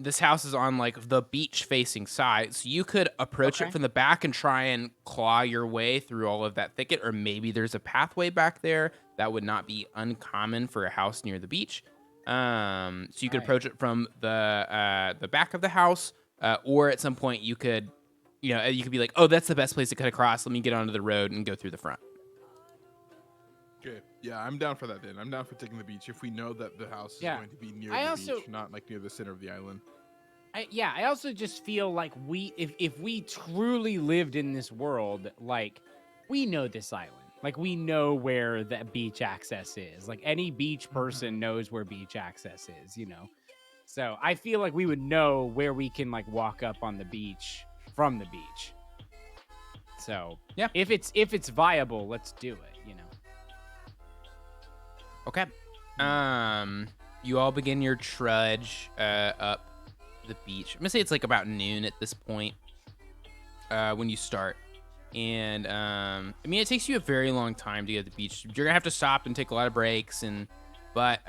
This house is on like the beach facing side, so you could approach Okay. it from the back and try and claw your way through all of that thicket, or maybe there's a pathway back there that would not be uncommon for a house near the beach. So you could Right. approach it from the back of the house, or at some point you could, you could be like, oh, that's the best place to cut across. Let me get onto the road and go through the front. Okay. Yeah, I'm down for that then. I'm down for taking the beach if we know that the house is Yeah. going to be near I the also- beach, not like near the center of the island. I also just feel like if we truly lived in this world, like we know this island. Like we know where the beach access is. Like any beach person knows where beach access is, you know. So I feel like we would know where we can like walk up on the beach from the beach. So Yeah. if it's viable, let's do it, you know. Okay. You all begin your trudge up the beach. I'm gonna say it's like about noon at this point when you start. And I mean, it takes you a very long time to get to the beach. You're gonna have to stop and take a lot of breaks. But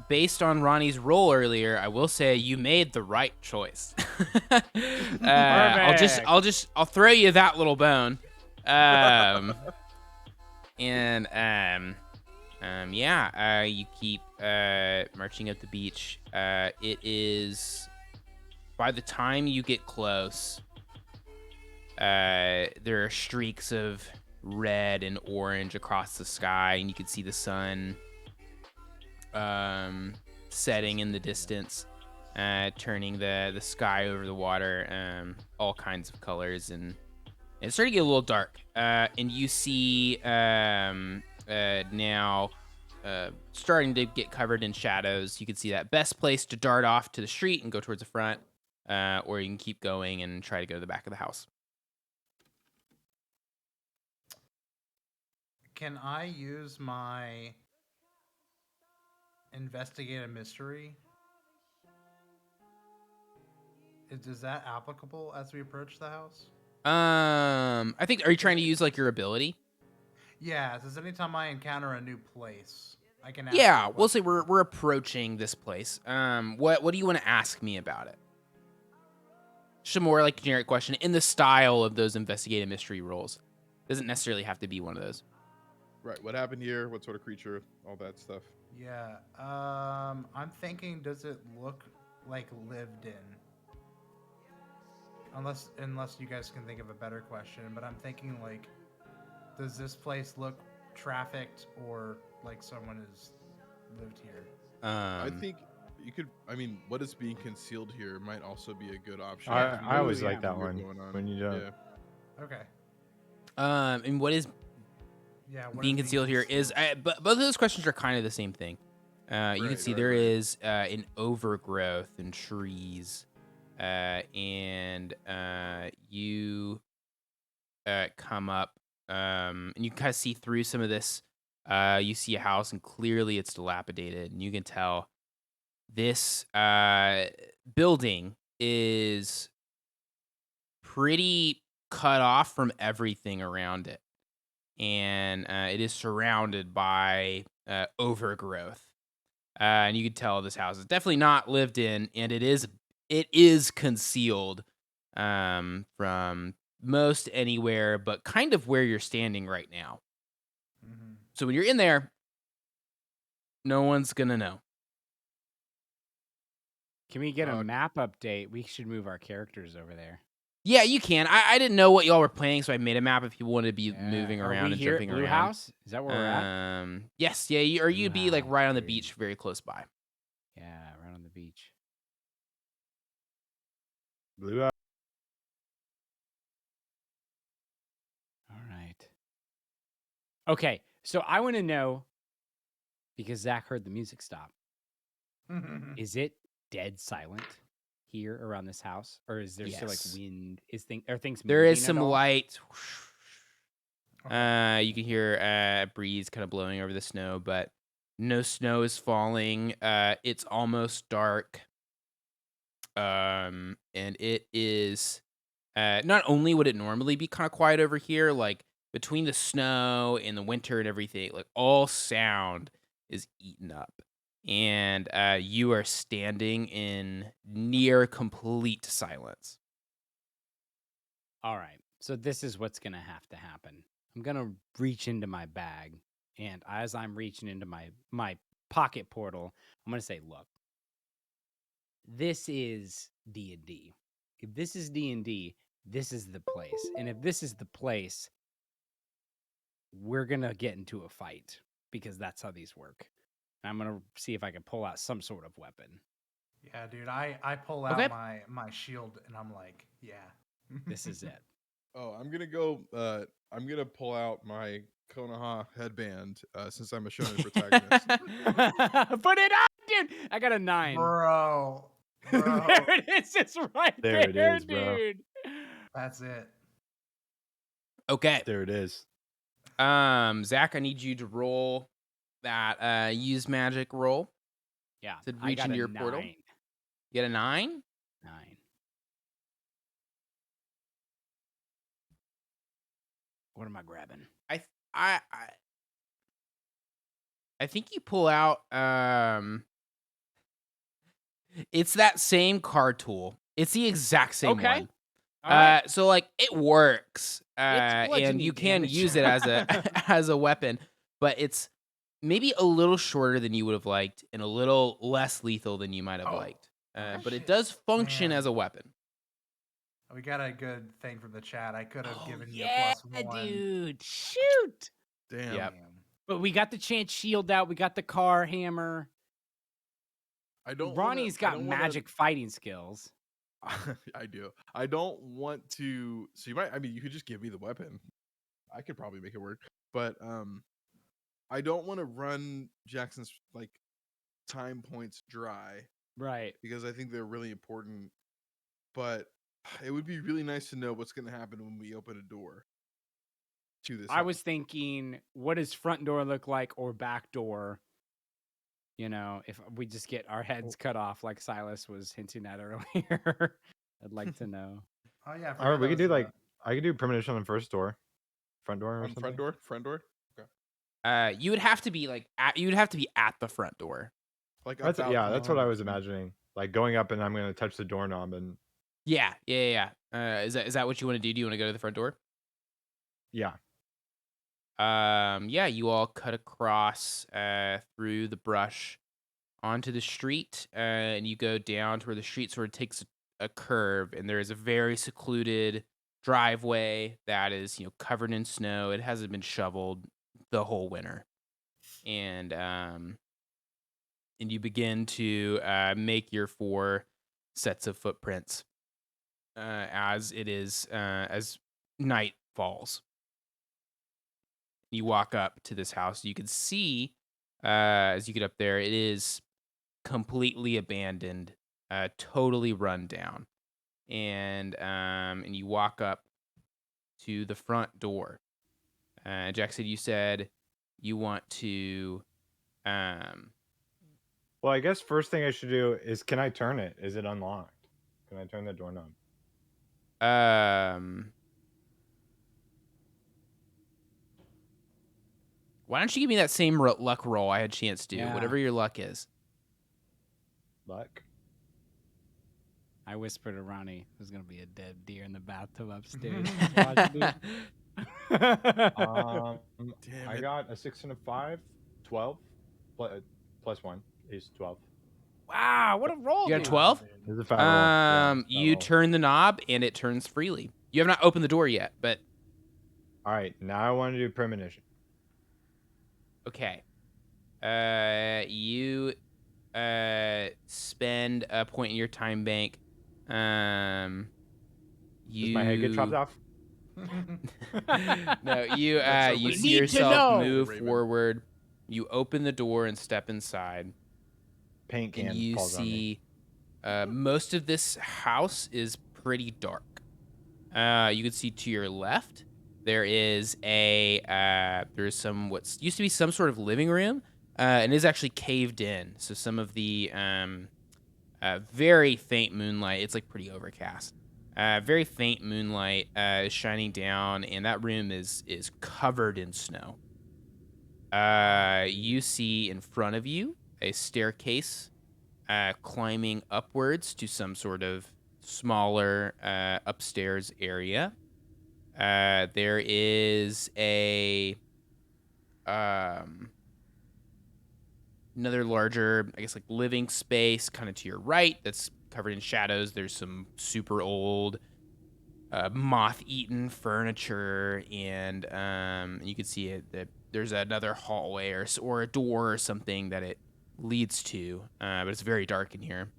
based on Ronnie's roll earlier, I will say you made the right choice. I'll throw you that little bone. You keep marching up the beach. It is, by the time you get close, there are streaks of red and orange across the sky, and you can see the sun setting in the distance, turning the sky over the water all kinds of colors, and it's starting to get a little dark. And you see now starting to get covered in shadows. You can see that best place to dart off to the street and go towards the front, or you can keep going and try to go to the back of the house. Can I use my investigate a mystery? Is that applicable as we approach the house? I think, are you trying to use like your ability? Yeah, it says anytime I encounter a new place, I can ask Yeah, you we'll what- say we're approaching this place. What do you want to ask me about it? Just a more like generic question in the style of those investigative mystery roles. Doesn't necessarily have to be one of those. Right. What happened here? What sort of creature? All that stuff. Yeah. I'm thinking, does it look like lived in? Unless you guys can think of a better question, but I'm thinking like, does this place look trafficked or like someone has lived here? I think you could. I mean, what is being concealed here might also be a good option. I if you I know always yeah. like that something weird one going on. when you don't. Yeah. Okay. and what is Yeah. what being is concealed here is, but both of those questions are kind of the same thing. You can Right, see right, there right. is an overgrowth and trees, and you come up, and you kind of see through some of this. You see a house, and clearly it's dilapidated, and you can tell this building is pretty cut off from everything around it, and it is surrounded by overgrowth. And you can tell this house is definitely not lived in, and it is concealed from most anywhere, but kind of where you're standing right now. Mm-hmm. So when you're in there, no one's gonna know. Can we get a Uh, map update? We should move our characters over there. Yeah, you can. I didn't know what y'all were planning, so I made a map if people wanted to be Yeah. moving Are around we and here at jumping Blue around. House? Is that where we're at? Yes, yeah, or you'd be like Blue right on the House, beach, very close by. Yeah, right on the beach. Blue out. All right. Okay, so I want to know, because Zach heard the music stop. Is it dead silent here around this house, or is there still like Yes. wind? Are things There moving is at some all? light. Okay. You can hear a breeze kind of blowing over the snow, but no snow is falling. It's almost dark. And it is not only would it normally be kind of quiet over here, like between the snow and the winter and everything, like all sound is eaten up. And you are standing in near complete silence. All right. So this is what's going to have to happen. I'm going to reach into my bag, and as I'm reaching into my pocket portal, I'm going to say, "Look, this is D&D. If this is D&D, this is the place. And if this is the place, we're going to get into a fight because that's how these work. And I'm going to see if I can pull out some sort of weapon. Yeah, dude. I pull out Okay. my shield and I'm like, yeah. This is it." Oh, I'm gonna go. I'm gonna pull out my Konoha headband since I'm a shonen protagonist. Put it on, dude. I got a 9. Bro. There it is. It's right There there, it is, bro. dude. That's it. Okay. There it is. Zach, I need you to roll that use magic roll. Yeah, To I reach got into a your portal? 9. You get a 9? 9. What am I grabbing? I think you pull out it's that same card tool. It's the exact same Okay. one. All right. So like it works. It's And bludgeoning you can damage. use it as a as a weapon, but it's maybe a little shorter than you would have liked and a little less lethal than you might have Oh. liked. Oh, But it shit. does function Man. as a weapon. We got a good thing from the chat. I could have given you yeah, a +1. dude. Shoot. Damn. Yep. But we got the chance shield out. We got the car hammer. I don't. Ronnie's got magic fighting skills. I do. I don't want to. So you might. I mean, you could just give me the weapon. I could probably make it work. But I don't want to run Jackson's like time points dry Right. because I think they're really important. But it would be really nice to know what's going to happen when we open a door to this. I was thinking, what does front door look like or back door? You know, if we just get our heads cut off like Silas was hinting at earlier. I'd like to know. Oh yeah. All right, we could do like I could do premonition on the first door, front door, or on something. front door. You would have to be like at the front door. Like That's about that's what I 300 was feet. imagining. Like going up and I'm gonna touch the doorknob and Yeah. Is that what you want to do? Do you want to go to the front door? yeah. Yeah, you all cut across through the brush onto the street, and you go down to where the street sort of takes a curve, and there is a very secluded driveway that is, covered in snow. It hasn't been shoveled the whole winter, and you begin to make your 4 sets of footprints as night falls. You walk up to this house. You can see as you get up there, it is completely abandoned, totally run down, and you walk up to the front door. Jackson, you said you want to. Well, I guess first thing I should do is can I turn it? Is it unlocked? Can I turn the doorknob? Why don't you give me that same luck roll I had a chance to do? Yeah. Whatever your luck is. Luck. I whispered to Ronnie, there's going to be a dead deer in the bathtub upstairs. Watch, dude. Damn I it. got a 6 and a 5, 12, plus 1 is 12. Wow, what a roll. You got a dude. 12? It's a fat roll. Yeah, it's a fat You roll. turn the knob and it turns freely. You have not opened the door yet, but All right, now I want to do premonition. okay. You spend a point in your time bank. Does my head get chopped off? No, you That's you okay. see Need to yourself know. move Raven. forward. You open the door and step inside, Paint and can you falls on me. see Most of this house is pretty dark. You can see to your left there is there's some what used to be some sort of living room, and is actually caved in. So some of the very faint moonlight. It's like pretty overcast. Very faint moonlight is shining down, and that room is covered in snow. You see in front of you a staircase climbing upwards to some sort of smaller upstairs area. There is a another larger, I guess, like living space kind of to your right that's covered in shadows. There's some super old moth-eaten furniture, and you can see that there's another hallway or a door or something that it leads to, but it's very dark in here.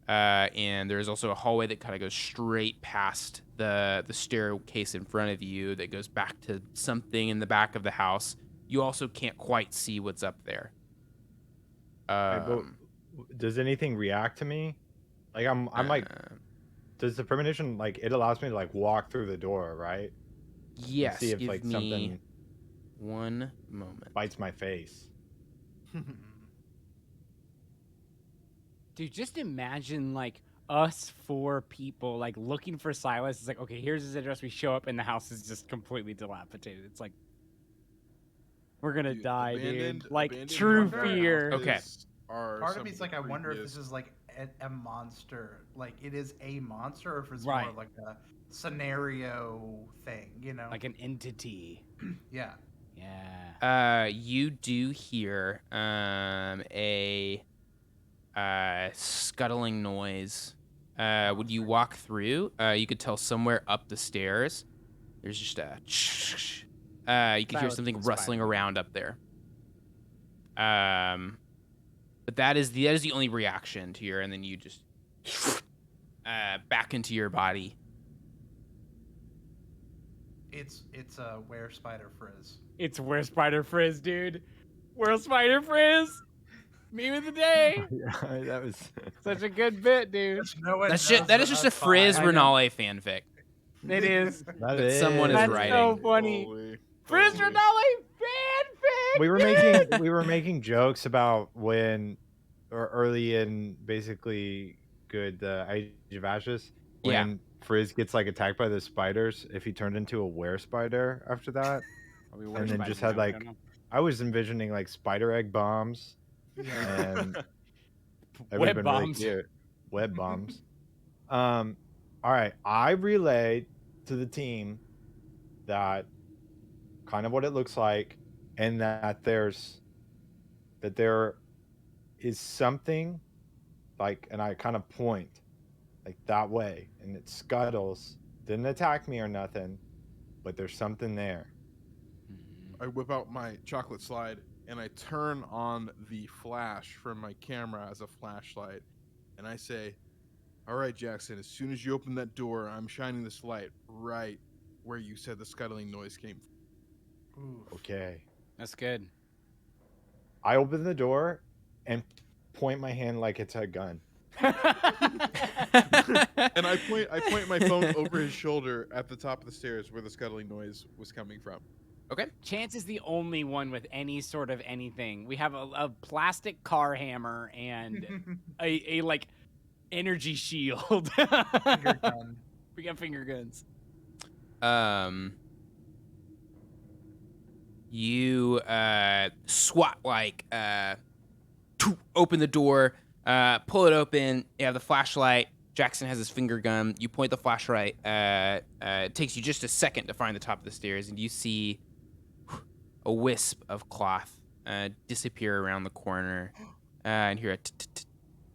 And there's also a hallway that kind of goes straight past the staircase in front of you that goes back to something in the back of the house. You also can't quite see what's up there. Does anything react to me? Like I'm like, does the premonition, like, it allows me to like walk through the door, right? And yes. see if Give like me something one moment. bites my face. Dude, just imagine like us 4 people like looking for Silas. It's like, okay, here's his address. We show up and the house is just completely dilapidated. It's like we're gonna die, dude. Like abandoned true wonder fear. Okay. Part of me's like, I wonder if this is like a monster, like it is a monster, or if it's Right. more like a scenario thing, you know? Like an entity. Yeah. Yeah. You do hear a scuttling noise. When you walk through, you could tell somewhere up the stairs, there's just a you could hear Silas something was rustling Spider-Man. around up there. But that is the only reaction to your, and then you just back into your body. It's a where spider frizz. It's where Spider Frizz, dude. Where Spider Frizz? Meme of the day. Yeah, that was Such a good bit, dude. That is just a Frizz I know. Renale fanfic It is. that someone is That's writing. so funny. Holy- Frizz holy. Renali fanfic. we were making jokes about when, or early in basically good Age of Ashes, when Yeah. Frizz gets like attacked by the spiders, if he turned into a were spider after that. And then just had like, I was envisioning like spider egg bombs, and that would Web have been really bombs. cute. Web bombs. All right, I relayed to the team that kind of what it looks like, and that there is something like, and I kind of point like that way, and it scuttles. Didn't attack me or nothing, but there's something there. I whip out my chocolate slide and I turn on the flash from my camera as a flashlight, and I say, "All right, Jackson, as soon as you open that door, I'm shining this light right where you said the scuttling noise came from." Oof. Okay. That's good. I open the door and point my hand like it's a gun. And I point my phone over his shoulder at the top of the stairs where the scuttling noise was coming from. Okay. Chance is the only one with any sort of anything. We have a plastic car hammer and a like energy shield. Finger gun. We got finger guns. You swat like open the door, pull it open. You have the flashlight. Jackson has his finger gun. You point the flashlight. It takes you just a second to find the top of the stairs, and you see a wisp of cloth disappear around the corner, and hear a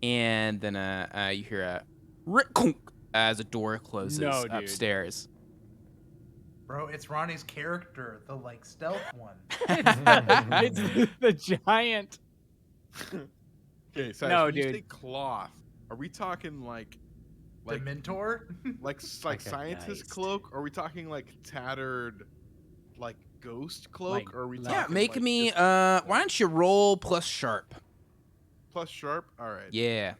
and then you hear a rick as a door closes No, dude. upstairs. Bro, it's Ronnie's character, the like stealth one. It's the giant. Okay, so No, when you dude. say cloth, are we talking like Dementor? like Like a scientist nice- cloak? Or are we talking like tattered, like ghost cloak? Like- or are we Yeah, Yeah, talking make like me. just Why don't you roll plus sharp? plus sharp? All right. Yeah.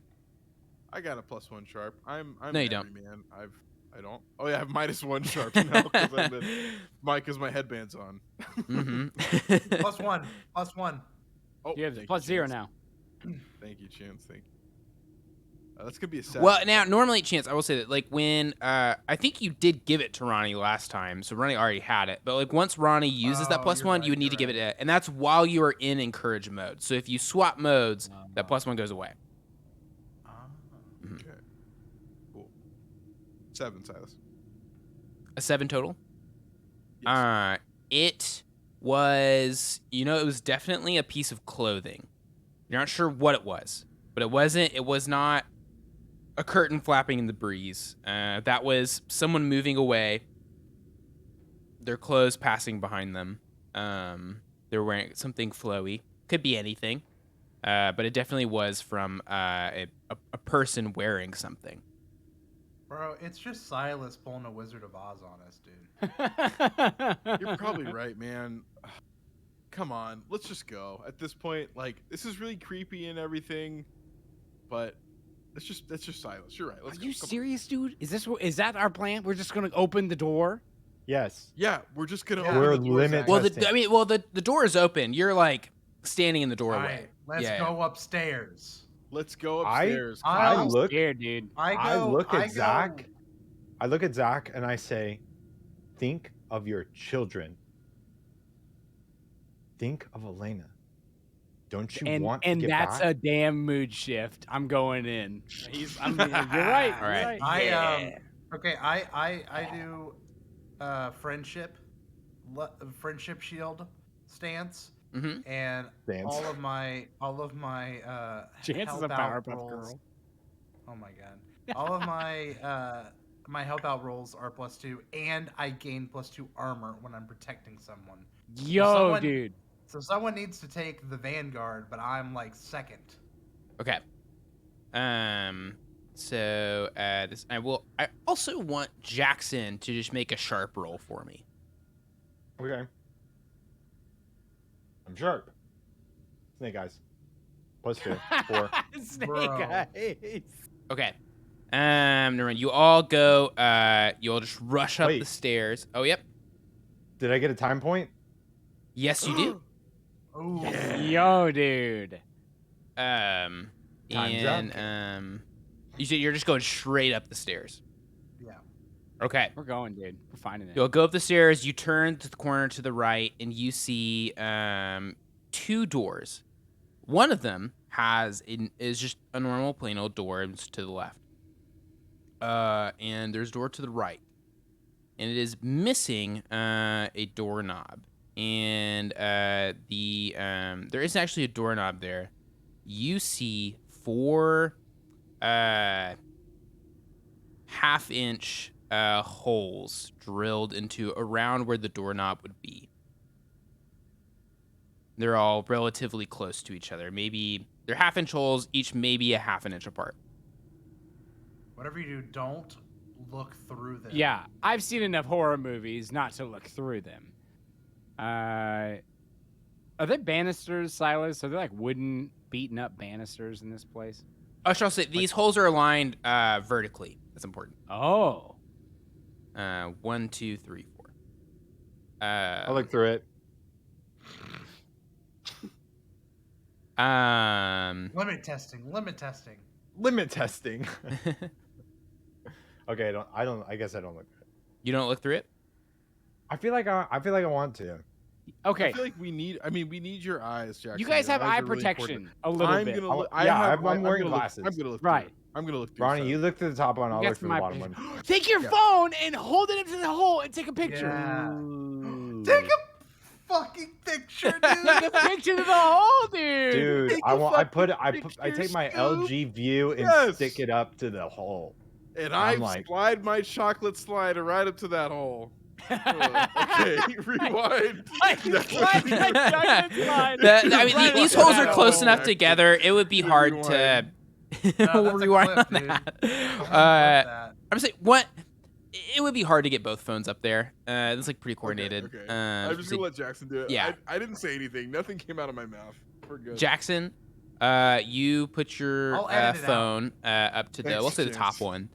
I got a +1 sharp. I'm No, you an don't. everyman. I don't. Oh yeah, I have -1 sharp now because my headband's on. Mm-hmm. +1. +1. Oh, You have thank +0 Chance. now. Thank you, Chance. Thank you. That's gonna be a sad. Well, now normally, Chance, I will say that like when I think you did give it to Ronnie last time, so Ronnie already had it. But like once Ronnie uses that Oh, +1, you're you would right, need to give you're it, and that's while you are in encourage mode. So if you swap modes, that +1 goes away. Okay. Cool. 7, Silas. A 7 total. Yes. It was, it was definitely a piece of clothing. You're not sure what it was, but it was not a curtain flapping in the breeze. That was someone moving away, their clothes passing behind them. They're wearing something flowy. Could be anything, but it definitely was from a person wearing something. Bro, it's just Silas pulling a Wizard of Oz on us, dude. You're probably right, man. Come on, let's just go. At this point, like this is really creepy and everything, but that's just Silas. You're right. Let's Are go. you Come on. serious, dude? Is that our plan? We're just gonna open the door? Yes. Yeah, we're just gonna Yeah. open We're the doors. limit- Zach. Well, Testing. the door is open. You're like standing in the All doorway. right, let's Yeah. go upstairs. Let's go I- upstairs. I- Come I on. I'm look. scared, dude. I look at go- Zach. I look at Zach and I say, "Think of your children. Think of Elena. Don't you want to And get that's back?" a damn mood shift. I'm going in. You're right. All right. You're right. Okay, I do friendship shield stance, Mm-hmm. and Stance. all of my Chance is help a out Powerpuff rolls. Girl. Oh my god. All of my my help out rolls are +2, and I gain +2 armor when I'm protecting someone. Yo, someone- dude. So someone needs to take the Vanguard, but I'm like second. Okay. So I also want Jackson to just make a sharp roll for me. Okay. I'm sharp. Snake eyes. +2. 4. Snake Bro. eyes. Okay. Never mind. You all go. You all just rush up Wait. the stairs. Oh, yep. Did I get a time point? Yes, you do. Ooh. Yo, dude. Time's and up. you said you're just going straight up the stairs. Yeah. Okay. We're going, dude. We're finding it. You'll go up the stairs. You turn to the corner to the right, and you see 2 doors. One of them is just a normal plain old door. It's to the left. And there's a door to the right, and it is missing a doorknob. And there is actually a doorknob there. You see 4 half-inch holes drilled into around where the doorknob would be. They're all relatively close to each other. Maybe they're half-inch holes, each maybe a half an inch apart. Whatever you do, don't look through them. Yeah, I've seen enough horror movies not to look through them. Are they banisters, Silas? Are they like wooden, beaten up banisters in this place? I shall say these holes are aligned vertically. That's important. Oh. 1, 2, 3, 4. I'll look through it. Limit testing. Limit testing. Limit testing. Okay, I guess I don't look through it. You don't look through it? I feel like I want to. Okay. I feel like we need your eyes, Jackson. You guys Your have eyes eye are really protection important. a little I'm bit. gonna look. I'm wearing gonna look- glasses. I'm gonna look Right. through. I'm gonna look through. Ronnie, so- you look through the top one. I'll You look got through the my bottom one. position. Take your Yeah. phone and hold it up to the hole and take a picture. Yeah. Ooh. Take a fucking picture, Take a dude. picture to the hole, dude. Dude, Take I a want. I fucking take my picture, LG View and Yes. stick it up to the hole. And I'm I like- slide my chocolate slider right up to that hole. Okay, rewind. These holes are close enough together. It would be hard to No, rewind that's a on clip, that. dude. I'm saying what? It would be hard to get both phones up there. It's like pretty coordinated. Okay. I'm just so gonna let Jackson do it. yeah. I didn't say anything. Nothing came out of my mouth. We're good. Jackson, You put your I'll edit it out. phone up to the, Thanks, we'll say the top Chance. one,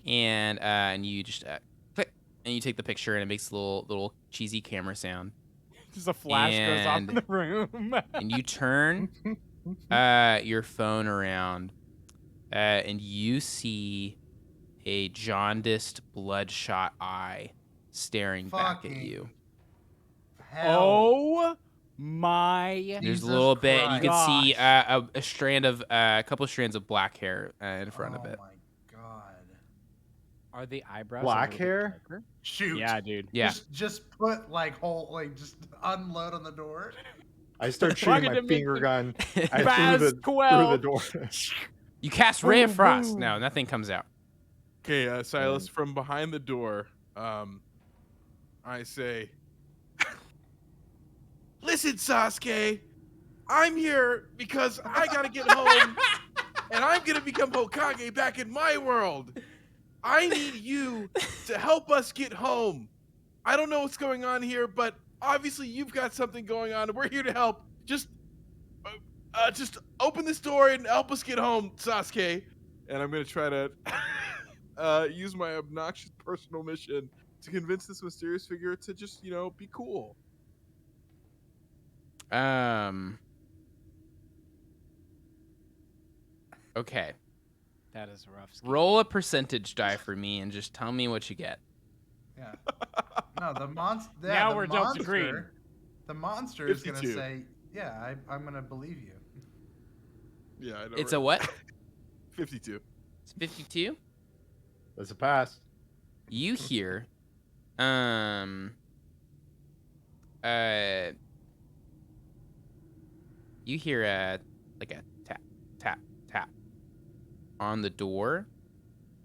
and you just click, and you take the picture, and it makes a little cheesy camera sound, Just a flash goes off in And- the room. and you turn your phone around, and you see a jaundiced, bloodshot eye staring back at Fucking you. Hell. Oh my! There's Jesus a little bit. You can see Gosh. a strand of a couple of strands of black hair in front of it. Oh my god. Are the eyebrows Black a little bit hair? darker? Shoot. Yeah, dude. Yeah. Just put like just unload on the door. I start Rocket shooting my finger dimension. gun through Baz the Quell. door. You cast Ray of Boom, Frost. boom. No, nothing comes out. Okay, Silas, from behind the door, I say, "Listen, Sasuke, I'm here because I gotta get home, and I'm gonna become Hokage back in my world. I need you to help us get home. I don't know what's going on here, but obviously you've got something going on, and we're here to help. Just open this door and help us get home, Sasuke." And I'm gonna try to use my obnoxious personal mission to convince this mysterious figure to just, be cool. Okay. That is rough. Ski. Roll a percentage die for me and just tell me what you get. Yeah. No, the monster. Now we're Delta Green. The monster is gonna 52. say, "Yeah, I'm gonna believe you." Yeah, I know. It's a what? 52. It's 52. That's a pass. You hear, you hear like a tap, tap, tap on the door,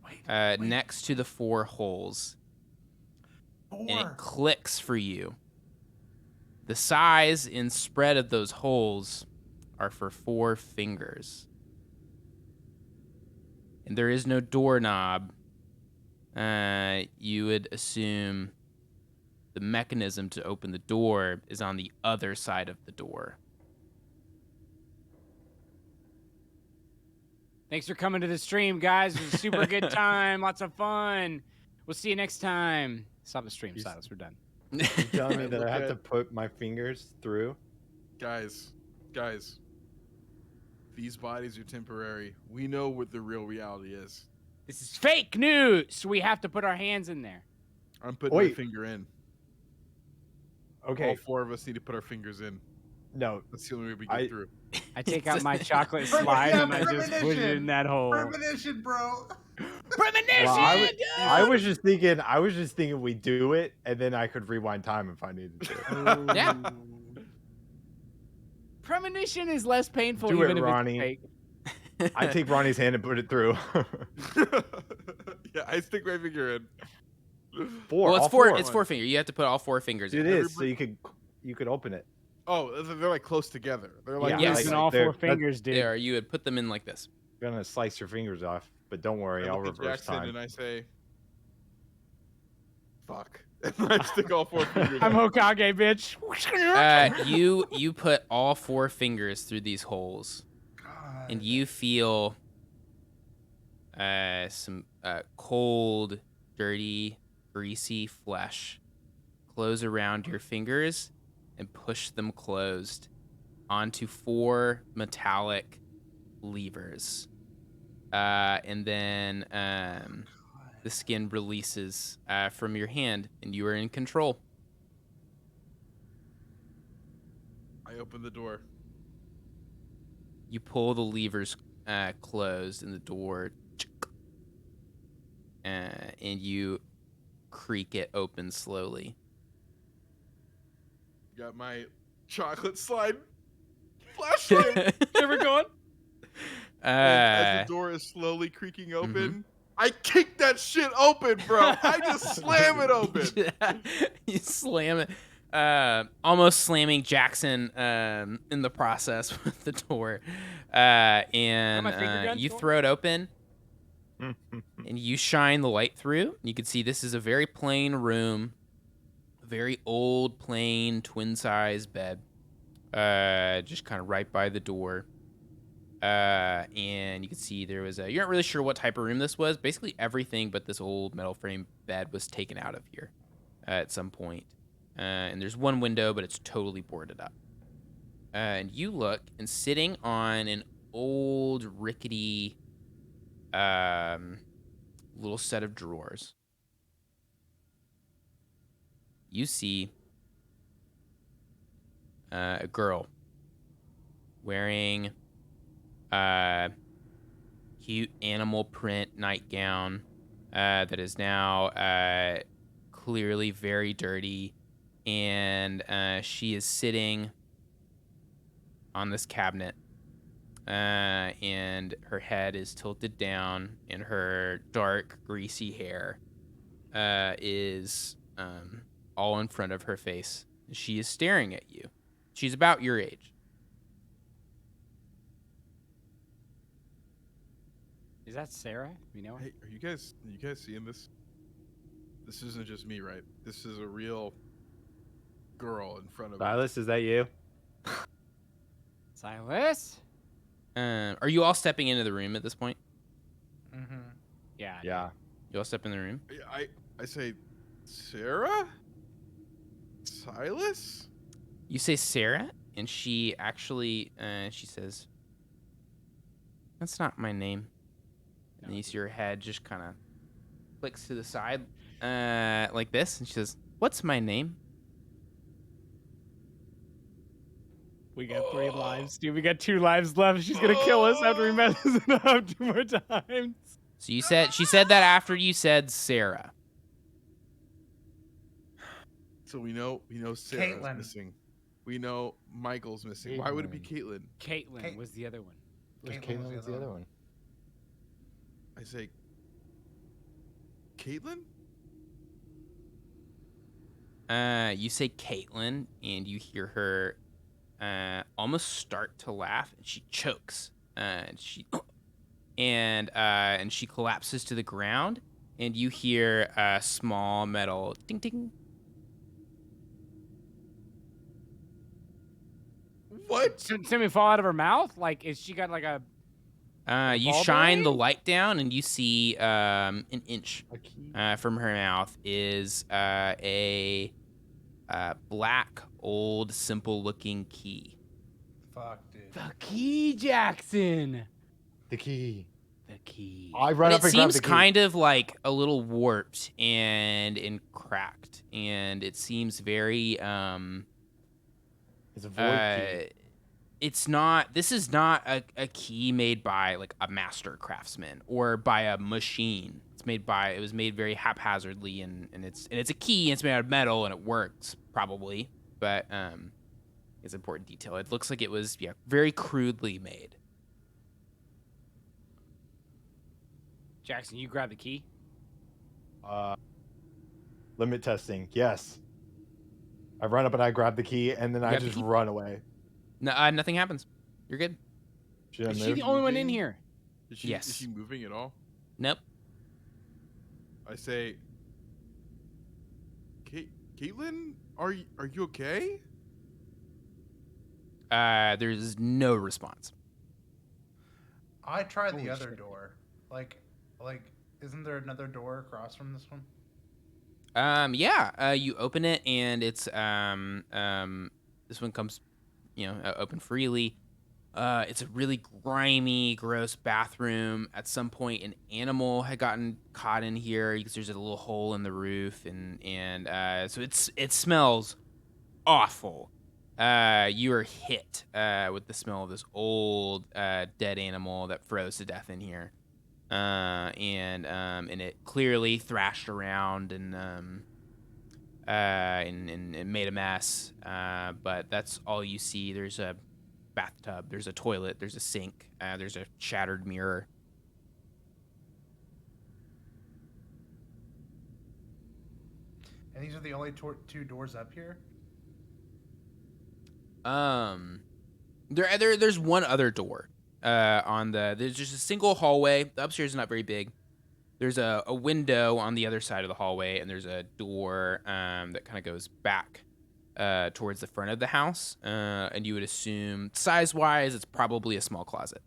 Wait. next to the 4 holes, and it 4. clicks for you. The size and spread of those holes are for 4 fingers. And there is no doorknob. You would assume the mechanism to open the door is on the other side of the door. Thanks for coming to the stream, guys. It was a super good time. Lots of fun. We'll see you next time. Stop the stream, Silas. We're done. You telling me that I Look have at- to put my fingers through? Guys, these bodies are temporary. We know what the real reality is. This is fake news. We have to put our hands in there. I'm putting my Wait. finger in. Okay, All 4 of us need to put our fingers in. no. That's the only way we get through. I take out my chocolate Premonition. slide and I just put it Premonition. in that hole. Premonition, bro. Premonition! Well, I was just thinking we do it, and then I could rewind time if I needed to. Yeah. Premonition is less painful Do it, even if Ronnie. it's fake. I take Ronnie's hand and put it through. Yeah, I stick my finger in. 4. Well, it's all 4. 4. It's 4 finger. You have to put all 4 fingers It in. is, so you could open it. Oh, they're like close together. They're like Yeah, Yeah, Yes. using like all they're- 4 fingers, dude. There, you would put them in like this. You're gonna slice your fingers off, but don't worry, I I'll look at reverse Jackson time. and I say, "Fuck," and I stick all 4 fingers. I'm in. Hokage, bitch. You put all 4 fingers through these holes, God. and you feel some cold, dirty, greasy flesh close around your fingers and push them closed onto 4 metallic levers. And then the skin releases from your hand, and you are in control. I open the door. You pull the levers closed, and the door, and you creak it open slowly. Got my chocolate slide flashlight. Never going? And as the door is slowly creaking open, I kick that shit open, bro. I just slam it open. You slam it, almost slamming Jackson in the process with the door, and my finger gun you still? throw it open, and you shine the light through. You can see this is a very plain room, a very old, plain, twin-size bed, just kind of right by the door. And you can see there was you're not really sure what type of room this was. Basically everything but this old metal frame bed was taken out of here at some point. And there's one window, but it's totally boarded up. And you look, and sitting on an old rickety little set of drawers, you see a girl wearing a cute animal print nightgown that is now clearly very dirty, and she is sitting on this cabinet, and her head is tilted down, and her dark, greasy hair is all in front of her face. She is staring at you. She's about your age. Is that Sarah? You know her? Hey, are you guys seeing this? This isn't just me, right? This is a real girl in front of me. Silas, is that you? Silas? Are you all stepping into the room at this point? Mm-hmm. Yeah. Yeah. You all step in the room? I say, Sarah? Silas? You say Sarah, and she actually, she says, "That's not my name." And you see her head just kind of flicks to the side, like this, and she says, "What's my name?" We got 3 lives, dude. We got 2 lives left. She's gonna kill us after we mess it up 2 more times. So she said that after you said Sarah. So we know Sarah's Caitlin. missing. We know Michael's missing. Why would it be Caitlin? Caitlin was the other one. Caitlin was the other one. I say, Caitlin? You say Caitlin, and you hear her almost start to laugh, and she chokes, and she collapses to the ground, and you hear a small metal ding ding. What? Something fall out of her mouth? Like, is she got like a? You ball shine the bearing? light down, and you see an inch A key. from her mouth is a black, old, simple-looking key. Fuck, dude. The key, Jackson. The key. The key. I run But up it and grab seems the key. kind of like a little warped and cracked, and it seems very It's a void key. it's not. This is not a key made by like a master craftsman or by a machine. It was made very haphazardly, and it's a key, and it's made out of metal, and it works probably, but it's an important detail. It looks like it was very crudely made. Jackson, you grab the key. Limit testing. Yes. I run up and I grab the key, and then I grab the just key? run away. No, nothing happens. You're good. Should I Is she move? the only one in moving? here? Is she, Yes. Is she moving at all? Nope. I say, Caitlin, are you okay? There's no response. I tried the Holy other shit. door. Like, isn't there another door across from this one? You open it, and it's this one comes, open freely. It's a really grimy, gross bathroom. At some point, an animal had gotten caught in here because there's a little hole in the roof, and so it smells awful. You are hit with the smell of this old dead animal that froze to death in here, and it clearly thrashed around and made a mess. But that's all you see. There's a bathtub, there's a toilet, there's a sink, there's a shattered mirror. And these are the only 2 doors up here? There's one other door. There's just a single hallway. The upstairs is not very big. There's a window on the other side of the hallway, and there's a door that kind of goes back towards the front of the house. And you would assume, size-wise, it's probably a small closet.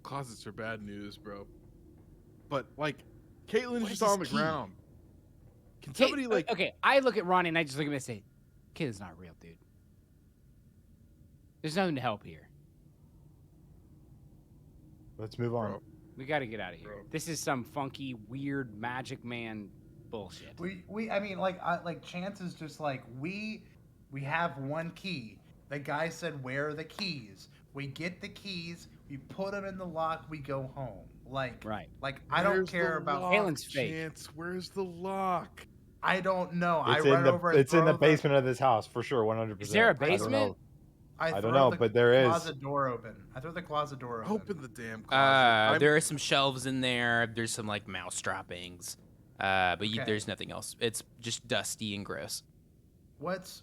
closets are bad news, bro. But like, Caitlin's What just is this on the key? ground. Can Hey, somebody like? okay, I look at Ronnie and I just look at him and say, "Kid is not real, dude. There's nothing to help here. Let's move on. Bro. We got to get out of here. Bro. This is some funky, weird magic man bullshit." I mean, like Chance is just like we have one key. The guy said, "Where are the keys?" We get the keys, we put them in the lock, we go home. Like, Right. Like I don't Where's care the about. lock, Caitlin's fake. Chance, where's the lock? I don't know. It's I in run the over. And it's in the throw basement of this house for sure, 100%. Is there a I don't basement? know. I don't throw know, the but there is. closet door open. I throw the closet door open. Open the damn closet. There are some shelves in there. There's some like mouse droppings. But Okay. there's nothing else. It's just dusty and gross. Let's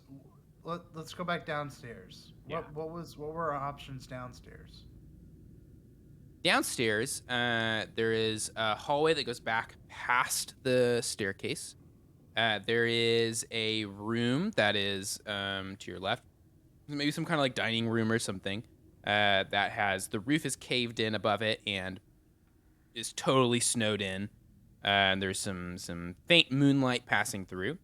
go back downstairs. Yeah. What were our options downstairs? Downstairs, there is a hallway that goes back past the staircase. There is a room that is to your left, maybe some kind of like dining room or something. That has the roof is caved in above it and is totally snowed in. And there's some faint moonlight passing through.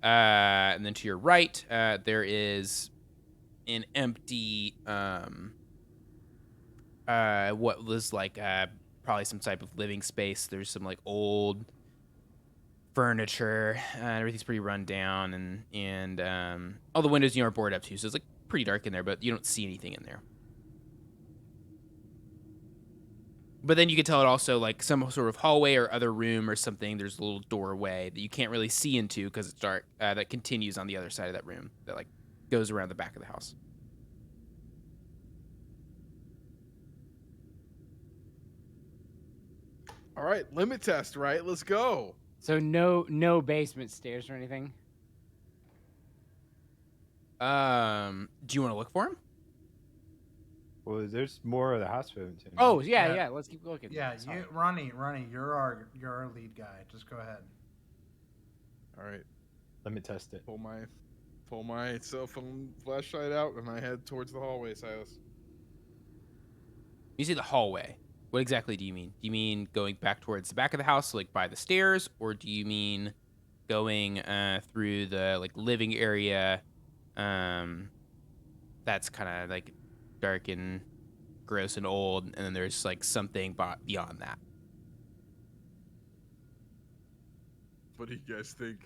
And then to your right, there is an empty what was like probably some type of living space. There's some like old furniture. Everything's pretty run down, and all the windows are boarded up too, so it's like pretty dark in there, but you don't see anything in there. But then you can tell it also like some sort of hallway or other room or something. There's a little doorway that you can't really see into because it's dark. That continues on the other side of that room that like goes around the back of the house. All right, limit test, right? Let's go. So no basement stairs or anything? Do you want to look for him? Well, there's more of the house we haven't seen. Oh, yeah, Yeah. yeah. Let's keep looking. Yeah, Sorry. Ronnie, you're our lead guy. Just go ahead. All right, Let me test it. pull my cell phone flashlight out, and I head towards the hallway, Silas. You say the hallway. What exactly do you mean? Do you mean going back towards the back of the house, like by the stairs, or do you mean going through the like living area? That's kind of like dark and gross and old, and then there's like something beyond that. What do you guys think?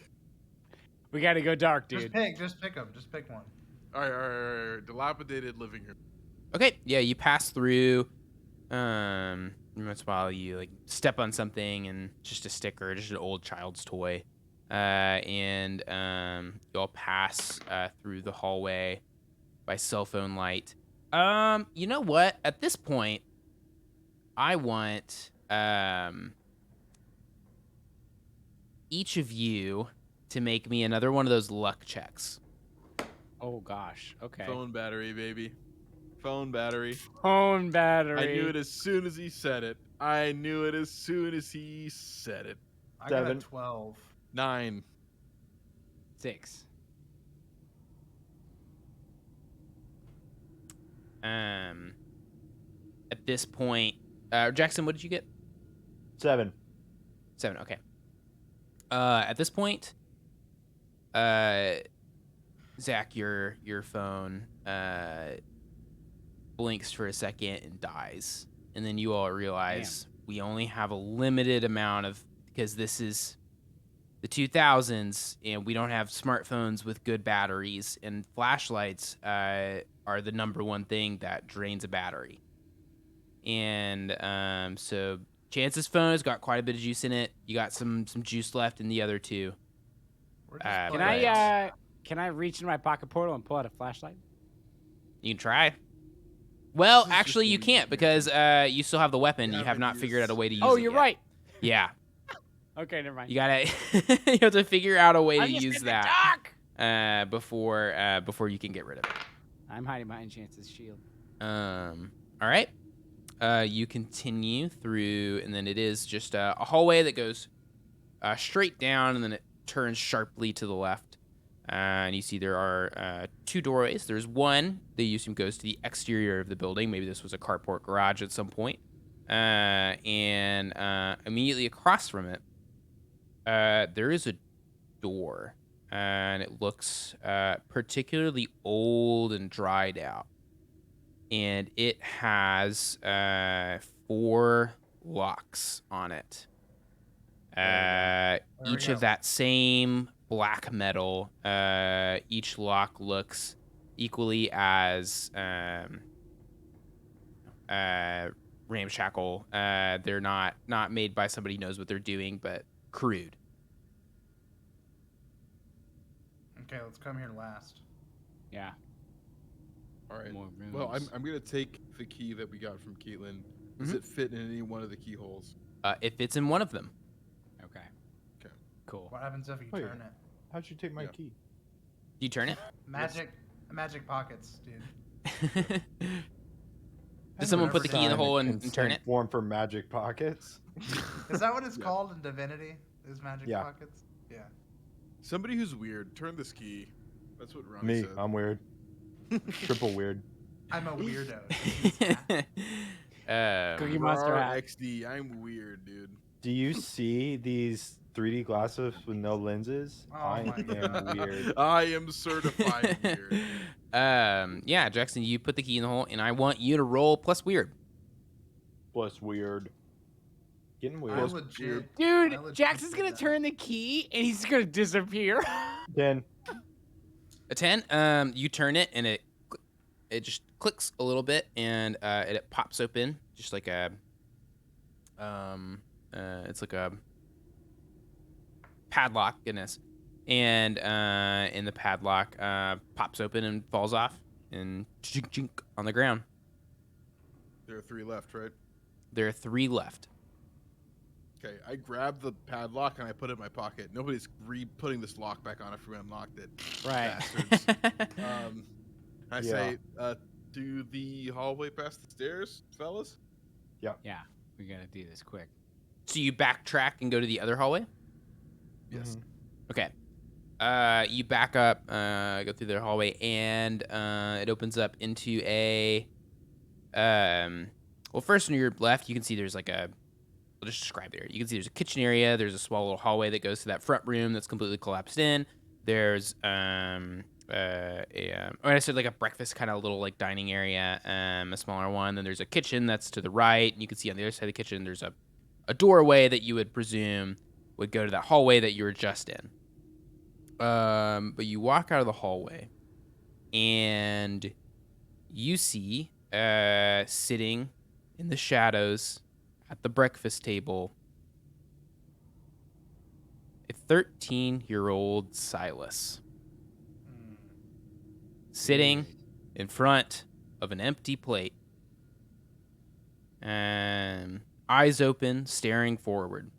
We got to go dark, dude. Just pick them. Just pick one. All right. Dilapidated living room. Okay, yeah, you pass through. Once in a while you like step on something and just a sticker, just an old child's toy. And you all pass through the hallway by cell phone light. You know what? At this point, I want each of you to make me another one of those luck checks. Oh gosh. Okay. Phone battery, baby. Phone battery. Phone battery. I knew it as soon as he said it. I got a 12. 9. 6. At this point, Jackson, what did you get? 7. 7. Okay. At this point, Zach, your phone blinks for a second and dies, and then you all realize we only have a limited amount of, because this is the 2000s and we don't have smartphones with good batteries, and flashlights are the number one thing that drains a battery. And so Chance's phone has got quite a bit of juice in it. You got some juice left in the other two. We're just Can playing. Can I reach in my pocket portal and pull out a flashlight? You can try. Well, This is actually, just you me. can't because you still have the weapon. You have Haven't not figured out a way to use Oh, it you're yet. right. Yeah, Okay, never mind. you gotta. You have to figure out a way to I'm just use in the that dark! before you can get rid of it. I'm hiding behind Chance's shield. All right. You continue through, and then it is just a hallway that goes straight down, and then it turns sharply to the left. And you see there are 2 doorways. There's one that you assume goes to the exterior of the building. Maybe this was a carport garage at some point. and immediately across from it, there is a door, and it looks particularly old and dried out. And it has 4 locks on it. There we Each of go. that same black metal. Each lock looks equally as ramshackle. They're not made by somebody who knows what they're doing, but crude. Okay, let's come here last. Yeah. All right. More rooms. Well, I'm gonna take the key that we got from Caitlin. Does Mhm. it fit in any one of the keyholes? It fits in one of them. Okay. Okay. Cool. What happens if you Wait. turn it? How'd you take my Yeah. key? Do you turn it? Magic pockets, dude. Does someone put the never key in the signed hole and turn it? Form for magic pockets. Is that what it's Yeah. called in Divinity? Is magic Yeah. pockets? Yeah. Somebody who's weird, turn this key. That's what Ronnie Me, said. I'm weird. Triple weird. I'm a weirdo. Cookie um, Monster hat. XD, I'm weird, dude. Do you see these 3D glasses with no lenses? Oh I my am God. weird. I am certified weird. yeah, Jackson, you put the key in the hole, and I want you to roll plus weird. Plus weird. Getting I weird. legit. Dude, I legit Jackson's did gonna that. turn the key and he's gonna disappear. Then A 10. You turn it, and it just clicks a little bit, and it pops open, just like a it's like a padlock, goodness, and the padlock pops open and falls off and chink chink on the ground. There are 3 left, right? There are 3 left. Okay, I grab the padlock and I put it in my pocket. Nobody's putting this lock back on after we unlocked it. Right. Bastards. I Yeah. say, do the hallway past the stairs, fellas? Yeah, we gotta do this quick. So you backtrack and go to the other hallway? Yes. Okay. You back up, go through their hallway, and it opens up into a. Well, first on your left, you can see there's like a. I'll just describe there. You can see there's a kitchen area. There's a small little hallway that goes to that front room that's completely collapsed in. There's I said like a breakfast kind of little like dining area, a smaller one. Then there's a kitchen that's to the right, and you can see on the other side of the kitchen there's a doorway that you would presume would go to that hallway that you were just in. But you walk out of the hallway, and you see sitting in the shadows at the breakfast table a 13-year-old Silas sitting in front of an empty plate and eyes open, staring forward.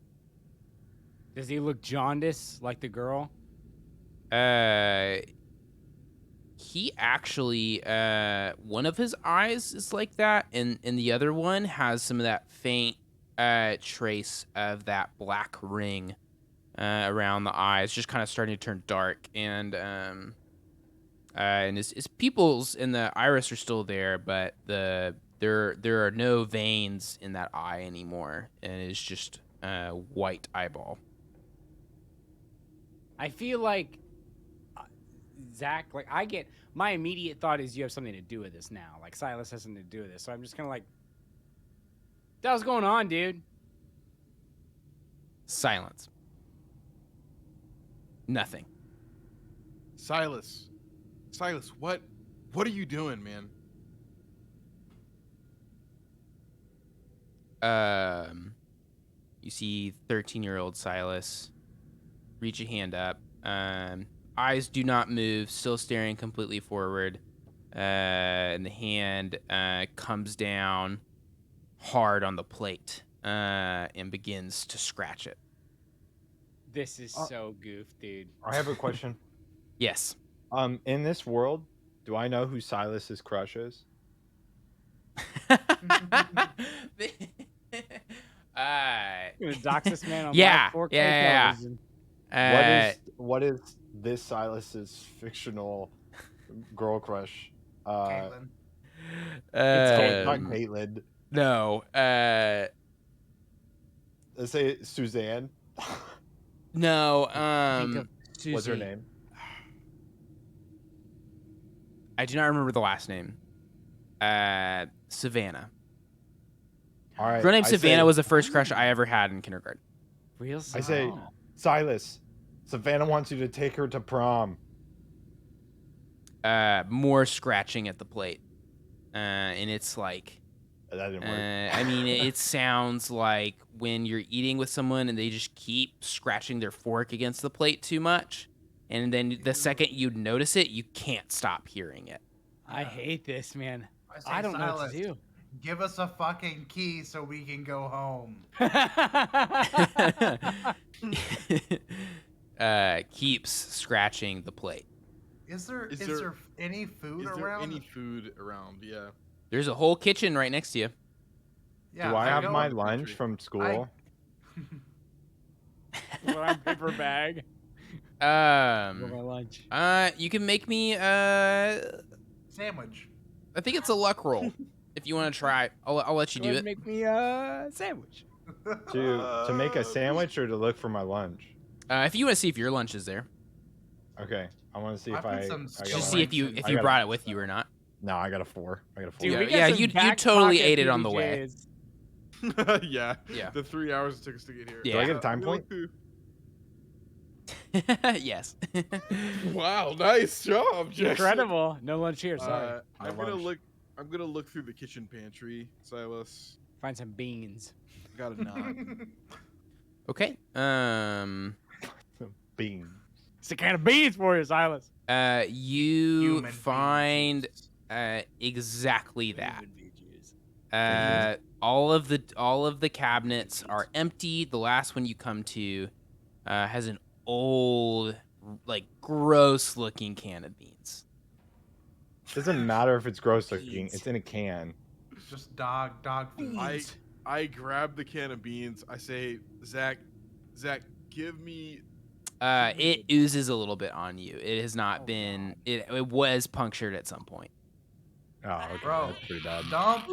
Does he look jaundiced like the girl? He actually, one of his eyes is like that, and the other one has some of that faint trace of that black ring around the eyes, just kind of starting to turn dark, and his pupils and the iris are still there, but there are no veins in that eye anymore, and it's just a white eyeball. I feel like Zach, like I get my immediate thought is you have something to do with this now. Like Silas has something to do with this. So I'm just kind of like, that was going on, dude. Silence. Nothing. Silas, what are you doing, man? You see 13-year-old Silas reach a hand up. Eyes do not move, still staring completely forward. And the hand comes down hard on the plate and begins to scratch it. This is so goof, dude. I have a question. Yes. In this world, do I know who Silas's crush is? You're gonna dox this man on Yeah, live 4K yeah. television. What is this Silas's fictional girl crush? Caitlin. Not Um, Caitlin. No. Let's say Suzanne. No. Think of Susie. What's her name? I do not remember the last name. Savannah. All right. Girl named I Savannah say- was the first crush I ever had in kindergarten. Real I say, Oh. Silas, Savannah wants you to take her to prom. More scratching at the plate. And it's like, That didn't work. I mean, it sounds like when you're eating with someone and they just keep scratching their fork against the plate too much. And then the second you notice it, you can't stop hearing it. I hate this, man. say, I don't know what Silas, to do. Give us a fucking key so we can go home. Keeps scratching the plate. Is there Is is there- there any food Is there around? any food around? Yeah. There's a whole kitchen right next to you. Yeah, Do I have go- my to lunch country. from school? Brown paper bag for my Um, lunch. you can make me Sandwich. I think it's a luck roll. If you want to try, I'll let you Go do ahead it. and make me a sandwich. To make a sandwich or to look for my lunch? If you want to see if your lunch is there, Okay. I want to see I if put I. some I got just Yeah, see my- if you I you got brought a- it with you or not. No, I got a 4. I got a 4. Dude, Yeah, we got yeah, some you back totally pocket ate it on the way. PBJs. Yeah. Yeah. The 3 hours it took us to get here. Yeah. Do I get a time I'm gonna point? look Yes. through- Wow, nice job, Jackson. Incredible. No lunch here. Sorry. I'm No gonna lunch. look. I'm gonna look through the kitchen pantry, Silas. Find some beans. Got a 9. Okay. Bean. It's a can of beans for you, Silas. You Human find beings. exactly that. Human beans. All of the cabinets are empty. The last one you come to has an old, like, gross looking can of beans. Doesn't matter if it's gross looking. Beans. It's in a can. Just dog food. I grab the can of beans. I say, Zach, give me. It oozes a little bit on you. It has not been. It was punctured at some point. Oh, okay. Bro. That's pretty bad. Dump.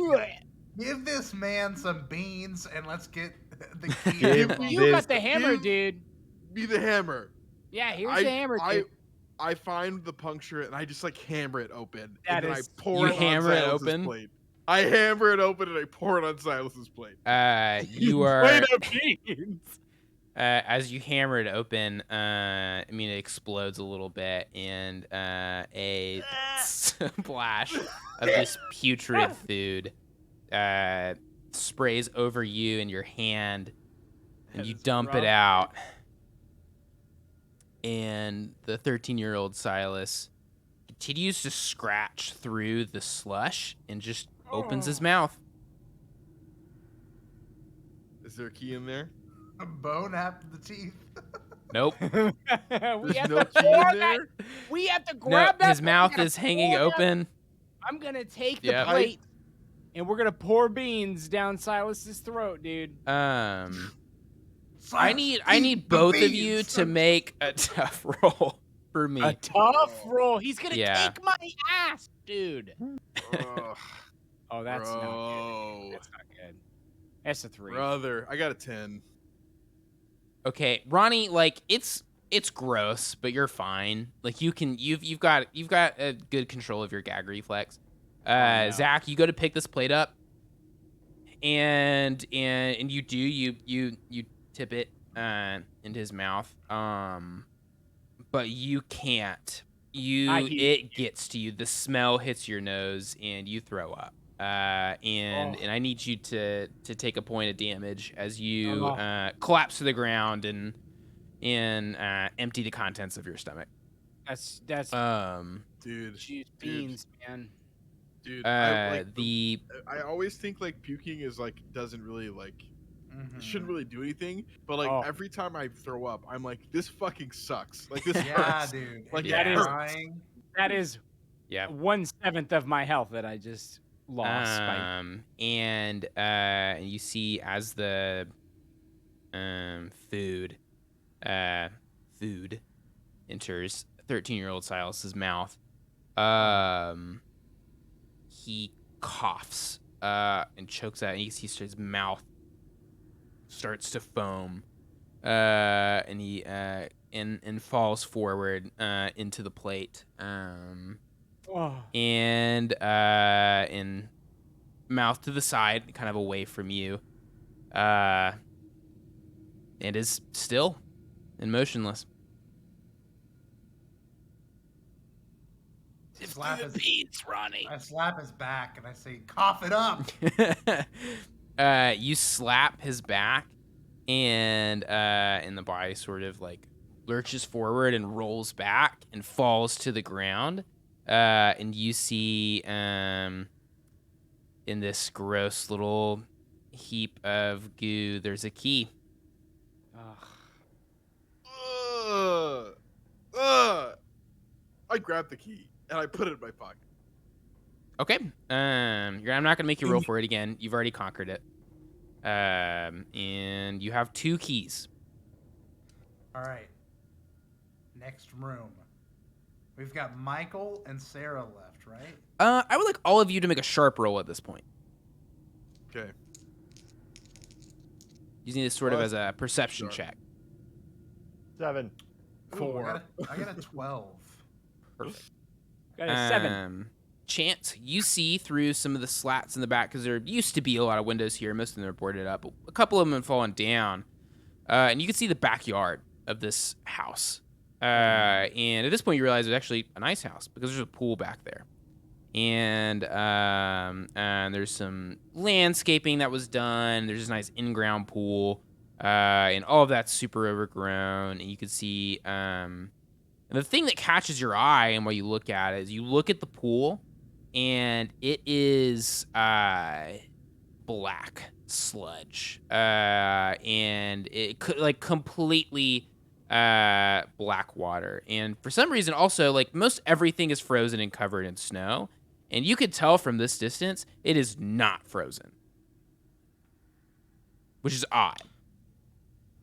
Give this man some beans and let's get the key. Give to the me You this- got the hammer, give- dude. Be the hammer. Yeah, here's I, the hammer, I, dude. I find the puncture and I just like hammer it open. That and then is- I pour You it hammer on it Silas's open? plate. I hammer it open and I pour it on Silas's plate. You are Plate of beans. as you hammer it open. I mean, it explodes a little bit, and a splash of this putrid food sprays over you and your hand, and That you is dump it rough. out. And the 13-year-old Silas continues to scratch through the slush and just opens his mouth. Is there a key in there? bone after the teeth. Nope. we There's have no to key pour in that. there? We have to No, grab that. his thing, mouth we gotta is hanging pour that- open. I'm gonna take the Yep. plate, and we're gonna pour beans down Silas's throat, dude. I Silas, need eat the both of you beans. to make a tough roll for me. A tough roll. He's gonna Yeah. take my ass, dude. Ugh, Oh, that's not good. bro. That's not good. That's a 3. Brother, I got a 10. Okay, Ronnie, like it's gross, but you're fine. Like you've got a good control of your gag reflex. no. Zach, you go to pick this plate up, and you do you tip it into his mouth. But you can't. It gets to you. The smell hits your nose, and you throw up. And I need you to take a point of damage as you collapse to the ground and empty the contents of your stomach. That's Dude, Jeez, beans, man. dude. I The always think like puking is like doesn't really like Mhm. it shouldn't really do anything, but like Oh. every time I throw up, I'm like, this fucking sucks. Like this Yeah, hurts. dude. Like, And that you're is- crying. That is yeah. 1/7 of my health that I just lost. by And you see as the food enters 13-year-old Silas's mouth, he coughs and chokes out, and you can see his mouth starts to foam, and he and falls forward into the plate, and mouth to the side, kind of away from you, and is still and motionless. Slap his, beats, Ronnie. I slap his back and I say, "Cough it up." You slap his back, and the body sort of like lurches forward and rolls back and falls to the ground. And you see in this gross little heap of goo, there's a key. I grab the key and I put it in my pocket. Okay. I'm not gonna make you roll for it again. You've already conquered it. And you have 2 keys. All right. Next room. We've got Michael and Sarah left, right? I would like all of you to make a sharp roll at this point. Okay. Using this sort of as a perception Sharp. check. 7. Ooh, 4. I got a 12. Perfect. Got a 7. Chance, you see through some of the slats in the back, because there used to be a lot of windows here. Most of them are boarded up. But a couple of them have fallen down. And you can see the backyard of this house. And at this point, you realize it's actually a nice house because there's a pool back there. And there's some landscaping that was done. There's this nice in-ground pool. And all of that's super overgrown. And you can see... and the thing that catches your eye and what you look at is you look at the pool, and it is black sludge, and it could like completely black water. And for some reason, also like most everything is frozen and covered in snow, and you could tell from this distance it is not frozen, which is odd.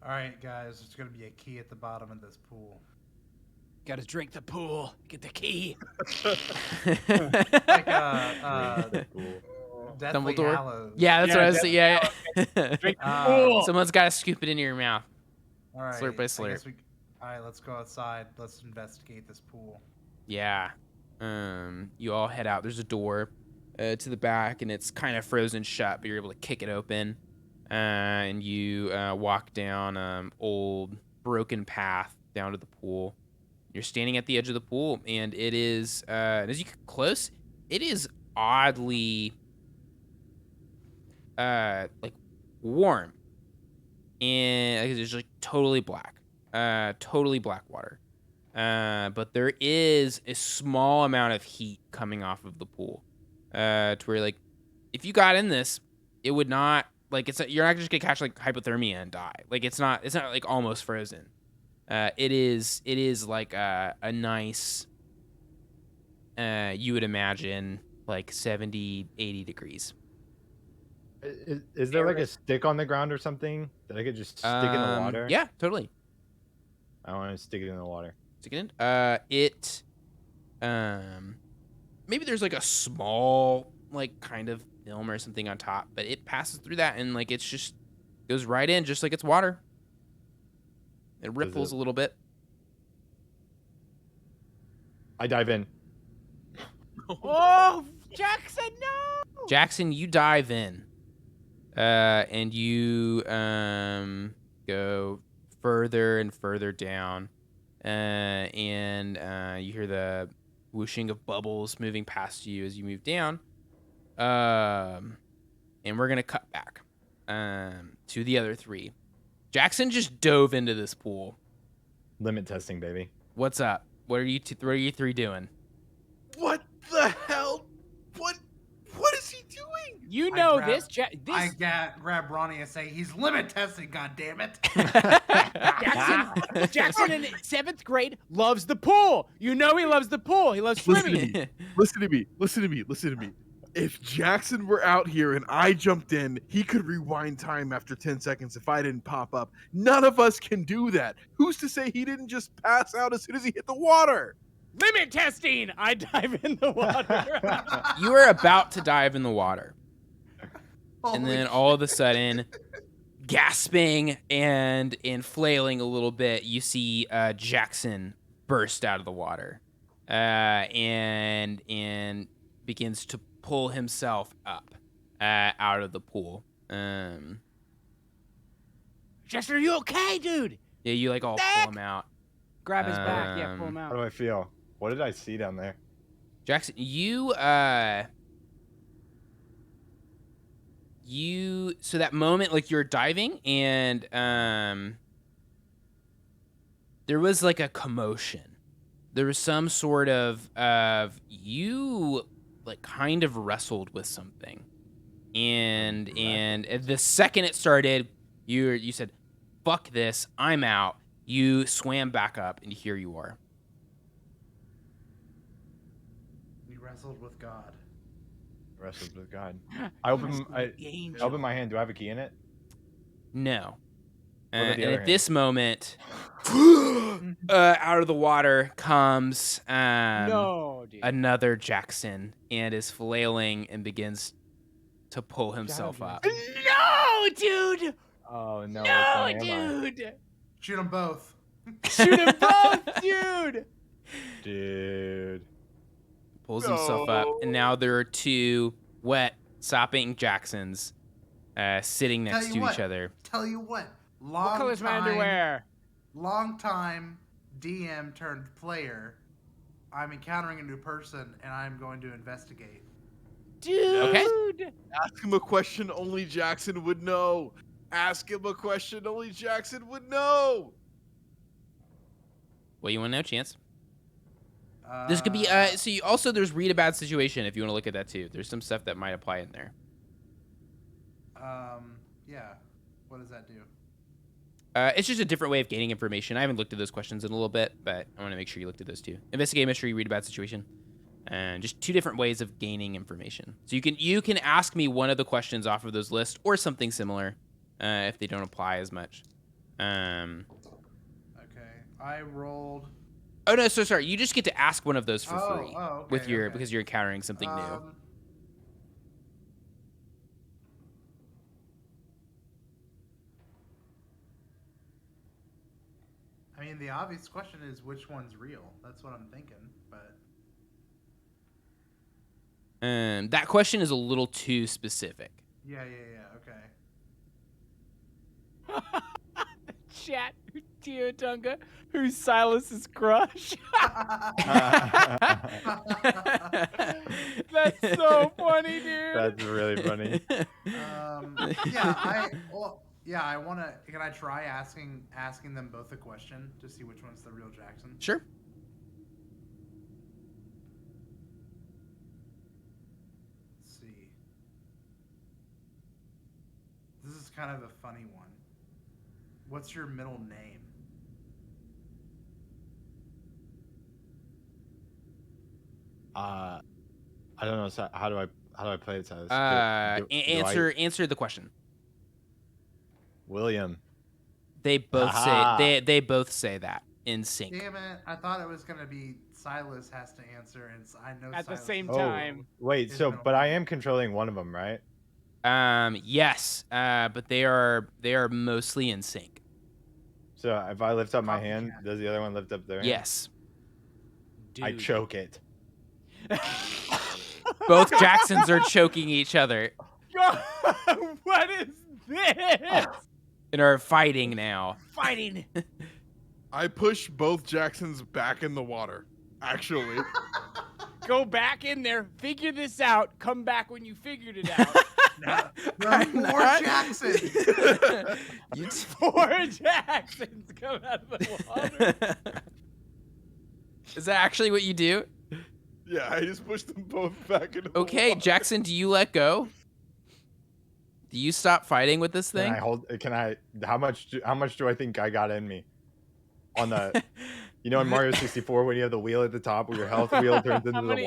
All right, guys. There's going to be a key at the bottom of this pool. Gotta drink the pool. Get the key. Like Deathly Dumbledore? Hallows. Yeah, that's Yeah, what I was saying. Yeah, yeah. Drink the Uh, pool. Someone's got to scoop it into your mouth. All right. Slurp by I slurp. guess all right, let's go outside. Let's investigate this pool. Yeah. You all head out. There's a door to the back, and it's kind of frozen shut, but you're able to kick it open. And you walk down old broken path down to the pool. You're standing at the edge of the pool, and it is, as you get close, it is oddly, like warm, and it's like totally black water. But there is a small amount of heat coming off of the pool, to where like, if you got in this, it would not like you're not just gonna catch like hypothermia and die. Like it's not like almost frozen. It is like a nice, you would imagine like 70, 80 degrees. Is there like a stick on the ground or something that I could just stick in the water? Yeah, totally. I want to stick it in the water. Stick it in. Maybe there's like a small like kind of film or something on top, but it passes through that and like it's just goes right in just like it's water. It ripples a little bit. I dive in. Oh, Jackson, no! Jackson, you dive in, and you go further and further down, and you hear the whooshing of bubbles moving past you as you move down. And we're gonna cut back to the other 3. Jackson just dove into this pool. Limit testing, baby. What's up? What are you 3 doing? What the hell? What is he doing? You know grab- this. I grab Ronnie and say, "He's limit testing, goddammit." Jackson in 7th grade loves the pool. You know he loves the pool. He loves swimming. Listen to me. If Jackson were out here and I jumped in, he could rewind time after 10 seconds if I didn't pop up. None of us can do that. Who's to say he didn't just pass out as soon as he hit the water? Limit testing. I dive in the water. You are about to dive in the water. and Holy then shit. all of a sudden, gasping and flailing a little bit, you see Jackson burst out of the water, and begins to pull himself up out of the pool. Jackson, are you okay, dude? Yeah, you like all pull him out. Grab his back. Yeah, pull him How out. do I feel? What did I see down there? Jackson, you so that moment, like you're diving and there was like a commotion. There was some sort of you like kind of wrestled with something. And the second it started, you said, "Fuck this, I'm out." You swam back up and here you are. You wrestled with God. Wrestled with God. I open my hand. Do I have a key in it? No. What about the And other at this hand? moment, out of the water comes No, dude. another Jackson and is flailing and begins to pull himself up. No, dude. Oh no! No, which one am dude. Shoot them both. Shoot them both, dude. I? Dude. Pulls himself up, and now there are two wet, sopping Jacksons sitting next Tell to you what. each other. Tell you what. What color's my underwear? Long time DM turned player. I'm encountering a new person, and I'm going to investigate. Dude. Okay. Ask him a question only Jackson would know. Ask him a question only Jackson would know. What you want to know, Chance? This could be so you, also there's read a bad situation if you want to look at that too. There's some stuff that might apply in there. Yeah. What does that do? It's just a different way of gaining information. I haven't looked at those questions in a little bit, but I want to make sure you looked at those too. Investigate mystery, read a bad situation, and just two different ways of gaining information. So you can ask me one of the questions off of those lists or something similar if they don't apply as much. Okay. I rolled. Oh no, so sorry. You just get to ask one of those for free okay, with your okay. because you're encountering something new. I mean, the obvious question is which one's real. That's what I'm thinking, but That question is a little too specific. yeah, okay. Chat, Tio Tunga, who's Silas's crush. That's so funny, dude. That's really funny. I want to. Can I try asking them both a question to see which one's the real Jackson? Sure. Let's see. This is kind of a funny one. What's your middle name? I don't know. How do I play it? Silas? Answer the question. William. They both say they both say that in sync. Damn it! I thought it was gonna be Silas has to answer, and I know At the Silas same is- time. Wait. His So, middle but I name. am controlling one of them, right? Yes. But they are mostly in sync. So if I lift up my Copycat. hand, does the other one lift up their hand? Yes. I Dude. choke it. Both Jacksons are choking each other What is this? and are fighting now. Fighting. I push both Jacksons back in the water. Actually, Go back in there, figure this out, come back when you figured it out. More Jackson. You 4 Jacksons come out of the water. Is that actually what you do? yeah, I just pushed them both back in the Okay, water. Jackson, do you let go? Do you stop fighting with this Can thing? I hold? Can I? How much do I think I got in me? On the, you know, in Mario 64 when you have the wheel at the top where your health wheel turns into How many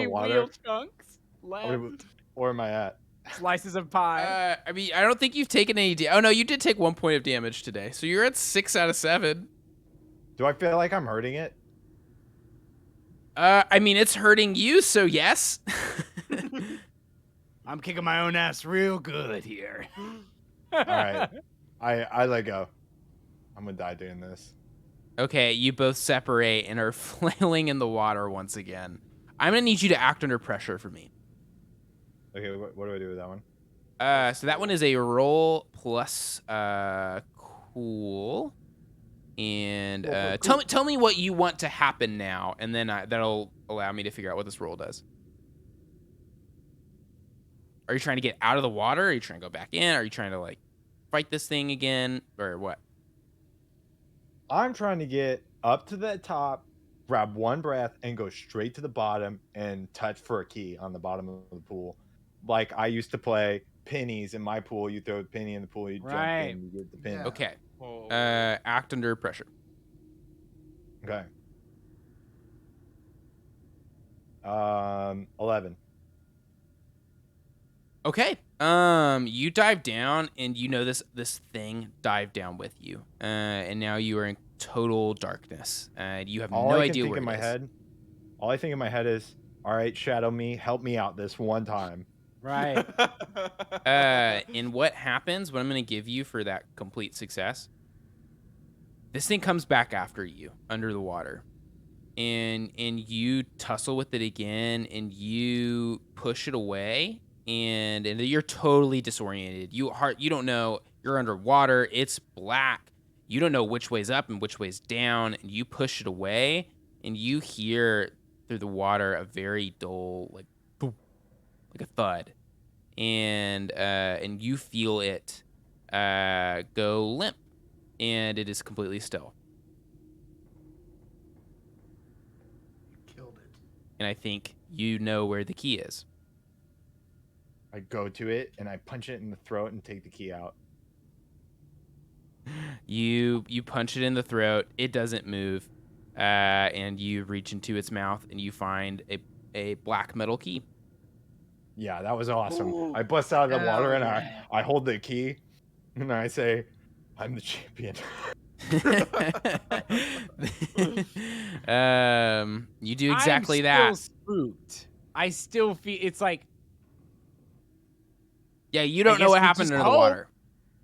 the water. wheel chunks How many- left? Where am I at? Slices of pie. I mean, I don't think you've taken any. Oh no, you did take 1 point of damage today, so you're at 6 out of 7. Do I feel like I'm hurting it? I mean, it's hurting you, so yes. I'm kicking my own ass real good here. All right. I let go. I'm gonna die doing this. Okay, you both separate and are flailing in the water once again. I'm gonna need you to act under pressure for me. Okay, what do I do with that one? So that one is a roll plus cool. And tell me what you want to happen now, and then that'll allow me to figure out what this roll does. Are you trying to get out of the water? Are you trying to go back in? Are you trying to like fight this thing again, or what? I'm trying to get up to the top, grab one breath, and go straight to the bottom and touch for a key on the bottom of the pool. Like I used to play pennies in my pool. You throw a penny in the pool, you jump Right. in, you get the penny. Yeah. Okay. Oh, Act under pressure. Okay. 11. Okay. You dive down, and you know this thing dived down with you, and now you are in total darkness. You have All no I can idea think where in it my is. head, all I think in my head is, all right, shadow me, help me out this one time. Right. And what happens? What I'm going to give you for that complete success? This thing comes back after you under the water, and you tussle with it again, and you push it away, and you're totally disoriented. You don't know. You're underwater. It's black. You don't know which way's up and which way's down, and you push it away, and you hear through the water a very dull, like boom, like a thud, and you feel it go limp, and it is completely still. Killed it. And I think you know where the key is. I go to it and I punch it in the throat and take the key out. You punch it in the throat. It doesn't move, and you reach into its mouth and you find a black metal key. Yeah, that was awesome. I bust out of the water and yeah. I hold the key and I say, I'm the champion. You do exactly that. I'm still spooked. I still feel it's like Yeah, you don't know guess what we happened just under the hope. water.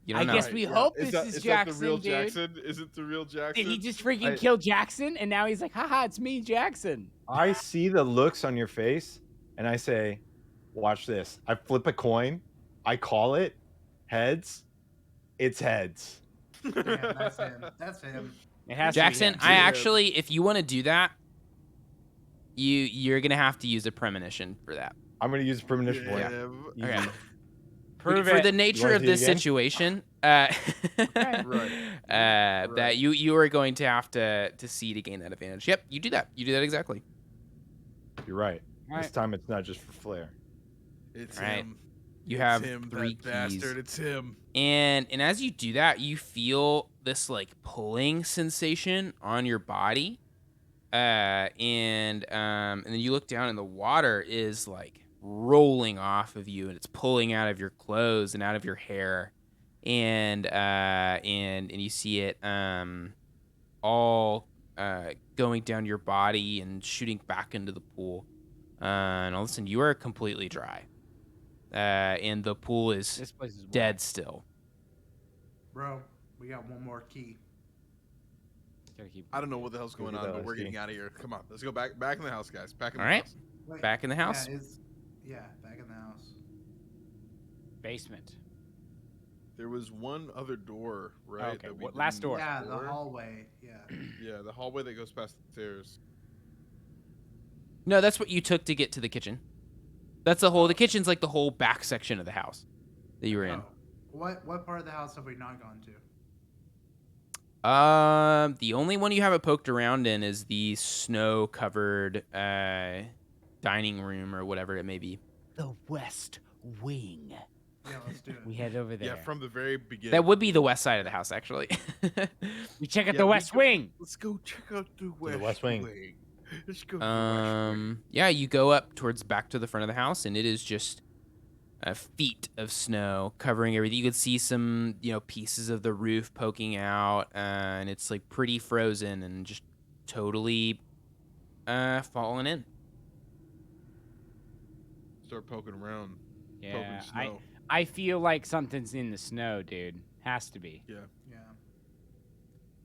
You don't I know. guess we hope is this that, is is Jackson, that the real dude. Jackson? Is it the real Jackson? Did he just freaking I- kill Jackson? And now he's like, haha, it's me, Jackson. I see the looks on your face and I say, watch this. I flip a coin. I call it heads. It's heads. Damn, that's him. That's him. It has Jackson, to be him. I Yeah. actually, if you want to do that, you're gonna have to use a premonition for that. I'm going to use premonition for Yeah. it. Okay. Easy. Prove For it. the nature wanna of see this again? situation, Right. that you are going to have to see to gain that advantage. Yep, you do that. You do that exactly. You're right. All This right. time it's not just for flair. It's All right. him. You It's have him, 3 that keys. bastard. It's him. And as you do that, you feel this like pulling sensation on your body, and then you look down, and the water is like rolling off of you, and it's pulling out of your clothes and out of your hair, and you see it all going down your body and shooting back into the pool, and all of a sudden you are completely dry, and the pool is This place is dead still. Bro, we got one more key. Gotta keep- I don't know what the hell's going Look at on, that but we're LSD. getting out of here. Come on, let's go back in the house, guys. Back in All the right. house. Wait, Back in the house. Yeah, back in the house. Basement. There was one other door, right? Okay, that we what- last didn't door. Yeah, the explore? hallway. Yeah. Yeah, the hallway that goes past the stairs. No, that's what you took to get to the kitchen. That's the kitchen's like the whole back section of the house that you were in. Oh. What part of the house have we not gone to? The only one you haven't poked around in is the snow-covered dining room or whatever it may be. The West Wing. Yeah, let's do it. We head over there. Yeah, from the very beginning. That would be the west side of the house, actually. we check out Yeah, the we West go- Wing. Let's go check out the the West, West Wing. Let's go to the West Wing. Yeah, you go up towards back to the front of the house, and it is just feet of snow covering everything. You could see some, pieces of the roof poking out, and it's like pretty frozen and just totally falling in. Start poking around. Yeah, snow. I feel like something's in the snow, dude. Has to be. Yeah. Yeah.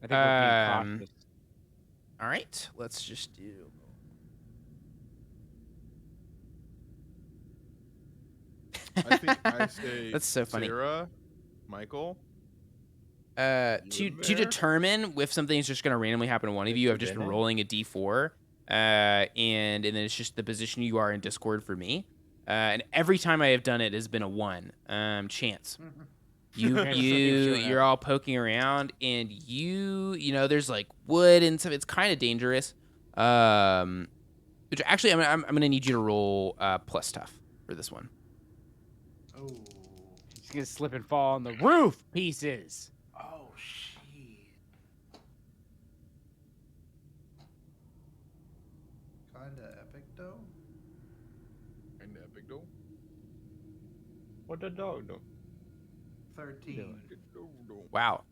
I think we're being Um, cautious. All right, let's just do. I think I say That's so funny. Sarah, Michael. To You in to there? determine if something is just going to randomly happen to one of you, I've just been Bennett? rolling a d4, and then it's just the position you are in Discord for me. And every time I have done it has been a 1 chance. You Chance of you showing you're up. all poking around, and you know there's like wood and stuff. It's kind of dangerous. Which actually I'm gonna need you to roll plus tough for this one. Oh. He's gonna slip and fall on the roof pieces. Oh shit. Kinda epic though. And epic though. What the dog do? 13. Wow.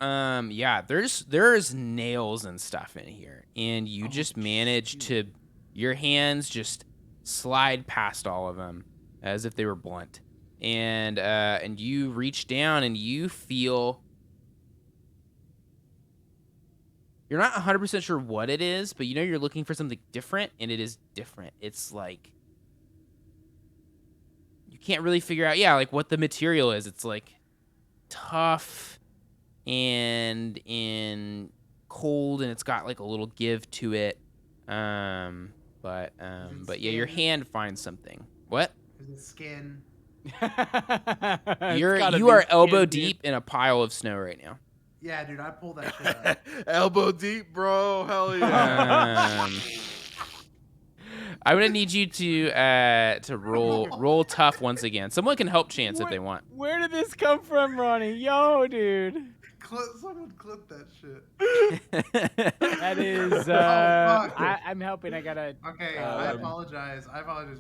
Yeah, there's nails and stuff in here, and you Oh, just manage to your hands just slide past all of them as if they were blunt. And you reach down and you feel you're not 100% sure what it is, but you know you're looking for something different, and it is different. It's like you can't really figure out like what the material is. It's like tough and cold, and it's got like a little give to it. But yeah, your skin? hand finds something. What? Is it skin? You are elbow deep in a pile of snow right now. Yeah, dude, I pulled that shit up. Elbow deep, bro. Hell yeah. I'm gonna need you to roll tough once again. Someone can help Chance if they want. Where did this come from, Ronnie? Yo, dude. Someone clip that shit. That is. fuck. I'm helping. I gotta. Okay, I apologize.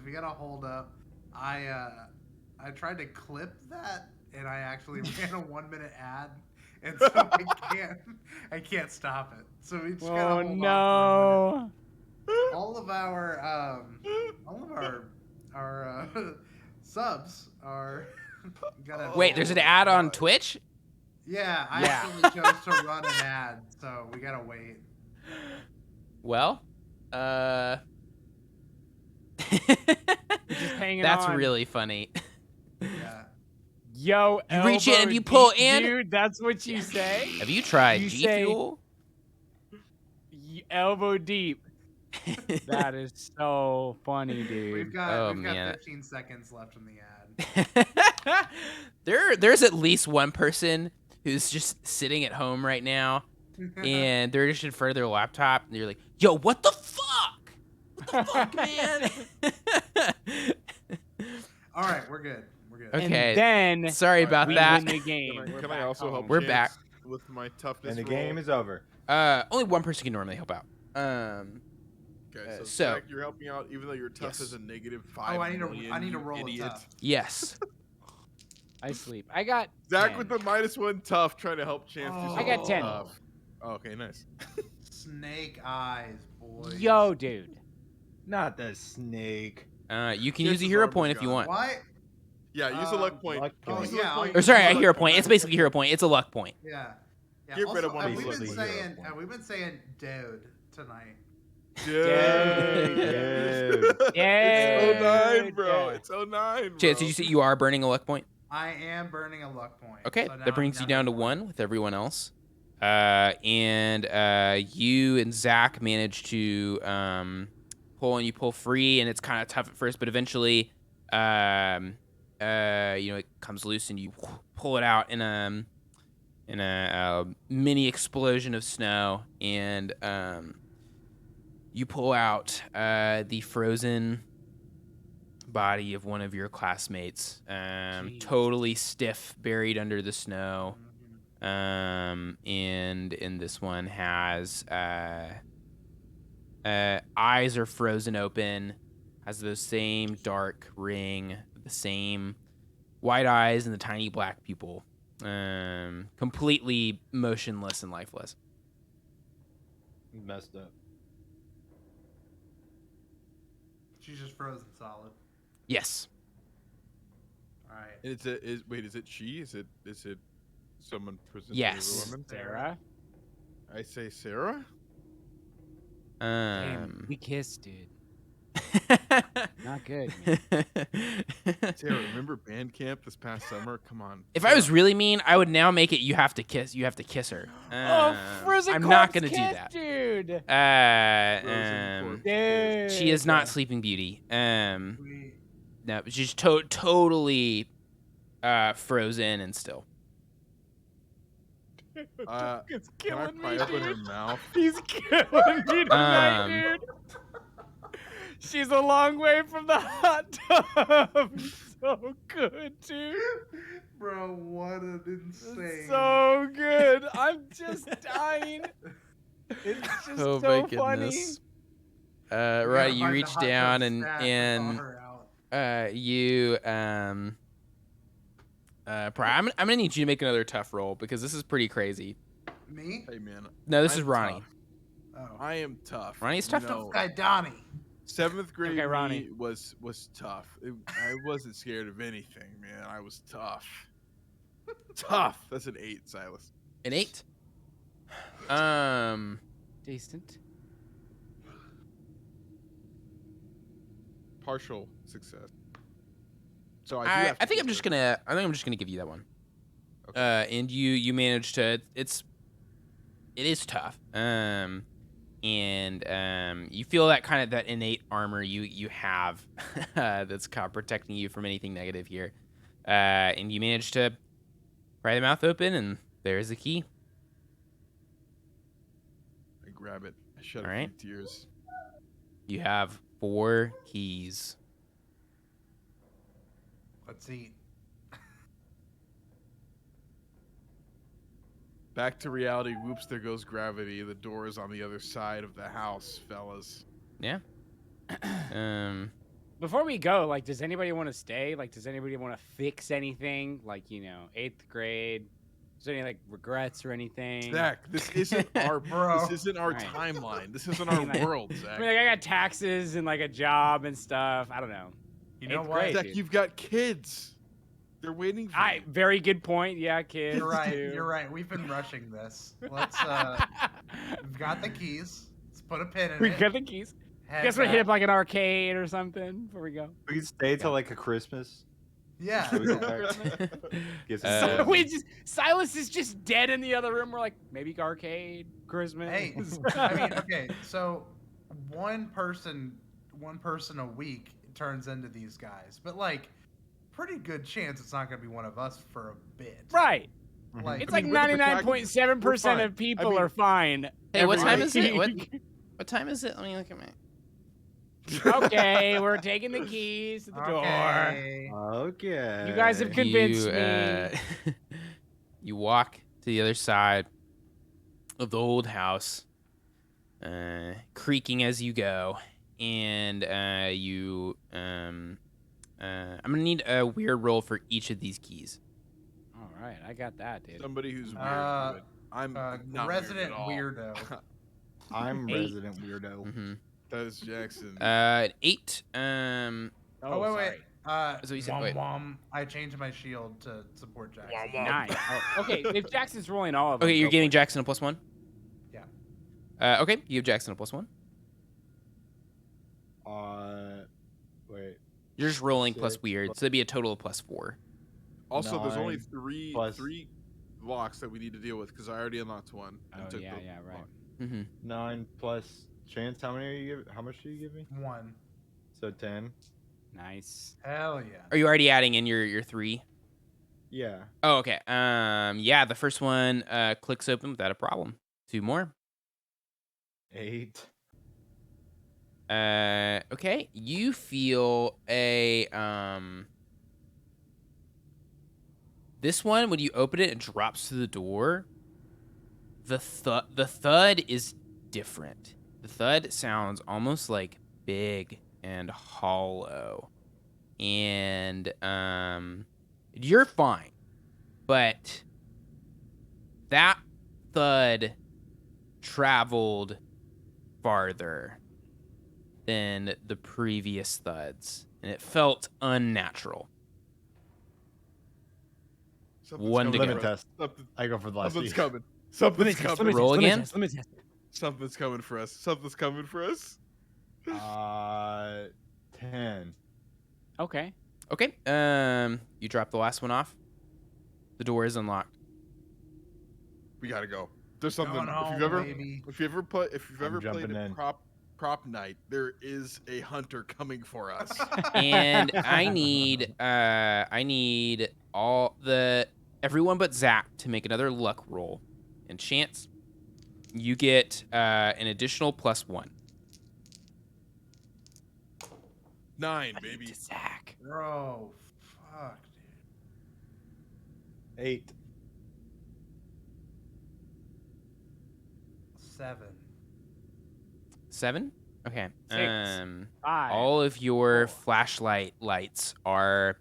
We gotta hold up. I tried to clip that, and I actually ran a 1-minute ad, and so I can't stop it. So we just gotta Oh hold on for a minute. no. All of our subs are gonna. Wait, there's an ad on Twitch? Yeah, I Yeah. actually chose to run an ad, so we gotta wait. Well, Just hanging that's on. really funny. Yeah. Yo, You reach in elbow and you pull deep, in. Dude, that's what you say? Have you tried You G say- Fuel? Elbow deep. That is so funny, dude. We've got Oh, 15 seconds left in the ad. There's at least one person who's just sitting at home right now, and they're just in front of their laptop, and you're like, "Yo, what the fuck? What the fuck, man?" All right, we're good. We're good. Okay. And then Sorry about we that. win the game. Can I, We're can I back also home. help We're Chance back. with my toughness And the roll? game is over. Only one person can normally help out. Okay, so, so- Zach, you're helping out even though your tough Yes. is a -5 I need to million, roll you a idiot. tough. Yes. I sleep. I got Zach 10. with the -1 tough trying to help Chance do Oh. something I got 10. tough. Oh, okay, nice. Snake eyes, boys. Yo, dude. Not the snake. You can use a Chances hero are point we're if you gone. want. What? Yeah, use a luck point. luck Oh, point. Use a luck yeah, point. Or sorry, a Luck hero point. point. It's basically a hero point. It's a luck point. Yeah. Yeah. Get rid of one of we've these been lucky hero saying points. we've been saying dude tonight. Dude. Dude. It's 09, Dude, bro. yeah. It's 09, bro. Chance, did you say you are burning a luck point? I am burning a luck point. Okay, so now that brings I'm you down to to 1 with everyone else. And you and Zach manage to pull, and you pull free, and it's kind of tough at first, but eventually, it comes loose, and you pull it out in a mini explosion of snow, and you pull out the frozen body of one of your classmates, Jeez. totally stiff, buried under the snow. Mhm. And this one has eyes are frozen open, has the same dark ring, the same white eyes and the tiny black pupil, completely motionless and lifeless. Messed up. She's just frozen solid. Yes. All right. Is it she? Is it someone presenting Yes. as a woman? Sarah. I say Sarah. Damn, we kissed, dude. Not good, man. Sarah, remember band camp this past summer? Come on. If I was really mean, I would now make it you have to kiss. You have to kiss her. Frozen I'm not corpse gonna do kiss, that. dude. Frozen corpse. Dude. She is not Sleeping Beauty. We No, she's totally frozen and still. It's Can I killing pry me, open her dude. mouth? He's killing me tonight, dude. She's a long way from the hot tub. So good, dude. Bro, what an insane. So good. I'm just dying. It's just Oh so my funny. goodness. We gotta Right, you find the reach hot tub down stat thaw and her out. you I'm gonna need you to make another tough roll because this is pretty crazy. Me? Hey man. No, this I'm is Ronnie. tough. Oh. I am tough. Ronnie's You tough. know, Guy Donnie. 7th grade Okay, me Ronnie. was tough. I wasn't scared of anything, man. I was tough. Tough. That's an 8, Silas. An 8. Decent. Partial success. So I do have to I think I'm kiss just her. gonna give you that one. And you managed to. It is tough. And you feel that kind of that innate armor you have that's kind of protecting you from anything negative here. And you manage to pry the mouth open, and there's the key. I grab it. I shed All a right. few tears. You have 4 keys. Let's eat. Back to reality. Whoops, there goes gravity. The door is on the other side of the house, fellas. Yeah. Before we go, like, does anybody want to stay? Like, does anybody want to fix anything? Like, 8th grade. Is there any like regrets or anything? Zach, this isn't our Bro. This isn't our Right. timeline. This isn't our Like- world, I Zach. mean, like, I got taxes and like a job and stuff. I don't know. You know 8th what? grade, Zach, dude. you've got kids. They're waiting for you. Very good point. Yeah, kids. You're right. too. You're right. We've been rushing this. Let's we've got the keys. Let's put a pin in We it. got the keys. Head Guess we hit back. up like an arcade or something before we go. We could stay till like a Christmas. Yeah. So we can yeah. start- Get some Uh, So presents. Silas is just dead in the other room. We're like, maybe arcade, Christmas. Hey, I mean, okay, so one person a week turns into these guys, but like, pretty good chance it's not gonna be one of us for a bit. right. Like, It's I like mean, with the protagonist, 99.7% we're of people fine. are fine. Hey, what every time is it? week. What time is it? Let me look at my. Okay, we're taking the keys to the door. okay. Okay. You guys have convinced you, me. You walk to the other side of the old house, creaking as you go, and I'm gonna need a weird roll for each of these keys. All right, I got that, dude. Somebody who's weird. Uh, good. I'm not resident weird at all. weirdo. I'm 8. resident weirdo. Mm-hmm. That is Jackson. 8. Oh, wait, wait. That's what you said, Wom wait. wom. I changed my shield to support Jackson. Nice. Oh, okay, if Jackson's rolling all of them. Okay, you're go giving for Jackson a +1. Yeah. Okay, you give Jackson a +1. Wait. You're just rolling plus Six weird, plus- so it'd be a total of +4. Also, there's only 9 three plus- locks that we need to deal with because I already unlocked one. it. and Oh took yeah, the yeah, right. lock. Mm-hmm. 9 plus chance. How many are you give? How much do you give me? 1. So 10. Nice. Hell yeah. Are you already adding in your 3? Yeah. Oh, okay. Yeah, the first one clicks open without a problem. 2 more. 8. Okay. You feel a this one when you open it, it drops to the door. The thud is different. The thud sounds almost like big and hollow. And you're fine. But that thud traveled farther than the previous thuds, and it felt unnatural. Something's One to coming go. Limit for us. test. I go for the last Something's piece. coming. Something's coming. Roll again? Something's coming for us. Something's coming for us. 10. Okay. Okay. You drop the last one off. The door is unlocked. We gotta go. There's something. Going home, baby. If you've ever played jumping a in. prop night, there is a hunter coming for us. And I need everyone but Zach to make another luck roll. And Chance, you get an additional +1. 9, baby. Zach. Bro, fuck, dude. 8. 7. 7? Okay. 6. 5. All of your 4. flashlight lights are.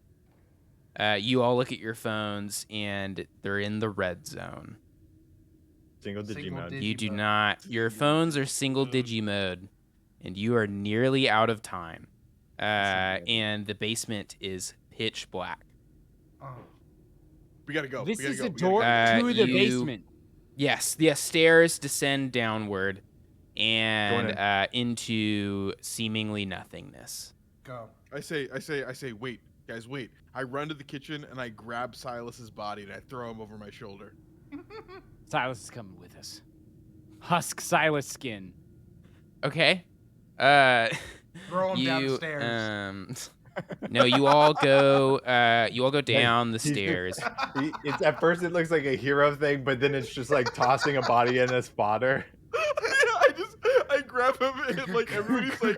You all look at your phones and they're in the red zone. Single Digimod. Digi You do mode. not. Your phones are single digi mode, and you are nearly out of time. And the basement is pitch black. Oh. We gotta go. This we gotta is go. a we gotta door go. to the you- basement. Yes, the stairs descend downward and Going into seemingly nothingness. Go. I say, wait, guys, wait. I run to the kitchen and I grab Silas's body and I throw him over my shoulder. Silas is coming with us. Husk Silas skin. Okay. Throw him you downstairs. no, you all go down the He's just- stairs. It's at first it looks like a hero thing, but then it's just like tossing a body in a spotter. I grab him and like everybody's like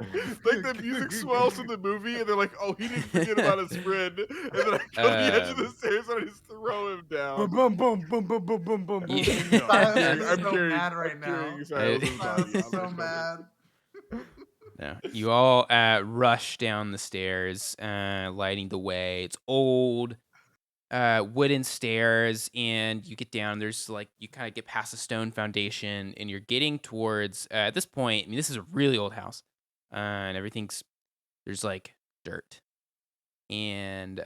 the music swells in the movie and they're like, oh, he didn't forget about his friend, and then I go to the edge of the stairs and I just throw him down. Boom, boom, boom, boom, boom, boom, boom, boom. Yeah. I'm so mad right now. Silas's body I'm on my so shoulder. mad. No, you all rush down the stairs, lighting the way. It's old, wooden stairs, and you get down. There's like you kind of get past a stone foundation, and you're getting towards. At this point, I mean, this is a really old house, and there's like dirt, and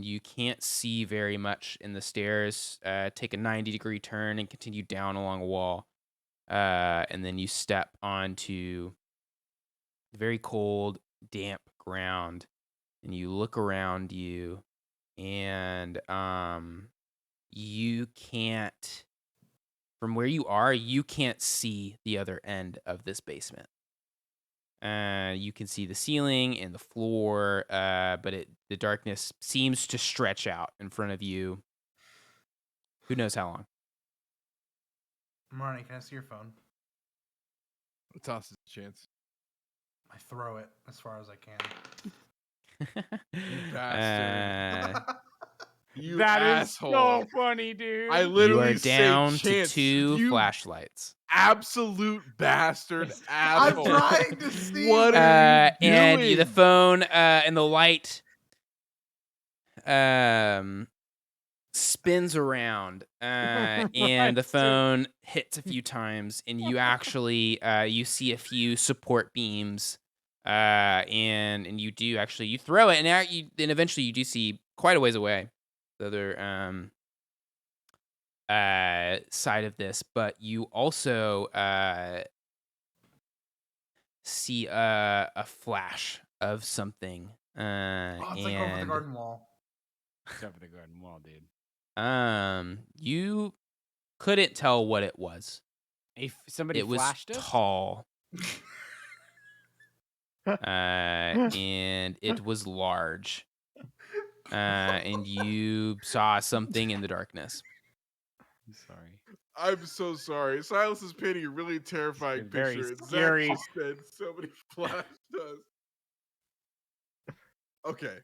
you can't see very much in the stairs. Take a 90-degree turn and continue down along a wall, and then you step onto very cold, damp ground, and you look around you, and you can't, from where you are, you can't see the other end of this basement. You can see the ceiling and the floor, but the darkness seems to stretch out in front of you. Who knows how long? Marnie, can I see your phone? Toss his chance. I throw it as far as I can. Bastard. You That is asshole. so funny, dude. I You literally are down say, to Chance, 2 you flashlights. absolute bastard I'm asshole. trying to see. What are you And doing? the phone and the light spins around, and the phone hits a few times, and you actually you see a few support beams, and you do actually you throw it, and then eventually you do see quite a ways away the other side of this, but you also see a flash of something, Oh, it's like over the and garden wall. It's over the garden wall, dude. you couldn't tell what it was. Somebody It was flashed us? tall, and it was large, and you saw something in the darkness. I'm sorry. I'm so sorry. Silas is painting a really terrifying It's very picture. and Zach scary. just said somebody flashed us. Okay.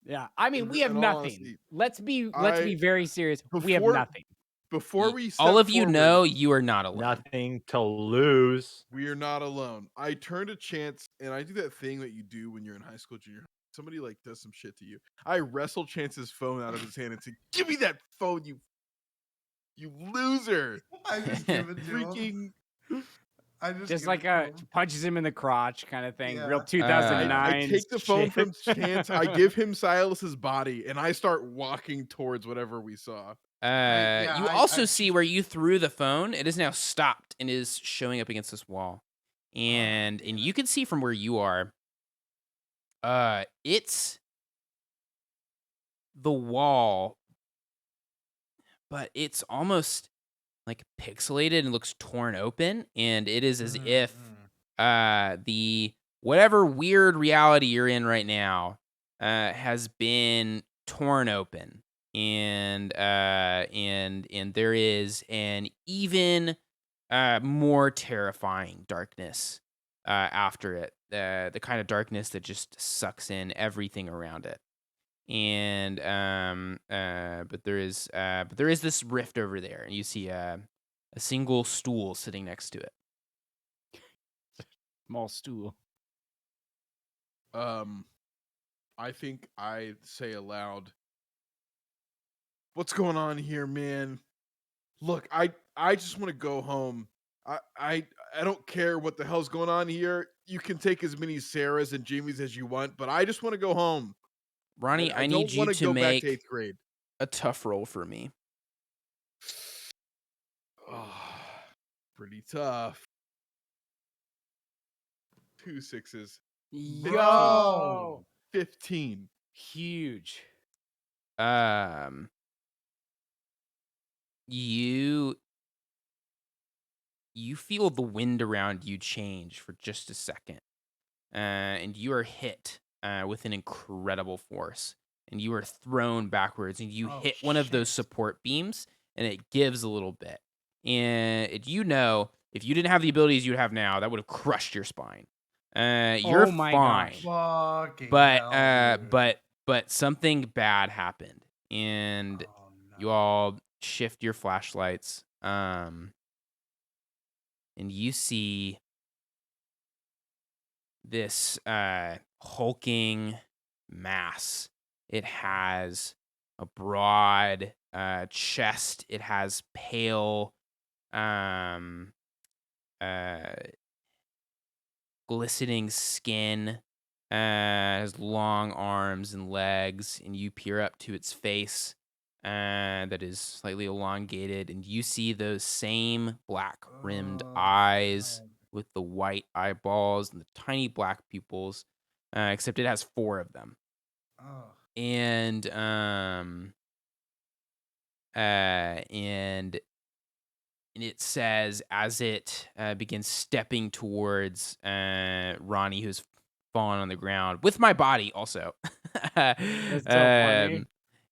Yeah, I mean, we have In all nothing. honesty, Let's be I- very serious. We have before- nothing. Before we step All of you forward, know you are not alone. Nothing to lose. we are not alone. I turn to Chance and I do that thing that you do when you're in high school, junior high. Somebody like does some shit to you. I wrestle Chance's phone out of his hand and say, "Give me that phone, you loser!" I just give it to him. Freaking. I just Just give like it to him. punches him in the crotch kind of thing. Real Yeah. 2009. I take the phone shit. from Chance. I give him Silas's body, and I start walking towards whatever we saw. You also see where you threw the phone. It is now stopped and is showing up against this wall, and you can see from where you are. It's the wall, but it's almost like pixelated and looks torn open, and it is as if the whatever weird reality you're in right now has been torn open, and there is an even more terrifying darkness after it, the kind of darkness that just sucks in everything around it. And but there is this rift over there, and you see a single stool sitting next to it. Small stool. I think I say aloud, "What's going on here, man? Look, I just want to go home. I don't care what the hell's going on here. You can take as many Sarahs and Jimmys as you want, but I just want to go home. Ronnie, I don't need you wanna to go back make to 8th grade." a tough roll for me. Oh, pretty tough. 2 6s. Yo! 15. Huge. You feel the wind around you change for just a second, and you are hit with an incredible force, and you are thrown backwards, and you hit one of those support beams, and it gives a little bit. And if you didn't have the abilities you have now, that would have crushed your spine. You're Oh my fine, gosh. Fucking but hell, dude. but something bad happened, and Oh, no. you all shift your flashlights, and you see this hulking mass. It has a broad chest. It has pale, um, uh, glistening skin. Has long arms and legs, and you peer up to its face. That is slightly elongated, and you see those same black rimmed eyes God. with the white eyeballs and the tiny black pupils, except it has 4 of them. Oh. And and it says, as it begins stepping towards Ronnie, who's fallen on the ground with my body also. That's so funny.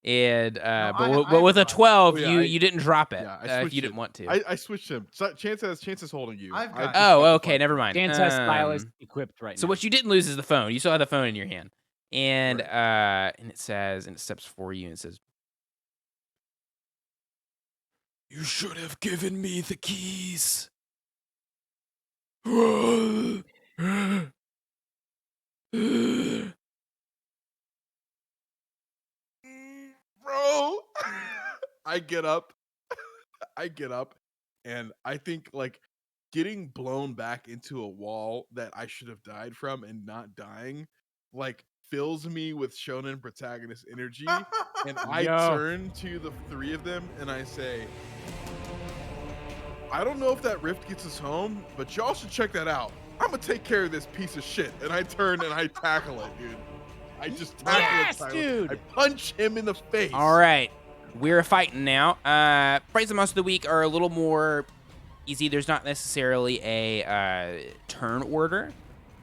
And I but with a have 12, Oh, yeah, you didn't drop it Yeah, I if switched you didn't it. want to. I switched him. Chance is holding you. I've got- just got Oh, the okay, flag. never mind. Chance has Silas equipped right So now. what you didn't lose is the phone. You still have the phone in your hand, and Right. and it says, and it steps for you and it says, "You should have given me the keys." Bro, I get up. And I think like getting blown back into a wall that I should have died from and not dying, like fills me with shonen protagonist energy. And I Yo. turn to the 3 of them and I say, "I don't know if that rift gets us home, but y'all should check that out. I'm gonna take care of this piece of shit." And I turn and I tackle it, dude. I just tackle Yes, it, Silas. dude! I punch him in the face. All right, we're fighting now. Fights and monsters of the week are a little more easy. There's not necessarily a turn order,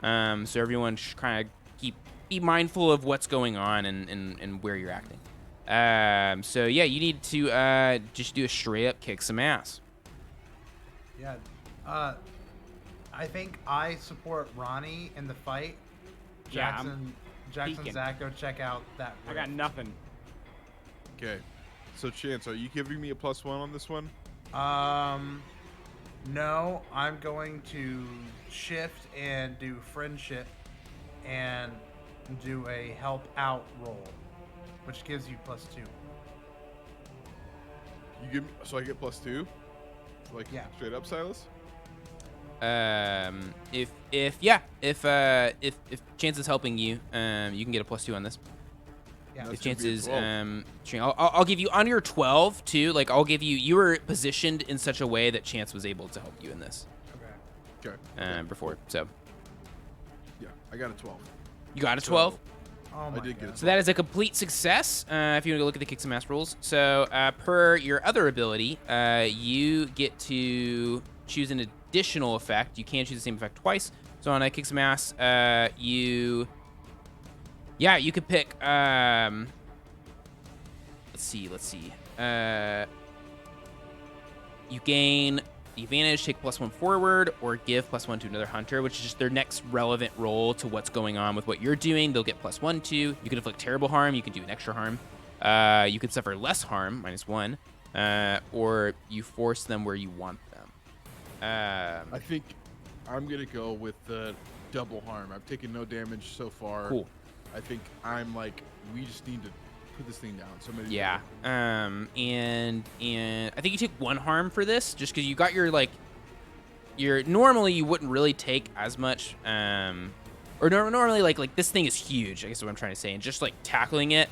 so everyone should kind of be mindful of what's going on and where you're acting. So yeah, you need to just do a straight up kick some ass. Yeah. I think I support Ronnie in the fight. Yeah, I'm Jackson, peeking. Zach, go check out that. I got rift. nothing. Okay. So Chance, are you giving me a +1 on this one? No, I'm going to shift and do friendship and do a help out roll, which gives you +2. You give me, so I get +2? Like Yeah. straight up, Silas? if chance is helping you, you can get a +2 on this. Yeah. That's If gonna chance be a is, 12. I'll give you on your 12 too. Like I'll give you. You were positioned in such a way that chance was able to help you in this Okay. Okay. before. So Yeah, I got a 12. you got a 12. Oh my I did get God. it. So that is a complete success. If you want to look at the kicks and mass rules. So per your other ability, you get to choose an additional effect. You can choose the same effect twice. So on a kicks and mass, you could pick. Let's see. You gain the advantage, take +1 forward, or give +1 to another hunter, which is just their next relevant roll to what's going on with what you're doing. They'll get +1 to. You can inflict terrible harm. You can do an extra harm. You can suffer less harm, -1, or you force them where you want them. I think I'm gonna go with the double harm. I've taken no damage so far. Cool. I think I'm like, we just need to put this thing down. Somebody. Yeah. And I think you take 1 harm for this, just because you got your normally you wouldn't really take as much. Normally like this thing is huge. I guess is what I'm trying to say, and just like tackling it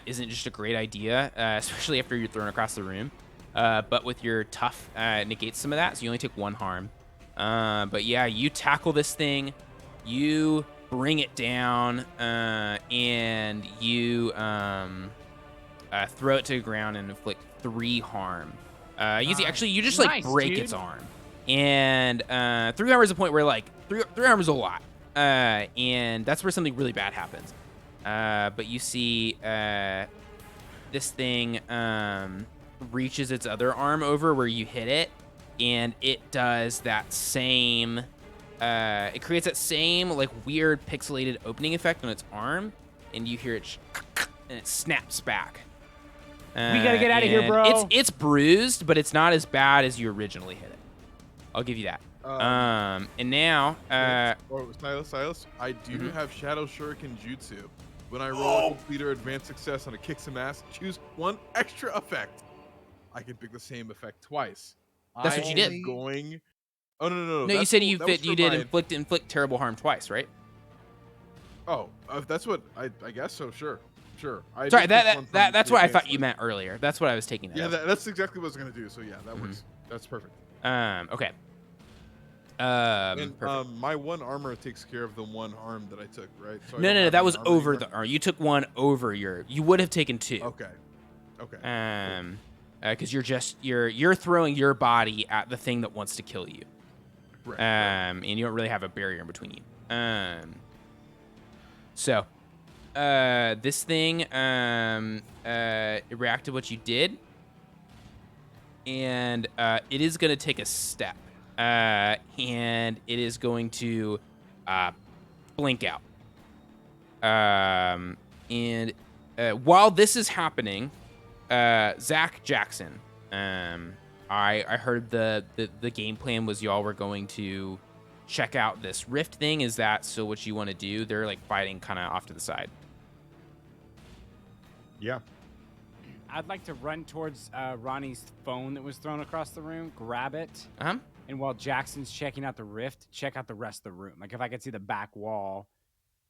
isn't just a great idea, especially after you're thrown across the room. But with your tough negates some of that, so you only take 1 harm. But yeah, you tackle this thing, you bring it down, and you throw it to the ground and inflict 3 harm. Actually, you just like Nice, break dude. its arm, and 3 harm is the point where like 3 harm is a lot, and that's where something really bad happens. But you see, this thing reaches its other arm over where you hit it, and it does that same. It creates that same like weird pixelated opening effect on its arm, and you hear it, and it snaps back. We gotta get outta here, and bro. It's bruised, but it's not as bad as you originally hit it. I'll give you that. And now, Silas, I do Mhm. have Shadow Shuriken Jutsu. When I roll a complete or advanced success on a kicks and mass, choose 1 extra effect. I can pick the same effect twice. That's what you did. am Going. Oh no! no, you that's said cool. you That was fit. You for did my- inflict terrible harm twice, right? Oh, that's what I guess so. Sure. I Sorry, just picked one from that's the what I advanced thought you meant earlier. That's what I was taking that. Yeah, as. that's exactly what I was gonna do. So yeah, that Mm-hmm. works. That's perfect. Okay. And Perfect. my 1 armor takes care of the 1 harm that I took, right? So I No, don't no, have that any was armor over anymore? the arm. You took 1 over your. You would have taken 2. Okay. Because you're throwing your body at the thing that wants to kill you. Right. And you don't really have a barrier in between you. So, this thing, it reacted to what you did, and it is going to take a step, and it is going to blink out. And while this is happening, Zach Jackson, I heard the game plan was y'all were going to check out this rift thing. Is that still what you want to do? They're like fighting kind of off to the side. Yeah. I'd like to run towards Ronnie's phone that was thrown across the room, grab it, Uh-huh. and while Jackson's checking out the rift, check out the rest of the room. Like if I could see the back wall,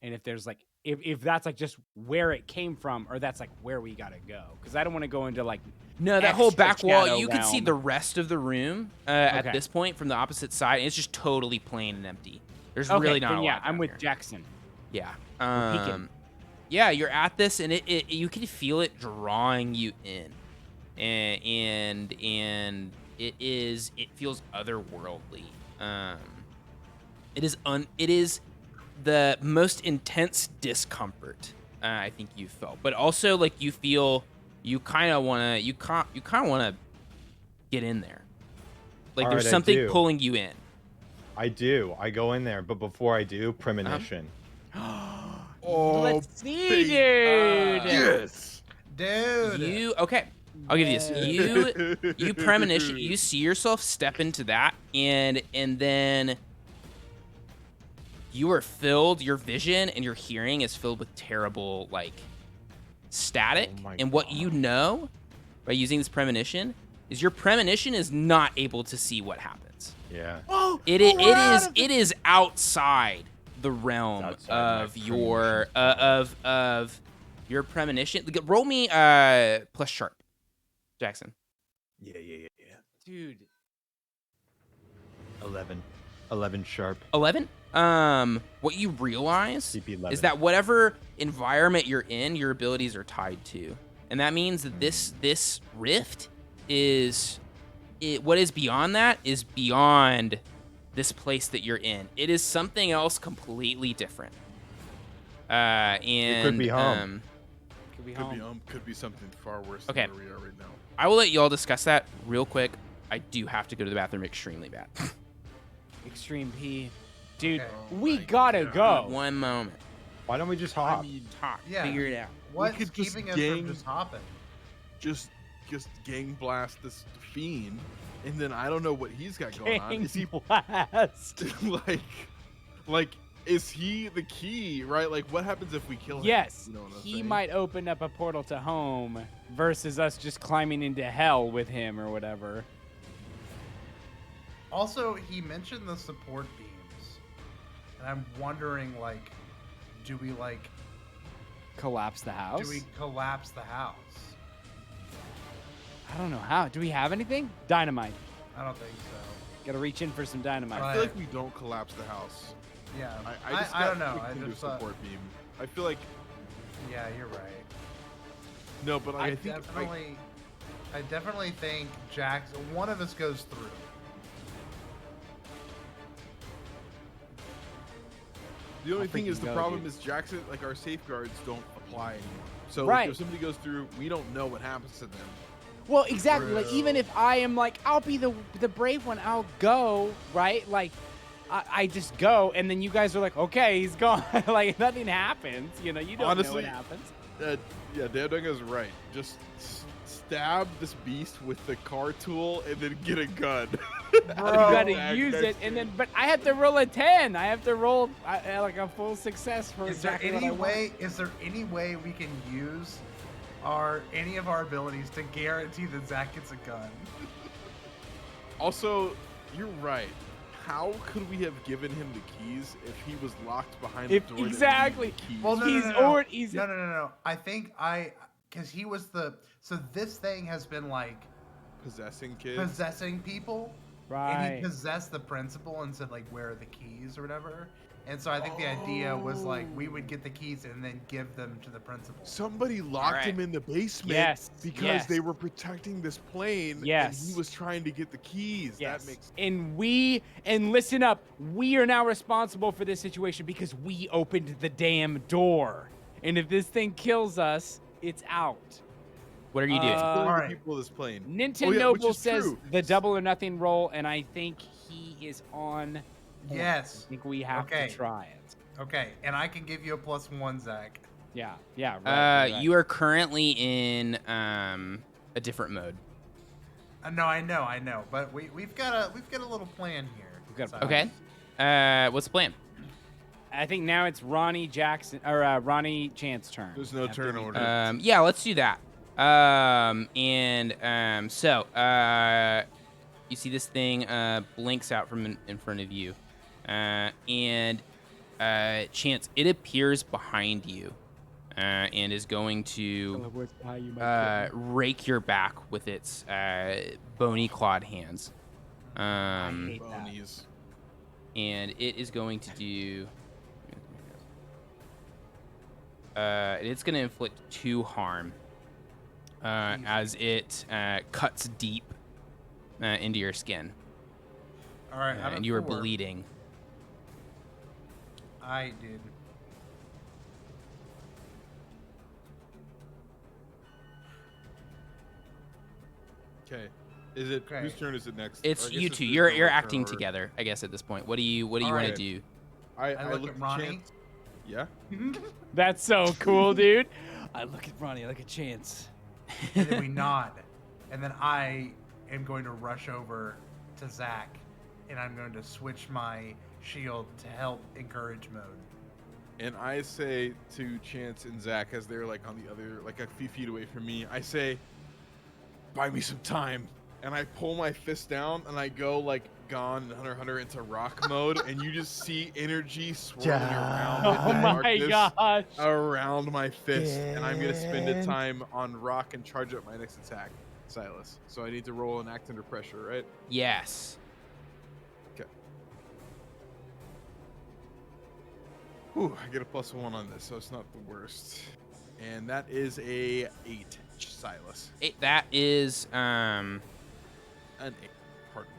and if there's like if that's like just where it came from, or that's like where we gotta go, because I don't want to go into like No, that whole extra back wall, shadow you could see realm. the rest of the room at Okay. this point from the opposite side, and it's just totally plain and empty. There's Okay, really not then a yeah, lot I'm down with here. Jackson. Yeah. peeking. Yeah, you're at this, and it you can feel it drawing you in, and it feels otherworldly. It is the most intense discomfort I think you felt, but also like you feel you kind of wanna get in there. Like All there's right, I something do. pulling you in. I do. I go in there, but before I do, premonition. Oh, Let's see, baby. dude. Yes. Dude. You okay? I'll give you this. You premonition. You see yourself step into that, and then you are filled. Your vision and your hearing is filled with terrible like static. Oh my and what God. you know by using this premonition is your premonition is not able to see what happens. Yeah. Oh, It is outside the realm It's outside my of your premonition's of your premonition. Roll me plus sharp, Jackson. Yeah. dude. 11 sharp. 11. What you realize CP 11. is that whatever environment you're in, your abilities are tied to, and that means that this rift is what is beyond that is beyond this place that you're in. It is something else completely different. And could be home. Could be Could be home. could be something far worse Okay. than where we are right now. I will let you all discuss that real quick. I do have to go to the bathroom extremely bad. Extreme P. Dude, Okay. we my gotta God. go. One moment. Why don't we just hop? I mean, Talk. Yeah. Figure it out. What's could just keeping us gang- from just hopping? just gang blast this fiend, and then I don't know what he's got going on. Is he Blast. like is he the key, right? Like what happens if we kill him? Yes, You know what I'm he saying? might open up a portal to home versus us just climbing into hell with him or whatever. Also, he mentioned the support beams, and I'm wondering, like, do we Collapse the house? do we collapse the house? I don't know how. Do we have anything? Dynamite. I don't think so. Gotta reach in for some dynamite. I feel like we don't collapse the house. Yeah, I just I got don't know. tricked I into a just thought, support beam. I feel like yeah, you're right. no, but like, I I think definitely think Jackson. One of us goes through. the only thing think is you the go, problem dude. is Jackson, like our safeguards don't apply anymore. So Right. like, if somebody goes through, we don't know what happens to them. Well, exactly. Like True. even if I am like, I'll be the brave one. I'll go, right? Like, I just go, and then you guys are like, okay, he's gone. Like nothing happens. You know, you don't Honestly, know what happens. Yeah, Dandunga's right. Just stab this beast with the car tool and then get a gun. You Bro, gotta Back use next it, and to then, but I have to roll a 10. I have to roll like a full success for Is there exactly what any I want. way? Is there any way we can use any of our abilities to guarantee that Zach gets a gun? Also, you're right. How could we have given him the keys if he was locked behind If- the door? exactly. That we need the keys? Well, no, He's no, no, no. already- he's- No. I think because he was so this thing has been like Possessing kids. possessing people, and Right. he possessed the principal and said like, where are the keys or whatever. And so I think the idea was like we would get the keys and then give them to the principal. Somebody locked Alright. him in the basement Yes, because yes. they were protecting this plane. Yes. And he was trying to get the keys. Yes. That makes And listen up, we are now responsible for this situation because we opened the damn door. And if this thing kills us, it's out. What are you doing? Uh, killing the Alright. people of this plane. Ninten Oh, yeah, which Noble is says true. the double or nothing roll, and I think he is on point. Yes. I think we have Okay. to try it. Okay, and I can give you a +1, Zach. Yeah, right. You are currently in a different mode. No, I know, but we've got a little plan here. We've got a So- plan. Okay. What's the plan? I think now it's Ronnie Jackson or Ronnie Chance turn. There's no After turn we- order. Yeah, let's do that. So you see this thing blinks out from in front of you, and Chance, it appears behind you, and is going to rake your back with its bony clawed hands. hate that. Bonies. And it is going to do. And it's going to inflict 2 harm as it cuts deep into your skin, All right, out of and you are 4, bleeding. I did. Okay. Is it Okay. whose turn is it next? It's Or I guess you it's two. there's You're no you're turn acting order. together, I guess, at this point. What do you want to Alright. do? I look at Ronnie. Chance. Yeah. That's so cool, dude. I look at Ronnie, I look at Chance. And then we nod, and then I am going to rush over to Zach, and I'm going to switch my shield to help encourage mode. And I say to Chance and Zach as they're like on the other, like a few feet away from me, I say, buy me some time. and I pull my fist down, and I go like Gone and Hunter x Hunter into rock mode, and you just see energy swirling around Oh in Oh the my darkness gosh. around my fist, and I'm gonna spend a Again. time on rock and charge up my next attack, Silas. So I need to roll and act under pressure, right? Yes. Whew, I get a +1 on this, so it's not the worst. And that is a 8, Silas. That is An 8. Pardon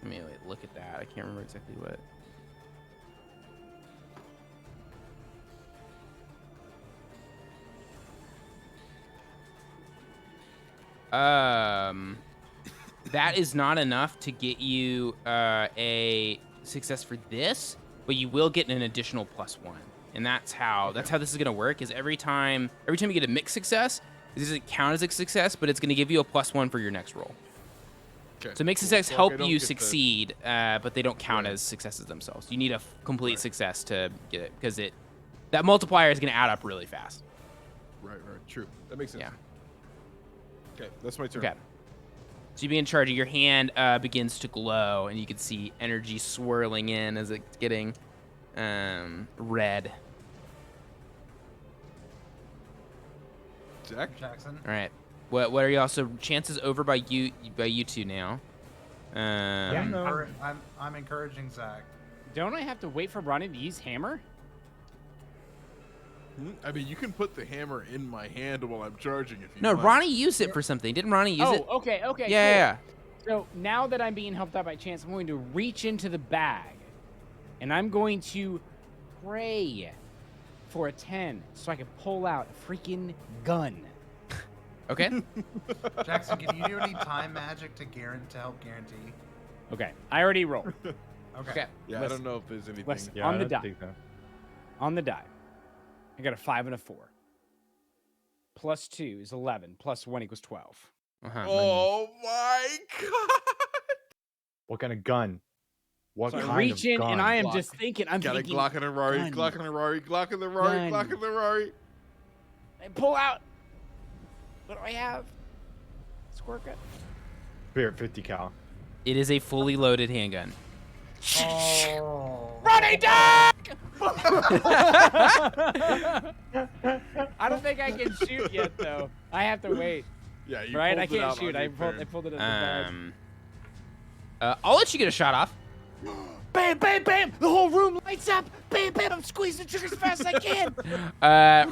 me. let me look at that. I can't remember exactly what. That is not enough to get you a success for this, but you will get an additional +1, and that's how this is gonna work. Is every time you get a mixed success, this doesn't count as a success, but it's gonna give you a +1 for your next roll. Okay. So mixed cool. success So, help I don't you get the- succeed, but they don't count Right. as successes themselves. You need a complete Right. success to get it, because that multiplier is gonna add up really fast. Right, true. That makes sense. Yeah. Okay, that's my turn. Okay. So you begin charging. Your hand begins to glow, and you can see energy swirling in as it's getting red. Zach? Jackson. All right. What are y'all? So chances over by you two now. Yeah, no. I'm encouraging Zach. Don't I have to wait for Ronnie to use hammer? I mean, you can put the hammer in my hand while I'm charging if you No, want. Ronnie used it for something. Didn't Ronnie use it? Okay, Yeah, cool. yeah. So now that I'm being helped out by chance, I'm going to reach into the bag, and I'm going to pray for a 10 so I can pull out a freaking gun. Okay. Jackson, can you do any time magic to help guarantee? Okay, I already rolled. Okay. Yeah, I Let's- don't know if there's anything. let's- Yeah, On I the don't die. think so. On the die, I got a 5 and a 4. +2 is 11. +1 equals 12. Uh-huh. Oh my god! What kind of gun? What So kind I reach of in, gun? and I am Glock. just thinking, I'm Got a thinking, Glock and a Rari, gun. Glock and a Rari, Glock and the Rari, Gun. Glock and the Rari. I pull out. What do I have? Squirt gun. Spirit 50 cal. It is a fully loaded handgun. Oh. Ronnie Duck! I don't think I can shoot yet, though. I have to wait. Yeah, you Right? pulled I it can't out shoot. on I your pulled turn. it in the bag. I'll let you get a shot off. Bam, bam, bam! The whole room lights up. Bam, bam! I'm squeezing the trigger as fast as I can.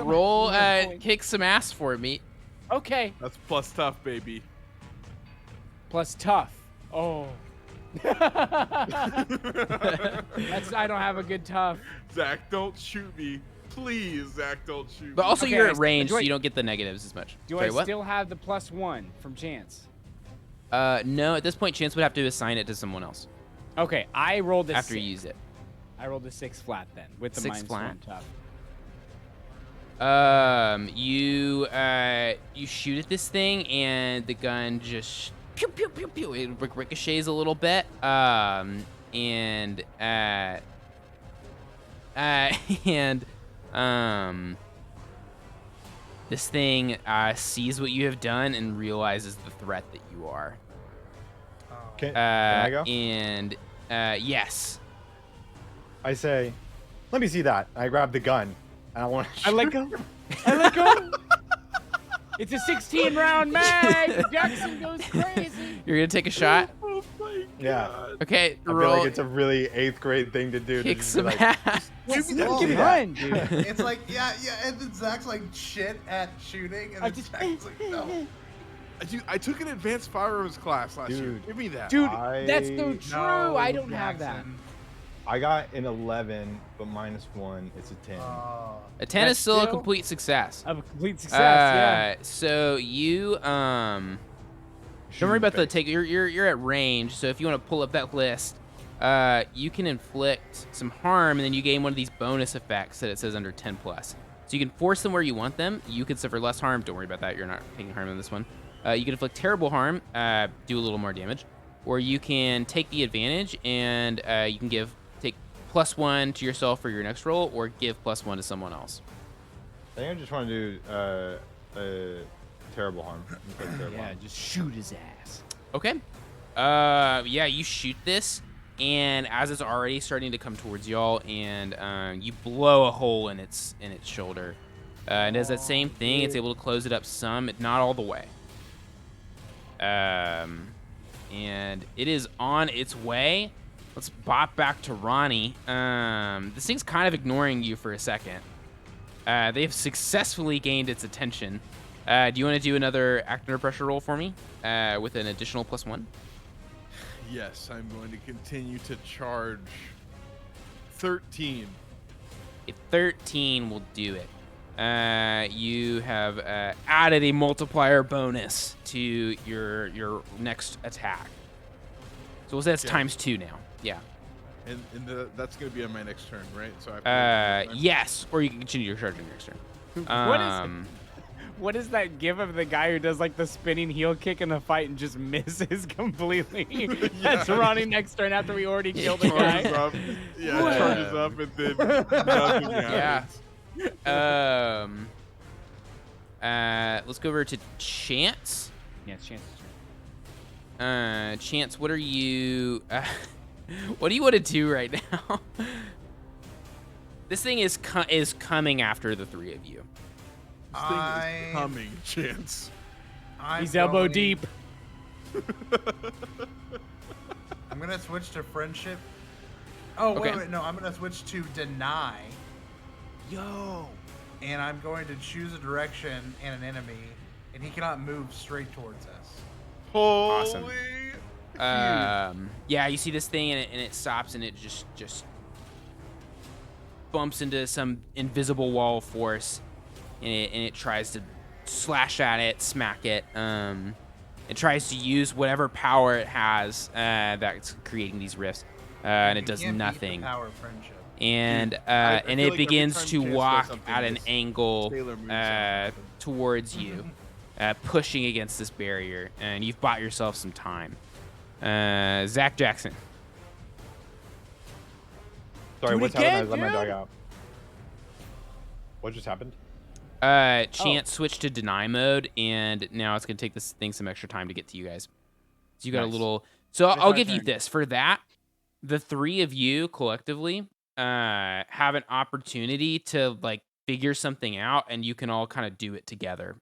Roll what am I doing? kick some ass for me. Okay. That's plus tough, baby. Plus tough. Oh. I don't have a good tough. Zach, don't shoot me. Please, Zach, don't shoot But me. also Okay, you're I at s- range, do so I- you don't get the negatives as much. Do Sorry, I what? still have the +1 from chance? No, at this point, Chance would have to assign it to someone else Okay, I rolled a after six. you use it. I rolled a 6 flat then with the 6 -1 flat? tough. You shoot at this thing, and the gun just pew pew pew pew. It ricochets a little bit. And this thing sees what you have done and realizes the threat that you are. Oh. Can I go? And yes. I say, let me see that. I grab the gun, and I want to. I let go. I let go. It's a 16 round mag. Jackson goes crazy. You're gonna take a shot. Oh my Yeah. god. Okay, I feel roll. like it's a really 8th grade thing to do. To Kick just be some like, ass. Yes, me that. give Give me me run, dude. It's like, yeah, and then Zach's like shit at shooting, and I then just- Jackson's like, no. Dude, I took an advanced firearms class last year. Dude. Give me that. Dude, I- that's so true. No, I don't have that. Jackson. I got an 11, but -1. It's a 10. Oh. A 10 That's is still a still- complete success. Of a complete success, yeah. So you don't worry about the take. You're at range. So if you want to pull up that list, you can inflict some harm, and then you gain one of these bonus effects that it says under 10+. So you can force them where you want them. You can suffer less harm. Don't worry about that. You're not taking harm in this one. You can inflict terrible harm, do a little more damage, or you can take the advantage and you can take +1 to yourself for your next roll, or give +1 to someone else. I think I just want to do terrible harm. Inflict terrible Yeah, harm. just shoot his ass. Okay. Yeah, you shoot this, and as it's already starting to come towards y'all, and you blow a hole in its shoulder, and does that same thing. It's able to close it up some, not all the way. And it is on its way. Let's bop back to Ronnie. This thing's kind of ignoring you for a second. They have successfully gained its attention. Do you want to do another act under pressure roll for me with an additional +1? Yes, I'm going to continue to charge. 13. A 13 will do it. You have added a multiplier bonus to your next attack. So we'll say it's Okay. ×2 now. Yeah. And that's going to be on my next turn, right? So I have to Yes, or you can continue your charge on your next turn. What is that gif of the guy who does like the spinning heel kick in the fight and just misses completely? That's Ronnie next turn after we already killed the charges guy. up. Yeah, it charges up and then nothing happens. Let's go over to Chance. Yeah, it's Chance's Chance, what are you? What do you want to do right now? This thing is coming after the three of you. This thing is coming, Chance. I'm He's elbow going- deep. I'm gonna switch to friendship. Oh Okay. wait, no, I'm gonna switch to deny, Yo. and I'm going to choose a direction and an enemy, and he cannot move straight towards us. Holy. Yeah, you see this thing and it stops and it just bumps into some invisible wall of force, and it tries to slash at it, smack it. It tries to use whatever power it has that's creating these rifts, and it You does can't beat the nothing. power of friendship. And I and feel it like every begins time to Chance does walk something, at an this angle Sailor Moon sound happens. towards you, pushing against this barrier, and you've bought yourself some time. Zach Jackson. Sorry, Do it what's happening? I again, let my dude. dog out. What just happened? Chance switched to deny mode, and now it's gonna take this thing some extra time to get to you guys. So you got a Nice. little. So It's I'll my give you turn. this for that. The three of you collectively have an opportunity to like figure something out, and you can all kind of do it together,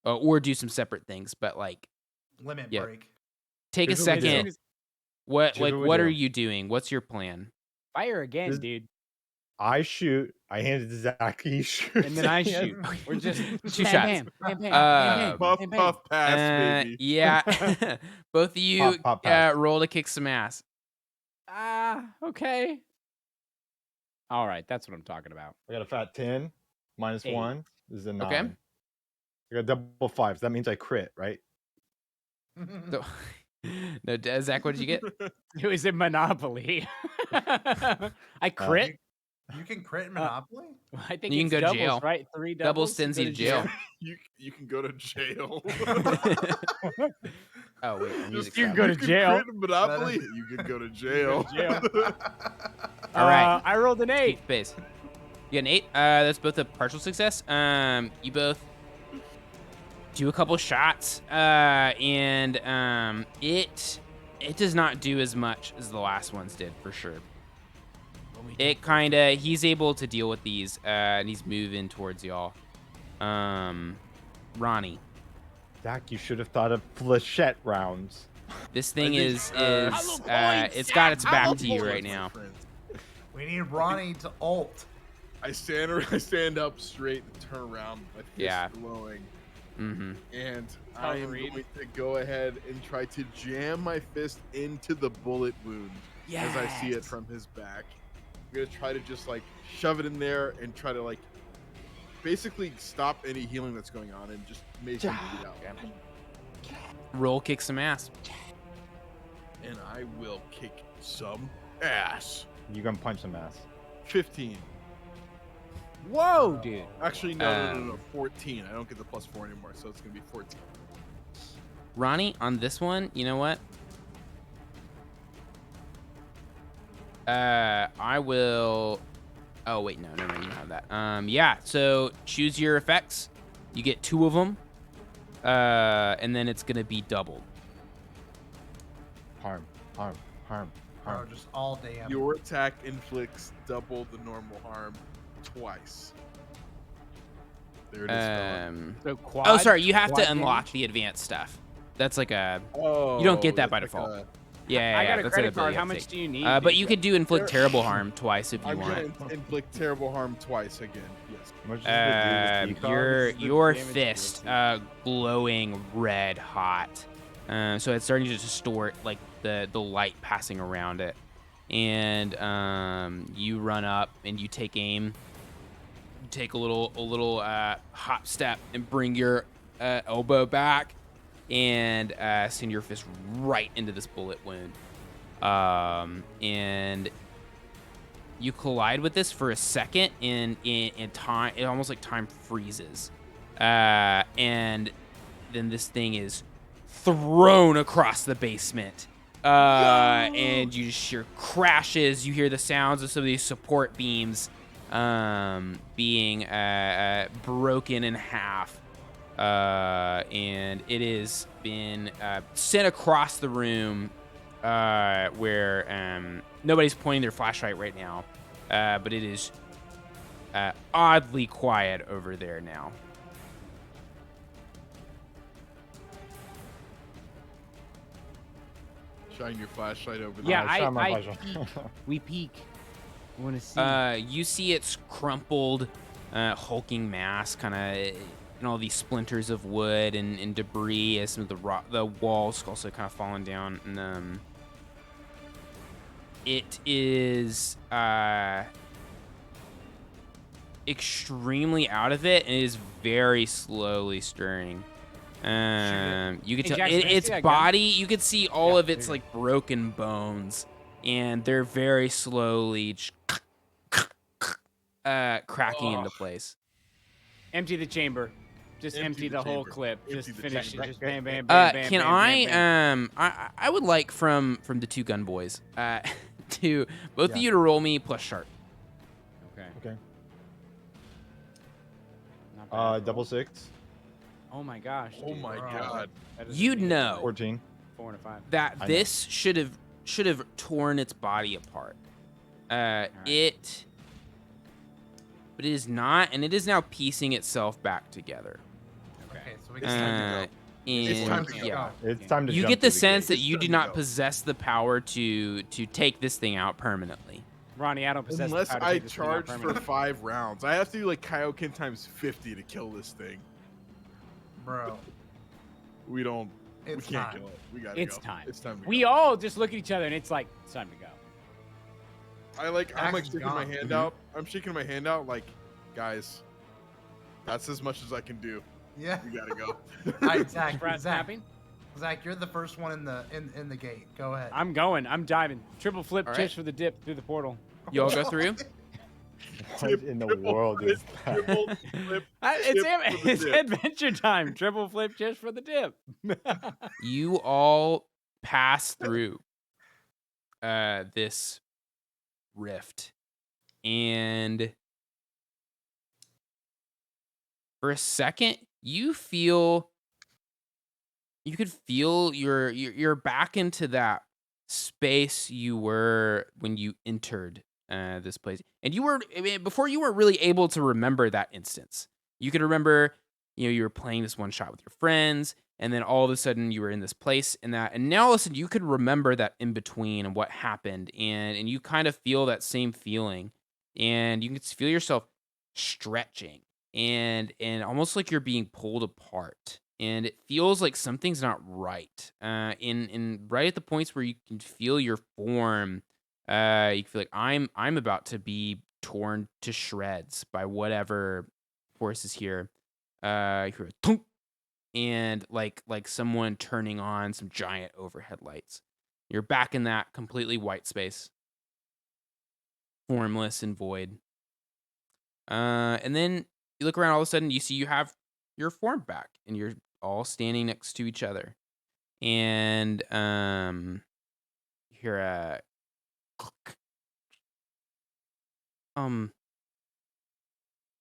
or do some separate things. But like, Limit Yep. break. take a Here's what we do. second. What Here's like what we what do. are you doing? What's your plan? Fire again, This- dude. I shoot. I hand it to Zach. He shoots. And then I again. shoot. We're just Two bam, shots. Bam, bam, bam, Uh, bam, Puff, bam, bam. puff, pass, baby. Yeah, both of you Pop, pop, pass. roll to kick some ass. Okay. All right, that's what I'm talking about. I got a fat 10 minus 8. 1 is a 9. Okay. I got double 5s. That means I crit, right? So, no, Zach, what did you get? It was in Monopoly. I crit. You can crit Monopoly? I think You can it's go to doubles, jail. right? 3 Double doubles. sends go you to to jail. You can go to jail. Oh wait, the music You can stopped. go to You can jail. crit Monopoly. You can go to jail. jail. All right. I rolled an 8. Keep pace. You got an 8. That's both a partial success. You both do a couple shots, and it does not do as much as the last ones did for sure. It kind of he's able to deal with these, and he's moving towards y'all. Ronnie, Zach, you should have thought of flechette rounds. this thing think, is Hollow points, it's got its back Hollow to you points, right my now. friends. We need Ronnie to ult. I stand up straight and turn around, my fist Yeah. glowing, Mm-hmm. and I am Reed. going to go ahead and try to jam my fist into the bullet wound as I see it from his back. I'm gonna try to just like shove it in there and try to like basically stop any healing that's going on and just make him bleed out. Roll, kick some ass. And I will kick some ass. You can punch some ass. 15. Whoa, dude. Actually, no, 14. I don't get the +4 anymore, so it's gonna be 14. Ronnie, on this one, you know what? I will. Oh wait, no, you don't have that. Yeah. So choose your effects. You get 2 of them. and then it's gonna be doubled. Harm. Bro, just all damn. Your attack inflicts double the normal harm twice. There it is, fella. So quad. Oh, sorry, you have quad to unlock damage? the advanced stuff. That's like a Oh, you don't get that by that's default. like yeah. I got a that's credit an card. ability How you have to much take. do you need? But you dude? could do inflict There- terrible harm twice if you I'm gonna want. inflict terrible harm twice again. Yes. How much does the do with Your decogs? your damage fist DLC. glowing red hot. So it's starting to distort like the light passing around it. And you run up and you take aim. You take a little hop step and bring your elbow back and send your fist right into this bullet wound. And you collide with this for a second, and in time, it almost like time freezes. And then this thing is thrown across the basement. And you just hear crashes. You hear the sounds of some of these support beams being broken in half. And it has been sent across the room where nobody's pointing their flashlight right now. But it is oddly quiet over there now. Shine your flashlight over Yeah, there. I- shot my I- flashlight. We peek. We want to see. You see its crumpled, hulking mass, kind of, and all these splinters of wood and debris as some of the walls also kind of falling down. And it is extremely out of it and is very slowly stirring. You can Hey, tell Jackson, can I see its that gun? body. You can see all Yeah, of its there you like broken bones, and they're very slowly cracking into place. Empty the chamber. Just Empty empty the the whole chamber. clip. Empty Just the finish it. chamber. Just bam, bam, bam, bam. Can bam, I bam, bam. I would like from the two gun boys to both of Yeah. you to roll me plus sharp. Okay. Okay. Not bad. Double six. Oh my gosh. Oh dude. my Bro. god. That doesn't You'd mean know 14. 4 and a 5. that I know. this should have torn its body apart. But it is not, and it is now piecing itself back together. Okay, so we It's can time to Uh, go. It's and time to go. yeah. It's time to You jump get the through sense that gate. you It's do time to not go. possess the power to take this thing out permanently. Ronnie, I don't possess the Unless power to I take this thing out charge for permanently. 5 rounds. I have to do like Kaioken times 50 to kill this thing. Bro, We don't. it's we can't time. kill it. We gotta It's go. time. It's time to We go. all just look at each other and it's like, it's time to go. I'm like Axe is shaking my gone. hand out. I'm shaking my hand out like, guys, that's as much as I can do. Yeah. We gotta go. All right, Zach. Brad Zach, snapping? Zach, you're the first one in the gate. Go ahead. I'm going. I'm diving. Triple flip, All chish right. for the dip through the portal. You all go through? What in the Triple world flip, is that? triple flip. It's, for the it's dip. adventure time. Triple flip, chish for the dip. You all pass through this rift, and for a second you could feel you're back into that space you were when you entered this place. And you were, I mean, before, you weren't really able to remember that instance. You could remember, you were playing this one shot with your friends, and then all of a sudden you were in this place and now all of a sudden you could remember that in between and what happened, and you kind of feel that same feeling, and you can feel yourself stretching and almost like you're being pulled apart, and it feels like something's not right. In right at the points where you can feel your form, you feel like I'm about to be torn to shreds by whatever force is here. You hear a thunk, and like someone turning on some giant overhead lights. You're back in that completely white space, formless and void. And then you look around. All of a sudden, you see you have your form back, and you're all standing next to each other. And you hear a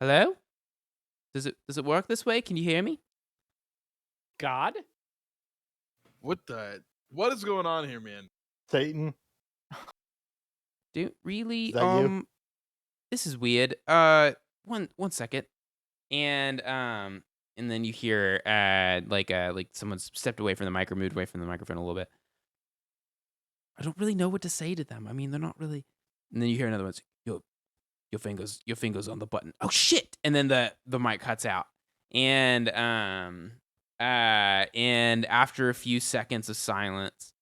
hello? Does it work this way? Can you hear me? God? What is going on here, man? Satan, Dude, really? is that you? This is weird. One second. And then you hear like someone's stepped away from the mic or moved away from the microphone a little bit. I don't really know what to say to them. I mean, they're not really. And then you hear another one say, your fingers on the button. Oh shit! And then the mic cuts out. And after a few seconds of silence,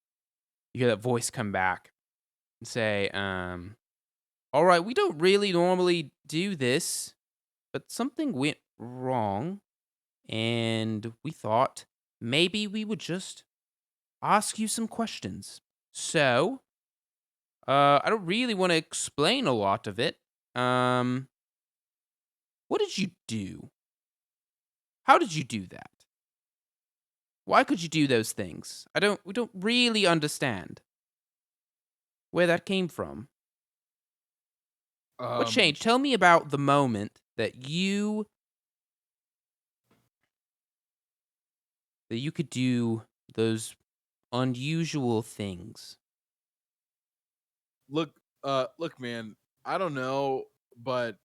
you hear that voice come back and say, all right, we don't really normally do this, but something went wrong, and we thought maybe we would just ask you some questions. So, I don't really want to explain a lot of it. What did you do? How did you do that? Why could you do those things? We don't really understand where that came from. What changed? Tell me about the moment that you could do those unusual things. Look, man. I don't know, but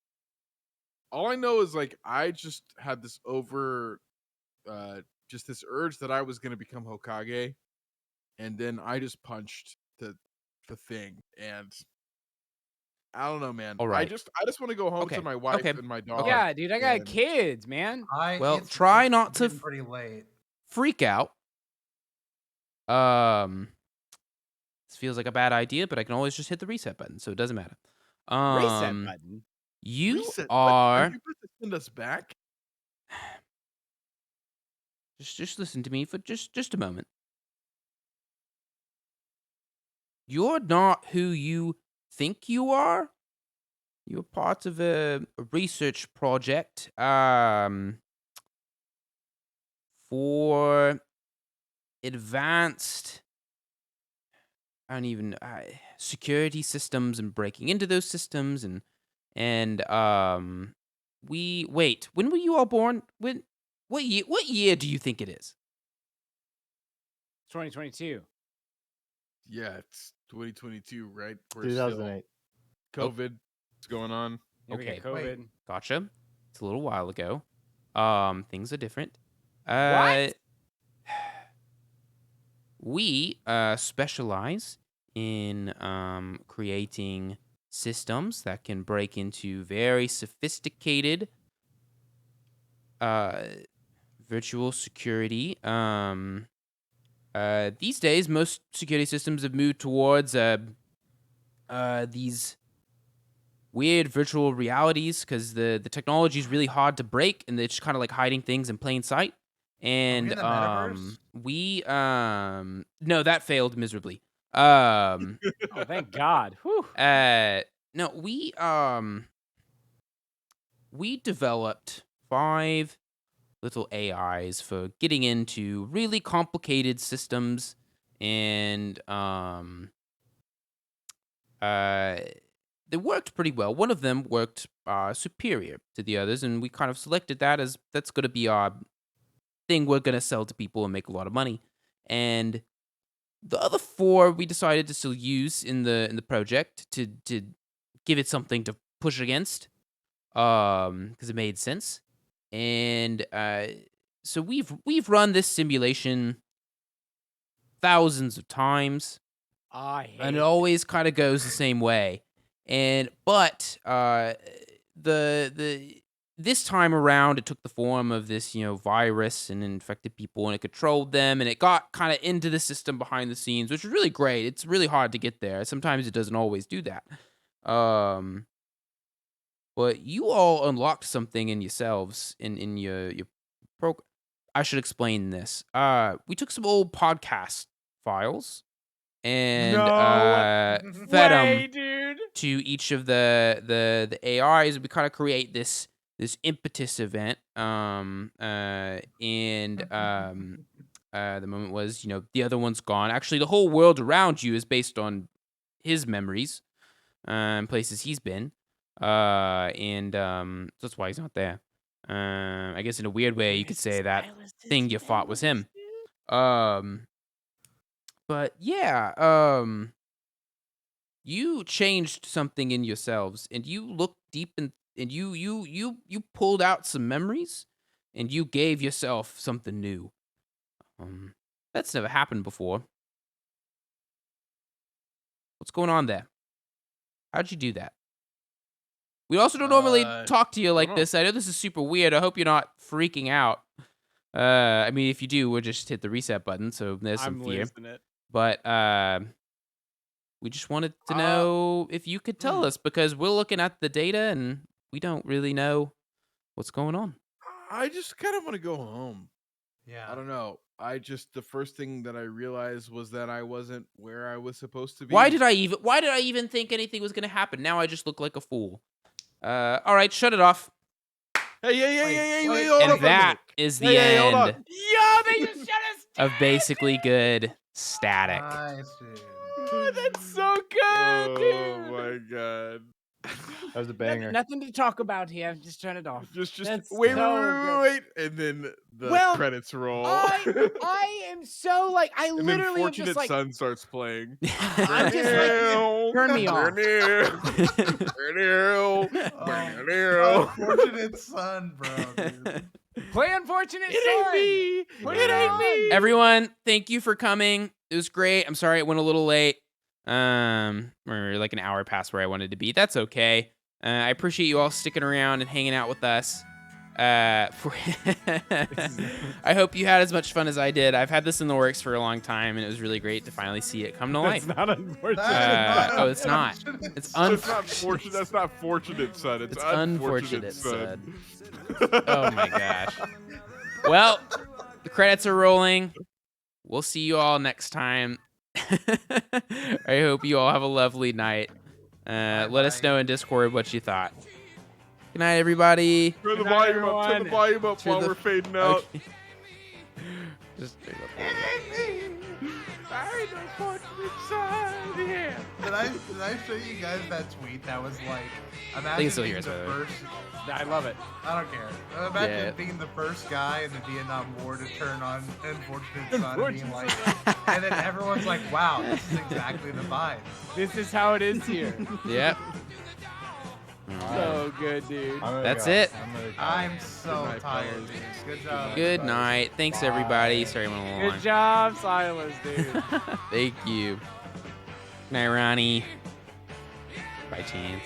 all I know is like I just had this just this urge that I was gonna become Hokage, and then I just punched the thing, and I don't know, man. All I right. just want to go home Okay, to my wife okay, and my dog. Yeah, dude, I got and- kids, man. Well, It's try not to getting pretty late. freak out. This feels like a bad idea, but I can always just hit the reset button, so it doesn't matter. Reset button. You Reset. What? are Are you about to send us back? just listen to me for just a moment. You're not who you think you are. You're part of a research project for advanced, I don't even security systems and breaking into those systems and we wait. When were you all born? What year do you think it is? 2022. Yeah, it's 2022, right? We're still 2008. COVID. What's going on? Yeah, we Okay, got COVID. gotcha. It's a little while ago. Things are different. What? We specialize in creating systems that can break into very sophisticated virtual security. These days, most security systems have moved towards these weird virtual realities because the technology is really hard to break and it's kind of like hiding things in plain sight. And in the metaverse? we no, that failed miserably. Oh, thank God. Whew. No, we developed 5 little AIs for getting into really complicated systems, and they worked pretty well. One of them worked superior to the others, and we kind of selected that as that's going to be our thing we're going to sell to people and make a lot of money. And the other 4 we decided to still use in the project to give it something to push against, because it made sense. And so we've run this simulation thousands of times, I hate and it this. always kind of goes the same way. But the this time around, it took the form of this virus and infected people, and it controlled them, and it got kind of into the system behind the scenes, which is really great. It's really hard to get there. Sometimes it doesn't always do that. But you all unlocked something in yourselves in your program. I should explain this. We took some old podcast files and fed them Way, dude. to each of the AIs. We kind of create this impetus event. The moment was, the other one's gone. Actually, the whole world around you is based on his memories, places he's been. That's why he's not there. I guess in a weird way, you could say that thing you fought was him. But yeah, you changed something in yourselves, and you looked deep and you pulled out some memories, and you gave yourself something new. That's never happened before. What's going on there? How'd you do that? We also don't normally talk to you like know. this. I know this is super weird. I hope you're not freaking out. I mean, if you do, we'll just hit the reset button, so there's some I'm fear. losing it. But we just wanted to know if you could tell us, because we're looking at the data and we don't really know what's going on. I just kind of want to go home. Yeah. I don't know. The first thing that I realized was that I wasn't where I was supposed to be. Why did I even think anything was going to happen? Now I just look like a fool. All right, shut it off. Hey, Wait, hold on And for a minute. that is the Hey, hold on. end Yo, they just shut us down. of basically good static. Nice, dude. Oh, that's so good, dude. Oh my god. That was a banger. Nothing to talk about here. Just turn it off. Just That's wait, so wait, and then the Well, credits roll. I am so like I and then literally am Fortunate just like Son starts playing. I'm just like turn me off. Unfortunate son, bro. Dude. Play Unfortunate It ain't Son. me. Put It ain't on. me. Everyone, thank you for coming. It was great. I'm sorry it went a little late. Or like an hour past where I wanted to be. That's okay. I appreciate you all sticking around and hanging out with us. I hope you had as much fun as I did. I've had this in the works for a long time, and it was really great to finally see it come to life. That's not unfortunate. Oh, it's not. It's That's not fortunate. That's not Fortunate Son. It's unfortunate Son. Oh my gosh. Well, the credits are rolling. We'll see you all next time. I hope you all have a lovely night. Let us know in Discord what you thought. Good night, everybody. Turn the Good night, volume up. Turn the everyone. volume up Turn while the- we're fading out. Okay. Just turn up a little bit. Did I show you guys that tweet that was like, imagine think it's still being here, the by the way. first. I love it. I don't care. Imagine Yeah. being the first guy in the Vietnam War to turn on Unfortunate Son and being Unfortunate like, and then everyone's like, wow, this is exactly the vibe. This is how it is here. Yep. So good, dude. That's it. I'm so night, tired, fellas. dude. Good job. Good night. Thanks, everybody. Sorry, I went a little long. Good job, Silas, dude. Thank you. Good night, Ronnie. By chance.